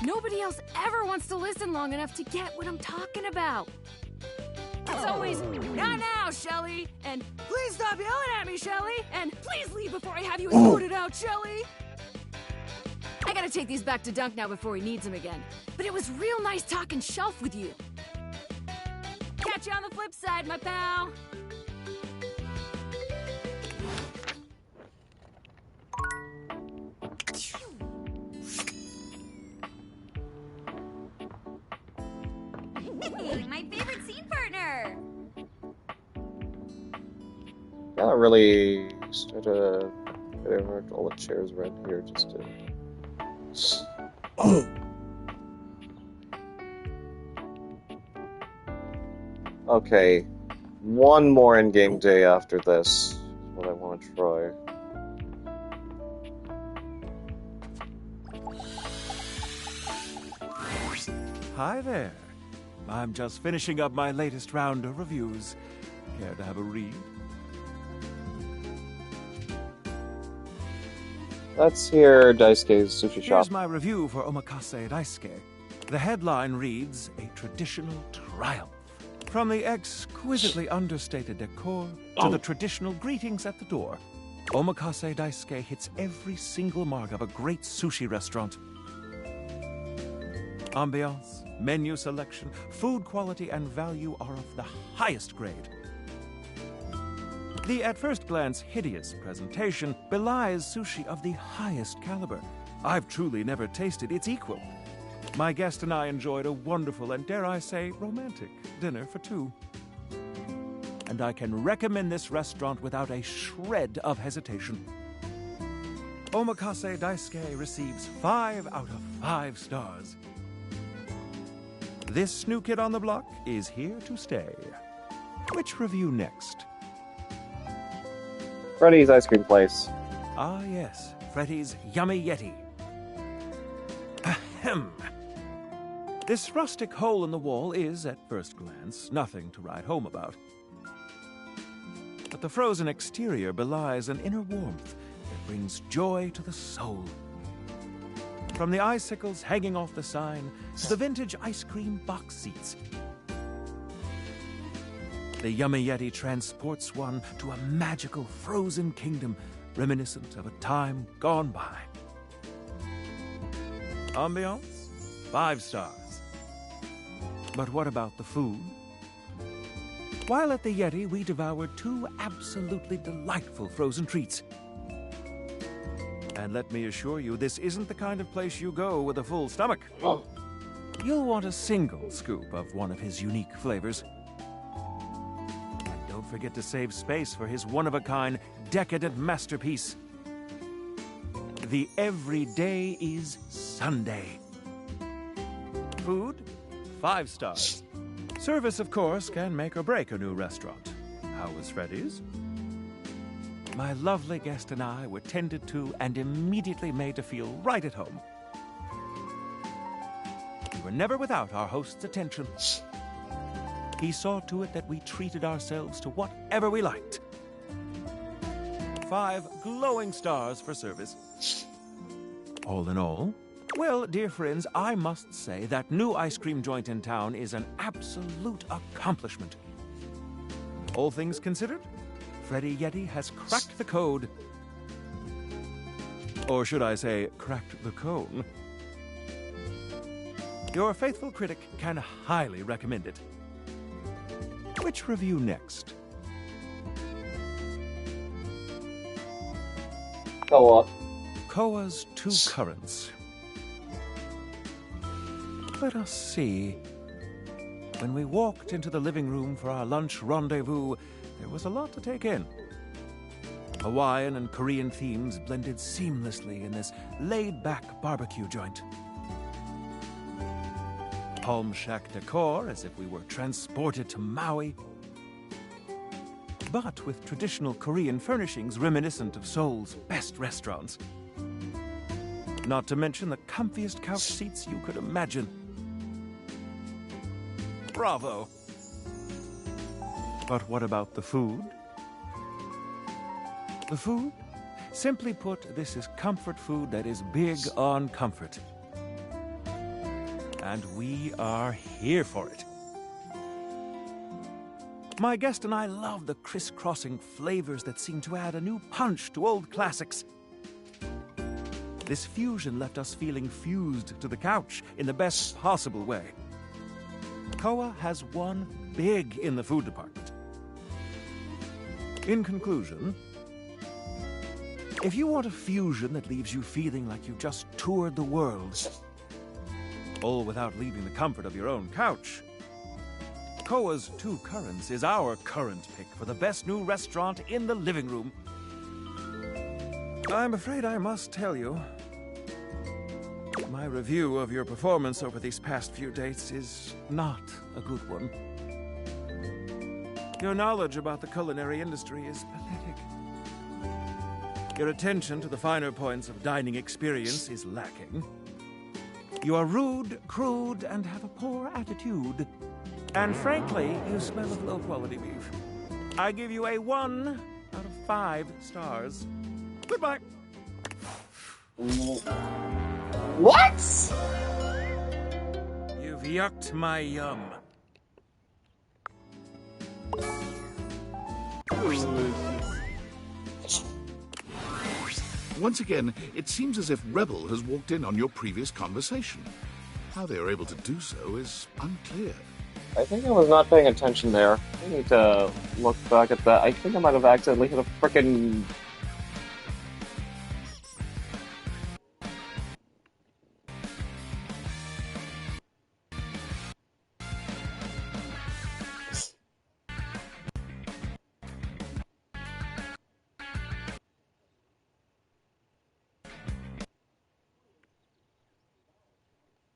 Nobody else ever wants to listen long enough to get what I'm talking about. It's always, not now, Shelly, and please stop yelling at me, Shelly, and please leave before I have you escorted out, Shelly. I gotta take these back to Dunk now before he needs them again. But it was real nice talking shelf with you. Catch you on the flip side, my pal. Hey, my favorite scene partner! Gotta really start to get over all the chairs around here just to. Okay, one more in-game day after this is what I want to try. Hi there. I'm just finishing up my latest round of reviews. Care to have a read? Let's hear Daisuke's sushi shop. Here's my review for Omakase Daisuke. The headline reads, "A traditional triumph." From the exquisitely understated decor to the traditional greetings at the door, Omakase Daisuke hits every single mark of a great sushi restaurant. Ambiance, menu selection, food quality, and value are of the highest grade. The at first glance hideous presentation belies sushi of the highest caliber. I've truly never tasted its equal. My guest and I enjoyed a wonderful and, dare I say, romantic dinner for two. And I can recommend this restaurant without a shred of hesitation. Omakase Daisuke receives 5 out of 5 stars. This new kid on the block is here to stay. Which review next? Freddy's Ice Cream Place. Ah, yes, Freddy's Yummy Yeti. Ahem. This rustic hole in the wall is, at first glance, nothing to write home about. But the frozen exterior belies an inner warmth that brings joy to the soul. From the icicles hanging off the sign to the vintage ice cream box seats, the Yummy Yeti transports one to a magical frozen kingdom reminiscent of a time gone by. Ambiance? 5 stars. But what about the food? While at the Yeti, we devoured 2 absolutely delightful frozen treats. And let me assure you, this isn't the kind of place you go with a full stomach. You'll want a single scoop of one of his unique flavors. And don't forget to save space for his one-of-a-kind, decadent masterpiece. The Everyday is Sunday. Food? 5 stars. Service, of course, can make or break a new restaurant. How was Freddy's? My lovely guest and I were tended to and immediately made to feel right at home. We were never without our host's attention. He saw to it that we treated ourselves to whatever we liked. 5 glowing stars for service. All in all, well, dear friends, I must say that new ice cream joint in town is an absolute accomplishment. All things considered, Freddy Yeti has cracked the code. Or should I say, cracked the cone. Your faithful critic can highly recommend it. Which review next? Koa. Koa's 2 currants. Let us see. When we walked into the living room for our lunch rendezvous, there was a lot to take in. Hawaiian and Korean themes blended seamlessly in this laid-back barbecue joint. Palm shack decor, as if we were transported to Maui, but with traditional Korean furnishings reminiscent of Seoul's best restaurants. Not to mention the comfiest couch seats you could imagine. Bravo! But what about the food? The food? Simply put, this is comfort food that is big on comfort. And we are here for it. My guest and I love the crisscrossing flavors that seem to add a new punch to old classics. This fusion left us feeling fused to the couch in the best possible way. Koa has won big in the food department. In conclusion, if you want a fusion that leaves you feeling like you've just toured the world, all without leaving the comfort of your own couch, Koa's Two Currants is our current pick for the best new restaurant in the living room. I'm afraid I must tell you, my review of your performance over these past few dates is not a good one. Your knowledge about the culinary industry is pathetic. Your attention to the finer points of dining experience is lacking. You are rude, crude, and have a poor attitude. And frankly, you smell of low-quality beef. I give you a 1 out of 5 stars. Goodbye. What? You've yucked my yum. Once again, it seems as if Rebel has walked in on your previous conversation. How they are able to do so is unclear. I think I was not paying attention there. I need to look back at that. I think I might have accidentally hit a frickin'...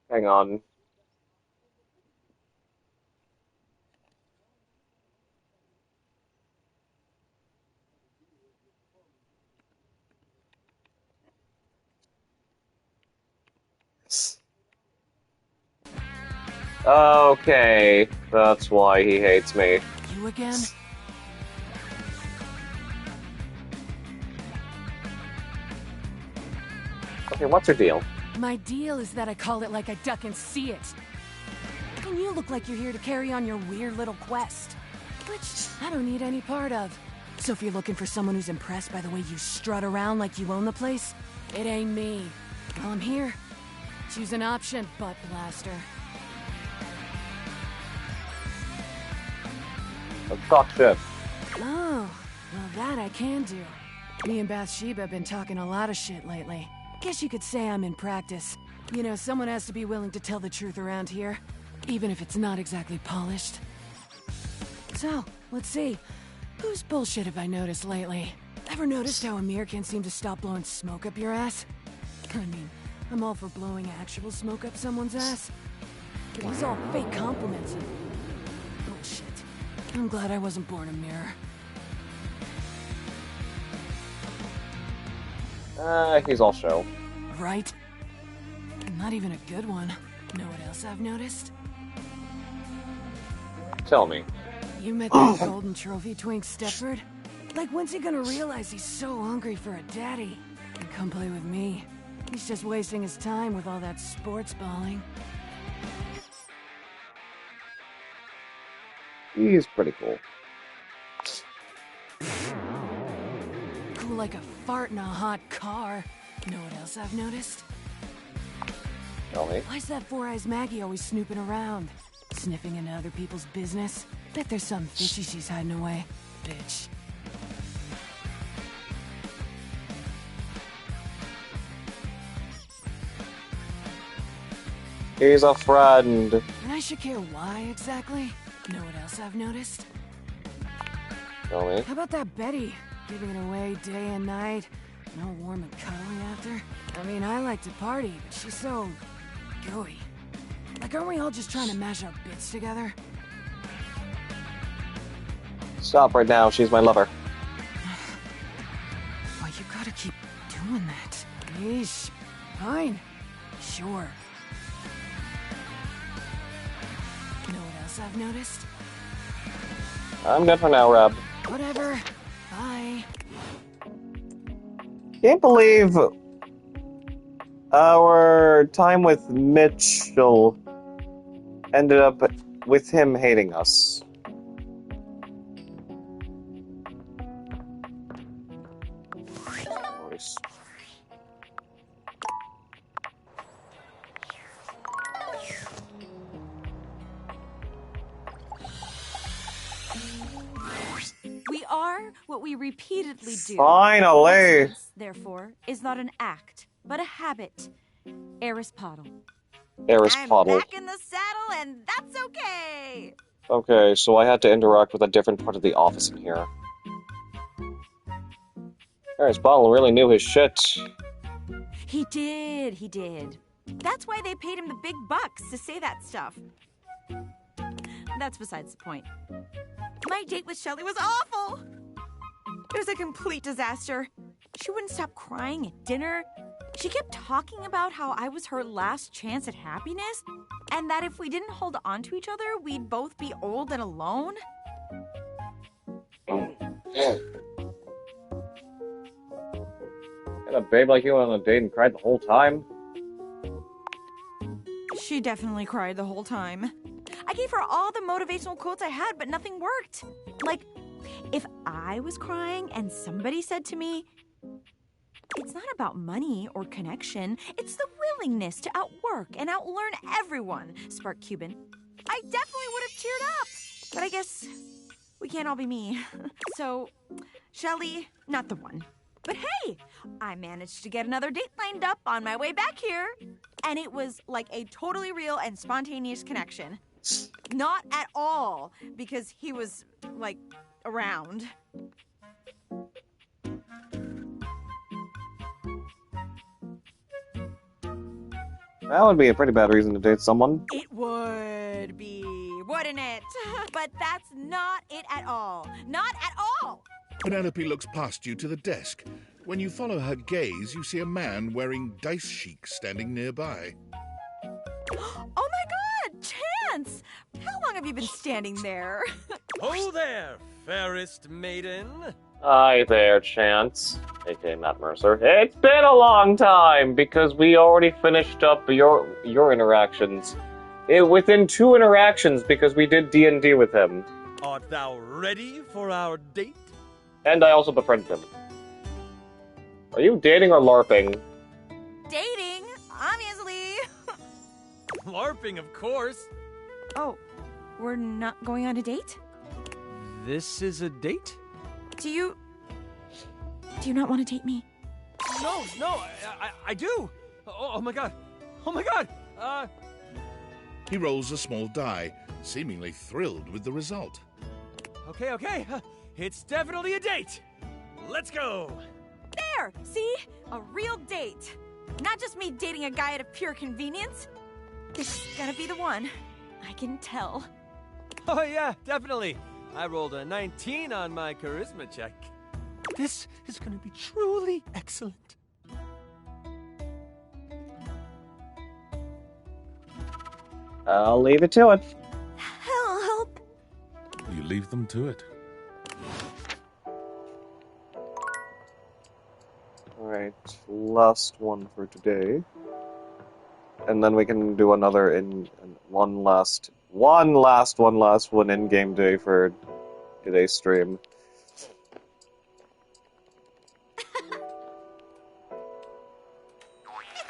Hang on. Okay, that's why he hates me. You again? Okay, what's her deal? My deal is that I call it like I duck and see it. And you look like you're here to carry on your weird little quest, which I don't need any part of. So if you're looking for someone who's impressed by the way you strut around like you own the place, it ain't me. Well, I'm here. Choose an option, butt blaster. Let's talk shit. Oh, well that I can do. Me and Bathsheba have been talking a lot of shit lately. Guess you could say I'm in practice. You know, someone has to be willing to tell the truth around here, even if it's not exactly polished. So, let's see. Whose bullshit have I noticed lately? Ever noticed how Amir can't seem to stop blowing smoke up your ass? I mean, I'm all for blowing actual smoke up someone's ass. But he's all fake compliments and... bullshit. I'm glad I wasn't born Amir. He's all show. Right? Not even a good one. Know what else I've noticed? Tell me. You met that golden trophy twink Stepford? Like, when's he gonna realize he's so hungry for a daddy? And come play with me. He's just wasting his time with all that sports balling. He's pretty cool. Cool like a fart in a hot car. Know what else I've noticed? Tell me. Why's that Four Eyes Maggie always snooping around? Sniffing into other people's business? Bet there's something fishy she's hiding away. Bitch. He's a friend. And I should care why exactly? Know what else I've noticed? Tell me. How about that Betty? Giving it away day and night. No warm and cuddling after. I mean, I like to party, but she's so... gooey. Like, aren't we all just trying to mash our bits together? Stop right now, she's my lover. Why, you gotta keep doing that. Yeesh. Fine. Sure. Know what else I've noticed? I'm done for now, Rob. Whatever. Bye. Can't believe our time with Mitchell ended up with him hating us. Nice. We are what we repeatedly do. Finally! Excellence, therefore, is not an act, but a habit. Aristotle. Aristotle. I'm back in the saddle, and that's okay! Okay, so I had to interact with a different part of the office in here. Aristotle really knew his shit. He did. That's why they paid him the big bucks to say that stuff. That's besides the point. My date with Shelley was awful! It was a complete disaster. She wouldn't stop crying at dinner. She kept talking about how I was her last chance at happiness, and that if we didn't hold on to each other, we'd both be old and alone. Had a babe like you on a date and cried the whole time? She definitely cried the whole time. I gave her all the motivational quotes I had, but nothing worked. Like, if I was crying and somebody said to me, "It's not about money or connection, it's the willingness to outwork and outlearn everyone," Spark Cuban, I definitely would have cheered up. But I guess we can't all be me. So, Shelley, not the one. But hey, I managed to get another date lined up on my way back here, and it was like a totally real and spontaneous connection. Not at all, because he was, like, around. That would be a pretty bad reason to date someone. It would be, wouldn't it? But that's not it at all. Not at all! Penelope looks past you to the desk. When you follow her gaze, you see a man wearing dice chic standing nearby. Oh my god, Chance! How long have you been standing there? Ho there, fairest maiden. Hi there, Chance. aka Matt Mercer. It's been a long time, because we already finished up your interactions. Within 2 interactions, because we did D&D with him. Art thou ready for our date? And I also befriended him. Are you dating or LARPing? Dating, obviously. LARPing, of course. Oh, we're not going on a date? This is a date? Do you not want to date me? No, I do. Oh my god. Oh my god. He rolls a small die, seemingly thrilled with the result. Okay. It's definitely a date. Let's go. There! See? A real date. Not just me dating a guy out of pure convenience. This is gonna be the one. I can tell. Oh yeah, definitely. I rolled a 19 on my charisma check. This is gonna be truly excellent. I'll leave it to it. Help! You leave them to it. Alright, last one for today. And then we can do another one last one in-game day for today's stream.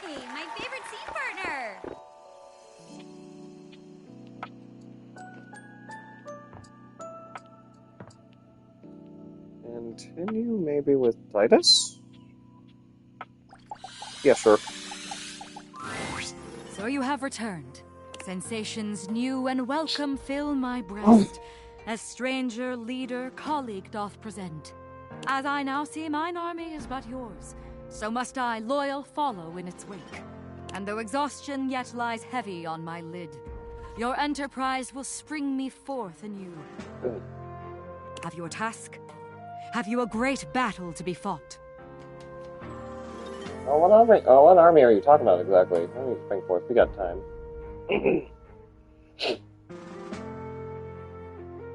Hey, my favorite scene partner! Continue maybe with Titus? Yeah, sure. So you have returned. Sensations new and welcome fill my breast. As stranger, leader, colleague doth present. As I now see mine army is but yours, so must I loyal follow in its wake. And though exhaustion yet lies heavy on my lid, your enterprise will spring me forth anew. Have you a task? Have you a great battle to be fought? Oh, what army are you talking about exactly? Let me think forth. We got time.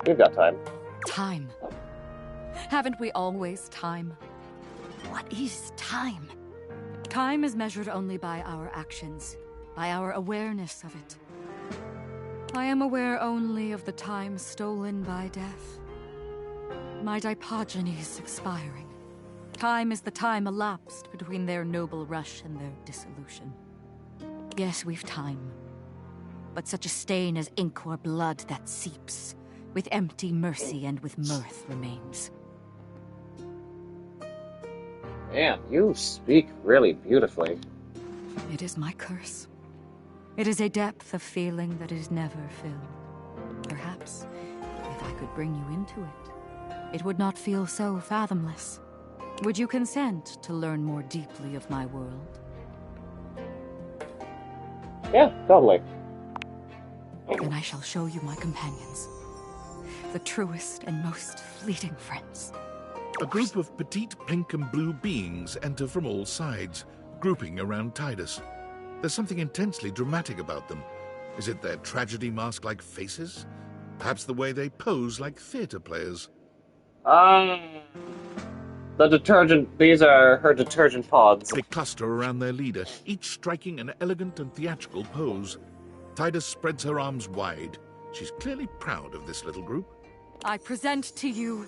We've got time. Time. Haven't we always time? What is time? Time is measured only by our actions, by our awareness of it. I am aware only of the time stolen by death. My Dipogenies expiring. Time is the time elapsed between their noble rush and their dissolution. Yes, we've time. But such a stain as ink or blood that seeps, with empty mercy and with mirth remains. Man, you speak really beautifully. It is my curse. It is a depth of feeling that is never filled. Perhaps, if I could bring you into it, it would not feel so fathomless. Would you consent to learn more deeply of my world? Yeah, totally. Then I shall show you my companions. The truest and most fleeting friends. A group of petite pink and blue beings enter from all sides, grouping around Tidus. There's something intensely dramatic about them. Is it their tragedy mask-like faces? Perhaps the way they pose like theater players? The detergent, these are her detergent pods. They cluster around their leader, each striking an elegant and theatrical pose. Tidus spreads her arms wide. She's clearly proud of this little group. I present to you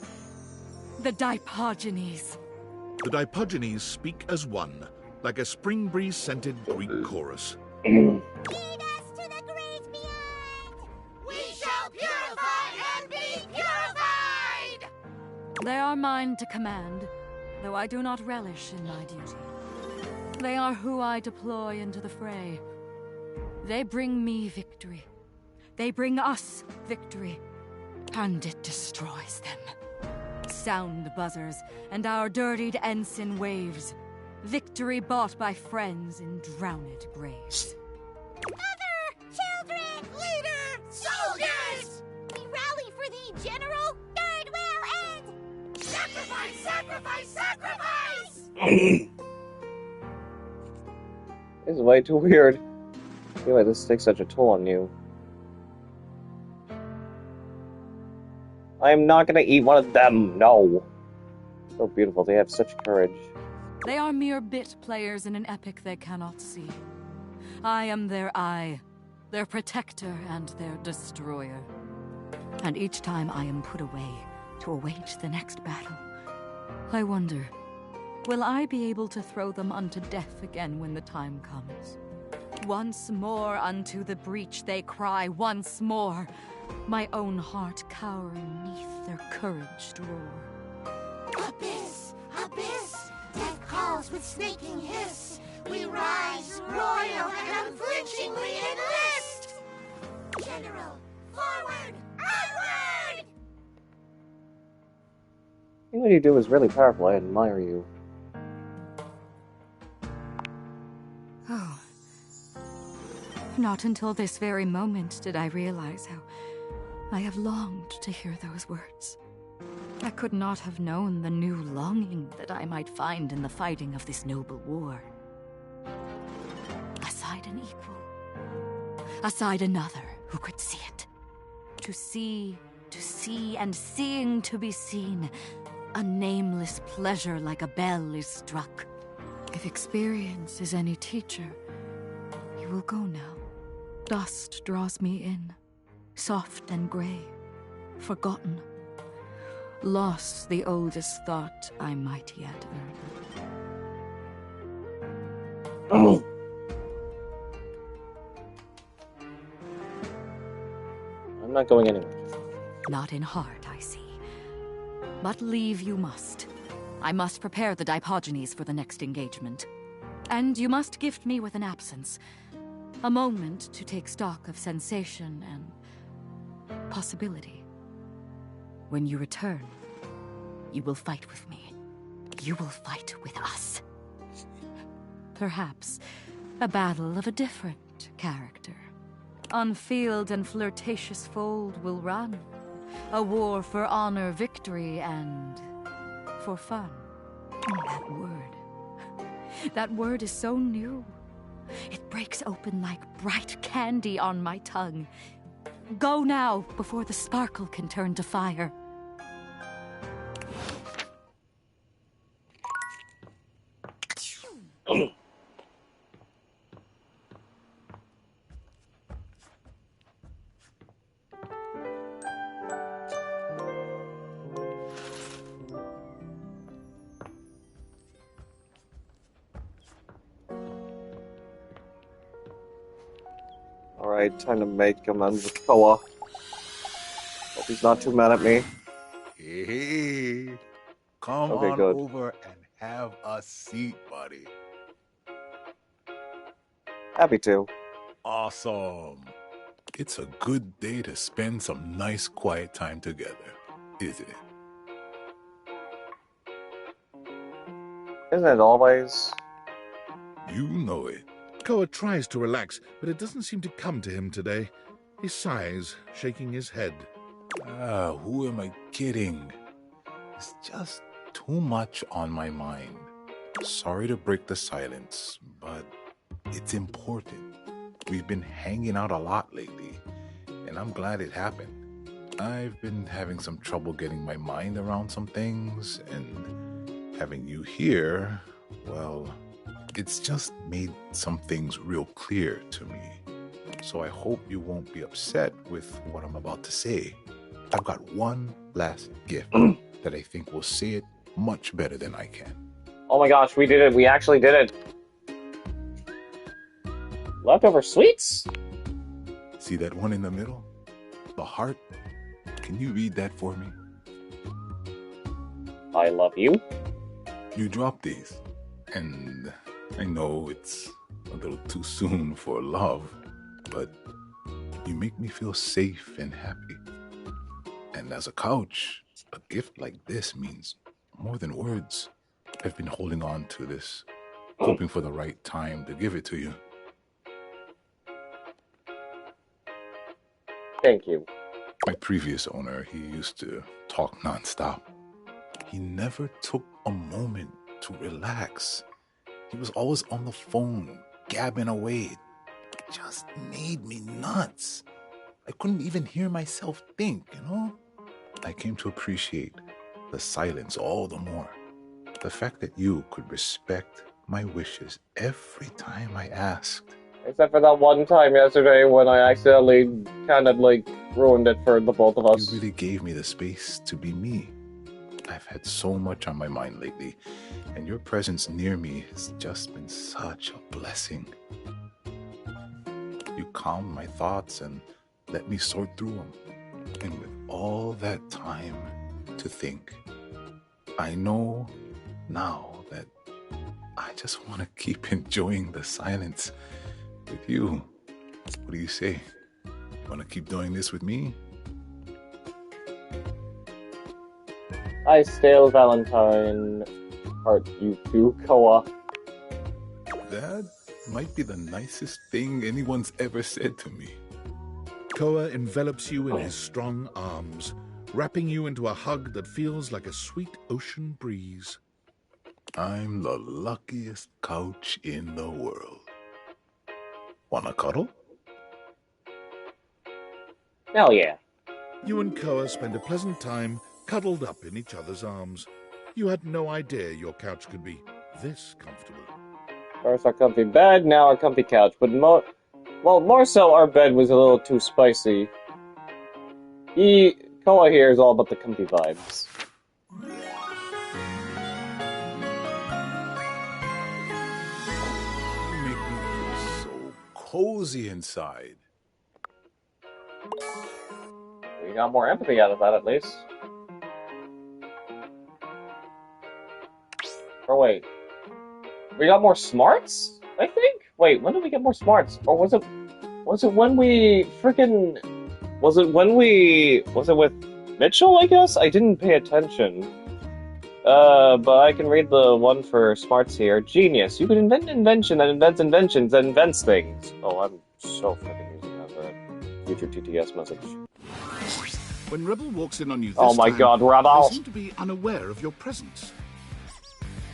the Dipogenies. The Dipogenies speak as one, like a spring breeze-scented Greek chorus. Lead us to the great beyond! We shall purify and be purified! They are mine to command, though I do not relish in my duty. They are who I deploy into the fray. They bring me victory. They bring us victory. And it destroys them. Sound the buzzers, and our dirtied ensign waves. Victory bought by friends in drowned graves. Mother! Children! Leader! Soldiers! We rally for thee, General! Third will end! Sacrifice! Sacrifice! Sacrifice! This is way too weird. I feel like this takes such a toll on you. I am not gonna eat one of them, no. So beautiful, they have such courage. They are mere bit players in an epic they cannot see. I am their eye, their protector and their destroyer. And each time I am put away to await the next battle, I wonder, will I be able to throw them unto death again when the time comes? Once more unto the breach they cry, once more, my own heart cowering neath their courage roar. Abyss! Abyss! Death calls with snaking hiss. We rise, royal and unflinchingly enlist! General, forward! Onward! What you do is really powerful, I admire you. Oh. Not until this very moment did I realize how I have longed to hear those words. I could not have known the new longing that I might find in the fighting of this noble war. Aside an equal, aside another who could see it. To see, and seeing to be seen. A nameless pleasure like a bell is struck. If experience is any teacher, you will go now. Dust draws me in, soft and gray, forgotten. Lost the oldest thought I might yet earn. I'm not going anywhere. Not in heart, I see. But leave you must. I must prepare the Dipogenies for the next engagement. And you must gift me with an absence. A moment to take stock of sensation and possibility. When you return, you will fight with me. You will fight with us. Perhaps a battle of a different character. On field and flirtatious fold will run. A war for honor, victory, and for fun. That word is so new. It breaks open like bright candy on my tongue. Go now, before the sparkle can turn to fire. Alright, time to make amends with Koa. Hope he's not too mad at me. Hey, come Okay, on good. over and have a seat, buddy. Happy to. Awesome. It's a good day to spend some nice quiet time together, isn't it? Isn't it always? You know it. Koa tries to relax, but it doesn't seem to come to him today. He sighs, shaking his head. Who am I kidding? It's just too much on my mind. Sorry to break the silence, but it's important. We've been hanging out a lot lately, and I'm glad it happened. I've been having some trouble getting my mind around some things, and having you here, well, it's just made some things real clear to me. So I hope you won't be upset with what I'm about to say. I've got one last gift that I think will say it much better than I can. Oh my gosh, we did it. We actually did it. Leftover sweets? See that one in the middle? The heart? Can you read that for me? I love you. You dropped these, and I know it's a little too soon for love, but you make me feel safe and happy. And as a couch, a gift like this means more than words. I've been holding on to this, hoping for the right time to give it to you. Thank you. My previous owner, he used to talk nonstop. He never took a moment to relax. He was always on the phone, gabbing away. It just made me nuts. I couldn't even hear myself think, you know? I came to appreciate the silence all the more. The fact that you could respect my wishes every time I asked. Except for that one time yesterday when I accidentally kind of like ruined it for the both of us. You really gave me the space to be me. I've had so much on my mind lately, and your presence near me has just been such a blessing. You calmed my thoughts and let me sort through them. And with all that time to think, I know now that I just want to keep enjoying the silence with you. What do you say? Want to keep doing this with me? I stale Valentine. Heart you too, Koa. That might be the nicest thing anyone's ever said to me. Koa envelops you in his strong arms, wrapping you into a hug that feels like a sweet ocean breeze. I'm the luckiest couch in the world. Wanna cuddle? Hell yeah. You and Koa spend a pleasant time cuddled up in each other's arms. You had no idea your couch could be this comfortable. First our comfy bed, now our comfy couch, but more so our bed was a little too spicy. Koa here is all about the comfy vibes. You make me feel so cozy inside. We got more empathy out of that, at least. Or wait. We got more smarts? I think? Wait, when did we get more smarts? Or was it when we freaking... Was it with Mitchell, I guess? I didn't pay attention. But I can read the one for smarts here. Genius. You can invent an invention that invents inventions that invents things. Oh, I'm so freaking using that for a future TTS message. When Rebel walks in on you this Oh my time, god, Rebel! they seem to be unaware of your presence.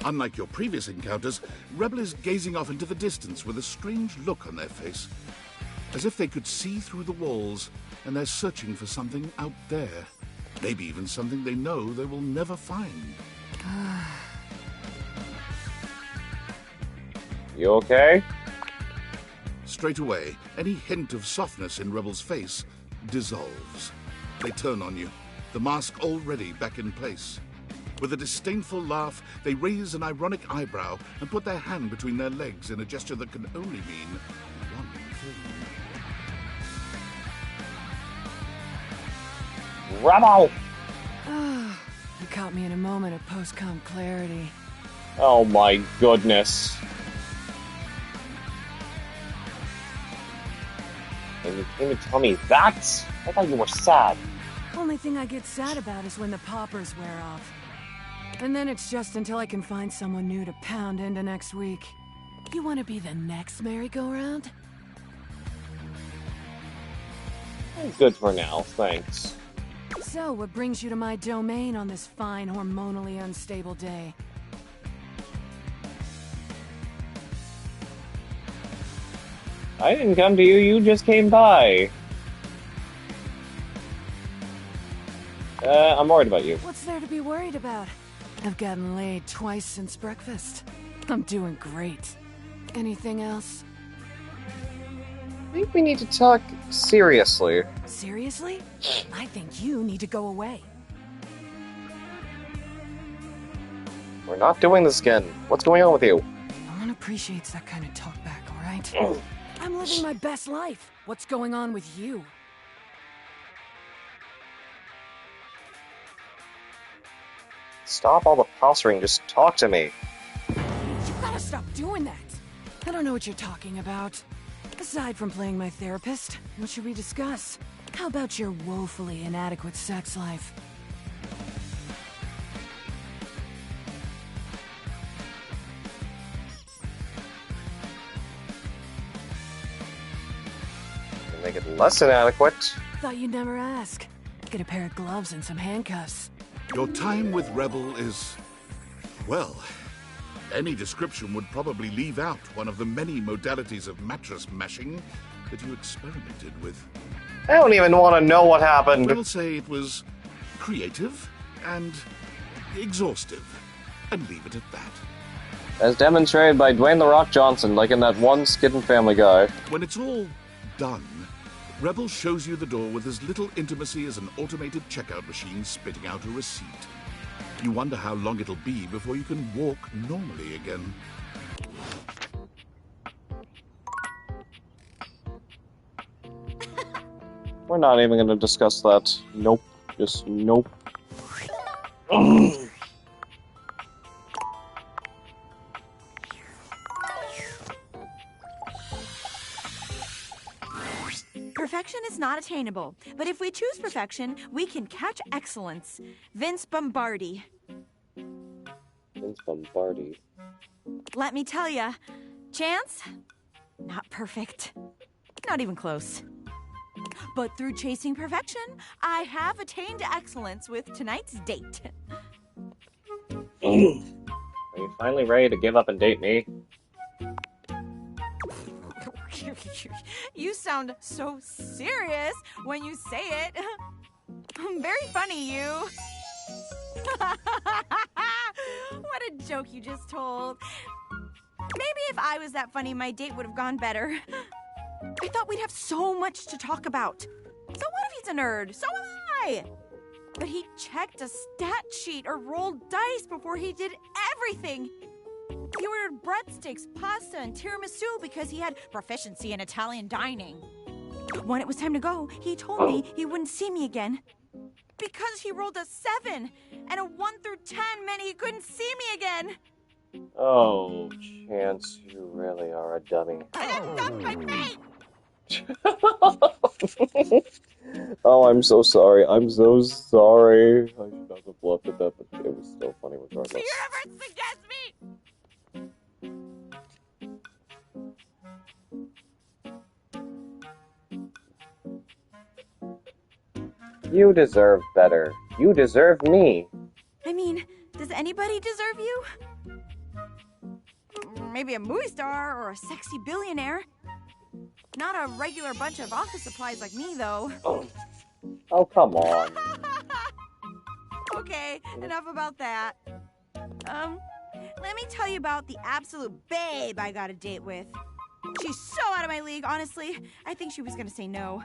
Unlike your previous encounters, Rebel is gazing off into the distance with a strange look on their face, as if they could see through the walls and they're searching for something out there. Maybe even something they know they will never find. You okay? Straight away, any hint of softness in Rebel's face dissolves. They turn on you, the mask already back in place. With a disdainful laugh, they raise an ironic eyebrow and put their hand between their legs in a gesture that can only mean one thing. Rebel! You caught me in a moment of post-com clarity. Oh my goodness. And you came to tell me that? I thought you were sad. Only thing I get sad about is when the poppers wear off. And then it's just until I can find someone new to pound into next week. You want to be the next merry-go-round? Good for now, thanks. So, what brings you to my domain on this fine, hormonally unstable day? I didn't come to you, you just came by. I'm worried about you. What's there to be worried about? I've gotten laid twice since breakfast. I'm doing great. Anything else? I think we need to talk seriously. Seriously? I think you need to go away. We're not doing this again. What's going on with you? No one appreciates that kind of talk back, alright? I'm living my best life. What's going on with you? Stop all the posturing, just talk to me. You gotta stop doing that. I don't know what you're talking about. Aside from playing my therapist, what should we discuss? How about your woefully inadequate sex life? You make it less inadequate. Thought you'd never ask. Get a pair of gloves and some handcuffs. Your time with Rebel is, well, any description would probably leave out one of the many modalities of mattress mashing that you experimented with. I don't even want to know what happened. We'll say it was creative and exhaustive, and leave it at that. As demonstrated by Dwayne The Rock Johnson, like in that one skit in Family Guy. When it's all done, Rebel shows you the door with as little intimacy as an automated checkout machine spitting out a receipt. You wonder how long it'll be before you can walk normally again. We're not even going to discuss that. Nope. Just nope. Perfection is not attainable, but if we choose perfection, we can catch excellence. Vince Bombardi. Vince Bombardi. Let me tell ya, Chance, not perfect. Not even close. But through chasing perfection, I have attained excellence with tonight's date. Are you finally ready to give up and date me? You sound so serious when you say it. Very funny, you. What a joke you just told. Maybe if I was that funny, my date would have gone better. I thought we'd have so much to talk about. So what if he's a nerd? So am I. But he checked a stat sheet or rolled dice before he did everything. He ordered breadsticks, pasta, and tiramisu because he had proficiency in Italian dining. When it was time to go, he told me he wouldn't see me again. Because he rolled a 7, and a 1 through 10 meant he couldn't see me again. Oh, Chance, you really are a dummy. Oh, I'm so sorry. I'm so sorry. I should not have bluffed at that, but it was still funny regardless. Do you ever suggest me? You deserve better. You deserve me. I mean, does anybody deserve you? Maybe a movie star or a sexy billionaire. Not a regular bunch of office supplies like me, though. Oh, come on. Okay, enough about that. Let me tell you about the absolute babe I got a date with. She's so out of my league, honestly. I think she was gonna say no.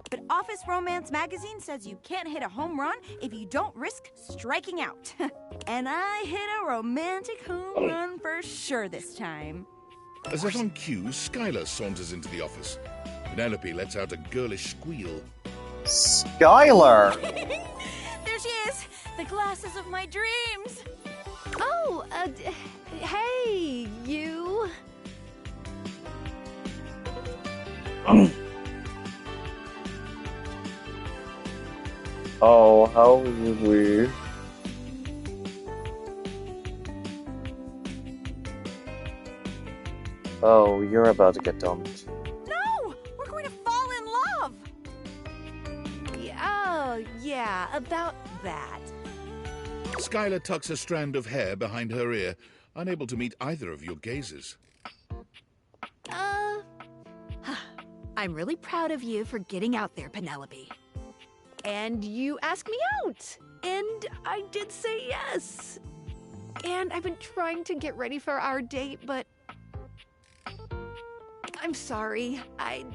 But Office Romance magazine says you can't hit a home run if you don't risk striking out. And I hit a romantic home run for sure this time. As if on cue, Skylar saunters into the office. Penelope lets out a girlish squeal. Skylar! There she is! The glasses of my dreams! Oh, hey, you. Oh, how did we... Oh, you're about to get dumped. No! We're going to fall in love! Oh, yeah, about that. Skylar tucks a strand of hair behind her ear, unable to meet either of your gazes. I'm really proud of you for getting out there, Penelope. And you asked me out, and I did say yes. And I've been trying to get ready for our date, but I'm sorry. I've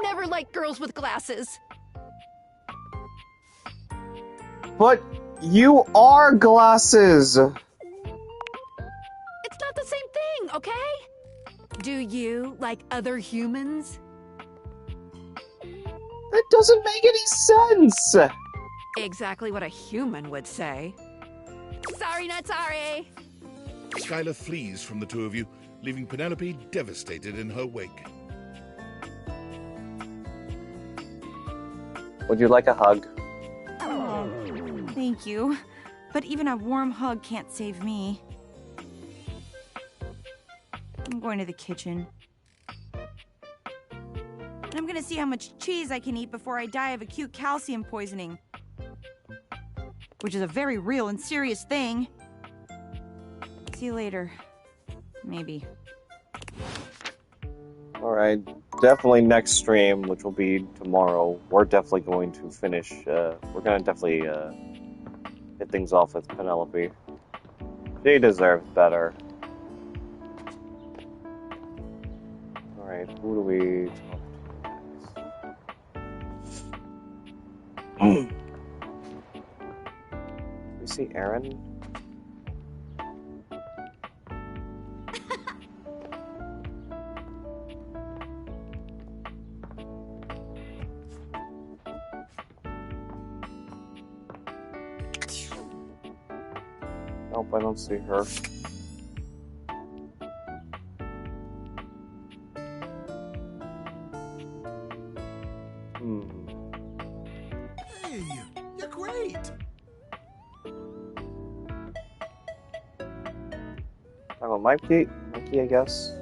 never liked girls with glasses. But you are glasses! It's not the same thing, okay? Do you like other humans? That doesn't make any sense! Exactly what a human would say. Sorry, not sorry. Skylar flees from the two of you, leaving Penelope devastated in her wake. Would you like a hug? Oh, thank you. But even a warm hug can't save me. I'm going to the kitchen. And I'm gonna see how much cheese I can eat before I die of acute calcium poisoning. Which is a very real and serious thing. See you later. Maybe. Alright, definitely next stream, which will be tomorrow, we're definitely going to finish, we're gonna definitely, hit things off with Penelope. She deserves better. Alright, who do we talk to? We see Aaron? Nope, I don't see her. Hey, you're great. Talk about Mikey, I guess.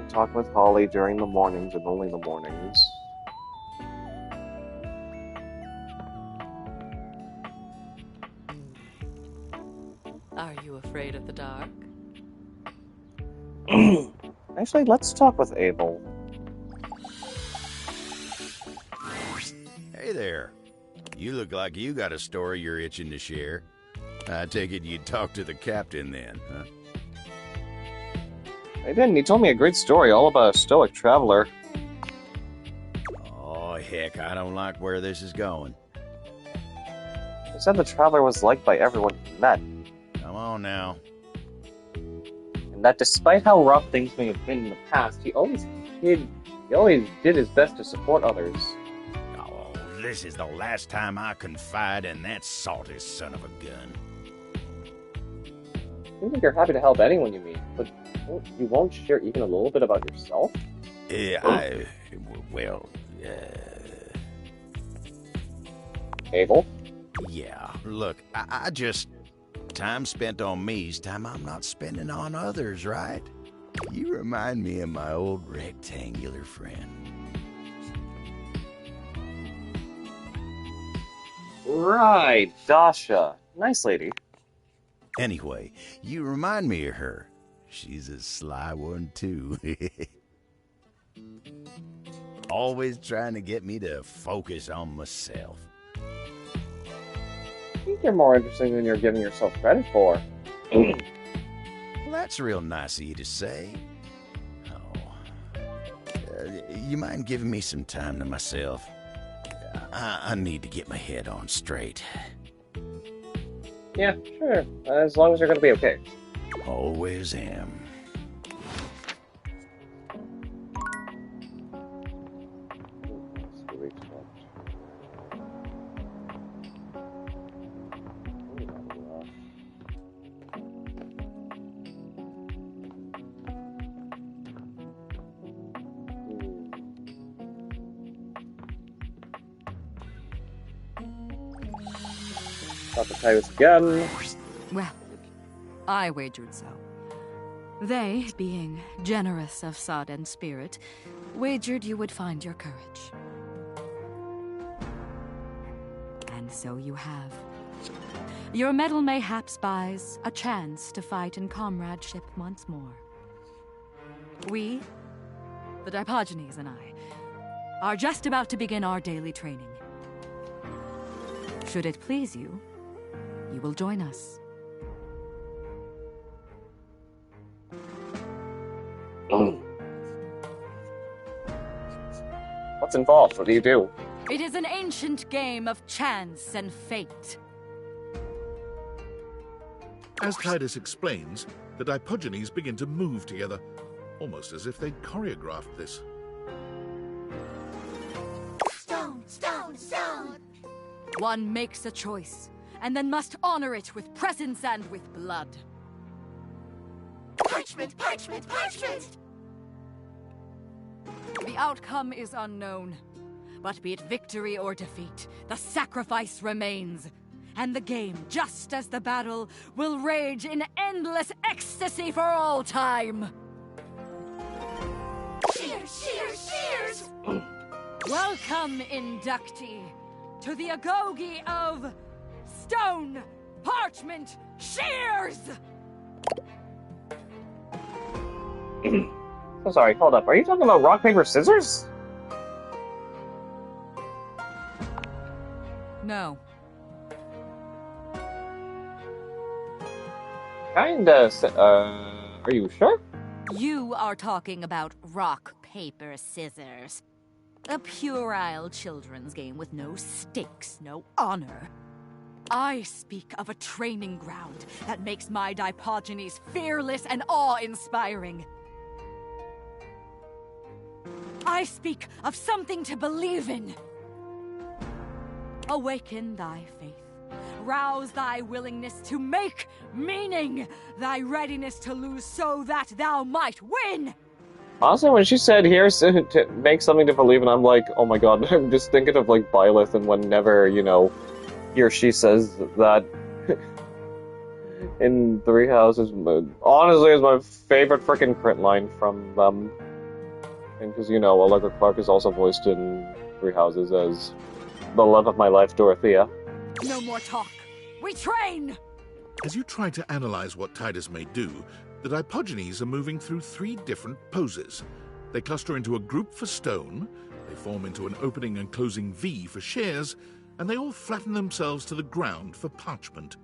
Talk with Holly during the mornings and only the mornings. Are you afraid of the dark? Actually, let's talk with Abel. Hey there. You look like you got a story you're itching to share. I take it you'd talk to the captain then, huh? I didn't. He told me a great story all about a stoic traveler. Oh, heck, I don't like where this is going. He said the traveler was liked by everyone he met. Come on now. And that despite how rough things may have been in the past, he always did his best to support others. Oh, this is the last time I confide in that salty son of a gun. Seems like you're happy to help anyone you meet, but you won't share even a little bit about yourself? Abel? Yeah, look, I just... Time spent on me's time I'm not spending on others, right? You remind me of my old rectangular friend. Right, Dasha. Nice lady. Anyway, you remind me of her. She's a sly one, too. Always trying to get me to focus on myself. I think you're more interesting than you're giving yourself credit for. Well, that's real nice of you to say. You mind giving me some time to myself? I need to get my head on straight. Yeah, sure. As long as you're gonna be okay. Always am. Got the Titus again. Well, I wagered so. They, being generous of sod and spirit, wagered you would find your courage. And so you have. Your medal mayhaps buys a chance to fight in comradeship once more. We, the Dipogenes and I, are just about to begin our daily training. Should it please you, you will join us. What's involved? What do you do? It is an ancient game of chance and fate. As Titus explains, the Dipogenes begin to move together, almost as if they'd choreographed this. Stone, stone, stone! One makes a choice, and then must honor it with presence and with blood. Parchment, parchment, parchment! The outcome is unknown, but be it victory or defeat, the sacrifice remains. And the game, just as the battle, will rage in endless ecstasy for all time. Cheers, cheers, cheers! Welcome, inductee, to the Agoge of Stone, Parchment, Shears! So sorry, hold up. Are you talking about rock, paper, scissors? No. Kinda. Are you sure? You are talking about rock, paper, scissors. A puerile children's game with no stakes, no honor. I speak of a training ground that makes my Dipogenes fearless and awe-inspiring. I speak of something to believe in. Awaken thy faith. Rouse thy willingness to make meaning, thy readiness to lose so that thou might win! Honestly, when she said, here's to make something to believe in, I'm like, oh my god, I'm just thinking of, like, Byleth, and whenever, you know, he or she says that in Three Houses, honestly, is my favorite frickin' crit line from them. And because, you know, Allegra Clark is also voiced in Three Houses as the love of my life, Dorothea. No more talk. We train! As you try to analyze what Titus may do, the Dipogenes are moving through 3 different poses. They cluster into a group for Stone, they form into an opening and closing V for Shears, and they all flatten themselves to the ground for Parchment.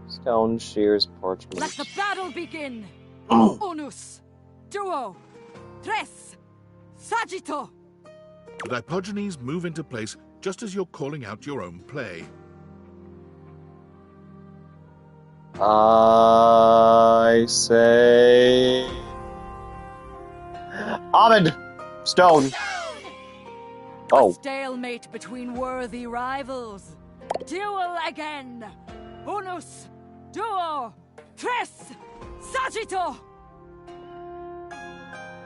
Stone, Shears, Parchment. Let the battle begin! Unus, duo, tres, saggito! The Dipogenes move into place just as you're calling out your own play. I say... Ahmed! Stone! A stalemate between worthy rivals. Duel again! Unus, duo, tres, saggito!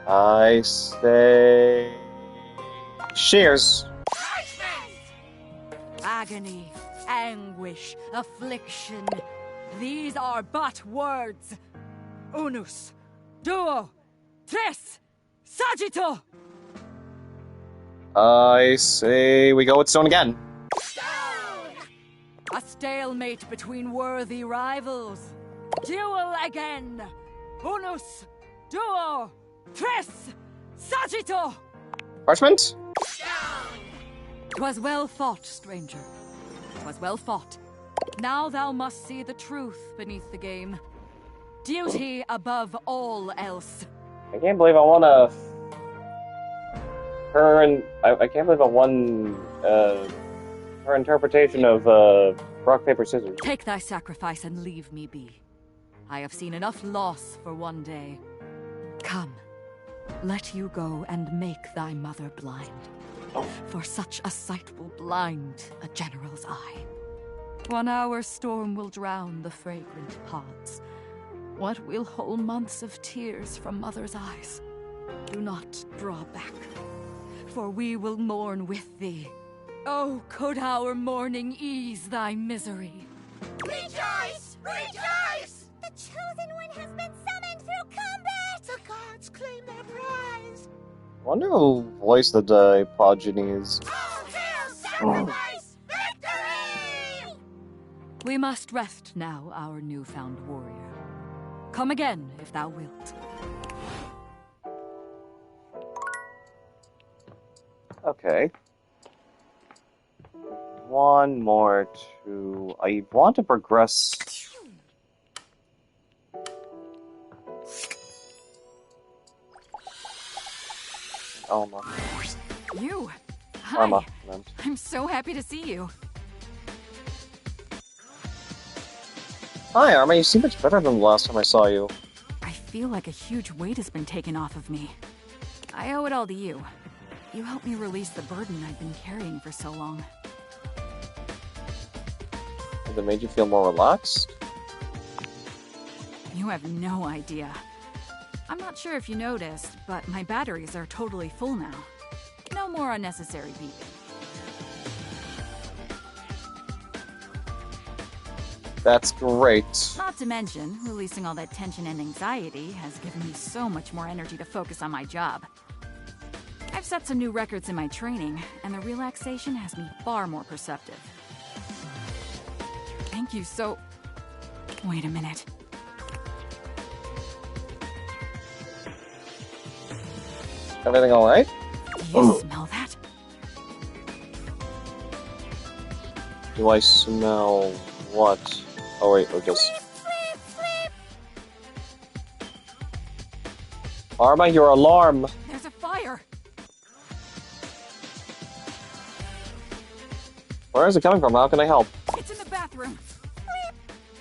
I say... Shears. Agony, anguish, affliction. These are but words. Unus, duo, tres, saggito! I say we go with Stone again. A stalemate between worthy rivals. Duel again! Unus, duo, tres, sagittò! Parchment? 'Twas well fought, stranger. 'Twas well fought. Now thou must see the truth beneath the game. Duty above all else. I can't believe I won a... I can't believe I won, her interpretation of, rock, paper, scissors. Take thy sacrifice and leave me be. I have seen enough loss for one day. Come, let you go and make thy mother blind. For such a sight will blind a general's eye. 1 hour storm will drown the fragrant pods. What will whole months of tears from mother's eyes? Do not draw back, for we will mourn with thee. Oh, could our mourning ease thy misery? Rejoice! Rejoice! The Chosen One has been summoned through combat! The gods claim their prize! I wonder who voiced the Diogenes. All hail sacrifice! Victory! We must rest now, our newfound warrior. Come again, if thou wilt. Okay. One more to... I want to progress... Alma. You? Hi. Arma. I'm so happy to see you. Hi, Arma. You seem much better than the last time I saw you. I feel like a huge weight has been taken off of me. I owe it all to you. You helped me release the burden I've been carrying for so long. Has it made you feel more relaxed? You have no idea. I'm not sure if you noticed, but my batteries are totally full now. No more unnecessary beeping. That's great. Not to mention, releasing all that tension and anxiety has given me so much more energy to focus on my job. I've set some new records in my training, and the relaxation has me far more perceptive. Thank you so... Wait a minute. Everything alright? Do you smell that? Do I smell what? Oh wait, or just... Arma, your alarm! There's a fire! Where is it coming from? How can I help? It's in the bathroom!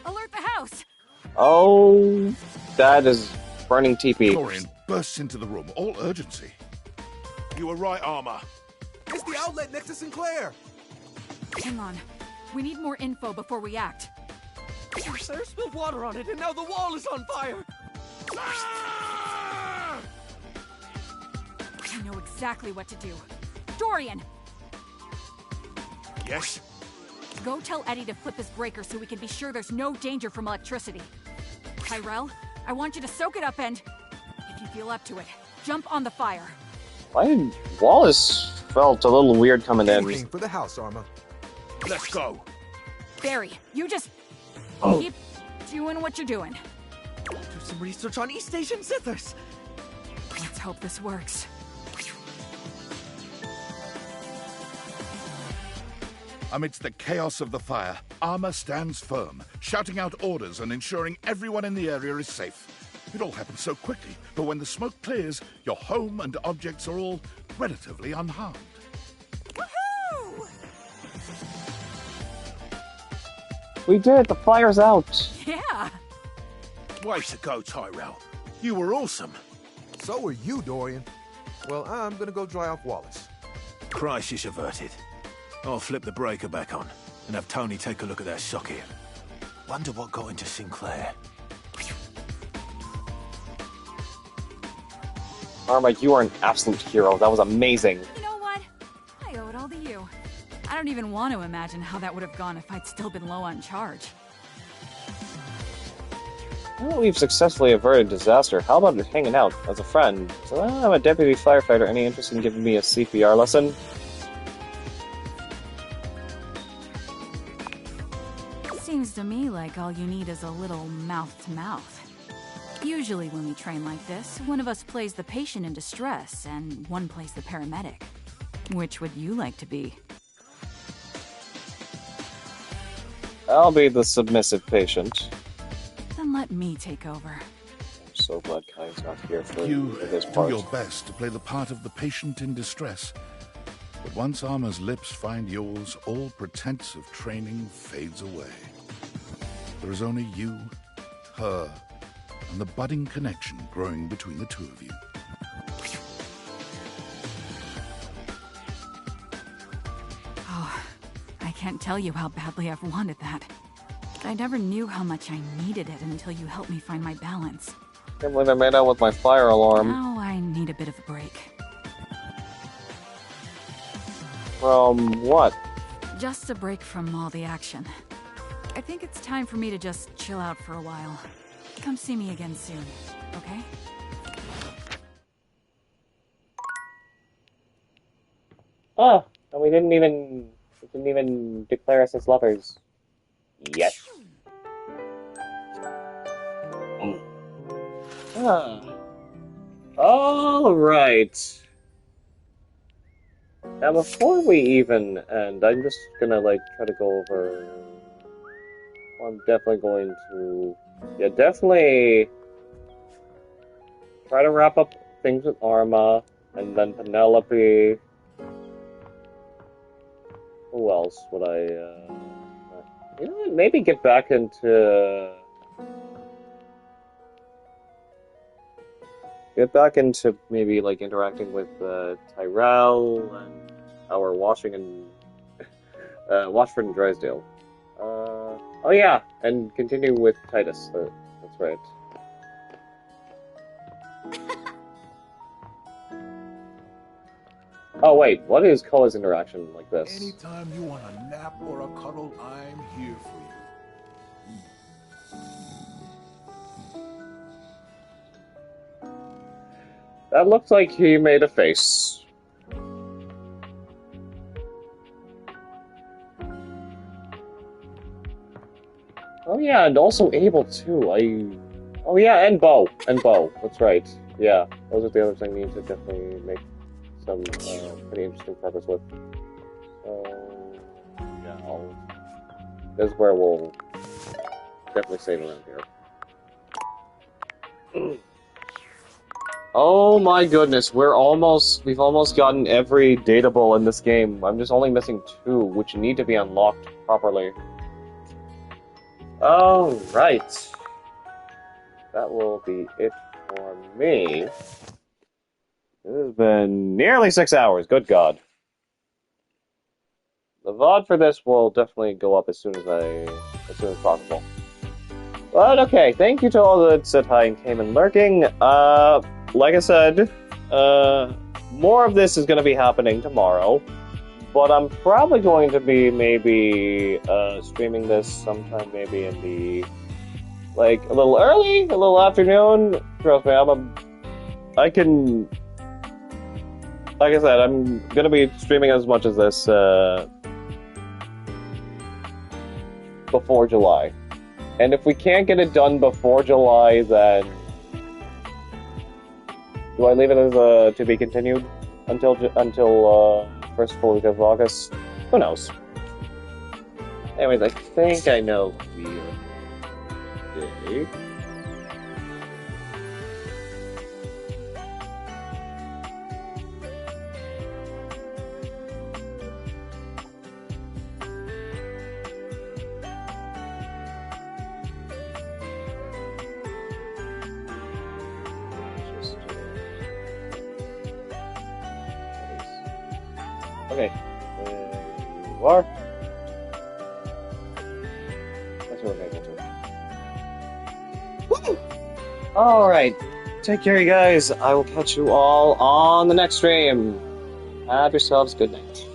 Alert the house! Oh, that is burning teepee. Dorian bursts into the room, all urgency. You were right, Arma. It's the outlet next to Sinclair. Hang on. We need more info before we act. Sir spilled water on it, and now the wall is on fire! I know exactly what to do. Dorian! Yes? Go tell Eddie to flip his breaker so we can be sure there's no danger from electricity. Tyrell, I want you to soak it up and, if you feel up to it, jump on the fire. Why did Wallace felt a little weird coming in? Anything for the house, Arma. Let's go. Barry, you just keep doing what you're doing. Do some research on East Asian Sithers. Let's hope this works. Amidst the chaos of the fire, Arma stands firm, shouting out orders and ensuring everyone in the area is safe. It all happens so quickly, but when the smoke clears, your home and objects are all relatively unharmed. Woohoo! We did it! The fire's out! Yeah! Way to go, Tyrell. You were awesome. So were you, Dorian. Well, I'm gonna go dry off Wallace. Crisis averted. I'll flip the breaker back on and have Tony take a look at that socket. Wonder what got into Sinclair. Arma, you are an absolute hero. That was amazing. You know what? I owe it all to you. I don't even want to imagine how that would have gone if I'd still been low on charge. Now that we've successfully averted disaster, how about hanging out as a friend? So, I'm a deputy firefighter. Any interest in giving me a CPR lesson? Seems to me like all you need is a little mouth-to-mouth. Usually when we train like this, one of us plays the patient in distress and one plays the paramedic. Which would you like to be? I'll be the submissive patient. Then let me take over. I'm so glad Kai's not here for You this do part. your best to play the part of the patient in distress. But once Arma's lips find yours, all pretense of training fades away. There is only you, her, and the budding connection growing between the two of you. Oh, I can't tell you how badly I've wanted that. I never knew how much I needed it until you helped me find my balance. Can't believe I made out with my fire alarm. Now I need a bit of a break. From what? Just a break from all the action. I think it's time for me to just chill out for a while. Come see me again soon, okay? Oh, and we didn't even declare us as lovers. Yet. All right. Now, before we even end, I'm just gonna try to go over. I'm definitely going to, definitely try to wrap up things with Arma, and then Penelope. Who else would I? You know what? Maybe get back into. Maybe interacting with Tyrell and our Washford and Drysdale. Oh yeah, and continue with Titus. That's right. Oh wait, what is Koa's interaction like this? Anytime you want a nap or a cuddle, I'm here for you. That looks like he made a face. Oh yeah, and also Abel too. Oh yeah, and Bo. That's right. Yeah, those are the other things I need to definitely make some pretty interesting progress with. Yeah, this is where we'll definitely save around here. Oh my goodness, we've almost gotten every dateable in this game. I'm just only missing 2, which need to be unlocked properly. Alright. That will be it for me. This has been nearly 6 hours, good God. The VOD for this will definitely go up as soon as possible. But okay, thank you to all that said hi and came in lurking. Like I said, more of this is going to be happening tomorrow, but I'm probably going to be maybe streaming this sometime maybe in the, a little early, a little afternoon. Trust me, I can, like I said, I'm going to be streaming as much as this before July. And if we can't get it done before July, then do I leave it as to be continued until first full week of August? Who knows? Anyways, I think I know the Okay, there you are. That's what we're gonna go to. Woo! Alright, take care, you guys. I will catch you all on the next stream. Have yourselves a good night.